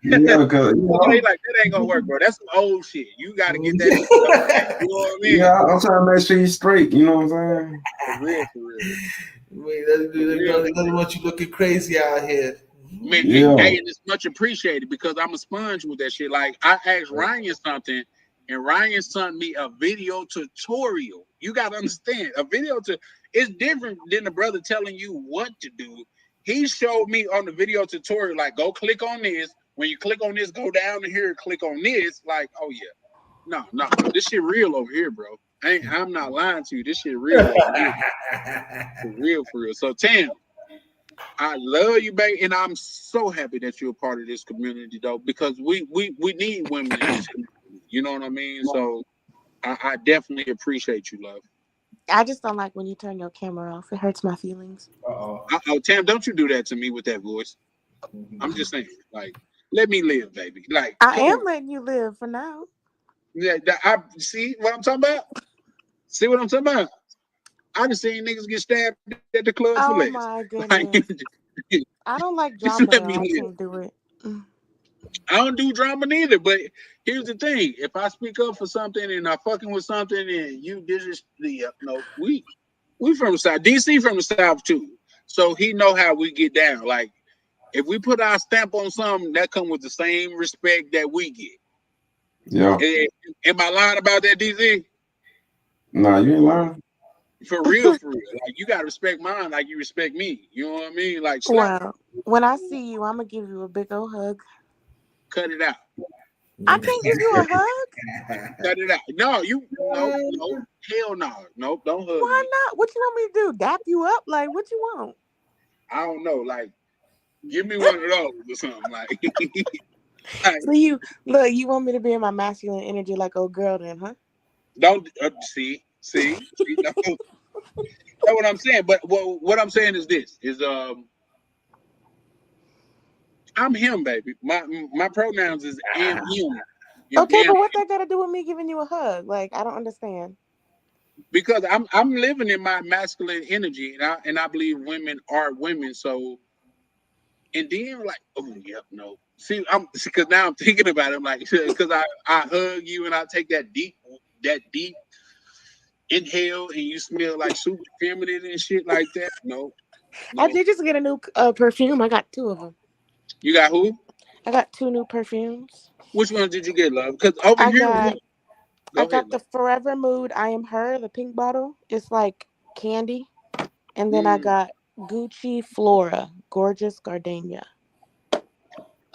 Yeah, because They like that ain't gonna work, bro. That's some old shit. You got to get that shit up. You know what I mean? yeah, I'm trying to make sure he's straight. You know what I'm saying? For real, for real, Wait, for real. they don't want you looking crazy out here. Man, Yeah, hey, and it's much appreciated because I'm a sponge with that shit. Like I asked Ryan something, and Ryan sent me a video tutorial. You gotta understand, a video to it's different than the brother telling you what to do. He showed me on the video tutorial, like go click on this. When you click on this, go down to here, click on this. Like, oh yeah, no, this shit real over here, bro. I'm not lying to you. This shit real over here, for real. So Tam, I love you, baby, and I'm so happy that you're a part of this community, though, because we need women in this community. You know what I mean? So I definitely appreciate you, love. I just don't like when you turn your camera off. It hurts my feelings. Uh-oh. Oh, Tam, don't you do that to me with that voice. I'm just saying, like, let me live, baby. Like, I come am on. letting you live for now. Yeah, I see what I'm talking about. See what I'm talking about? I just seen niggas get stabbed at the club for Oh less. my Like, goodness. I don't like just drama let though. me I live. can't do it. I don't do drama neither, but here's the thing: if I speak up for something and I fucking with something and you no, we from the south, DC from the south too, so he know how we get down. Like if we put our stamp on something, that come with the same respect that we get. yeah. Am I lying about that, DC? Nah, you ain't lying. For real, for real. Like you gotta respect mine, like you respect me. You know what I mean? Like slap, Well, when I see you, I'm gonna give you a big old hug. cut it out, I can't give you a hug. cut it out. No, no, hell no, nope, don't hug Why me. not? What you want me to do? Dap you up? Like what you want? I don't know, like. Give me one of those or something like. Like So you look, you want me to be in my masculine energy like old girl then, huh? don't see. No, that's what I'm saying. But what I'm saying is this: is I'm him, baby. My pronouns is am him. And Okay, damn, but what that got to do with me giving you a hug? Like I don't understand. because I'm living in my masculine energy, and I believe women are women. So and then like, oh yep, no. See, because now I'm thinking about it. I'm like, because I hug you and I take that deep inhale and you smell like super feminine and shit like that. No, I no. did just get a new perfume. I got two of them. You got who? I got two new perfumes. Which one did you get, love? Because over I here, got I go ahead, got the love. Forever Mood I Am Her, the pink bottle. It's like candy. And then I Mm, got Gucci Flora, Gorgeous Gardenia.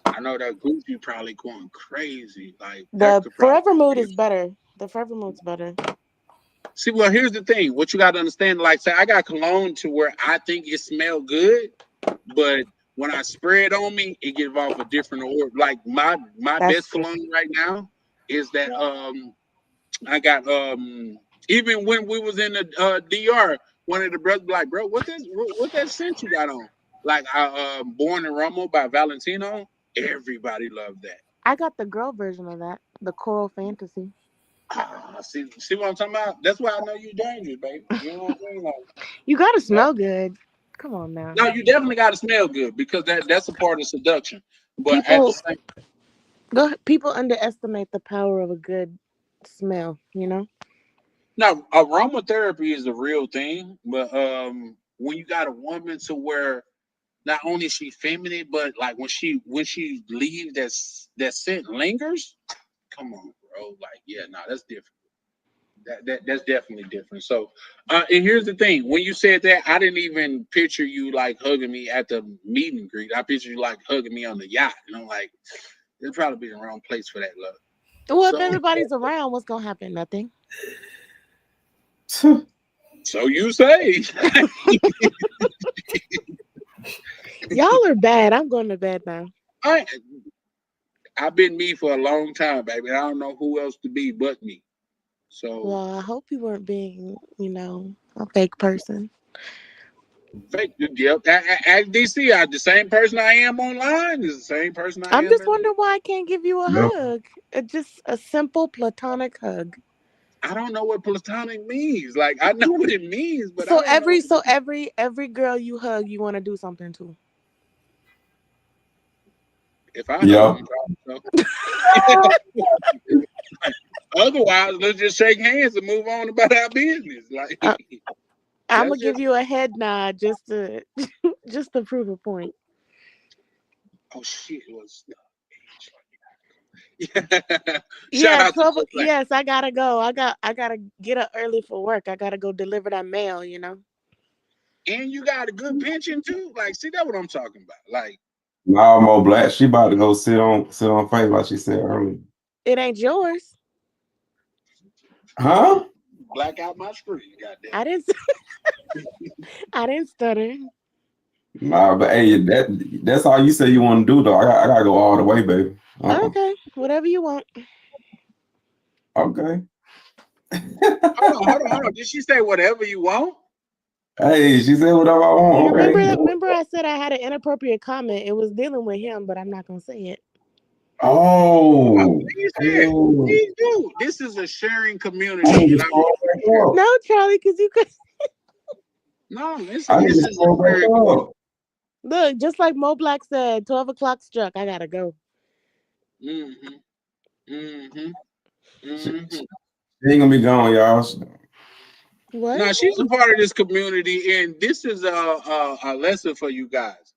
I know that Gucci probably going crazy. Like that The could probably Forever Mood be. is better. The Forever Mood's better. See, well, here's the thing. What you got to understand, like, say, I got cologne to where I think it smell good, but when I spray it on me, it gives off a different order. Like my That's best true. cologne right now is that I got even when we was in the DR, one of the brothers be like, bro, what that scent you got on? Like Born in Roma by Valentino. Everybody loved that. I got the girl version of that, the Coral Fantasy. See what I'm talking about? That's why I know you dangerous, baby. You know what I'm saying? Like, You gotta that, smell good. Come on now. no, you definitely got to smell good because that's a part of seduction. But at the People same, people underestimate the power of a good smell, you know? now aromatherapy is a real thing, but when you got a woman to where not only is she feminine, but like when she leaves that scent lingers. Come on, bro. Like, yeah, nah, that's different. That's definitely different. So, and here's the thing: when you said that, I didn't even picture you like hugging me at the meet and greet. I picture you like hugging me on the yacht, and I'm like, it'd probably be the wrong place for that love. Well, if So, everybody's around, what's gonna happen? Nothing. so you say. Y'all are bad. I'm going to bed now. I I've been me for a long time, baby. I don't know who else to be but me. So Well, I hope you weren't being, a fake person. fake, yep. At DC, the same person I am online is the same person I I'm am just in. wondering why I can't give you a Yeah. hug. Just a simple platonic hug. I don't know what platonic means. Like I know what it means, but I So don't know. every girl you hug, you want to do something to. If I hug Yeah. him, probably so. Otherwise, let's just shake hands and move on about our business. Like I'm gonna that's give just you a head nod just to just to prove a point. oh shit, it was yeah. Shout Yeah, out to 12. Mo Black. Yes, I gotta go. I gotta get up early for work. I gotta go deliver that mail. And you got a good pension too. Like, see, that's what I'm talking about. Like, Now Mo Black, she about to go sit on face like she said earlier. It ain't yours. Huh? black out my screen, goddamn I didn't. I didn't stutter. Nah, but hey, that's all you say you want to do though. I gotta go all the way, baby. Okay, whatever you want. Okay. hold on. Did she say whatever you want? Hey, she said whatever I You want. remember Okay. that? Remember I said I had an inappropriate comment. It was dealing with him, but I'm not gonna say it. Oh, Oh. please share. Oh. Please do. This is a sharing I community, need and to I scroll want back to share. up. No, Charlie, because you could No, I need this to is a scroll sharing back community. up. look. Just like Mo Black said, 12 o'clock struck. I gotta go. Mm-hmm. Mm-hmm. She Mm-hmm. ain't gonna be gone, y'all. What? Now she's a part of this community, and this is a lesson for you guys.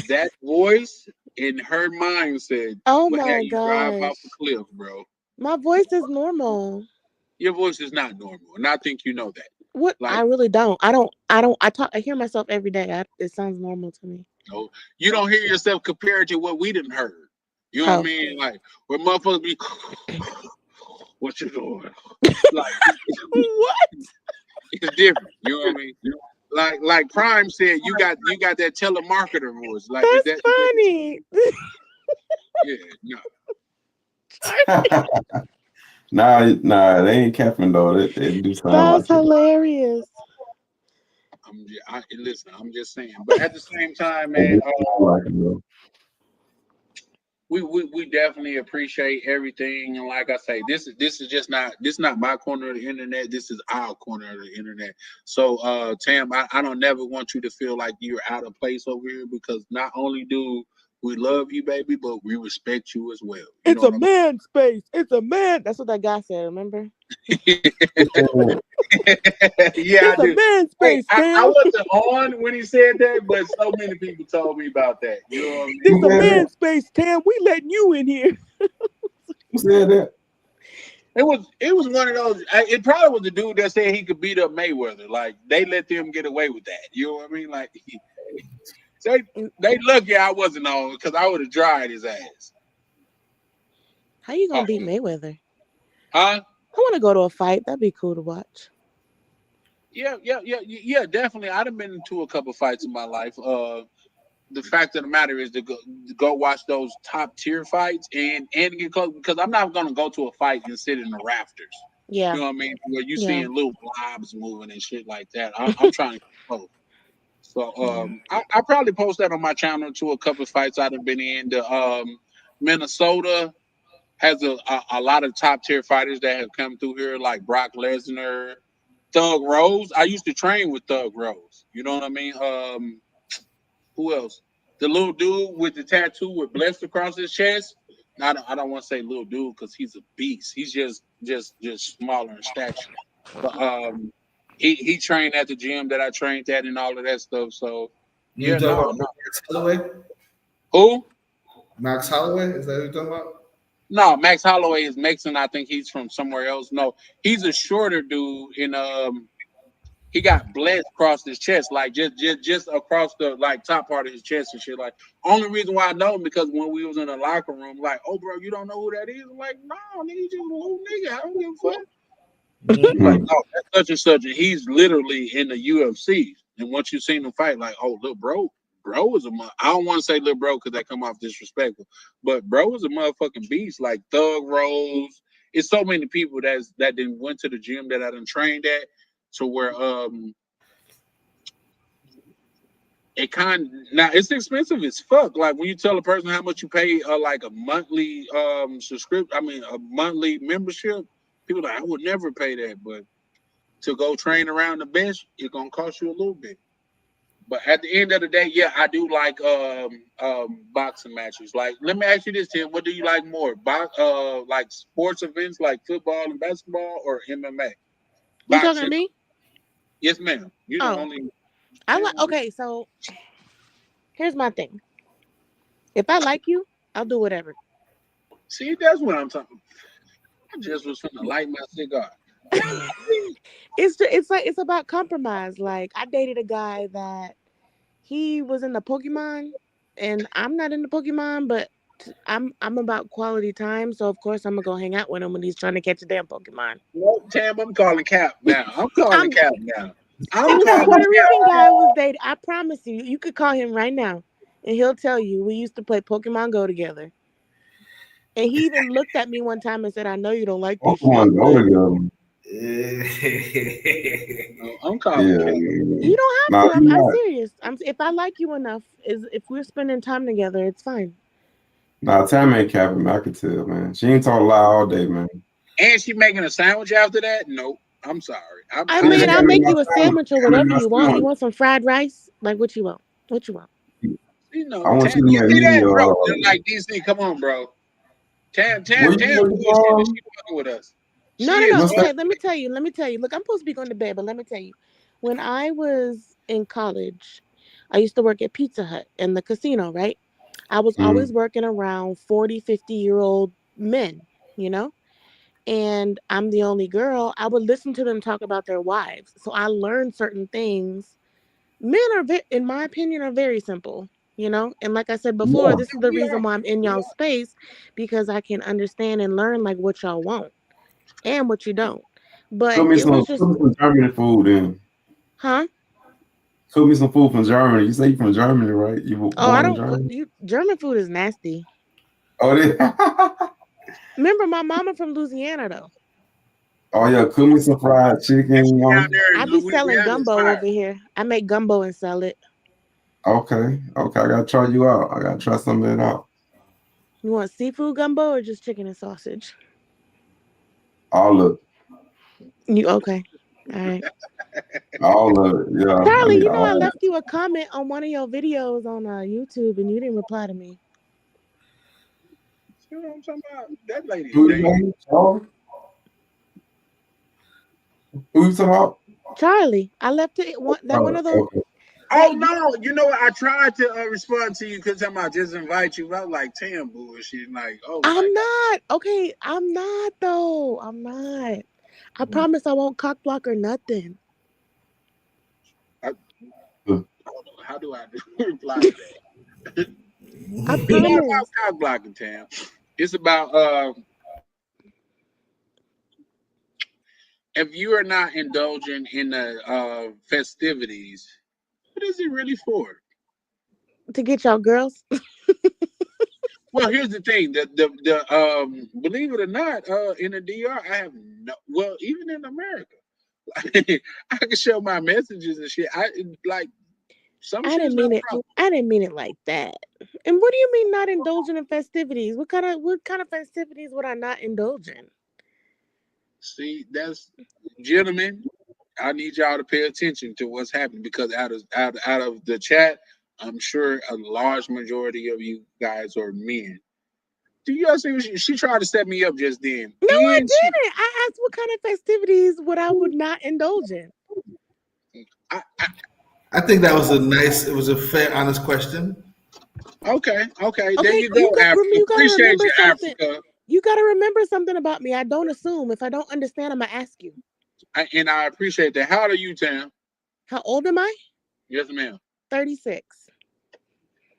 That voice in her mindset Oh will have my you drive off a gosh, cliff, bro. my voice is normal. Your voice is not normal, and I think you know that. What? I Like, really don't. I don't. I don't. I talk. I hear myself every day. It sounds normal to me. no, you don't hear yourself compared to what we didn't heard. You know what I Oh, mean? Like, where motherfuckers be, what you doing? Like, what? it's different. You know what I mean? Like Prime said, you got that telemarketer voice. Like, is That's that funny. yeah, no. Nah, they ain't capping though. They do sound That's like it. hilarious. Listen, I'm just saying. But at the same time, They man, do sound like it though. we definitely appreciate everything. And like I say, this is just not my corner of the internet. This is our corner of the internet. So Tam, I don't never want you to feel like you're out of place over here because not only do we love you, baby, but we respect you as well. You It's know a what I'm man space. It's a man. That's what that guy said. Remember? saying? Yeah, I It's a do. man Hey, space, I Tam. wasn't on when he said that, but so many people told me about that. You know what I This mean? a Who said man that? space, Tam. We letting you in here. Who said that? It was one of those. It probably was the dude that said he could beat up Mayweather. Like they let them get away with that. You know what I mean? Like they they lucky I wasn't on because I would have dried his ass. How you gonna Oh, beat Mayweather? huh? I want to go to a fight. That'd be cool to watch. Yeah. Definitely. I'd have been into a couple fights in my life. The fact of the matter is to go watch those top tier fights and get close because I'm not gonna go to a fight and sit in the rafters. Yeah, You know what I mean? Where you yeah, seeing little blobs moving and shit like that. I'm trying to get close. So yeah. I probably post that on my channel to a couple of fights I've been in. The Minnesota has a lot of top tier fighters that have come through here, like Brock Lesnar, Thug Rose. I used to train with Thug Rose. You know what I mean? Who else? The little dude with the tattoo with blessed across his chest. I don't want to say little dude because he's a beast. He's just smaller in stature. But he trained at the gym that I trained at and all of that stuff. So You yeah, talking no, about no. Max Holloway? Who? Max Holloway? Is that what you're talking about? No, Max Holloway is Mexican. I think he's from somewhere else. No, he's a shorter dude and he got blessed across his chest, like just across the like top part of his chest and shit. Like only reason why I know him because when we was in the locker room, like, oh bro, you don't know who that is? I'm like, no, nigga, he's just a little nigga. I don't give a fuck. He's like, Hmm. no, that's such and such, and he's literally in the UFC. And once you seen him fight, like, oh, little bro is I don't want to say little bro because that come off disrespectful, but bro is a motherfucking beast. Like Thug Rose, it's so many people that didn't went to the gym that I done trained at, to where it kind now it's expensive as fuck. Like when you tell a person how much you pay, like a monthly subscription, I mean a monthly membership, people are like I would never pay that, but to go train around the bench, it's gonna cost you a little bit. But at the end of the day, yeah, I do like boxing matches. Like, let me ask you this, Tim. What do you like more? Like sports events like football and basketball or MMA? You talking to Boxing. me? Yes, ma'am. You the Oh, only I like. damn. Okay, so here's my thing. If I like you, I'll do whatever. See, that's what I'm talking. I just was finna light my cigar. It's about compromise. Like I dated a guy that he was in the Pokemon, and I'm not in the Pokemon, but I'm about quality time. So of course I'm gonna go hang out with him when he's trying to catch a damn Pokemon. Nope, Tam, I'm calling Cap now. I'm calling I'm. Cap now. It I'm was a calling Puerto Cap. Rican guy I was dating. I promise you, you could call him right now, and he'll tell you we used to play Pokemon Go together. And he even looked at me one time and said, "I know you don't like this shit, Pokemon Go but together. I'm calling Yeah, Cap. you don't nah, have to. you I'm not. serious. If I like you enough, is if we're spending time together, it's fine. Nah, Tam ain't capping, man. I could tell, man. She ain't talk loud all day, man. And she making a sandwich after that? Nope. I'm sorry. I Yeah, mean, she I'll gotta make make my you a sandwich. sandwich She or gotta make whatever my you want. You sandwich. want some fried rice? Like what you want? What you want? I want Tam, you to you make see me that, bro? Like DC, come on, bro. Tam where you bullshit and from? she fucking with us. No, She no, is no. What's that? Okay, let me tell you. Let me tell you. Look, I'm supposed to be going to bed, but let me tell you. When I was in college, I used to work at Pizza Hut in the casino, right? I was Mm. always working around 40, 50-year-old men, you know? And I'm the only girl. I would listen to them talk about their wives. So I learned certain things. Men are, in my opinion, are very simple, you know? And like I said before, Yeah. this is the we are. reason why I'm in We y'all space because I can understand and learn like what y'all want and what you don't. But it was Cook just, me some German food then. huh? Cook me some food from Germany. You say you from Germany, right? You were Oh, I born in don't. Germany? You German food is nasty. Oh, they, Remember, my mama from Louisiana though. oh yeah, cook me some fried chicken, If she you down know. there I in be selling Louisiana, it's gumbo fire. over here. I make gumbo and sell it. Okay, okay, I gotta try you out. I gotta try some of it out. You want seafood gumbo or just chicken and sausage? All of it. You okay? All right. All of it. Yeah, I Charlie, need you know I all of left you a comment on one of your videos on YouTube and you didn't reply to me. You know what I'm talking about? That lady it. is Who you dangerous. talking about? Who you talking about? Charlie, I left it one Oh, of those. okay. Oh Hey, no, you know what? I tried to respond to you because I just invite you. I was like, Tam bullshit. Like, oh my I'm not okay. I'm not though. I'm not. I promise I won't cock block or nothing. God. Huh. How do I reply to that? I It's not promise. about cock blocking, Tam. It's about if you are not indulging in the festivities, what is it really for? To get y'all girls. Well, here's the thing: the believe it or not, in the DR, I have no. Well, even in America, I can show my messages and shit. I like some I shit is didn't no mean it. problem. I didn't mean it like that. And what do you mean not indulging in festivities? What kind of festivities would I not indulge in? See, that's gentlemen. I need y'all to pay attention to what's happening because out of the chat, I'm sure a large majority of you guys are men. Do you guys see what she tried to set me up just then? No, I And she, didn't. I asked what kind of festivities would not indulge in. I I think that was it was a fair, honest question. okay, there Okay, you go, Africa. you got to Appreciate remember you, something. Africa. You got to remember something about me. I don't assume. If I don't understand, I'm gonna ask you. And I appreciate that. How old are you, Tam? How old am I? Yes, ma'am. 36.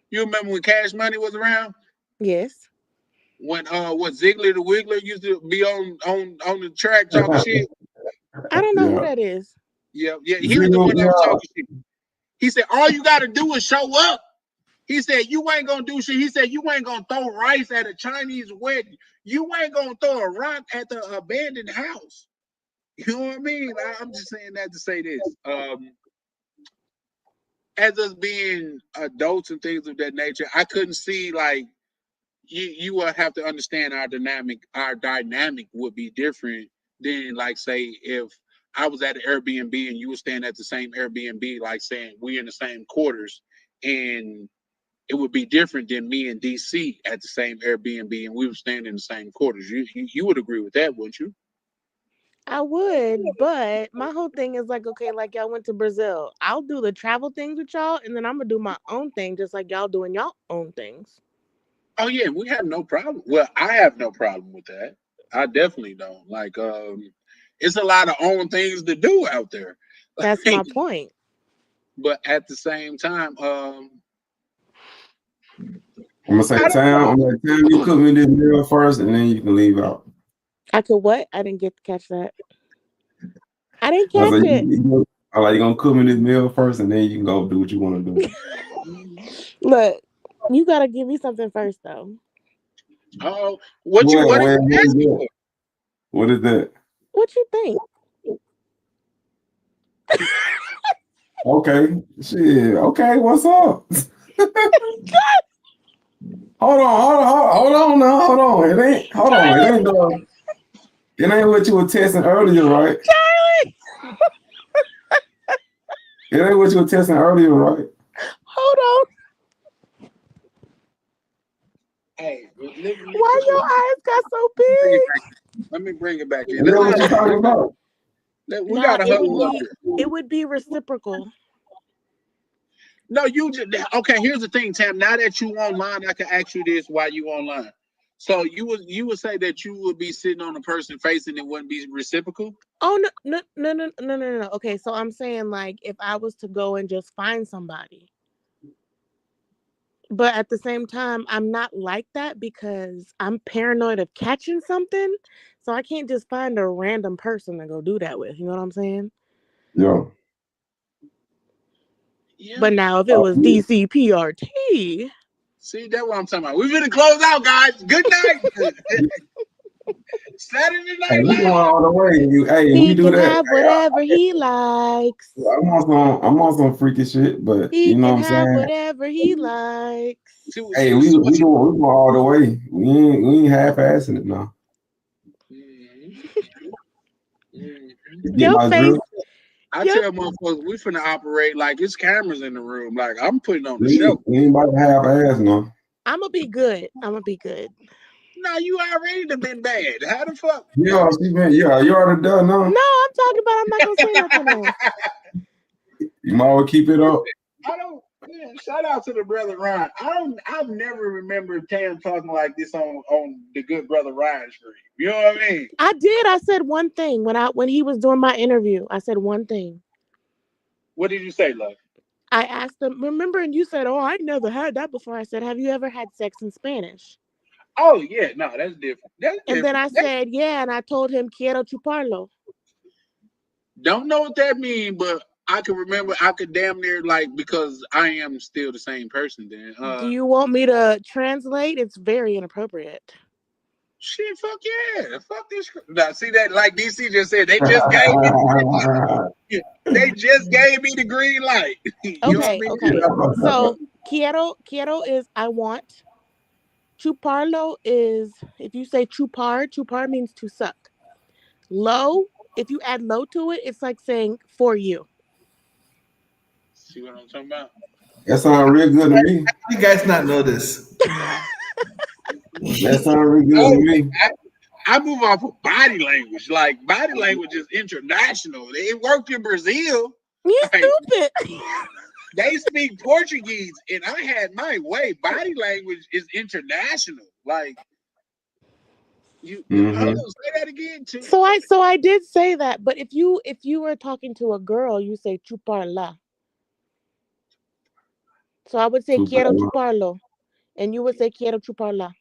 You remember when Cash Money was around? Yes. When what Ziggler the Wiggler used to be on the track talking shit? I don't know who Yeah. that is. Yeah, he was the Zero, one that was yeah. talking shit. He said, all you gotta do is show up. He said, you ain't gonna do shit. He said, you ain't gonna throw rice at a Chinese wedding. You ain't gonna throw a rock at the abandoned house. You know what I mean? I'm just saying that to say this. As us being adults and things of that nature, I couldn't see like you will have to understand our dynamic. Our dynamic would be different than like say if I was at the Airbnb and you were staying at the same Airbnb, like saying we in the same quarters, and it would be different than me and DC at the same Airbnb and we were staying in the same quarters. You would agree with that, wouldn't you? I would, but my whole thing is like, okay, like y'all went to Brazil. I'll do the travel things with y'all, and then I'm gonna do my own thing, just like y'all doing y'all own things. Oh yeah, we have no problem. Well, I have no problem with that. I definitely don't. Like, it's a lot of own things to do out there. That's my point. But at the same time, I'm gonna say, I don't Tam, know. I'm like, Tam, you cook me this meal first, and then you can leave out. I could what? I didn't get to catch that. I didn't I was catch like, it. I'm like, you gonna cook me this meal first, and then you can go do what you want to do. Look, you gotta give me something first, though. Oh, what are What you is asking that? for? What is that? What you think? Okay, shit. Okay, what's up? Hold on now, hold on. It ain't, hold on. It ain't what you were testing earlier, right? Charlie, It ain't what you were testing earlier, right? hold on. Hey, Why your eyes got so bring it big? back. Let me bring it back in. Is that what you talking about? We Nah, gotta it would huddle up be here. reciprocal. No, you just okay. Here's the thing, Tam. Now that you online, I can ask you this while you online. So you would say that you would be sitting on a person facing it wouldn't be reciprocal? Oh no. Okay, so I'm saying like if I was to go and just find somebody. But at the same time, I'm not like that because I'm paranoid of catching something. So I can't just find a random person to go do that with. You know what I'm saying? Yeah. Yeah. But now if it was Yeah. DCPRT, See, that's what I'm talking about. We're gonna close out, guys. Good night. Saturday Hey, Night we going Live. all the way. Hey, we he do can that. have whatever he likes. I'm on some freaky shit, but He you know can what I'm have saying? whatever he likes. Hey, See what you. we going all the way. We ain't half assing it now. Mhm, mhm. You get Your my face, drill? I your tell motherfuckers we finna operate like it's cameras in the room. Like I'm putting on the show. We ain't about to half ass now. I'm gonna be good. I'm gonna be good. No, you already done been bad. How the fuck? Yeah, you already done No, now. I'm talking about I'm not gonna say nothing else. You might well keep it up. I don't. Man, shout out to the brother Ryan. I've never remembered Tam talking like this on the good brother Ryan stream. You know what I mean? I did. I said one thing when he was doing my interview. I said one thing. What did you say, love? I asked him, remember, and you said, "Oh, I never had that before." I said, "Have you ever had sex in Spanish?" Oh yeah, no, that's different. That's And then different. I said, "Yeah," and I told him, "Quiero chuparlo." Don't know what that means, but I can remember. I could damn near like because I am still the same person. Then, Do you want me to translate? It's very inappropriate. shit, fuck yeah, fuck this. Now, see that? Like DC just said, they just gave me the green light. They just gave me the green light. You know what I Okay, mean? okay. So quiero is I want. Chuparlo is if you say chupar means to suck. Low, if you add low to it, it's like saying for you. See what I'm talking about? That sounds real good to me. You guys not know this. That sounds real good to Oh, me. I move off of body language. Like body language is international. It worked in Brazil. You Like stupid. they speak Portuguese, and I had my way. Body language is international. Like you, hold Mm-hmm. on, say that again too. So I did say that, but if you were talking to a girl, you say chuparla. So I would say quiero chuparlo, and you would say quiero chuparla.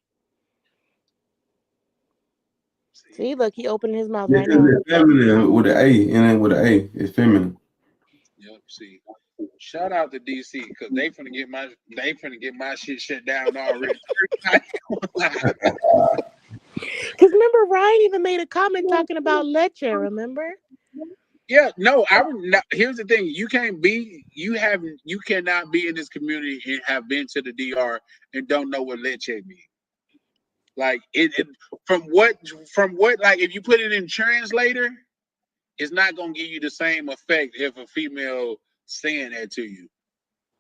See, See, look, he opened his mouth Yeah, right because now. it's feminine with an A, and then with an A, it's feminine. yep. See, shout out to DC because they finna get my shit shut down already. Because remember, Ryan even made a comment talking about leche. Remember? Yeah, no, here's the thing. You cannot be in this community and have been to the DR and don't know what leche means. Like it from what like if you put it in translator, it's not gonna give you the same effect if a female saying that to you.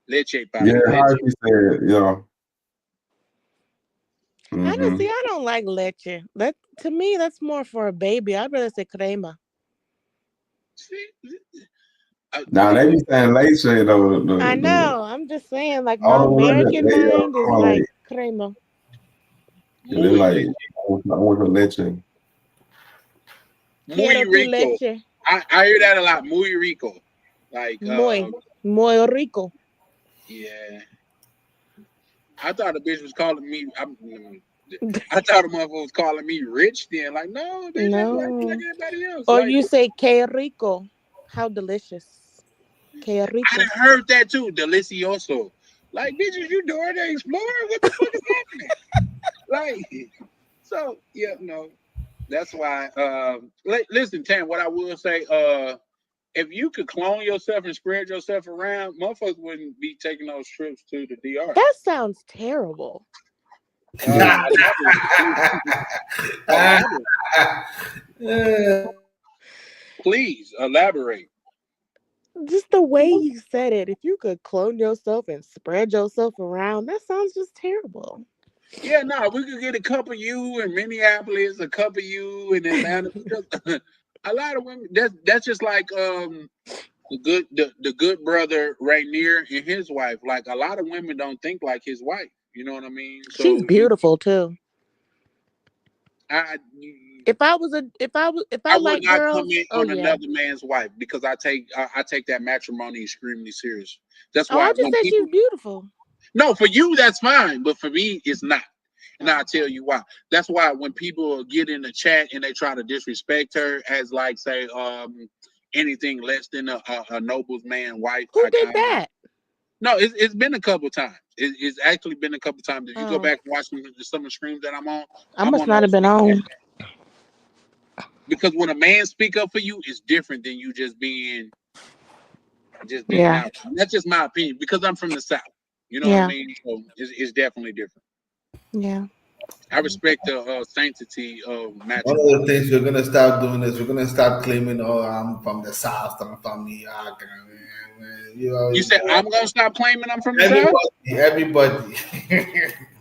Leche, Yeah, papi, how leche. she said, yeah. Honestly, Mm-hmm. I don't like leche. That to me, that's more for a baby. I'd rather say crema. See, Now they be saying late shade though. I know. I'm just saying, like my All the women, American they mind is like correlate. crema. They're muy like, leche, I want her leche. muy Quiero tu rico. leche. I hear that a lot. Muy rico. Like, Muy rico. yeah. I thought a bitch was calling me. I thought a motherfucker was calling me rich. Then, like, no, bitch, just like me, like No. everybody else. Or Like, you say que rico. How delicious. Que I rico. done heard that too. Delicioso. Like, bitches, you doing the explorer? What the fuck is happening? Like, so yeah, no. That's why. Listen, Tam. What I will say. If you could clone yourself and spread yourself around, motherfuckers wouldn't be taking those trips to the DR. That sounds terrible. Elaborate, please. Elaborate. Please elaborate. Just the way you said it. If you could clone yourself and spread yourself around, that sounds just terrible. Yeah, no, we could get a couple of you in Minneapolis, a couple of you in Atlanta. Because a lot of women. That's just like the good brother Rainier and his wife. Like a lot of women don't think like his wife. You know what I mean? She's So beautiful too. I If I I would like not girls, comment oh on yeah. another man's wife because I take that matrimony extremely serious. That's Oh, I why just when said she's people beautiful. no for you that's fine, but for me it's not. And I'll tell you why. That's why when people get in the chat and they try to disrespect her as like say anything less than a noble's man wife, Who did that? no, it's been a couple times. It's actually been a couple times. If you go Oh, back and watch some of the streams that I I'm must on not have those been on. because when a man speak up for you, it's different than you just being Yeah, out. That's just my opinion because I'm from the South. You know what I yeah, mean? So it's definitely different. yeah. I respect the sanctity of One of the matrimony. things we're gonna start doing is we're gonna start claiming, oh, I'm from the South, I'm from New York, and you You know, said I'm gonna stop claiming I'm from the South? everybody.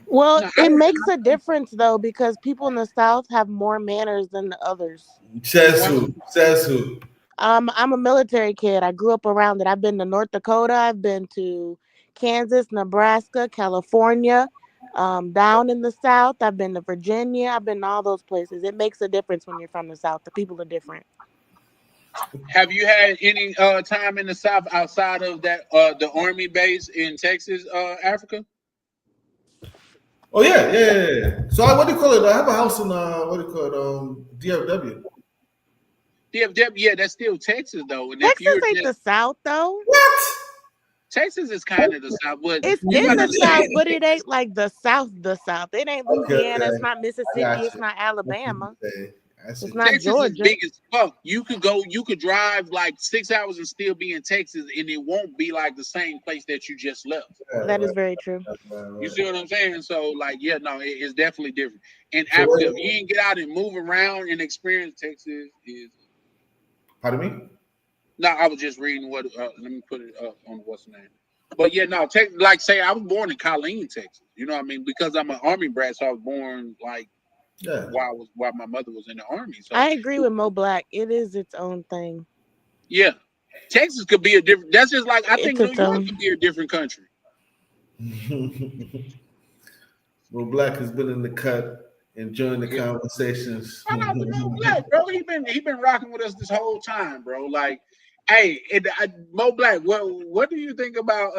Well, No, it makes a difference though because people in the South have more manners than the others. Says one, who? Says who? I'm a military kid. I grew up around it. I've been to North Dakota. I've been to Kansas, Nebraska, California, down in the South. I've been to Virginia. I've been to all those places. It makes a difference when you're from the South. The people are different. have you had any time in the South outside of that the army base in Texas, Africa? Oh yeah. So what do you call it? I have a house in what do you call it? DFW. DFW, yeah, that's still Texas though. And if Texas you're ain't the just South though. What? Texas is kind of the South, but It's you in got the to South, but it ain't like the South, the South. It ain't Louisiana. Okay. It's not I Mississippi. got It's you. not I see what Alabama. you're saying. I see It's what not Texas is Georgia. big as fuck. You could drive like 6 hours and still be in Texas, and it won't be like the same place that you just left. you're That is right, very true. You right. see what I'm saying? So like, yeah, no, it's definitely different. In So what? Africa, if you ain't get out and move around and experience Texas, is Pardon me? no. I was just reading what. Let me put it up on what's the name. But yeah, no, like say I was born in Colleen, Texas. You know what I mean? Because I'm an army brat, so I was born like Yeah. while my mother was in the army. So I agree with Mo Black. It is its own thing. yeah, Texas could be a different. That's just like I It's think New its York own. could be a different country. Well, Black has been in the cut, enjoying the Yeah. conversations. Shout out to Mo Black, bro. He been rocking with us this whole time, bro. Like, hey, Mo Black, what do you think about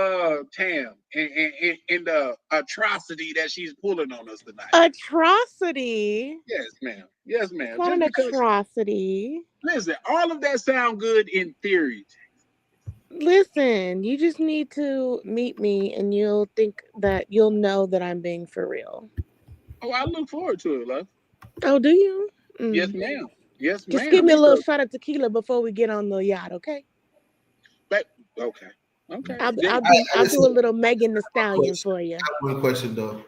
Tam and the atrocity that she's pulling on us tonight? Atrocity. Yes, ma'am. Yes, It's ma'am. not Just an because, atrocity. listen, all of that sound good in theory. Listen, you just need to meet me and you'll know that I'm being for real. Oh, I look forward to it, love. Oh, do you? Yes, Mm. ma'am. Yes, Just give ma'am. me a little Because, shot of tequila before we get on the yacht, okay? but, okay, okay. I'll Yeah, I'll do I I'll just do a little Megan the have Stallion for you. one question though.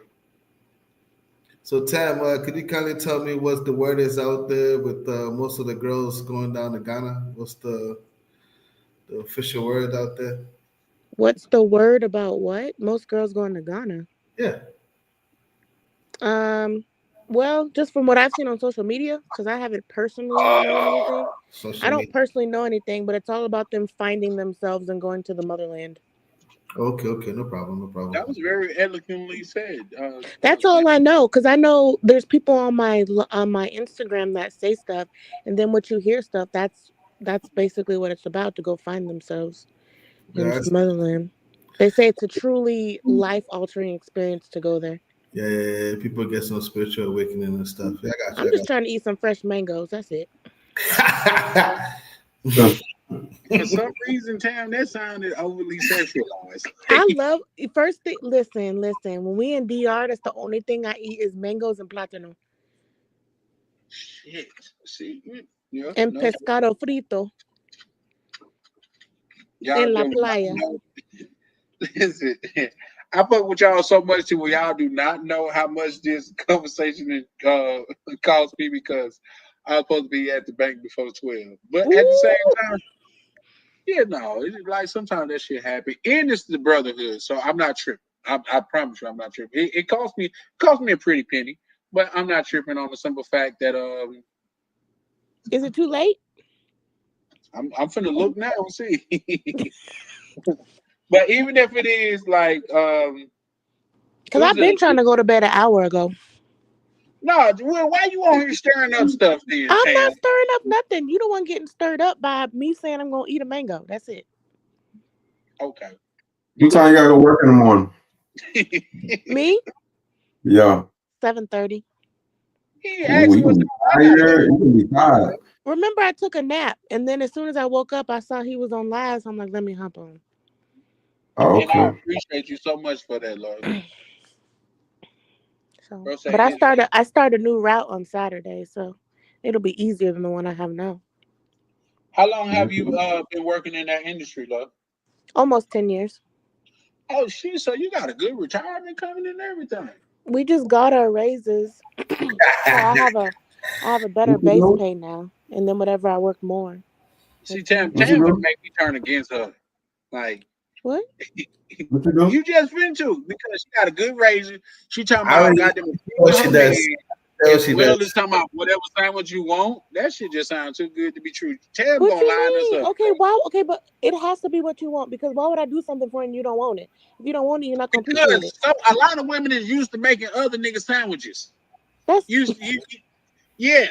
So Tam, could you kindly tell me what the word is out there with most of the girls going down to Ghana? What's the official word out there? What's the word about what? Most girls going to Ghana. Yeah. Well, just from what I've seen on social media, because I haven't personally known anything. Social I don't media. personally know anything, but it's all about them finding themselves and going to the motherland. Okay, no problem, no problem. That was very eloquently said. That's all I know, because I know there's people on my Instagram that say stuff, and then what you hear stuff, that's basically what it's about, to go find themselves into That's, the motherland. They say it's a truly life altering experience to go there. yeah. People get some spiritual awakening and stuff. Yeah, I got I'm you. just trying to eat some fresh mangoes. That's it. I got So, For some reason, Tam, that sounded overly sexualized. I love first thing. Listen. When we in DR, that's the only thing I eat is mangoes and plátano Shit. See, yeah, and no, pescado frito y'all en la do not playa. know. Listen, I fuck with y'all so much to where y'all do not know how much this conversation cost me because I was supposed to be at the bank before 12. But at the same Ooh, time, yeah, no, it's like sometimes that shit happen. And it's the brotherhood, so I'm not tripping. I promise you, I'm not tripping. It cost me a pretty penny, but I'm not tripping on the simple fact that is it too late? I'm finna look now and see. But even if it is like it Because was I've been trying to go to bed an hour ago. no, well, why you on here stirring up stuff then, I'm Tam? not stirring up nothing. You the one getting stirred up by me saying I'm gonna eat a mango. That's it. Okay. what time you gotta go work in the morning? Me, Yeah. 7:30. He Ooh, asked you what's gonna be up. I gotta go tired. to You gonna be tired. Remember, I took a nap, and then as soon as I woke up, I saw he was on live. So I'm like, let me hop on. Oh, and I okay. appreciate you so much for that, Lord. So, Bro say but I it. started a new route on Saturday, so it'll be easier than the one I have now. How long have you Mhm. been working in that industry, love? Almost 10 years. Oh shit, so you got a good retirement coming and everything. We just got our raises, so I have a better What you base do? pay now, and then whatever I work more. See, That's it. What you Tam would do? make me turn against her. Like What? What you do? you just been to because she got a good raise. She talking I about already got them know in what her she man, does. Know what as she well as does. talking about whatever sandwich you want. That shit just sounds too good to be true. Tam What gonna you line us mean? up, Okay, why? Okay, but it has to be what you want, because why would I do something for you and you don't want it? If you don't want it, you're not gonna appreciate because it. a lot of women is used to making other niggas sandwiches. That's You yeah.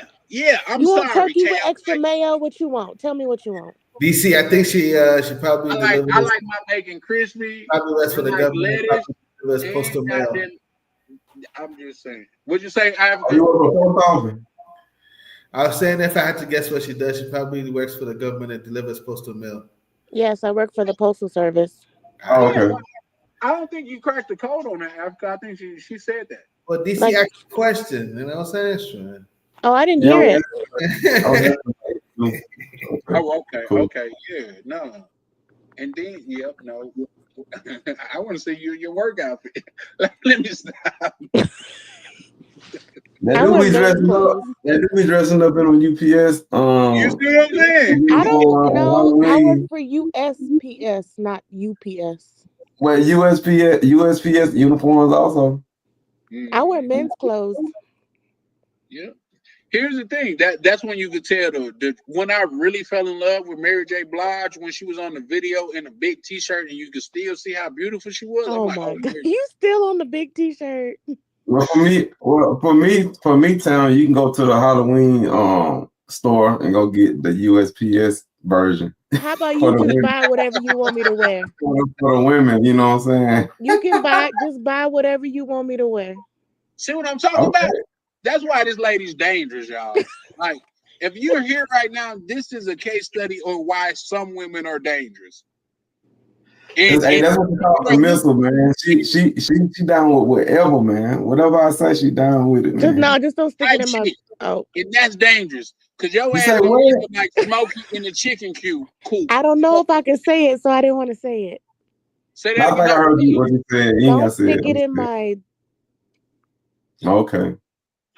I'm You want sorry, turkey Tam. with extra Like mayo? What you want? Tell me what you want. DC, I think she probably I delivers like my bacon crispy. probably works I for the like government, lettuce probably delivers and postal mail. goddamn. I'm just saying. What'd you say, Oh, Africa? you work for 4,000? I was saying if I had to guess what she does, she probably works for the government and delivers postal mail. Yes, I work for the postal service. Oh, Ah, Yeah, okay. well, I don't think you cracked the code on that, Africa. I think she said that. well, DC Like, asked a question, you know what I'm saying? oh, I didn't Yeah, hear okay. it. Oh, Sure. that's okay. Oh, okay, Cool. okay, yeah, no. And then, yep, no. I want to see you in your work outfit. Let me stop. They I do wear be men's dressing up. clothes. They do be dressing up in on UPS. You see what I'm saying? I don't know. I work Halloween. for USPS, not UPS. Well, USPS uniforms also. I wear Mhm. men's clothes. Yeah. Here's the thing. That's when you could tell the when I really fell in love with Mary J. Blige when she was on the video in a big T-shirt and you could still see how beautiful she was. I'm Oh like, oh, my god, Mary J. you still on the big T-shirt? For me, town, you can go to the Halloween store and go get the USPS version How about for you the just women. buy whatever you want me to wear? For the women, you know what I'm saying? You can just buy whatever you want me to wear. See what I'm talking Okay. about? That's why this lady's dangerous, y'all. Like, if you're here right now, this is a case study on why some women are dangerous. And Hey, that's what they call the like, look, missile, man. She down with whatever, man. Whatever I say, she down with it, man. Just don't stick it type in my. shit. Oh, And that's dangerous. Cause your You ass say gonna end what? up like Smokey in the chicken coop. I don't know if I can say it, so I didn't want to say it. Say No, that I again. think I No, heard you what you said. You ain't Don't gotta say stick it. it in my. Okay.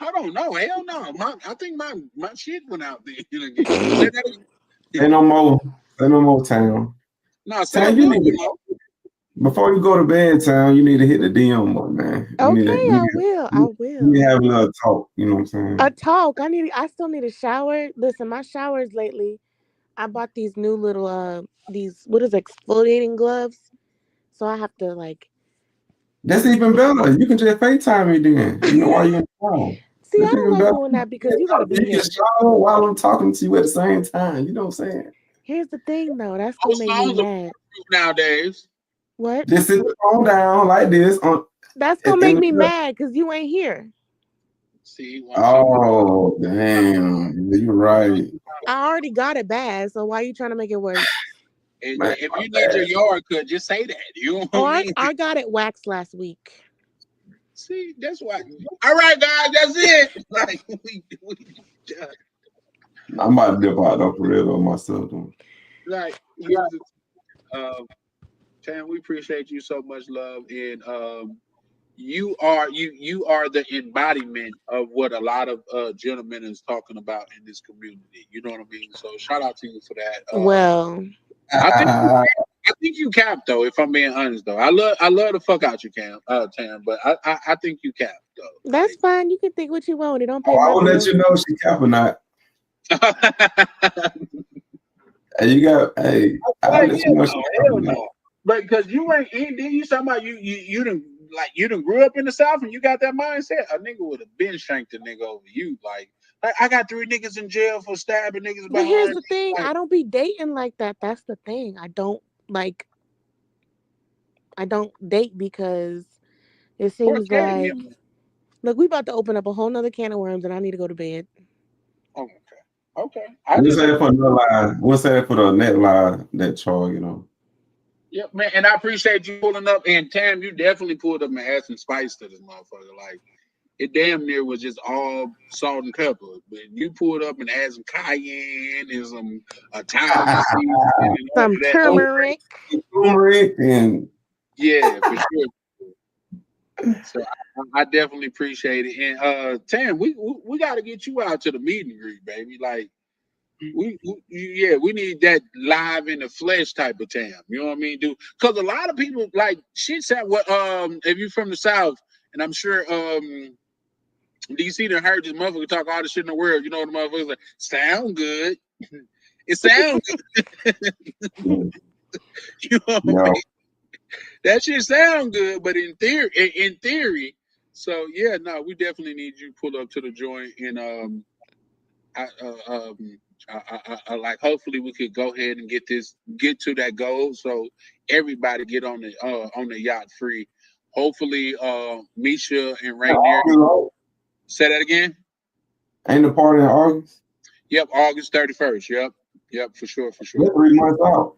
I don't know. Hell no. I think my shit went out there again. Say that again. Say no more. Say no more, Town. No, Town, sound you good. need to, before you go to bed, Town, you need to hit the DM more, man. You need Okay, to, I will. I you need to will. have a little talk. You know what I'm A saying? talk. I still need a shower. Listen, my showers lately. I bought these new little these what is it, exfoliating gloves. So I have to like That's even better. You can just FaceTime me then. You know why you in the phone. see, I That's don't even like better. doing that because you gotta be You can here. shower while I'm talking to you at the same time. You know what I'm saying? Here's the thing though, that's gonna Most make me phones are mad. nowadays. What? Just sit the phone down like this on That's gonna make and me mad because you ain't here. See, once you oh damn. You're right. I already got it bad, so why you trying to make it worse? Man, if my you need your bad. yard cut, just say that. You know Oh, what I mean? I got it waxed last week. See, that's why. All right, guys, that's it. Like we I'm about to dip out though for real on myself though. like here's the Tam, we appreciate you so much, love, and you are the embodiment of what a lot of gentlemen is talking about in this community. You know what I mean? So shout out to you for that. Well, I think I think you cap though. If I'm being honest though, I love the fuck out you, Tam, but I think you cap though. that's fine. You can think what you want. It don't pay Oh, I my will let bills. you know she cap or not. Like, Hey, you got hey, I'll let yeah, you know she no, cap or hell not. no. But because you ain't in, then you talking about you done grew up in the South and you got that mindset. A nigga would have been shanked a nigga over you. Like I got 3 niggas in jail for stabbing niggas But here's behind. the thing, Like, I don't be dating like that. That's the thing. Like I don't date because it course, seems yeah, yeah. like look, we about to open up a whole nother can of worms and I need to go to bed. Oh, okay. I We'll just say that for another line. We'll say that for the net line that Charles, you know. yeah, man, and I appreciate you pulling up. And Tam, you definitely pulled up and added some spice to this motherfucker. Like it damn near was just all salt and pepper. But you pulled up and added some cayenne and some Italian seasoning and all Some of that other. turmeric. Turmeric and Yeah, for sure. So I definitely appreciate it. And Tam, we got to get you out to the meet and greet, baby. Like yeah, we need that live in the flesh type of Tam. You know what I mean, dude? Because a lot of people like shit said what if you from the South, and I'm sure DC done heard this motherfucker talk all the shit in the world. You know what the motherfuckers like sound good. It sounds good. You know what I yeah. mean? That shit sound good, but in theory. So yeah, no, we definitely need you to pull up to the joint and I, like hopefully we could go ahead and get to that goal so everybody get on the yacht free. Hopefully, Misha and Rainier. Say that again. Ain't the party in August? Yep, August 31st. Yep, for sure, for That's sure. 3 months out.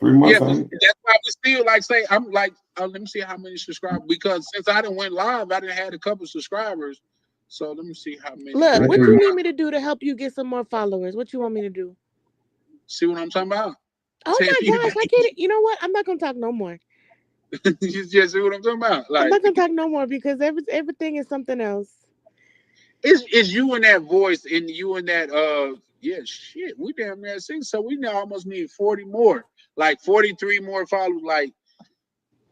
3 Yeah, months but ain't it? that's why we still like say I'm like let me see how many subscribers because since I didn't went live, I didn't had a couple subscribers. So let me see how many. Look, That's what 3 you months. need me to do to help you get some more followers? What you want me to do? See what I'm talking about? Oh Tell my you, gosh, I get it. You know what? I'm not gonna talk no more. you just see what I'm talking about? I'm Like not gonna talk no more because everything is something else. it's you and that voice and you and that yeah shit we damn near 6 so we now almost need 40 more like 43 more followers like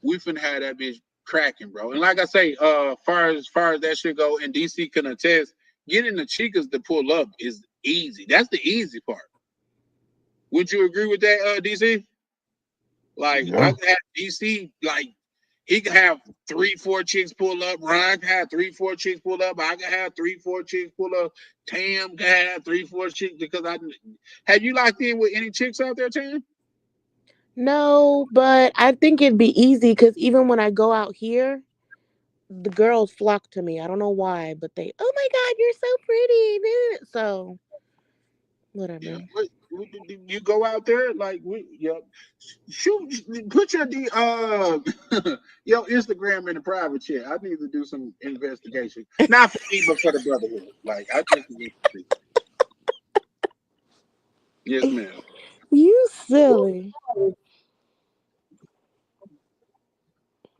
we finna have that bitch cracking bro and like I say far as that shit go and DC can attest getting the chicas to pull up is easy that's the easy part would you agree with that DC like I Yeah. can have DC like he can have 3, 4 chicks pull up. Ryan can have 3, 4 chicks pull up. I can have 3, 4 chicks pull up. Tam can have 3, 4 chicks because I have you locked in with any chicks out there, Tam? No, but I think it'd be easy because even when I go out here, the girls flock to me. I don't know why, but oh my God, you're so pretty. So, Yeah. whatever. You go out there like shoot put your your Instagram in the private chat. I need to do some investigation. Not for me, but for the Brotherhood. Like I just need to see. Yes, ma'am. You silly.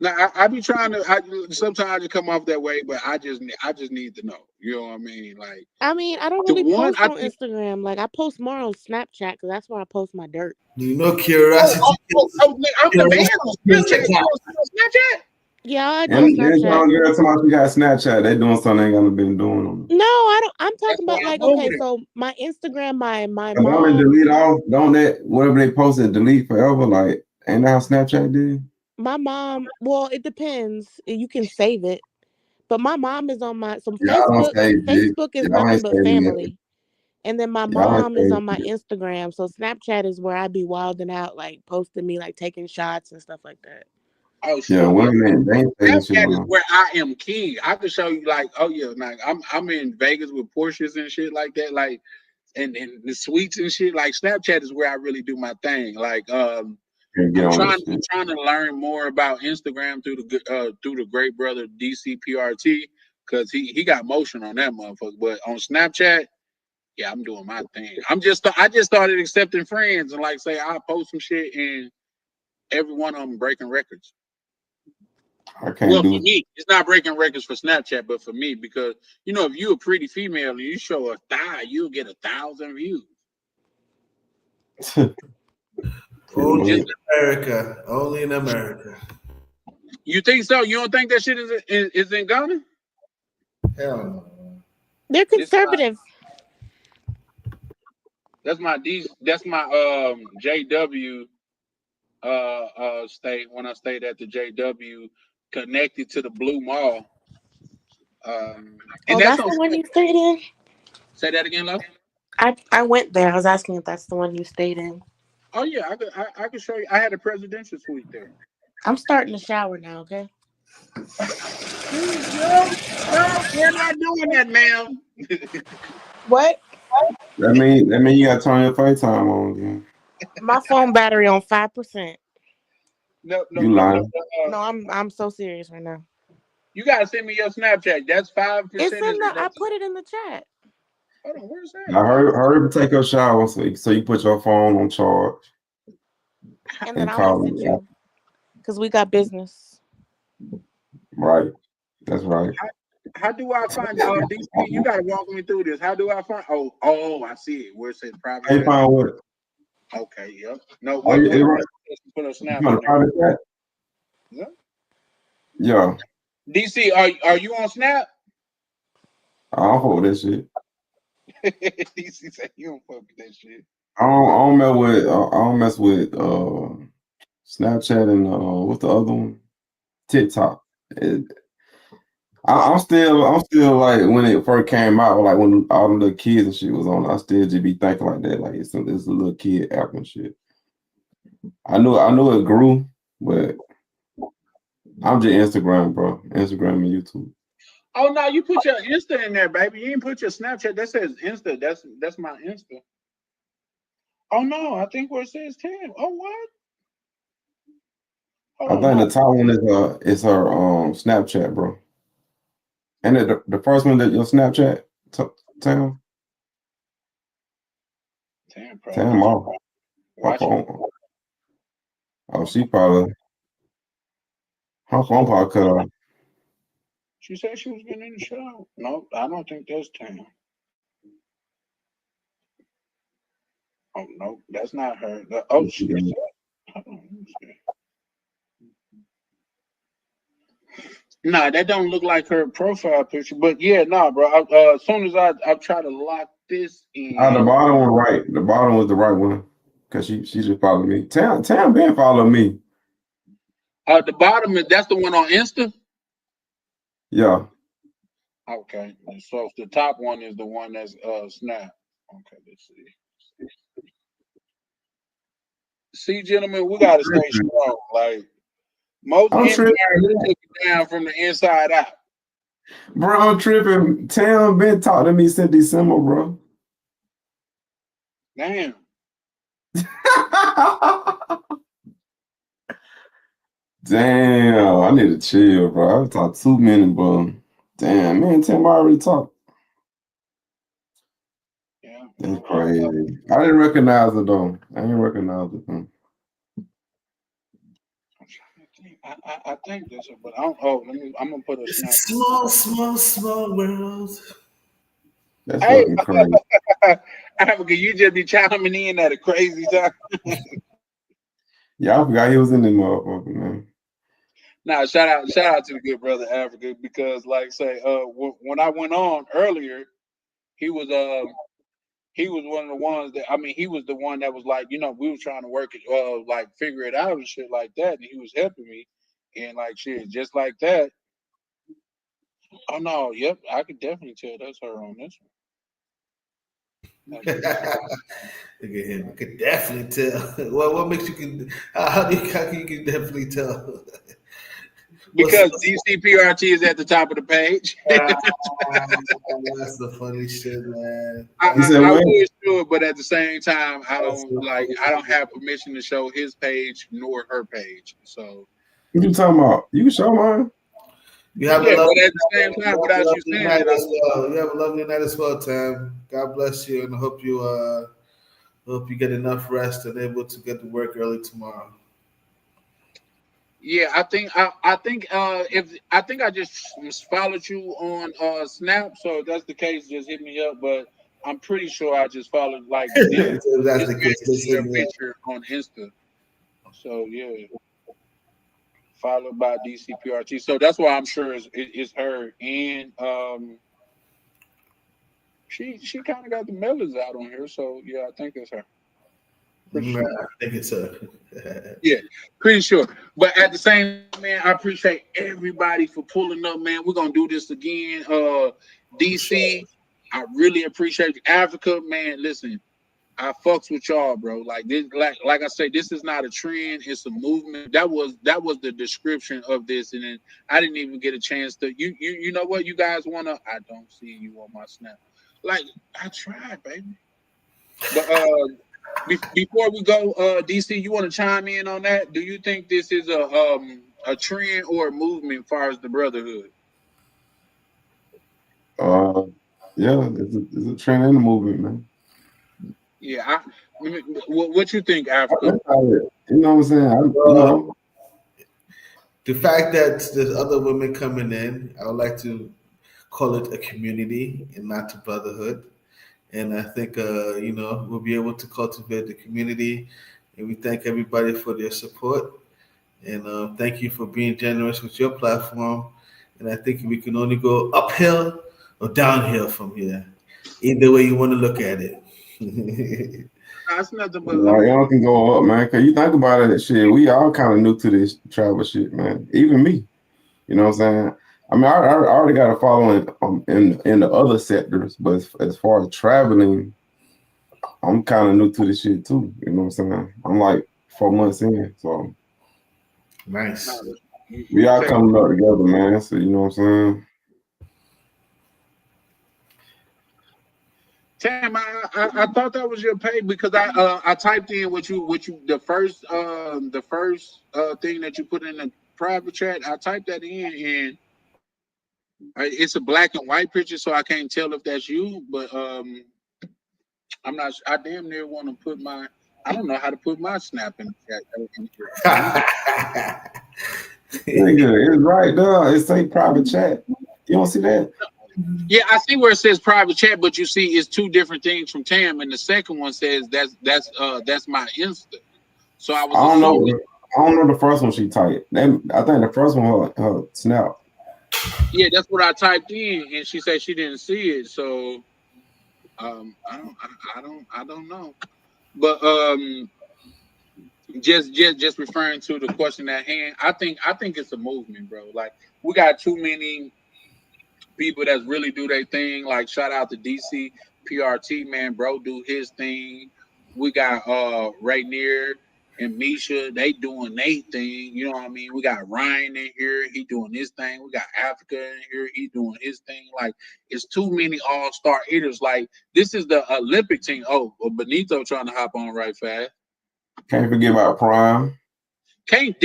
Now I be trying to. Sometimes I just come off that way, but I just need to know. You know what I mean? Like I mean, I don't the really one post I on think. Instagram. Like I post more on Snapchat because that's where I post my dirt. You know, Oh, curiosity oh, oh, kills. oh, I'm the man on Snapchat. You on Snapchat? Yeah, I do And then Snapchat. y'all girl talking about you got Snapchat. They doing something they ain't gonna been doing on them. No, I don't. I'm That's talking why about I'm like over okay, there. so my Instagram, my And don't they mom, delete off? Don't that whatever they posted delete forever? Like ain't that how Snapchat did? my mom. Well, it depends. You can save it, but my mom is on my some Y'all don't Facebook. save it. Facebook is Y'all ain't nothing but saving it. family, and then my Y'all ain't mom is on saving my it. Instagram. So Snapchat is where I be wilding out, like posting me like taking shots and stuff like that. Oh Yeah, shit, yeah. women they ain't saving shit Snapchat on is them. where I am king. I can show you like, oh yeah, like I'm in Vegas with Porsches and shit like that, like and the suites and shit. Like Snapchat is where I really do my thing. Like Can't get on this I'm shit. trying to learn more about Instagram through the great brother DCPRT because he got motion on that motherfucker. But on Snapchat, yeah, I'm doing my thing. I just started accepting friends and like say I post some shit and every one of them breaking records. I Well, can't for do me, it's not breaking records for Snapchat, but for me, because you know, if you're a pretty female and you show a thigh, you'll get 1,000 views. pretty Only in Just much. America. Only in America. you think so? You don't think that shit is in Ghana? Hell no. They're This conservative. that's my JW state when I stayed at the JW connected to the Blue Mall. And Oh, that's that's on the one you stayed in. say that again, love. I went there. I was asking if that's the one you stayed in. Oh yeah, I could show you. I had a presidential suite there. I'm starting to shower now. Okay. No, we're not doing that, ma'am. What? That mean you gotta turn your FaceTime on again. My phone battery on 5%. No, no, You no, no. lying. No, I'm so serious right now. You gotta send me your Snapchat. That's 5%. It's in Is the. I that's put it in the chat, hold on, where's that? I heard take a shower so you put your phone on charge and then and I'll call message me. you because we got business. Right. That's right. How do I find DC? You gotta walk me through this. How do I find oh I see it. Where it says private How you chat. find what? Okay, yep. No, Oh, what right. put a You snap find in a there. private chat? Yeah. Yeah. DC, are you on Snap? I don't fuck with that shit. DC said you don't fuck with that shit. I don't mess with Snapchat and what's the other one? TikTok. I'm still like when it first came out, like when all the little kids and shit was on, I still just be thinking like that, like it's a little kid app and shit. I knew it grew, but I'm just Instagram, bro. Instagram and YouTube. Oh no, you put your Insta in there, baby. You didn't put your Snapchat. That says Insta. That's my Insta. Oh no, I think where it says 10. Oh what? Hold I on, think no. the top one is her Snapchat, bro. And the first one that your Snapchat, Tam, 10 Tam private. off her Watch it. phone. Oh, she probably her phone probably cut off. She said she was getting in the shower. No, I don't think that's 10. Oh no, that's not her. Oh She she got hold on, let me see. Nah, that don't look like her profile picture. But yeah, nah, bro. As soon as I try to lock this the in, bottom one right. The bottom was the right one. Cause she just followed me. Tam been following me. the bottom is that's the one on Insta. Yeah. Okay, so the top one is the one that's Snap. Okay, let's see. See, gentlemen, we gotta stay strong. Like most I'm empires tripping. took it down from the inside out. Bro, I'm tripping. Tam been talking to me since December, bro. Damn. Damn, I need to chill, bro. I've talked too many, bro. Damn, man, Tam already talked. Yeah. That's crazy. I didn't recognize it though. I didn't recognize it. I think that's it, but I don't. Oh, I'm gonna put a It's a snap. small, small, small world. That's Hey, fucking crazy. Africa, you just be chiming in at a crazy time. Yeah, I forgot he was in the motherfucker, man. Now, shout out to the good brother Africa because, like, say, when I went on earlier, he was he was one of the ones that, I mean, he was the one that was like, we was trying to work it, like figure it out and shit like that, and he was helping me, and like shit, just like that. Oh no, yep, I could definitely tell that's her on this one. Look at him. I could definitely tell. Well, what makes you can? How can you definitely tell? What's, Because DCPRT is at the top of the page. ah, that's the funny shit, man. You said I what? would show it, but at the same time, That's so I funny. don't have permission to show his page nor her page. So What you talking about? You can show mine. You have a yeah, lovely, but at the same time, without you lovely saying night it, as well. You have a lovely night as well, Tam. God bless you, and I hope you get enough rest and able to get to work early tomorrow. yeah, I think if I think I just followed you on Snap. So if that's the case, just hit me up. But I'm pretty sure I just followed like So this. if that's This the man case, just hit share me up. picture on Insta. So yeah, followed by DCPRT. So that's why I'm sure it's her and she kind of got the melons out on here, so yeah, I think it's her. Pretty Nah, sure. I think it's a. Yeah, pretty sure. But at the same time, man, I appreciate everybody for pulling up, man. We're gonna do this again. DC, I really appreciate you. Africa, man. Listen, I fucks with y'all, bro. Like this, like I say, this is not a trend, it's a movement. That was the description of this, and then I didn't even get a chance to you know what you guys wanna I don't see you on my snap. Like I tried, baby. But before we go, DC, you want to chime in on that? Do you think this is a trend or a movement as far as the brotherhood? Uh, yeah, it's a trend in the movement, man. Yeah, what you think, Africa? That's how it- You know what I'm saying? Well, the fact that there's other women coming in, I would like to call it a community and not a brotherhood. And I think we'll be able to cultivate the community. And we thank everybody for their support. And thank you for being generous with your platform. And I think we can only go uphill or downhill from here. Either way you want to look at it. That's nothing but up. Like, y'all can go up, man. Cause you think about it, shit. We all kind of new to this travel shit, man. Even me. You know what I'm saying? I mean, I already got a following in the other sectors, but as far as traveling, I'm kind of new to this shit too. You know what I'm saying? I'm like 4 months in, so No, Nice. we you all take coming up together, man. So you know what I'm saying? Tam, I thought that was your page because I typed in what you the first thing that you put in the private chat. I typed that in and it's a black and white picture, so I can't tell if that's you. But I'm not. I damn near want to put my. I don't know how to put my snap in the chat. Nigga, it's right there. It say private chat. You don't see that? Yeah, I see where it says private chat, but you see, it's two different things from Tam, and the second one says that's my Insta. So I I was don't assuming, know. I don't know the first one she typed. I think the first one her snap. yeah, that's what I typed in, and she said she didn't see it. So I don't know. But just referring to the question at hand, I think it's a movement, bro. Like we got too many people that really do their thing. Like shout out to DC PRT, man, bro, do his thing. We got Rainier and Misha, they doing their thing. You know what I mean? We got Ryan in here, he doing his thing. We got Africa in here, he doing his thing. Like it's too many all-star hitters. Like this is the Olympic team. Oh, well, Benito trying to hop on right fast. Can't forget about Prime. Can't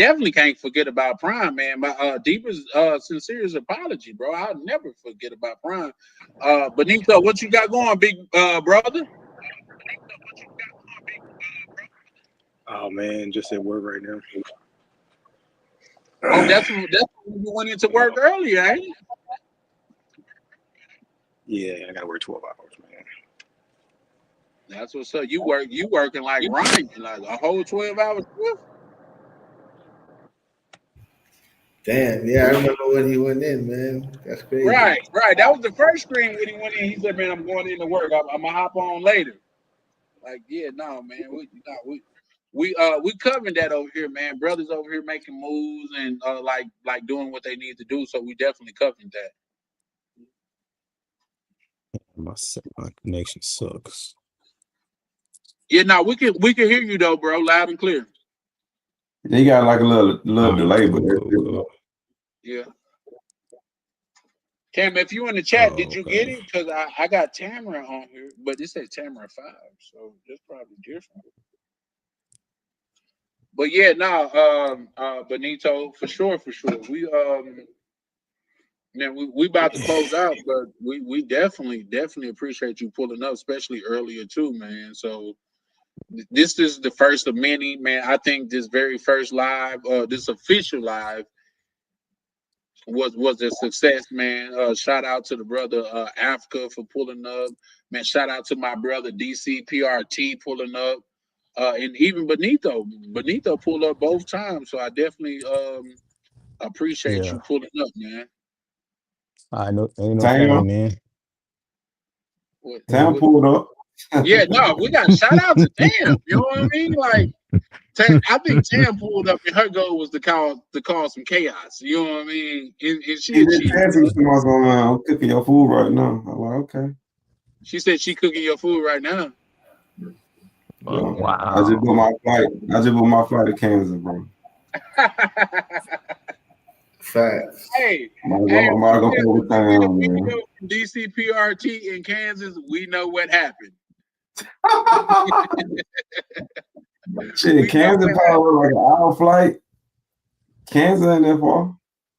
forget about Prime, man. My deepest sincerest apology, bro. I'll never forget about Prime. Benito, what you got going, big brother? Oh man, just at work right now. Oh, that's when you went into work earlier, ain't it? Yeah, I gotta work 12 hours, man. That's what's up. You working like Ryan, like a whole 12 hours shift. Damn, yeah, I remember when he went in, man. That's crazy. Right, right. That was the first screen when he went in. He said, "Man, I'm going into work. I'm gonna hop on later." Like, yeah, no, man. We covering that over here, man. Brothers over here making moves and like doing what they need to do. So we definitely covering that. My connection sucks. Yeah, no, we can hear you though, bro, loud and clear. He got like a little All right, delay, but cool, that's cool, it, cool. though. Yeah. Cam, if you in the chat, did Oh, you get okay. it? Because I got Tamara on here, but it said Tamara 5, so that's probably different. But yeah, no, Benito, for sure. Man, we about to close out, but we definitely appreciate you pulling up, especially earlier too, man. So this is the first of many, man. I think this very first live, this official live, was a success, man. Shout out to the brother Africa for pulling up, man. Shout out to my brother DCPRT pulling up, and even Benito pulled up both times. So I definitely appreciate Yeah, you pulling up, man. I know. Ain't no problem, Tam, man. What, Tam what, pulled up. yeah, no, we got shout out to Tam. You know what I mean? Like, I think Tam pulled up, and her goal was to cause some chaos. You know what I mean? And she He did achieved text it. me tomorrow, so I'm cooking your food right now. I'm like, okay. She said she cooking your food right now. Yeah. I just Wow. booked my flight. I just booked my flight to Kansas, bro. Facts. Hey, Might hey, go, as might soon go as play with we get a town, video man. from DCPRT in Kansas, we know what happened. Shit, We know Kansas what happened. probably like an hour flight. Kansas ain't that far.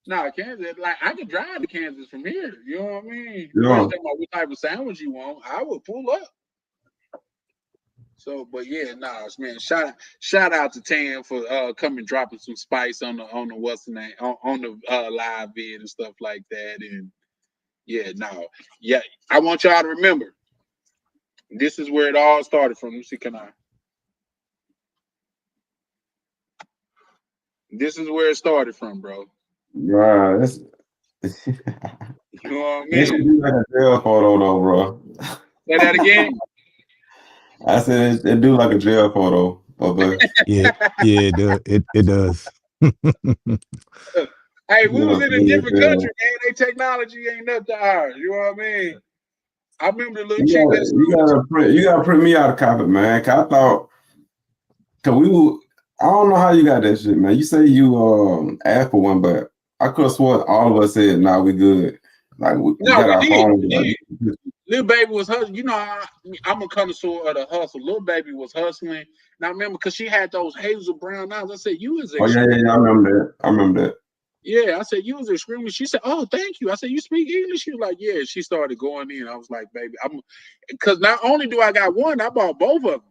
Nah, Kansas, like I could drive to Kansas from here. You know what I mean? You Yeah. just talking about what type of sandwich you want. I would pull up. So, but yeah, nah, man. Shout out to Tam for coming dropping some spice on the what's the name on the live vid and stuff like that. And yeah, no, yeah, I want y'all to remember this is where it all started from. Let me see, can I? This is where it started from, bro. Right. That's, You know what I that should mean? be like a jail photo, though, bro. Say that again. I said it do like a jail photo of us. Yeah, yeah. It does. Hey, we was Yeah, in a different country, man. They technology ain't up to ours. You know what I mean? I remember the little chick that you gotta print me out a copy, man. 'Cause I thought, cause I don't know how you got that shit, man. You say you asked for one, but I could have sworn all of us said, "Nah, we good." Like we No, got we our did. phone. We Like, did. Little baby was hustling. You know, I'm a connoisseur of the hustle. Little baby was hustling. And I remember because she had those hazel brown eyes. I said, "You is oh yeah, extremely." I remember that. I remember that. Yeah, I said, "You was extremely." She said, "Oh, thank you." I said, "You speak English?" She was like, "Yeah." She started going in. I was like, "Baby, I'm," because not only do I got one, I bought both of them.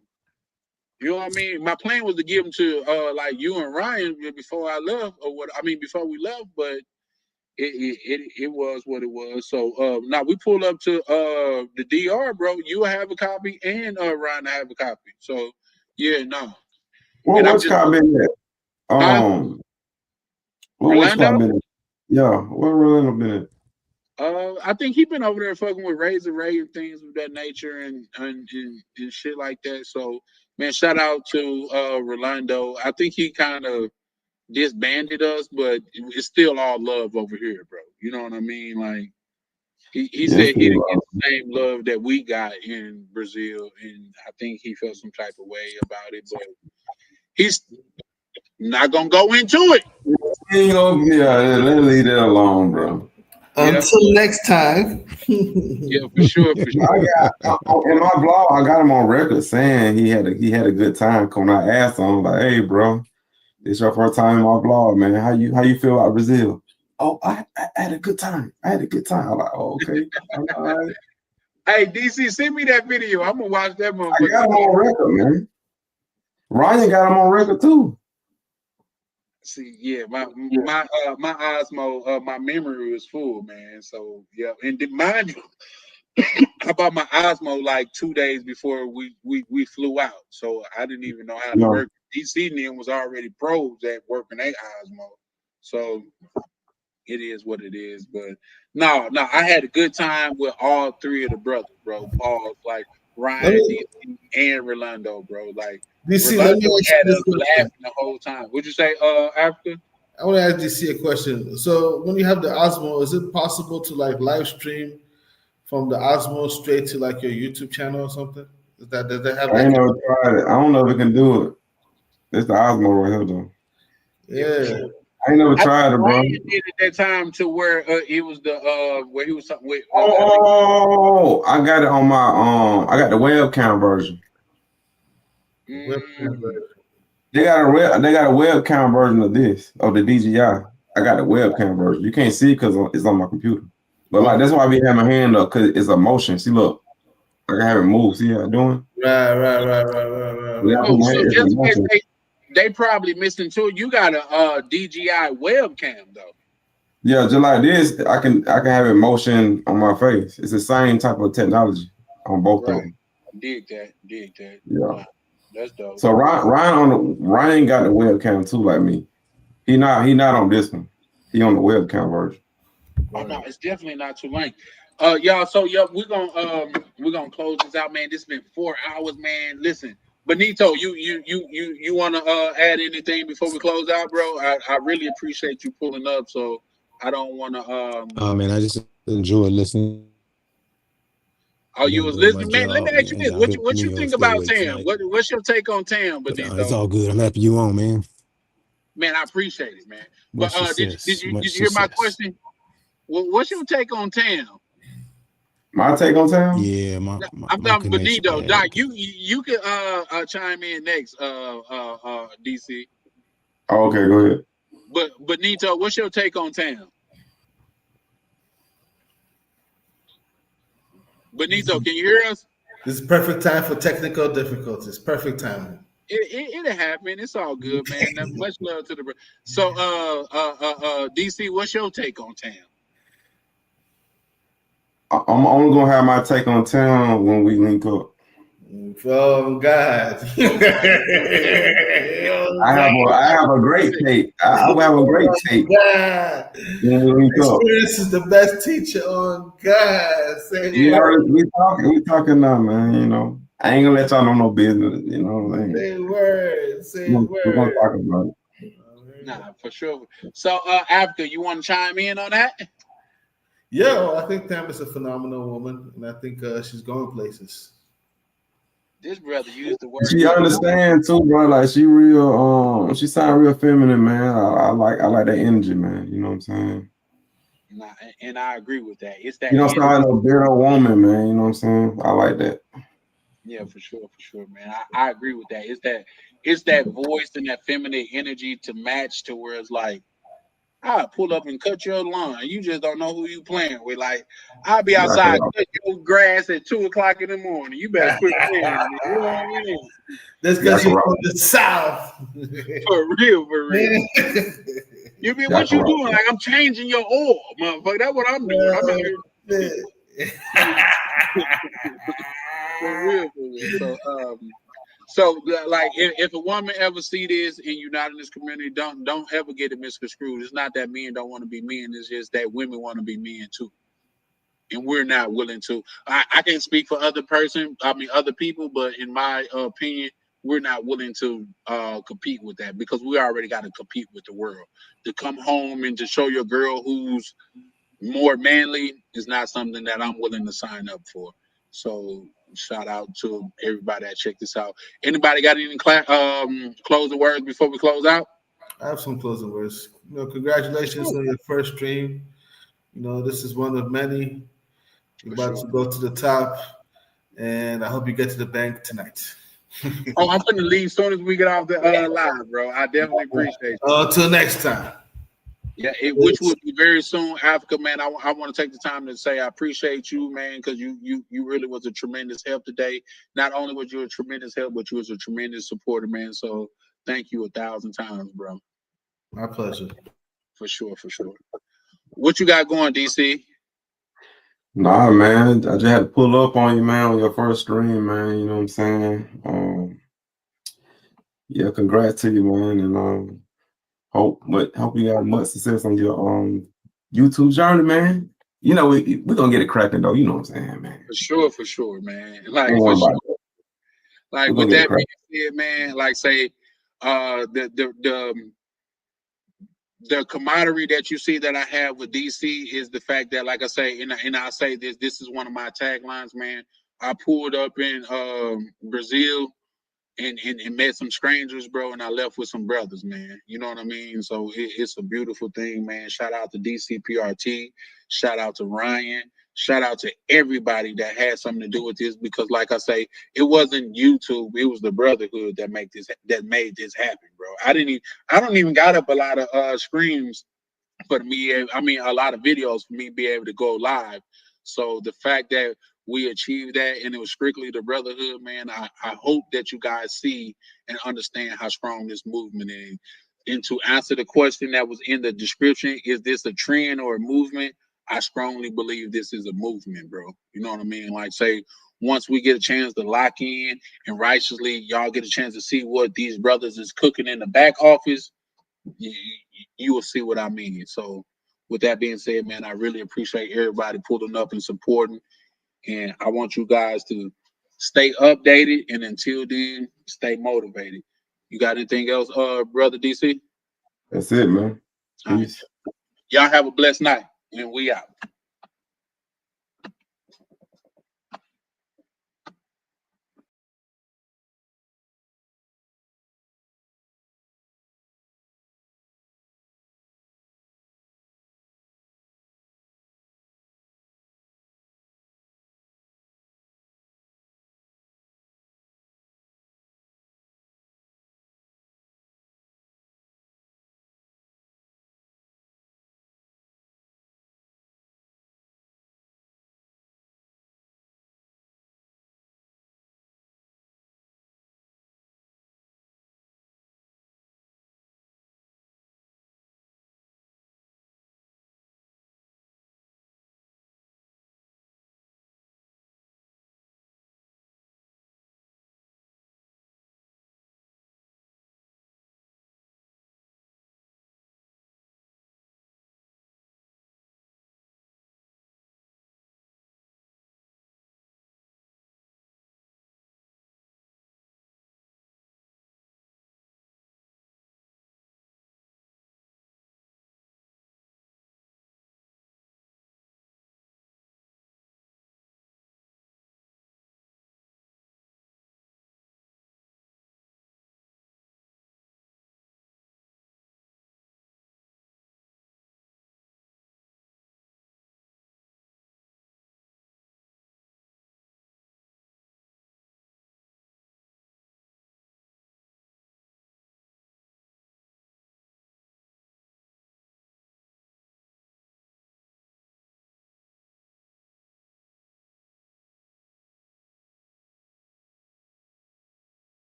You know what I mean? My plan was to give them to like you and Ryan before I left, or what? I mean, before we left, but it was what it was. So now we pull up to the DR, bro. You have a copy, and Ryan have a copy. So yeah, no. What And I'm which just, car been that? huh? Which car Orlando? been that? Yeah, what Orlando been at? I think he been over there fucking with Razor Ray and things of that nature and shit like that. So man, shout out to Rolando. I think he kind of disbanded us, but it's still all love over here, bro. You know what I mean? Like he Yes, said he didn't get the same love that we got in Brazil, and I think he felt some type of way about it, but he's not gonna go into it. yeah, let's leave that alone, bro. Yeah, Until next time. yeah, for sure, for I sure. in my blog, I got him on record saying he had a good time. When I asked him, like, "Hey, bro, it's your first time in my blog, man. How you feel about Brazil?" Oh, I had a good time. I had a good time. I'm like, oh, okay, all right. Hey, DC, send me that video. I'm gonna watch that I motherfucker got him tomorrow. on record, man. Ryan got him on record too. See, yeah, my Osmo, my memory was full, man. So yeah, and mind you, I bought my Osmo like 2 days before we flew out, so I didn't even know how to Yeah. work. DC and them was already pros at working their Osmo, so it is what it is. But no, I had a good time with all three of the brothers, bro. Pause, like Let Ryan, me, DC, and Rolando, bro. Like DC, let me Rolando ask you had this us question. laughing the whole time. Would you say, Africa? I want to ask DC a question. So when you have the Osmo, is it possible to like live stream from the Osmo straight to like your YouTube channel or something? Does that have I that? ain't never tried it. I don't know if it can do it. It's the Osmo right here though. Yeah, for Yeah. sure. I ain't never I think tried it, bro. Ryan did at that time to where it was the where he was something with I think. Oh, I got it on my I got the webcam version. Webcam Mm, version. They got a webcam version of this of the DJI. I got the webcam version. You can't see because it's on my computer. But like that's why I be having my hand up because it's a motion. See, look, I can have it move. See how I'm doing? Right. Yeah, I put oh, my so hand. It's a just in case motion. they probably missing too. You got a DJI webcam though. Yeah, just like this, I can have it motion on my face. It's the same type of technology on both of Right. them. Dig that. Yeah. Nah, that's dope. So Ryan got the webcam too, like me. He not on this one. He on the webcam version. Oh no, it's definitely not too late. Y'all. So yeah, we're gonna close this out, man. This has been 4 hours, man. Listen, Benito, you wanna add anything before we close out, bro? I really appreciate you pulling up. So I don't wanna Oh man, I just enjoy listening. Oh, you I'm was doing my listening, man. Let me job, ask you man. this: I've what been you on think about stay Tam? tonight, What's your take on Tam, but it's Benito? all good. I'm happy you on, man. Man, I appreciate it, man. But Much success. did Much you hear my success. question? Well, what's your take on Tam? My take on town? Yeah, No, my, I'm my talking connection Benito. bad. Doc, you can chime in next, DC. Oh, okay, go ahead. But Benito, what's your take on Tam? Benito, can you hear us? This is perfect time for technical difficulties. Perfect timing. It'll happen. It's all good, man. Much love to the so DC, what's your take on Tam? I'm only gonna have my take on town when we link up. Oh God. Okay. Oh I have a great take. I will have a great take God. when we link up. Experience is the best teacher. Oh God. Say We Yeah. word. already we talking now, man. You know, I ain't gonna let y'all know no business. You know what I'm saying? Say word. Say We're gonna word. talk about it. Nah, for sure. So, Africa, you want to chime in on that? Yeah, well, I think Tam is a phenomenal woman, and I think she's going places. This brother used the word She phenomenal. understand too, bro. Like she real, she sound real feminine, man. I like that energy, man. You know what I'm saying? Nah, and I agree with that. It's You that don't sound energy. like no bitter woman, man. You know what I'm saying? I like that. Yeah, for sure, man. I agree with that. It's that voice and that feminine energy to match to where it's like, I'll pull up and cut your lawn. You just don't know who you playing with. Like, I'll be Knock it outside off. cutting your grass at 2 o'clock in the morning. You better quit playing with me. You know what I mean? That's Got because the you're rock. from the South. For real, for real. You mean Got what the you rock. doing? Like I'm changing your oil, motherfucker. That's what I'm doing. I'm out here for real, for real. So like if a woman ever see this and you're not in this community, don't ever get it misconstrued. It's not that men don't want to be men. It's just that women want to be men too, and we're not willing to. I can't speak for other people, but in my opinion, we're not willing to compete with that because we already got to compete with the world. To come home and to show your girl who's more manly is not something that I'm willing to sign up for. So shout out to everybody that checked this out. Anybody got any closing words before we close out? I have some closing words. Congratulations Sure. on your first stream. This is one of many. You're For about sure. to go to the top, and I hope you get to the bank tonight. Oh, I'm gonna leave as soon as we get off the live, bro. I definitely appreciate you. Until next time. Yeah, which will be very soon, Africa, man. I want to take the time to say I appreciate you, man, because you really was a tremendous help today. Not only was you a tremendous help, but you was a tremendous supporter, man. So thank you 1,000 times, bro. My pleasure. For sure, for sure. What you got going, DC? Nah, man, I just had to pull up on you, man, on your first stream, man. You know what I'm saying? Yeah, congrats to you, man, and hope you got much success on your YouTube journey, man. You know, we're gonna get it cracking though. You know what I'm saying, man. For sure, man. Don't Like for worry sure. about it. Like We're with gonna get it that cracking. being said, man, like say the camaraderie that you see that I have with DC is the fact that, like I say, and I say this is one of my taglines, man. I pulled up in Brazil and met some strangers, bro, and I left with some brothers, man. You know what I mean? So it's a beautiful thing, man. Shout out to DCPRT. Shout out to Ryan. Shout out to everybody that had something to do with this because, like I say, it wasn't YouTube. It was the Brotherhood that made this happen, bro. I don't even got up a lot of screams for me. I mean, a lot of videos for me be able to go live. So the fact that we achieved that and it was strictly the Brotherhood, man, I hope that you guys see and understand how strong this movement is. And to answer the question that was in the description, is this a trend or a movement? I strongly believe this is a movement, bro. You know what I mean? Like, say, once we get a chance to lock in and righteously, y'all get a chance to see what these brothers is cooking in the back office, you, you will see what I mean. So, with that being said, man, I really appreciate everybody pulling up and supporting. And I want you guys to stay updated. And until then, stay motivated. You got anything else, brother DC? That's it, man. All right. Peace. Y'all have a blessed night. And we out.